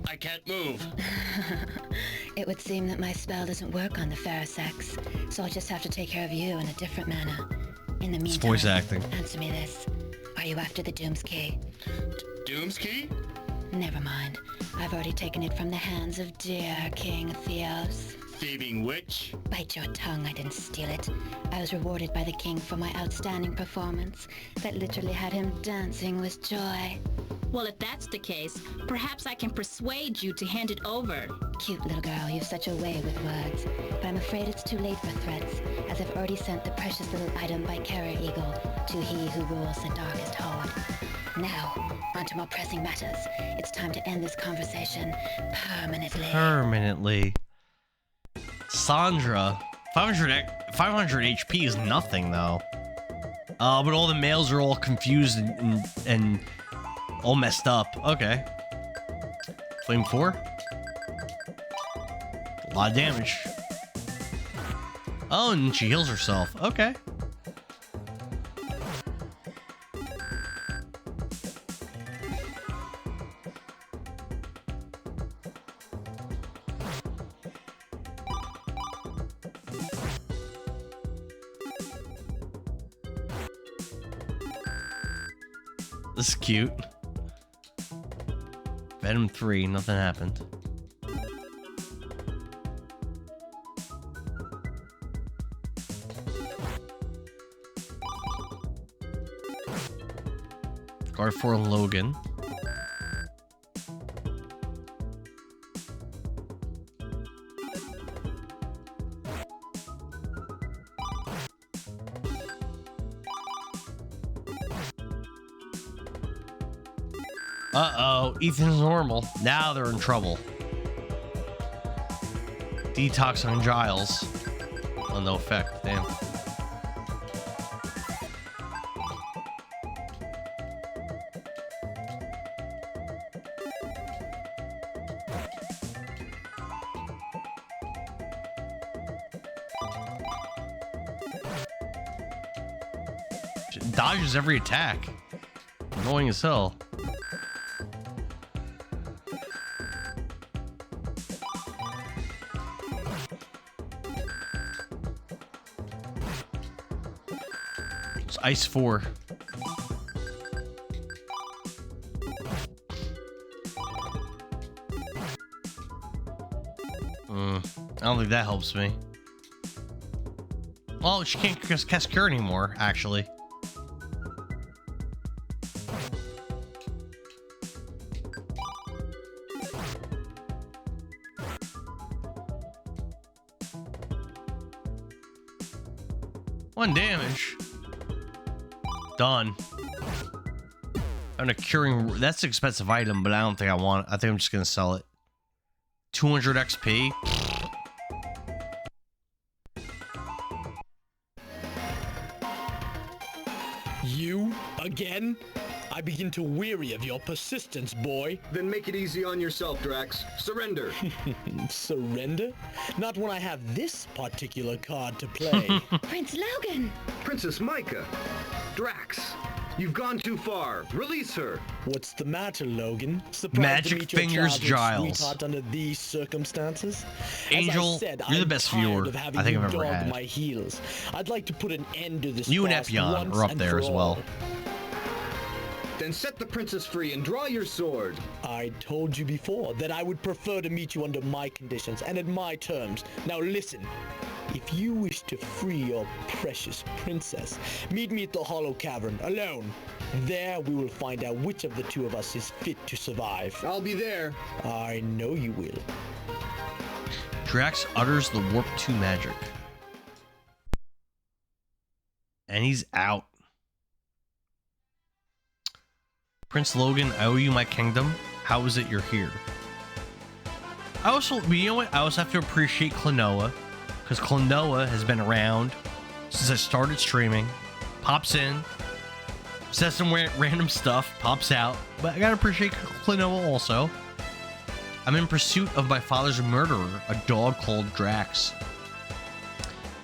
I can't move. It would seem that my spell doesn't work on the fairer sex, so I'll just have to take care of you in a different manner. In the meantime, It's voice acting. Answer me this. Are you after the Doom's Key? Doom's Key? Never mind. I've already taken it from the hands of dear King Theos. Thieving witch? Bite your tongue, I didn't steal it. I was rewarded by the king for my outstanding performance that literally had him dancing with joy. Well, if that's the case, perhaps I can persuade you to hand it over. Cute little girl, you've such a way with words. But I'm afraid it's too late for threats, as I've already sent the precious little item by Carrier Eagle to he who rules the darkest horde. Now, on to more pressing matters. It's time to end this conversation permanently. Permanently. Sandra, 500 HP is nothing though. But all the males are all confused and all messed up. Okay. Flame 4. A lot of damage. Oh, and she heals herself. Okay. This is cute. Venom 3, nothing happened. Guard 4 Logan. Uh-oh, Ethan's normal. Now they're in trouble. Detox on Giles. Oh, no effect. Damn. Dodges every attack. Annoying as hell. It's Ice 4. I don't think that helps me. Well, she can't cast Cure anymore, actually. One damage. Done. I'm a curing. That's an expensive item, but I don't think I want it. I think I'm just gonna sell it. 200 XP. You? Again? I begin to weary of your persistence, boy. Then make it easy on yourself, Drax. Surrender. Surrender? Not when I have this particular card to play. Prince Logan! Princess Micah. Drax, you've gone too far. Release her. What's the matter, Logan? Surprised Magic to meet your Fingers childhood Giles. sweetheart under these circumstances? Angel, As I said, you're the I'm best tired viewer of having I think you I've ever dog had. my heels. I'd like to put an end to this You and farce Epion once are up and there for as all. well. Then set the princess free and draw your sword. I told you before that I would prefer to meet you under my conditions and at my terms. Now listen, if you wish to free your precious princess, meet me at the Hollow Cavern, alone. There we will find out which of the two of us is fit to survive. I'll be there. I know you will. Drax utters the Warp 2 magic. And he's out. Prince Logan, I owe you my kingdom. How is it you're here? I also, you know what? I also have to appreciate Klonoa, because Klonoa has been around since I started streaming. Pops in, says some random stuff, pops out. But I gotta appreciate Klonoa also. I'm in pursuit of my father's murderer, a dog called Drax.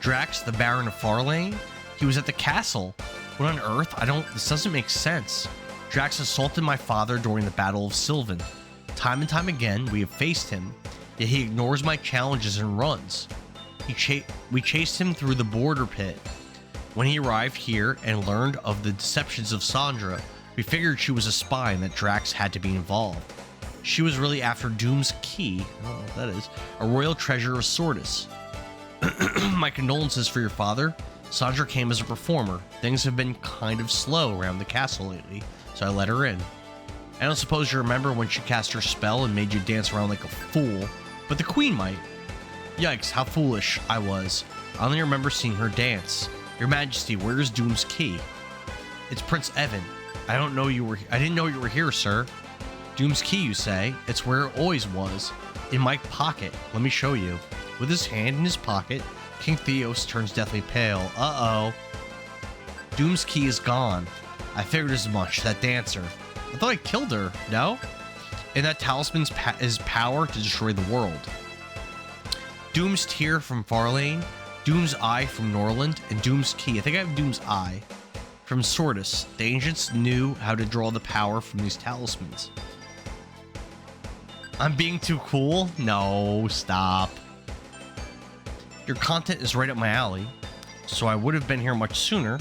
Drax, the Baron of Farlane? He was at the castle. What on earth? This doesn't make sense. Drax assaulted my father during the Battle of Sylvan. Time and time again, we have faced him. yet he ignores my challenges and runs. We chased him through the border pit. When he arrived here and learned of the deceptions of Sandra, we figured she was a spy and that Drax had to be involved. She was really after Doom's key, that is, a royal treasure of Sordis. My condolences for your father. Sandra came as a performer. Things have been kind of slow around the castle lately, so I let her in. I don't suppose you remember when she cast her spell and made you dance around like a fool, but the queen might. Yikes, how foolish I was. I only remember seeing her dance. Your Majesty, where is Doom's key? It's Prince Evan. I didn't know you were here, sir. Doom's key, you say? It's where it always was. In my pocket. Let me show you. With his hand in his pocket, King Theos turns deathly pale. Uh-oh. Doom's key is gone. I figured as much. That dancer. I thought I killed her. No? And that talisman's is power to destroy the world. Doom's tear from Farlane, Doom's eye from Norland, and Doom's key. I think I have Doom's eye from Sordis. The ancients knew how to draw the power from these talismans. I'm being too cool? No, stop. Your content is right up my alley, so I would have been here much sooner.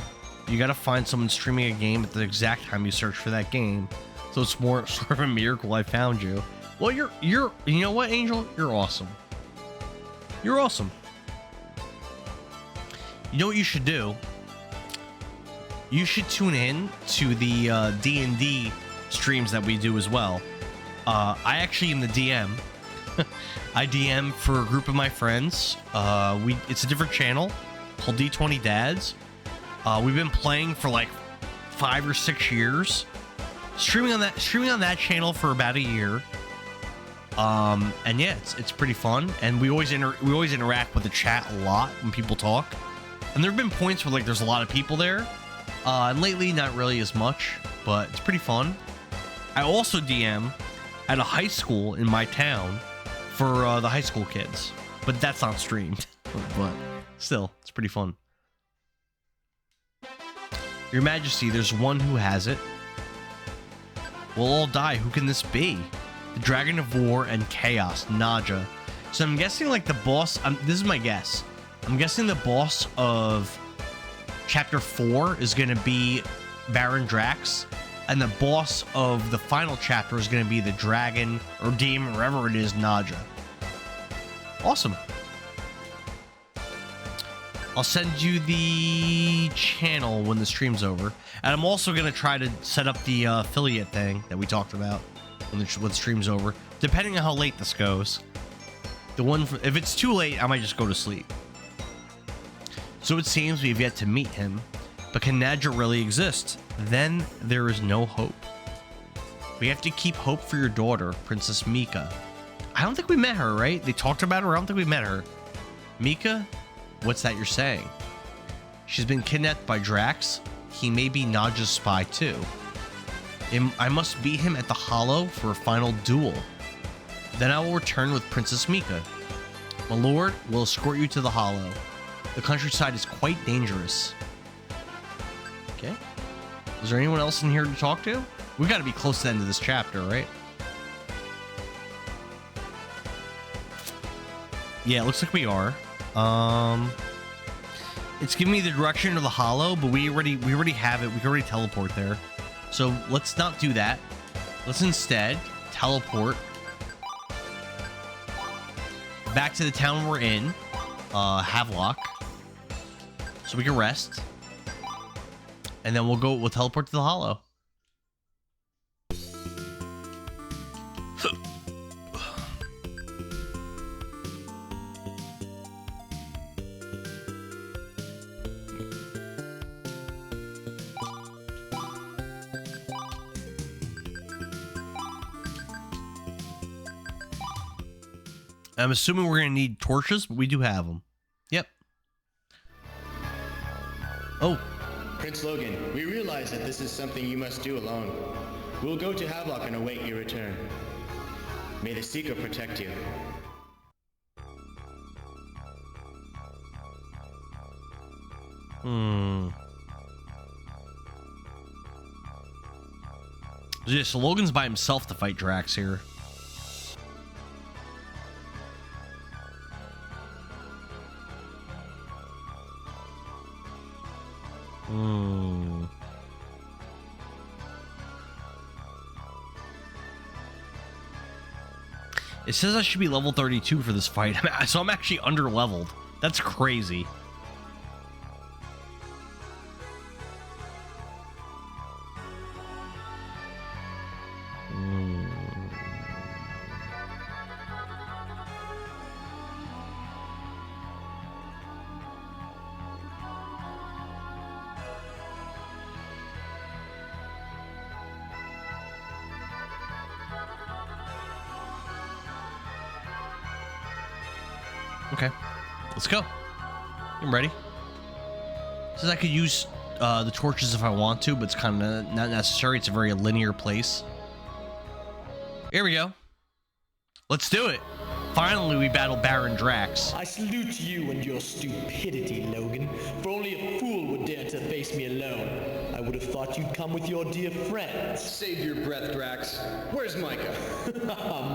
You gotta find someone streaming a game at the exact time you search for that game, so it's more sort of a miracle I found you. Well, you know what, Angel? You're awesome. You're awesome. You know what you should do? You should tune in to the D&D streams that we do as well. I actually am the DM. I DM for a group of my friends. It's a different channel called D20 Dads. We've been playing for like 5 or 6 years. Streaming on that channel for about a year. And yeah, it's pretty fun. And we always interact with the chat a lot when people talk. And there have been points where like there's a lot of people there. And lately not really as much, but it's pretty fun. I also DM at a high school in my town for the high school kids, but that's not streamed. But still, it's pretty fun. Your Majesty, there's one who has it. We'll all die. Who can this be? The Dragon of War and Chaos, Naja. So I'm guessing like the boss, this is my guess. I'm guessing the boss of Chapter 4 is going to be Baron Drax, and the boss of the final chapter is going to be the dragon or demon, wherever it is, Naja. Awesome. I'll send you the channel when the stream's over. And I'm also going to try to set up the affiliate thing that we talked about when the stream's over, depending on how late this goes. If it's too late, I might just go to sleep. So it seems we've yet to meet him, but can Naja really exist? Then there is no hope. We have to keep hope for your daughter, Princess Mika. I don't think we met her, right? They talked about her. I don't think we met her. Mika? What's that you're saying? She's been kidnapped by Drax. He may be Naja's spy too. I must beat him at the Hollow for a final duel. Then I will return with Princess Mika. My lord will escort you to the Hollow. The countryside is quite dangerous. Okay. Is there anyone else in here to talk to? We got to be close to the end of this chapter, right? Yeah, it looks like we are. It's giving me the direction of the Hollow, but we already have it. We can already teleport there. So let's not do that. Let's instead teleport back to the town we're in, Havelock, so we can rest, and then we'll teleport to the Hollow. I'm assuming we're going to need torches, but we do have them. Yep. Oh. Prince Logan, we realize that this is something you must do alone. We'll go to Havelock and await your return. May the Seeker protect you. Yeah, so Logan's by himself to fight Drax here. It says I should be level 32 for this fight, so I'm actually under-leveled. That's crazy. Okay, let's go. I'm ready. Says I could use the torches if I want to, but it's kind of not necessary. It's a very linear place. Here we go. Let's do it. Finally, we battle Baron Drax. I salute you and your stupidity, Logan. For only a fool would dare to face me alone. I would have thought you'd come with your dear friends. Save your breath, Drax. Where's Micah?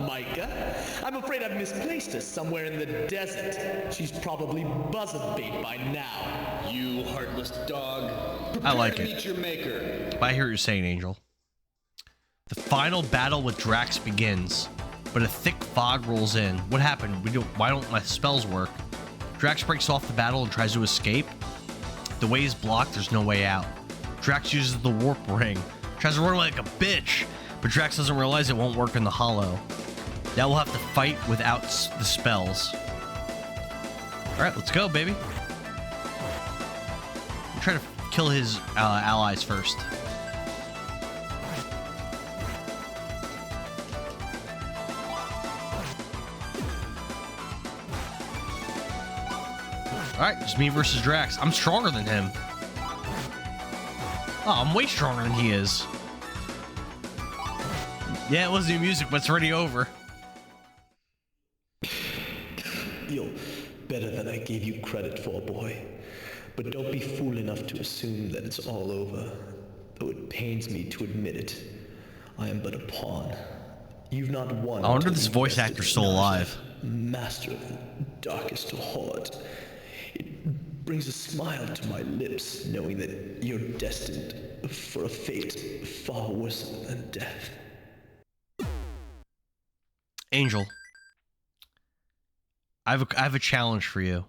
Micah? I'm afraid I've misplaced her somewhere in the desert. She's probably buzzard bait by now. You heartless dog. I like Prepare to it. meet your maker. But I hear what you're saying, Angel. The final battle with Drax begins, but a thick fog rolls in. What happened? Why don't my spells work? Drax breaks off the battle and tries to escape. The way is blocked, there's no way out. Drax uses the warp ring. Tries to run away like a bitch, but Drax doesn't realize it won't work in the hollow. Now we'll have to fight without the spells. Alright, let's go, baby. I'm trying to kill his allies first. Alright, just me versus Drax. I'm stronger than him. Oh, I'm way stronger than he is. Yeah, it was new music, but it's already over. You're better than I gave you credit for, boy. But don't be fool enough to assume that it's all over. Though it pains me to admit it, I am but a pawn. You've not won. I wonder if this voice actor's still alive. Master of the darkest horde. It brings a smile to my lips, knowing that you're destined for a fate far worse than death. Angel, I have a challenge for you.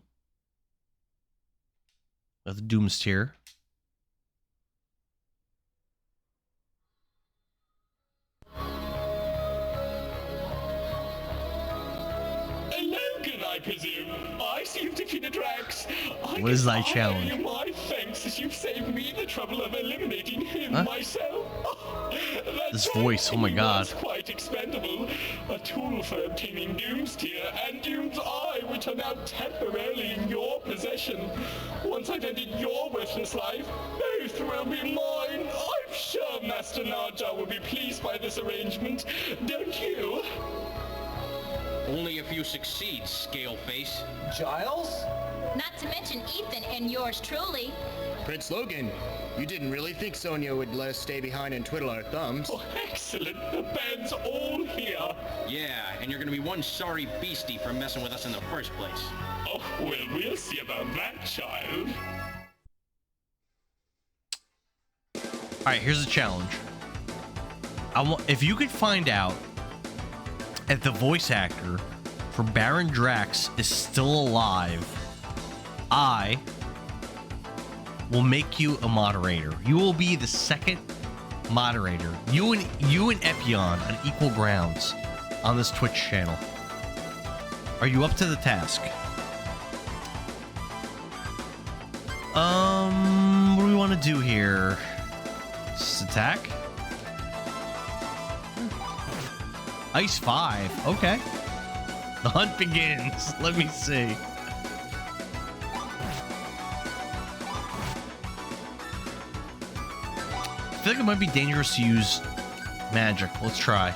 With the Doom's Tier. Logan, I presume. I see you've defeated Drax. What is thy challenge? My thanks as you've saved me the trouble of eliminating him myself. This voice, oh my god. Was quite expendable. A tool for obtaining Doom's Tier and Doom's Eye, which are now temporarily in your possession. Once I've ended your worthless life, both will be mine. I'm sure Master Naja will be pleased by this arrangement. Don't you? Only if you succeed, Scaleface. Giles? Not to mention Ethan and yours truly. Prince Logan, you didn't really think Sonia would let us stay behind and twiddle our thumbs. Oh, excellent. The band's all here. Yeah, and you're gonna be one sorry beastie for messing with us in the first place. Oh, well, we'll see about that, child. Alright, here's the challenge. If you could find out if the voice actor for Baron Drax is still alive, I will make you a moderator. You will be the second moderator. You and Epion on equal grounds on this Twitch channel. Are you up to the task? What do we want to do here? Just attack? Ice 5. Okay. The hunt begins. Let me see. I feel like it might be dangerous to use magic. Let's try.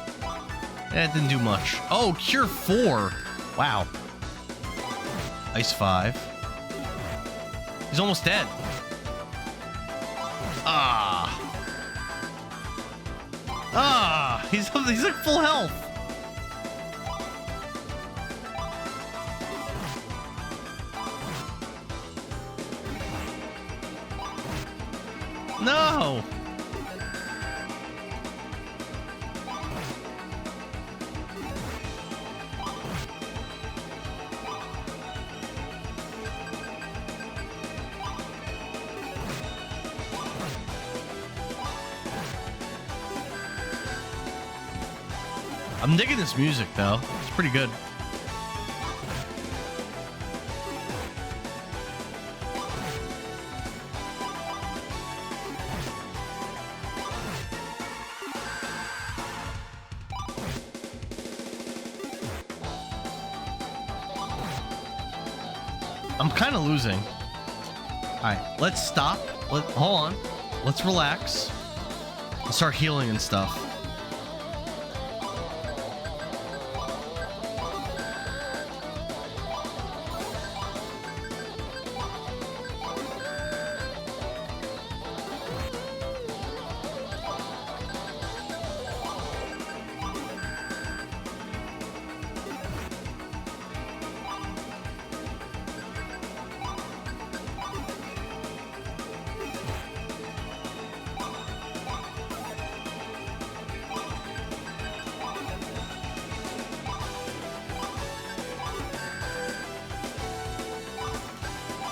It didn't do much. Oh, Cure 4. Wow. Ice 5. He's almost dead. He's like full health. No! I'm digging this music, though. It's pretty good. I'm kind of losing. All right, let's stop. Hold on. Let's relax. Let's start healing and stuff.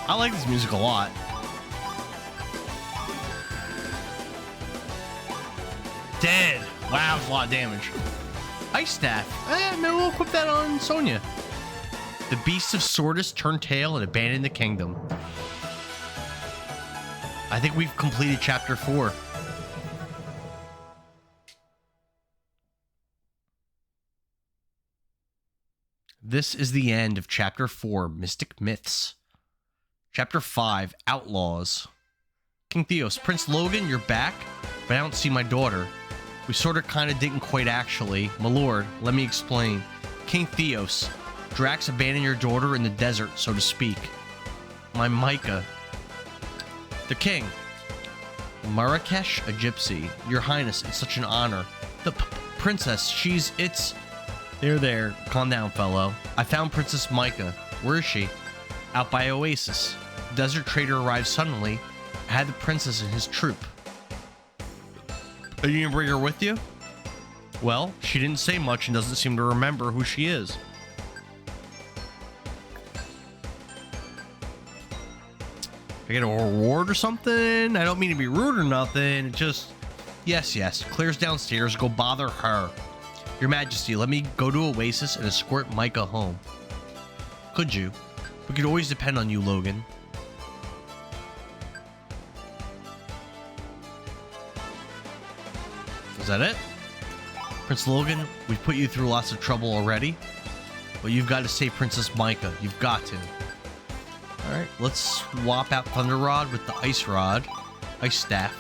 I like this music a lot. Dead. Wow, that's a lot of damage. Ice Staff. Maybe we'll equip that on Sonya. The Beasts of Sordis turn tail and abandon the kingdom. I think we've completed Chapter 4. This is the end of Chapter 4, Mystic Myths. Chapter 5, Outlaws. King Theos, Prince Logan, you're back, but I don't see my daughter. We sorta kinda didn't quite actually. My lord, let me explain. King Theos, Drax abandoned your daughter in the desert, so to speak. My Micah. The king. Marrakesh, a gypsy. Your Highness, it's such an honor. The princess, it's... There, calm down, fellow. I found Princess Micah. Where is she? Out by Oasis. The desert trader arrived suddenly. I had the princess and his troop. Are you gonna bring her with you? Well, she didn't say much and doesn't seem to remember who she is. I get a reward or something? I don't mean to be rude or nothing. It just... Yes. Claire's downstairs. Go bother her. Your Majesty, let me go to Oasis and escort Micah home. Could you? We could always depend on you, Logan. Is that it? Prince Logan, we've put you through lots of trouble already, but you've got to save Princess Micah. You've got to. Alright, let's swap out Thunder Rod with the Ice Rod. Ice Staff.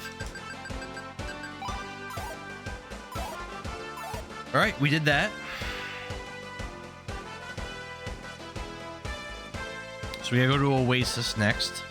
Alright, we did that. So we gotta go to Oasis next.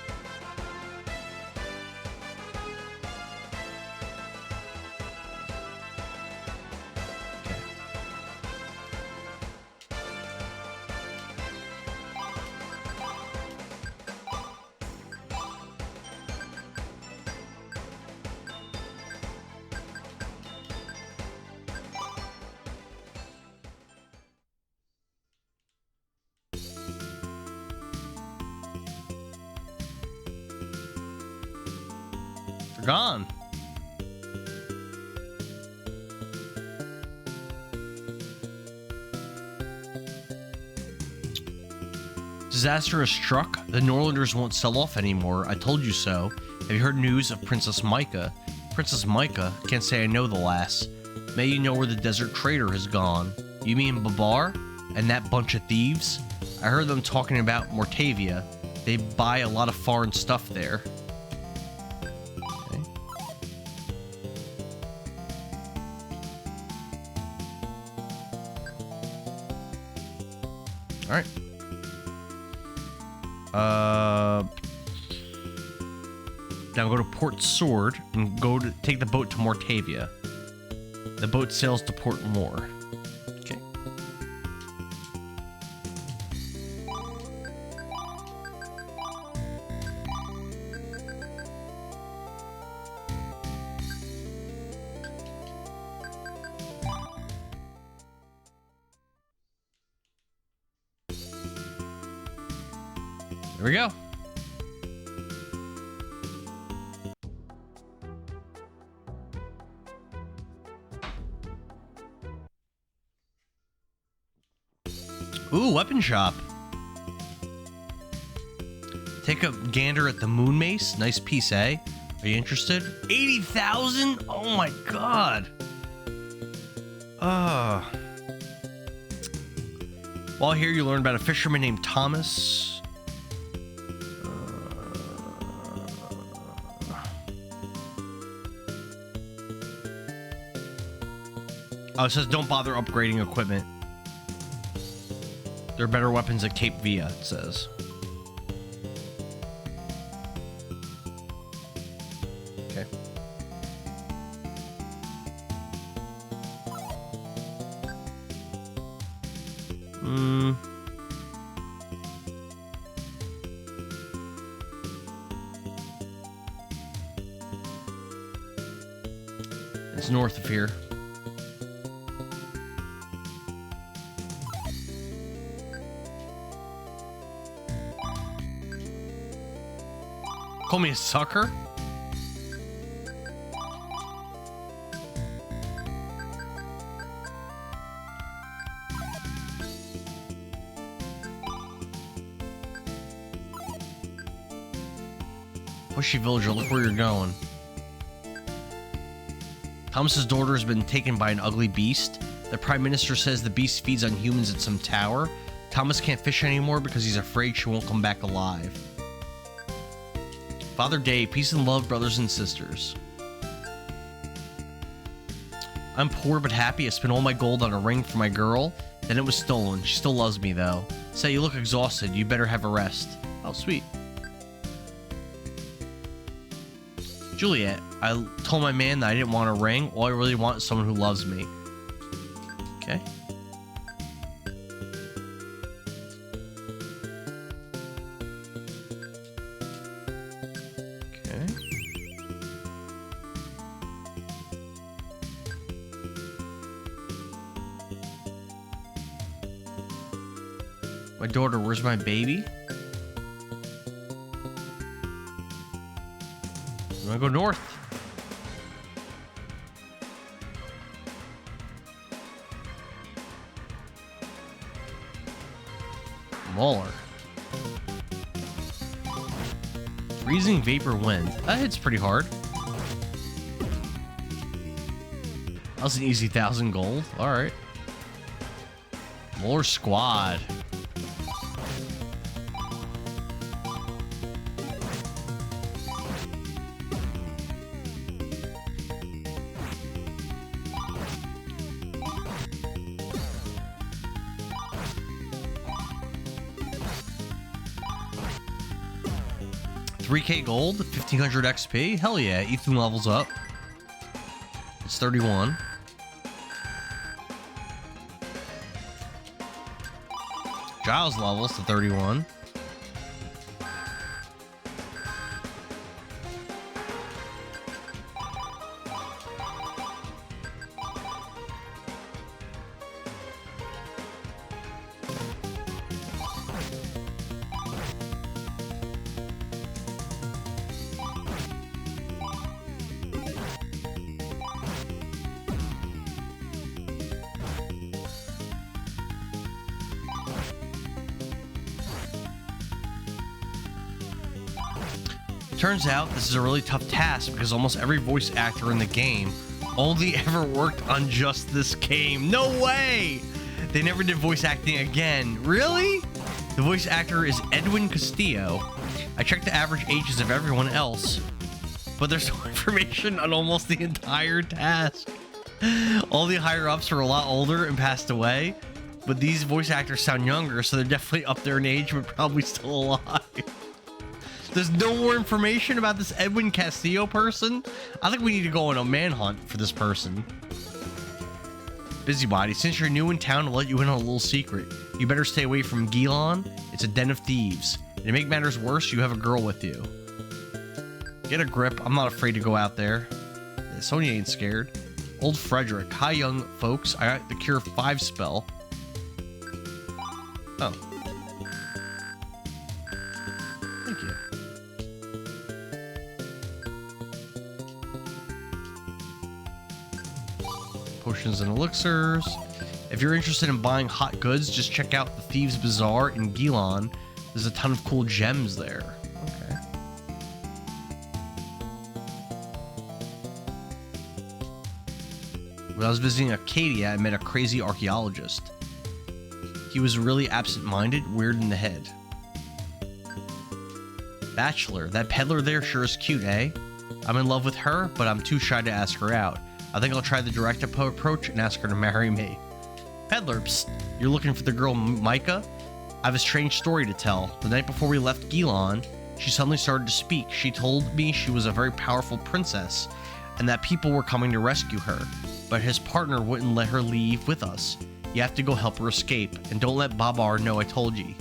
They're gone. Disaster has struck. The Norlanders won't sell off anymore. I told you so. Have you heard news of Princess Micah? Princess Micah? Can't say I know the lass. May you know where the desert trader has gone. You mean Babar? And that bunch of thieves? I heard them talking about Mortavia. They buy a lot of foreign stuff there. Okay. Alright. Now go to Port Sword and go to take the boat to Mortavia. The boat sails to Port Moor. Okay. There we go. Ooh, weapon shop. Take a gander at the moon mace. Nice piece, eh? Are you interested? 80,000? Oh my god. While here, you learn about a fisherman named Thomas. Oh, it says don't bother upgrading equipment. There are better weapons at Cape Via, it says. Okay. It's north of here. Call me a sucker? Pushy villager, look where you're going. Thomas's daughter has been taken by an ugly beast. The Prime Minister says the beast feeds on humans at some tower. Thomas can't fish anymore because he's afraid she won't come back alive. Father Dave, peace and love, brothers and sisters. I'm poor but happy. I spent all my gold on a ring for my girl. Then it was stolen. She still loves me, though. Say, you look exhausted. You better have a rest. Oh, sweet. Juliet, I told my man that I didn't want a ring. All I really want is someone who loves me. Okay. My daughter, where's my baby? I'm gonna go north. Mauler. Freezing vapor wind. That hits pretty hard. That was an easy 1,000 gold. Alright. More squad. $3K gold, 1,500 XP. Hell yeah, Ethan levels up. It's 31. Giles levels to 31. Turns out this is a really tough task because almost every voice actor in the game only ever worked on just this game. No way! They never did voice acting again. Really? The voice actor is Edwin Castillo. I checked the average ages of everyone else, but there's no information on almost the entire task. All the higher-ups are a lot older and passed away, but these voice actors sound younger, so they're definitely up there in age, but probably still alive. There's no more information about this Edwin Castillo person? I think we need to go on a manhunt for this person. Busybody, since you're new in town, I'll let you in on a little secret. You better stay away from Gilon. It's a den of thieves. And to make matters worse, you have a girl with you. Get a grip. I'm not afraid to go out there. Sonya ain't scared. Old Frederick. Hi, young folks. I got the Cure 5 spell. Oh. potions and elixirs. If you're interested in buying hot goods, just check out the Thieves Bazaar in Gilon. There's a ton of cool gems there. Okay. When I was visiting Acadia, I met a crazy archaeologist. He was really absent-minded, weird in the head. Bachelor, that peddler there sure is cute, eh? I'm in love with her, but I'm too shy to ask her out. I think I'll try the direct approach and ask her to marry me. Peddler, psst, you're looking for the girl Micah? I have a strange story to tell. The night before we left Gilon, she suddenly started to speak. She told me she was a very powerful princess, and that people were coming to rescue her, but his partner wouldn't let her leave with us. You have to go help her escape, and don't let Babar know I told you.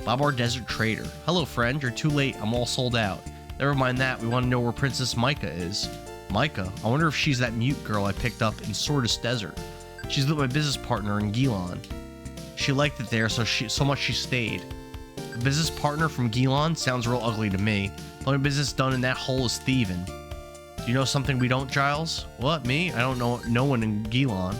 Babar Desert Trader. Hello, friend. You're too late. I'm all sold out. Never mind that. We want to know where Princess Micah is. Micah? I wonder if she's that mute girl I picked up in Sordus Desert. She's with my business partner in Gilon. She liked it there, so much she stayed. A business partner from Gilon sounds real ugly to me. The only business done in that hole is thieving. Do you know something we don't, Giles? What, me? I don't know no one in Gilon.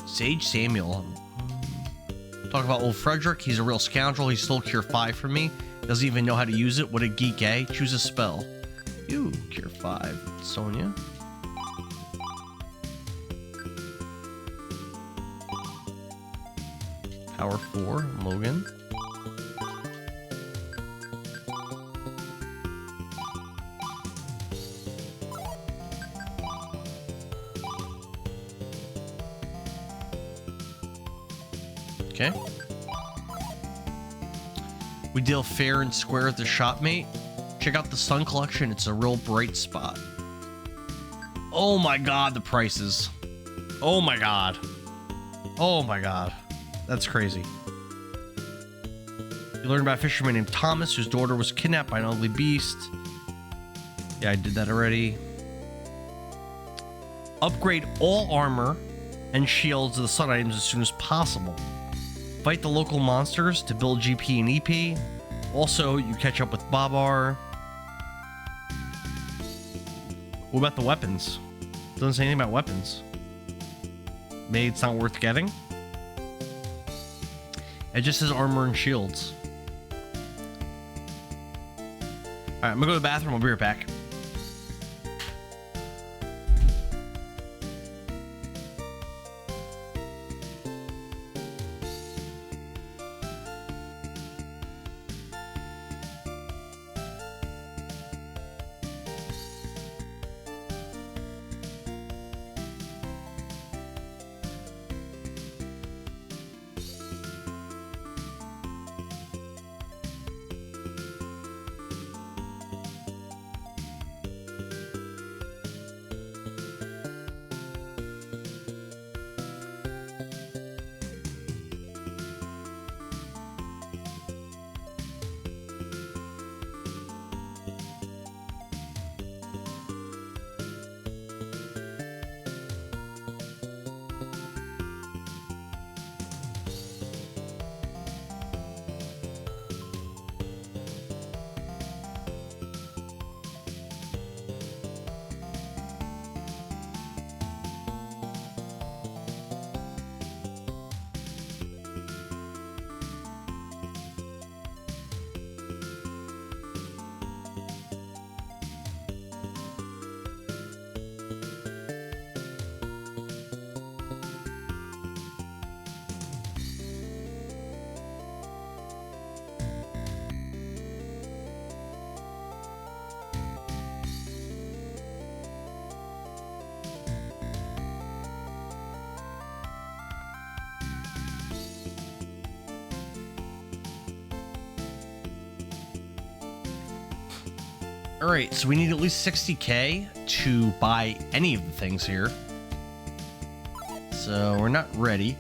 Sage Samuel. Talk about old Frederick. He's a real scoundrel. He stole Cure 5 from me. Doesn't even know how to use it. What a geek, eh? Choose a spell. Ooh, Cure 5. Sonia. Power 4. Logan. Okay. We deal fair and square at the shop, mate. Check out the Sun Collection. It's a real bright spot. Oh my god, the prices. Oh my god. Oh my god. That's crazy. You learn about a fisherman named Thomas, whose daughter was kidnapped by an ugly beast. Yeah, I did that already. Upgrade all armor and shields to the sun items as soon as possible. Fight the local monsters to build GP and EP. Also, you catch up with Babar. What about the weapons? Doesn't say anything about weapons. Maybe it's not worth getting. It just says armor and shields. Alright, I'm gonna go to the bathroom. I'll be right back. Alright, so we need at least 60k to buy any of the things here. So we're not ready.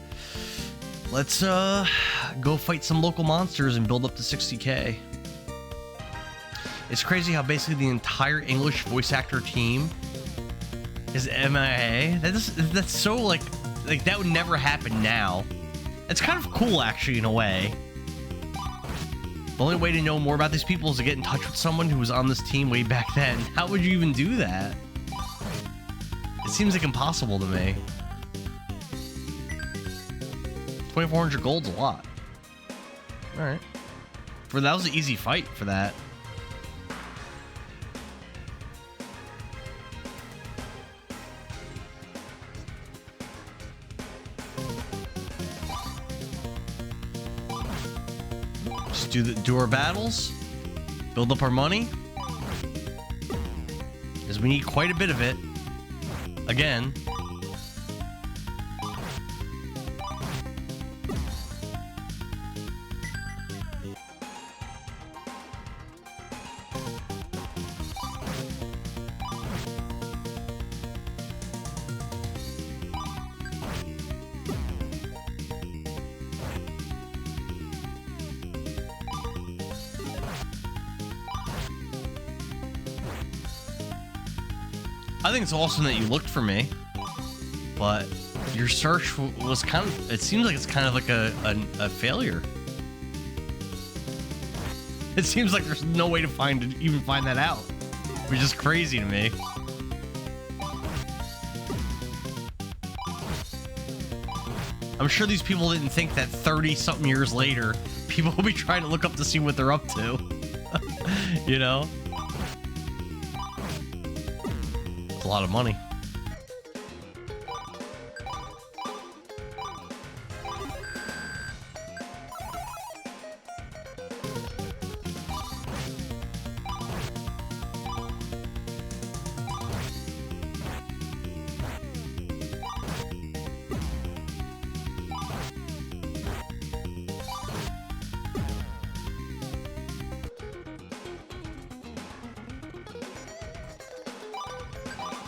Let's go fight some local monsters and build up to 60k. It's crazy how basically the entire English voice actor team is MIA. That's so like that would never happen now. It's kind of cool, actually, in a way. The only way to know more about these people is to get in touch with someone who was on this team way back then. How would you even do that? It seems like impossible to me. 2,400 gold's a lot. Alright. That was an easy fight for that. Just do our battles. Build up our money. Because we need quite a bit of it. Again. I think it's awesome that you looked for me, but your search was kind of, it seems like it's kind of like a failure. It seems like there's no way to even find that out, which is crazy to me. I'm sure these people didn't think that 30-something years later, people will be trying to look up to see what they're up to. You know? It's a lot of money.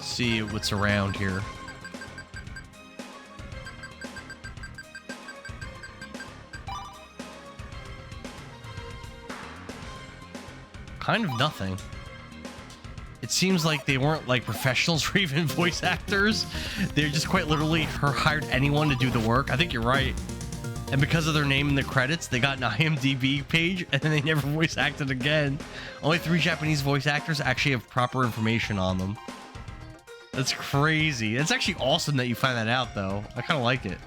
See what's around here. Kind of nothing. It seems like they weren't like professionals or even voice actors. They're just quite literally hired anyone to do the work. I think you're right. And because of their name in the credits, they got an IMDb page and then they never voice acted again. Only 3 Japanese voice actors actually have proper information on them. That's crazy. It's actually awesome that you find that out, though. I kind of like it.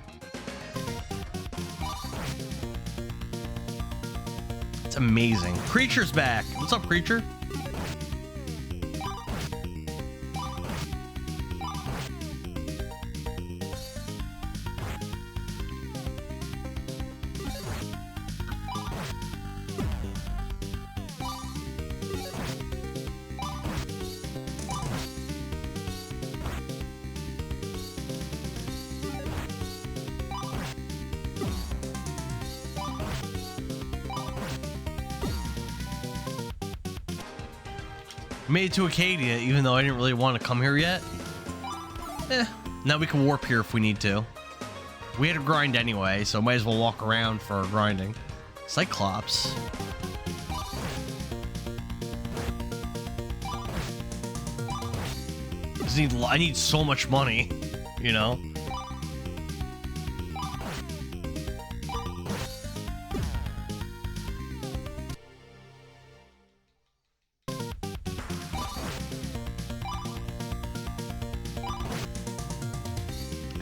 It's amazing. Creature's back. What's up, Creature? Made it to Acadia, even though I didn't really want to come here yet. Now we can warp here if we need to. We had to grind anyway, so might as well walk around for our grinding. Cyclops. I need so much money, you know?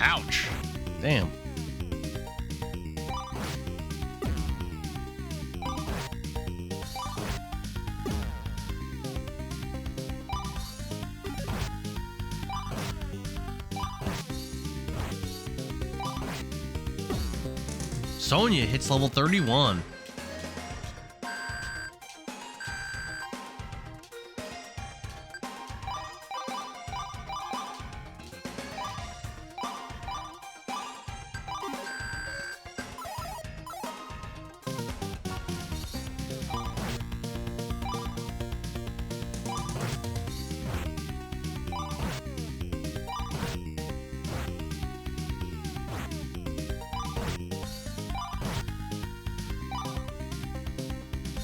Ouch. Damn. Sonya hits level 31.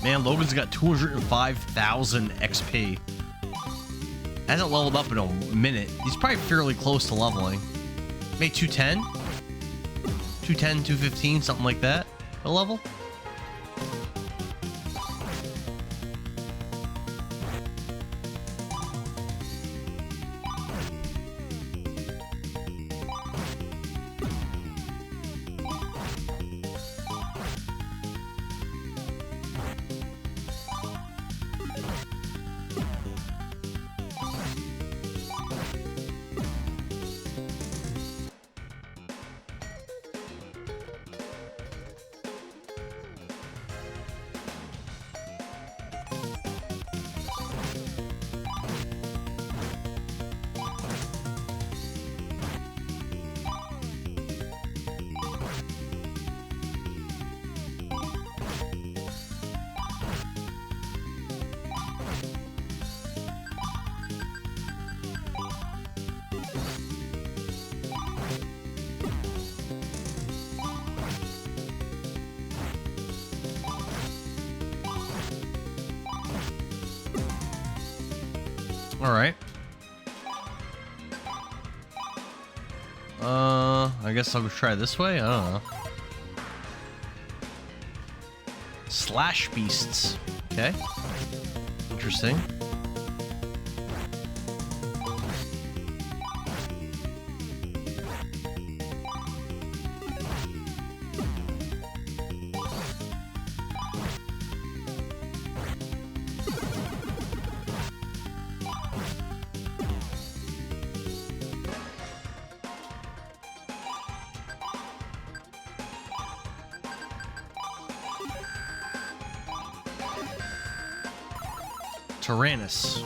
Man, Logan's got 205,000 XP. Hasn't leveled up in a minute. He's probably fairly close to leveling. Maybe 210? 210, 215, something like that. A level. All right. I guess I'll go try this way. I don't know. Slash beasts. Okay. Interesting. Tyrannus.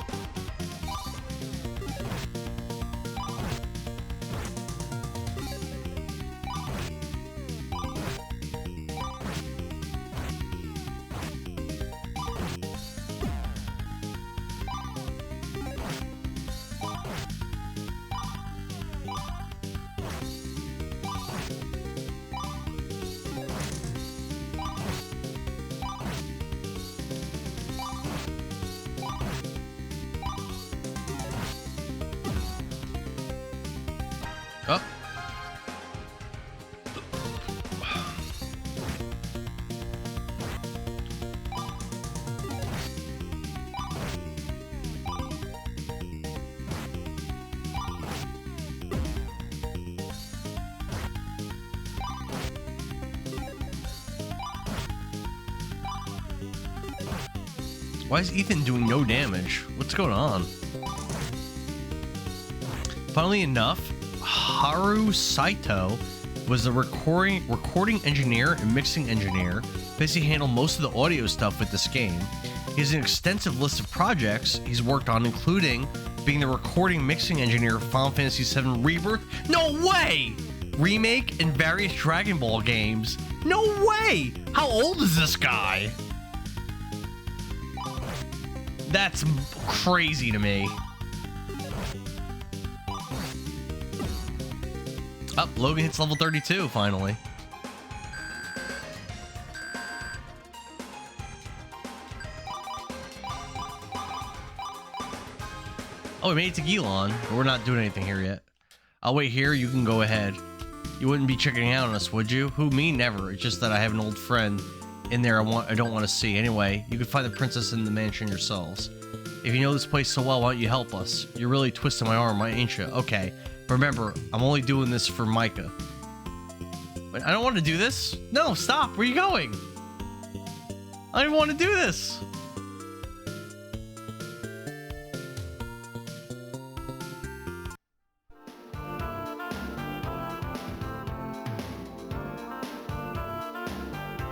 Oh. Why is Ethan doing no damage? What's going on? Funnily enough, Haru Saito was the recording engineer and mixing engineer. Basically handled most of the audio stuff with this game. He has an extensive list of projects he's worked on, including being the recording mixing engineer of Final Fantasy VII Rebirth. No way! Remake and various Dragon Ball games. No way! How old is this guy? That's crazy to me. Oh, Logan hits level 32, finally. Oh, we made it to Gilon, but we're not doing anything here yet. I'll wait here, you can go ahead. You wouldn't be checking out on us, would you? Who, me? Never. It's just that I have an old friend in there I don't want to see. Anyway, you can find the princess in the mansion yourselves. If you know this place so well, why don't you help us? You're really twisting my arm, ain't you? Okay. Remember, I'm only doing this for Micah. Wait, I don't want to do this. No, stop. Where are you going? I don't even want to do this.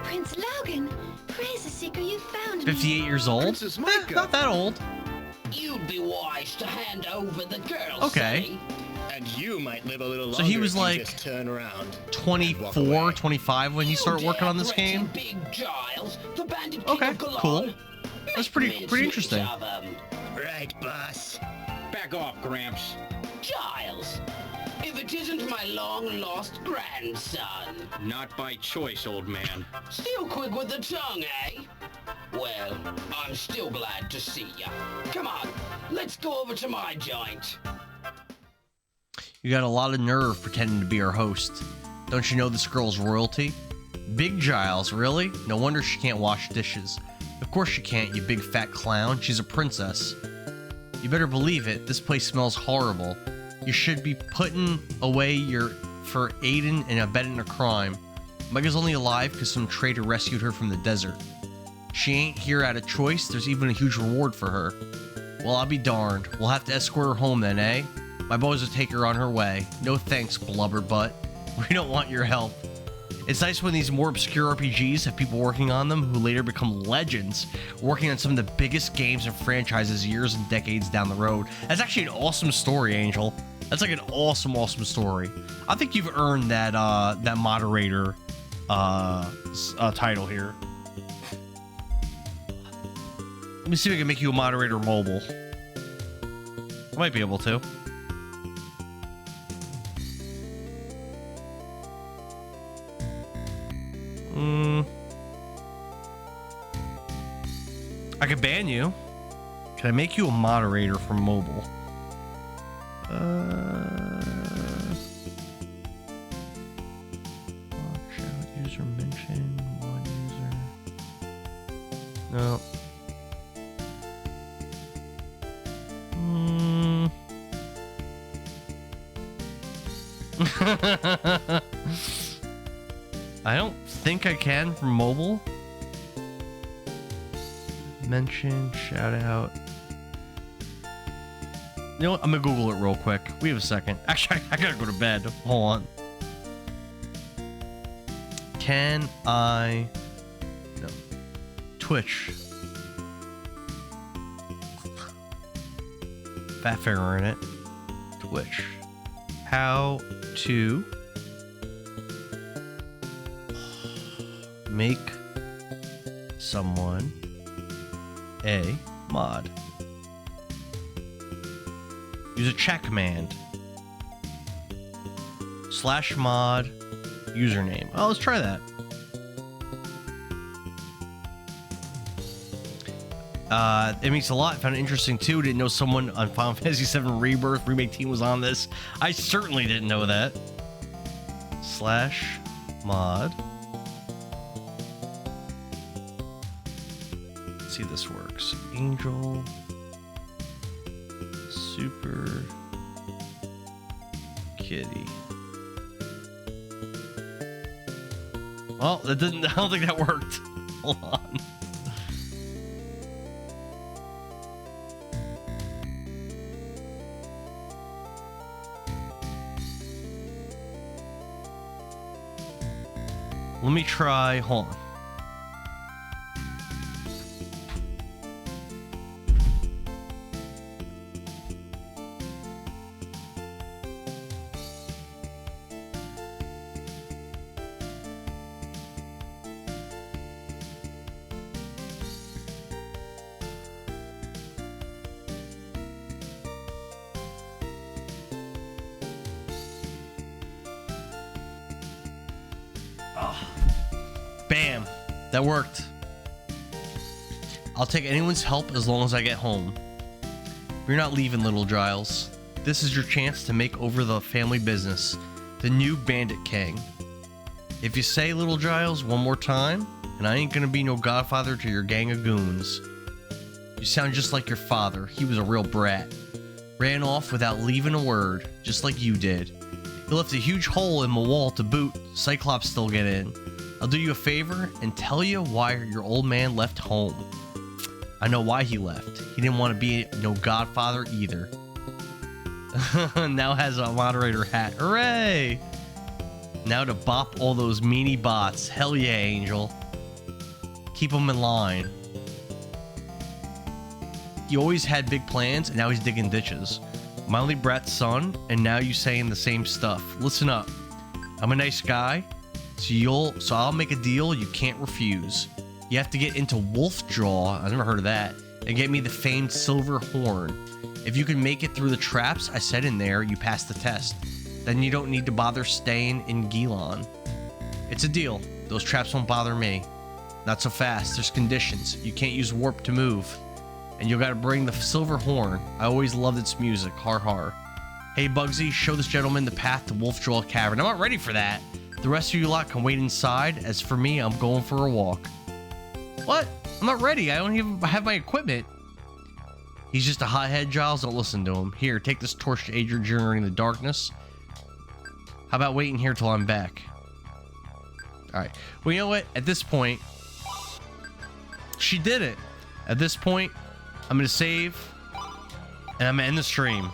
Prince Logan, praise the seeker you found 58 years old? Princess Micah. Not that old. You'd be wise to hand over the girl. Okay. Say. And you might live a little longer So he was if you like just turn around. 24, 25 when you started working on this game? Big Giles, the bandit Okay, king of Galan. cool. That's pretty interesting. Right, boss. Back off, Gramps. Giles, if it isn't my long-lost grandson. Not by choice, old man. Still quick with the tongue, eh? Well, I'm still glad to see ya. Come on, let's go over to my joint. You got a lot of nerve pretending to be our host. Don't you know this girl's royalty? Big Giles, really? No wonder she can't wash dishes. Of course she can't, you big fat clown. She's a princess. You better believe it, this place smells horrible. You should be putting away for aiding and abetting a crime. Mega's only alive because some traitor rescued her from the desert. She ain't here out of choice, there's even a huge reward for her. Well, I'll be darned. We'll have to escort her home then, eh? My boys will take her on her way. No thanks, blubberbutt. We don't want your help. It's nice when these more obscure RPGs have people working on them who later become legends, working on some of the biggest games and franchises years and decades down the road. That's actually an awesome story, Angel. That's like an awesome, awesome story. I think you've earned that that moderator title here. Let me see if I can make you a moderator mobile. I might be able to. I could ban you. Can I make you a moderator for mobile? User mention one user. No. I don't think I can for mobile. Mention, shout out. You know what? I'm gonna Google it real quick. We have a second. Actually, I gotta go to bed. Hold on. Can I... No. Twitch. Fat Fair in it. Twitch. How to make someone a mod. Use a chat command. /mod username. Oh, let's try that. It means a lot. Found it interesting too. Didn't know someone on Final Fantasy VII Rebirth Remake team was on this. I certainly didn't know that. /mod. Let's see if this works. Angel. Super Kitty. Well, that didn't. I don't think that worked. Hold on. Let me try. Hold on. Bam. That worked. I'll take anyone's help as long as I get home. You're not leaving, little Giles. This is your chance to make over the family business. The new Bandit King. If you say little Giles one more time, and I ain't gonna be no godfather to your gang of goons. You sound just like your father. He was a real brat. Ran off without leaving a word, just like you did. He left a huge hole in my wall to boot. Cyclops still get in. I'll do you a favor and tell you why your old man left home. I know why he left. He didn't want to be no godfather either. Now has a moderator hat. Hooray! Now to bop all those meanie bots. Hell yeah, Angel. Keep them in line. He always had big plans and now he's digging ditches. My only brat's son, and now you saying the same stuff. Listen up. I'm a nice guy. So I'll make a deal you can't refuse. You have to get into Wolfjaw, I never heard of that, and get me the famed silver horn. If you can make it through the traps I set in there, you pass the test. Then you don't need to bother staying in Gilon. It's a deal. Those traps won't bother me. Not so fast. There's conditions. You can't use warp to move. And you gotta bring the silver horn. I always loved its music. Har har. Hey Bugsy, show this gentleman the path to Wolfjaw Cavern. I'm not ready for that. The rest of you lot can wait inside. As for me, I'm going for a walk. What? I'm not ready. I don't even have my equipment. He's just a hothead, Giles. Don't listen to him. Here, take this torch to aid your journey in the darkness. How about waiting here till I'm back? Alright. Well, you know what? At this point, she did it. At this point, I'm going to save. And I'm going to end the stream.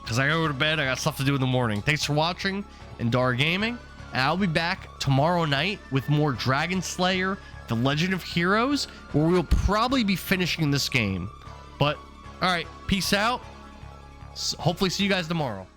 Because I gotta go to bed. I got stuff to do in the morning. Thanks for watching Indara Gaming. And I'll be back tomorrow night with more Dragon Slayer, The Legend of Heroes, where we'll probably be finishing this game. But, alright, peace out. Hopefully see you guys tomorrow.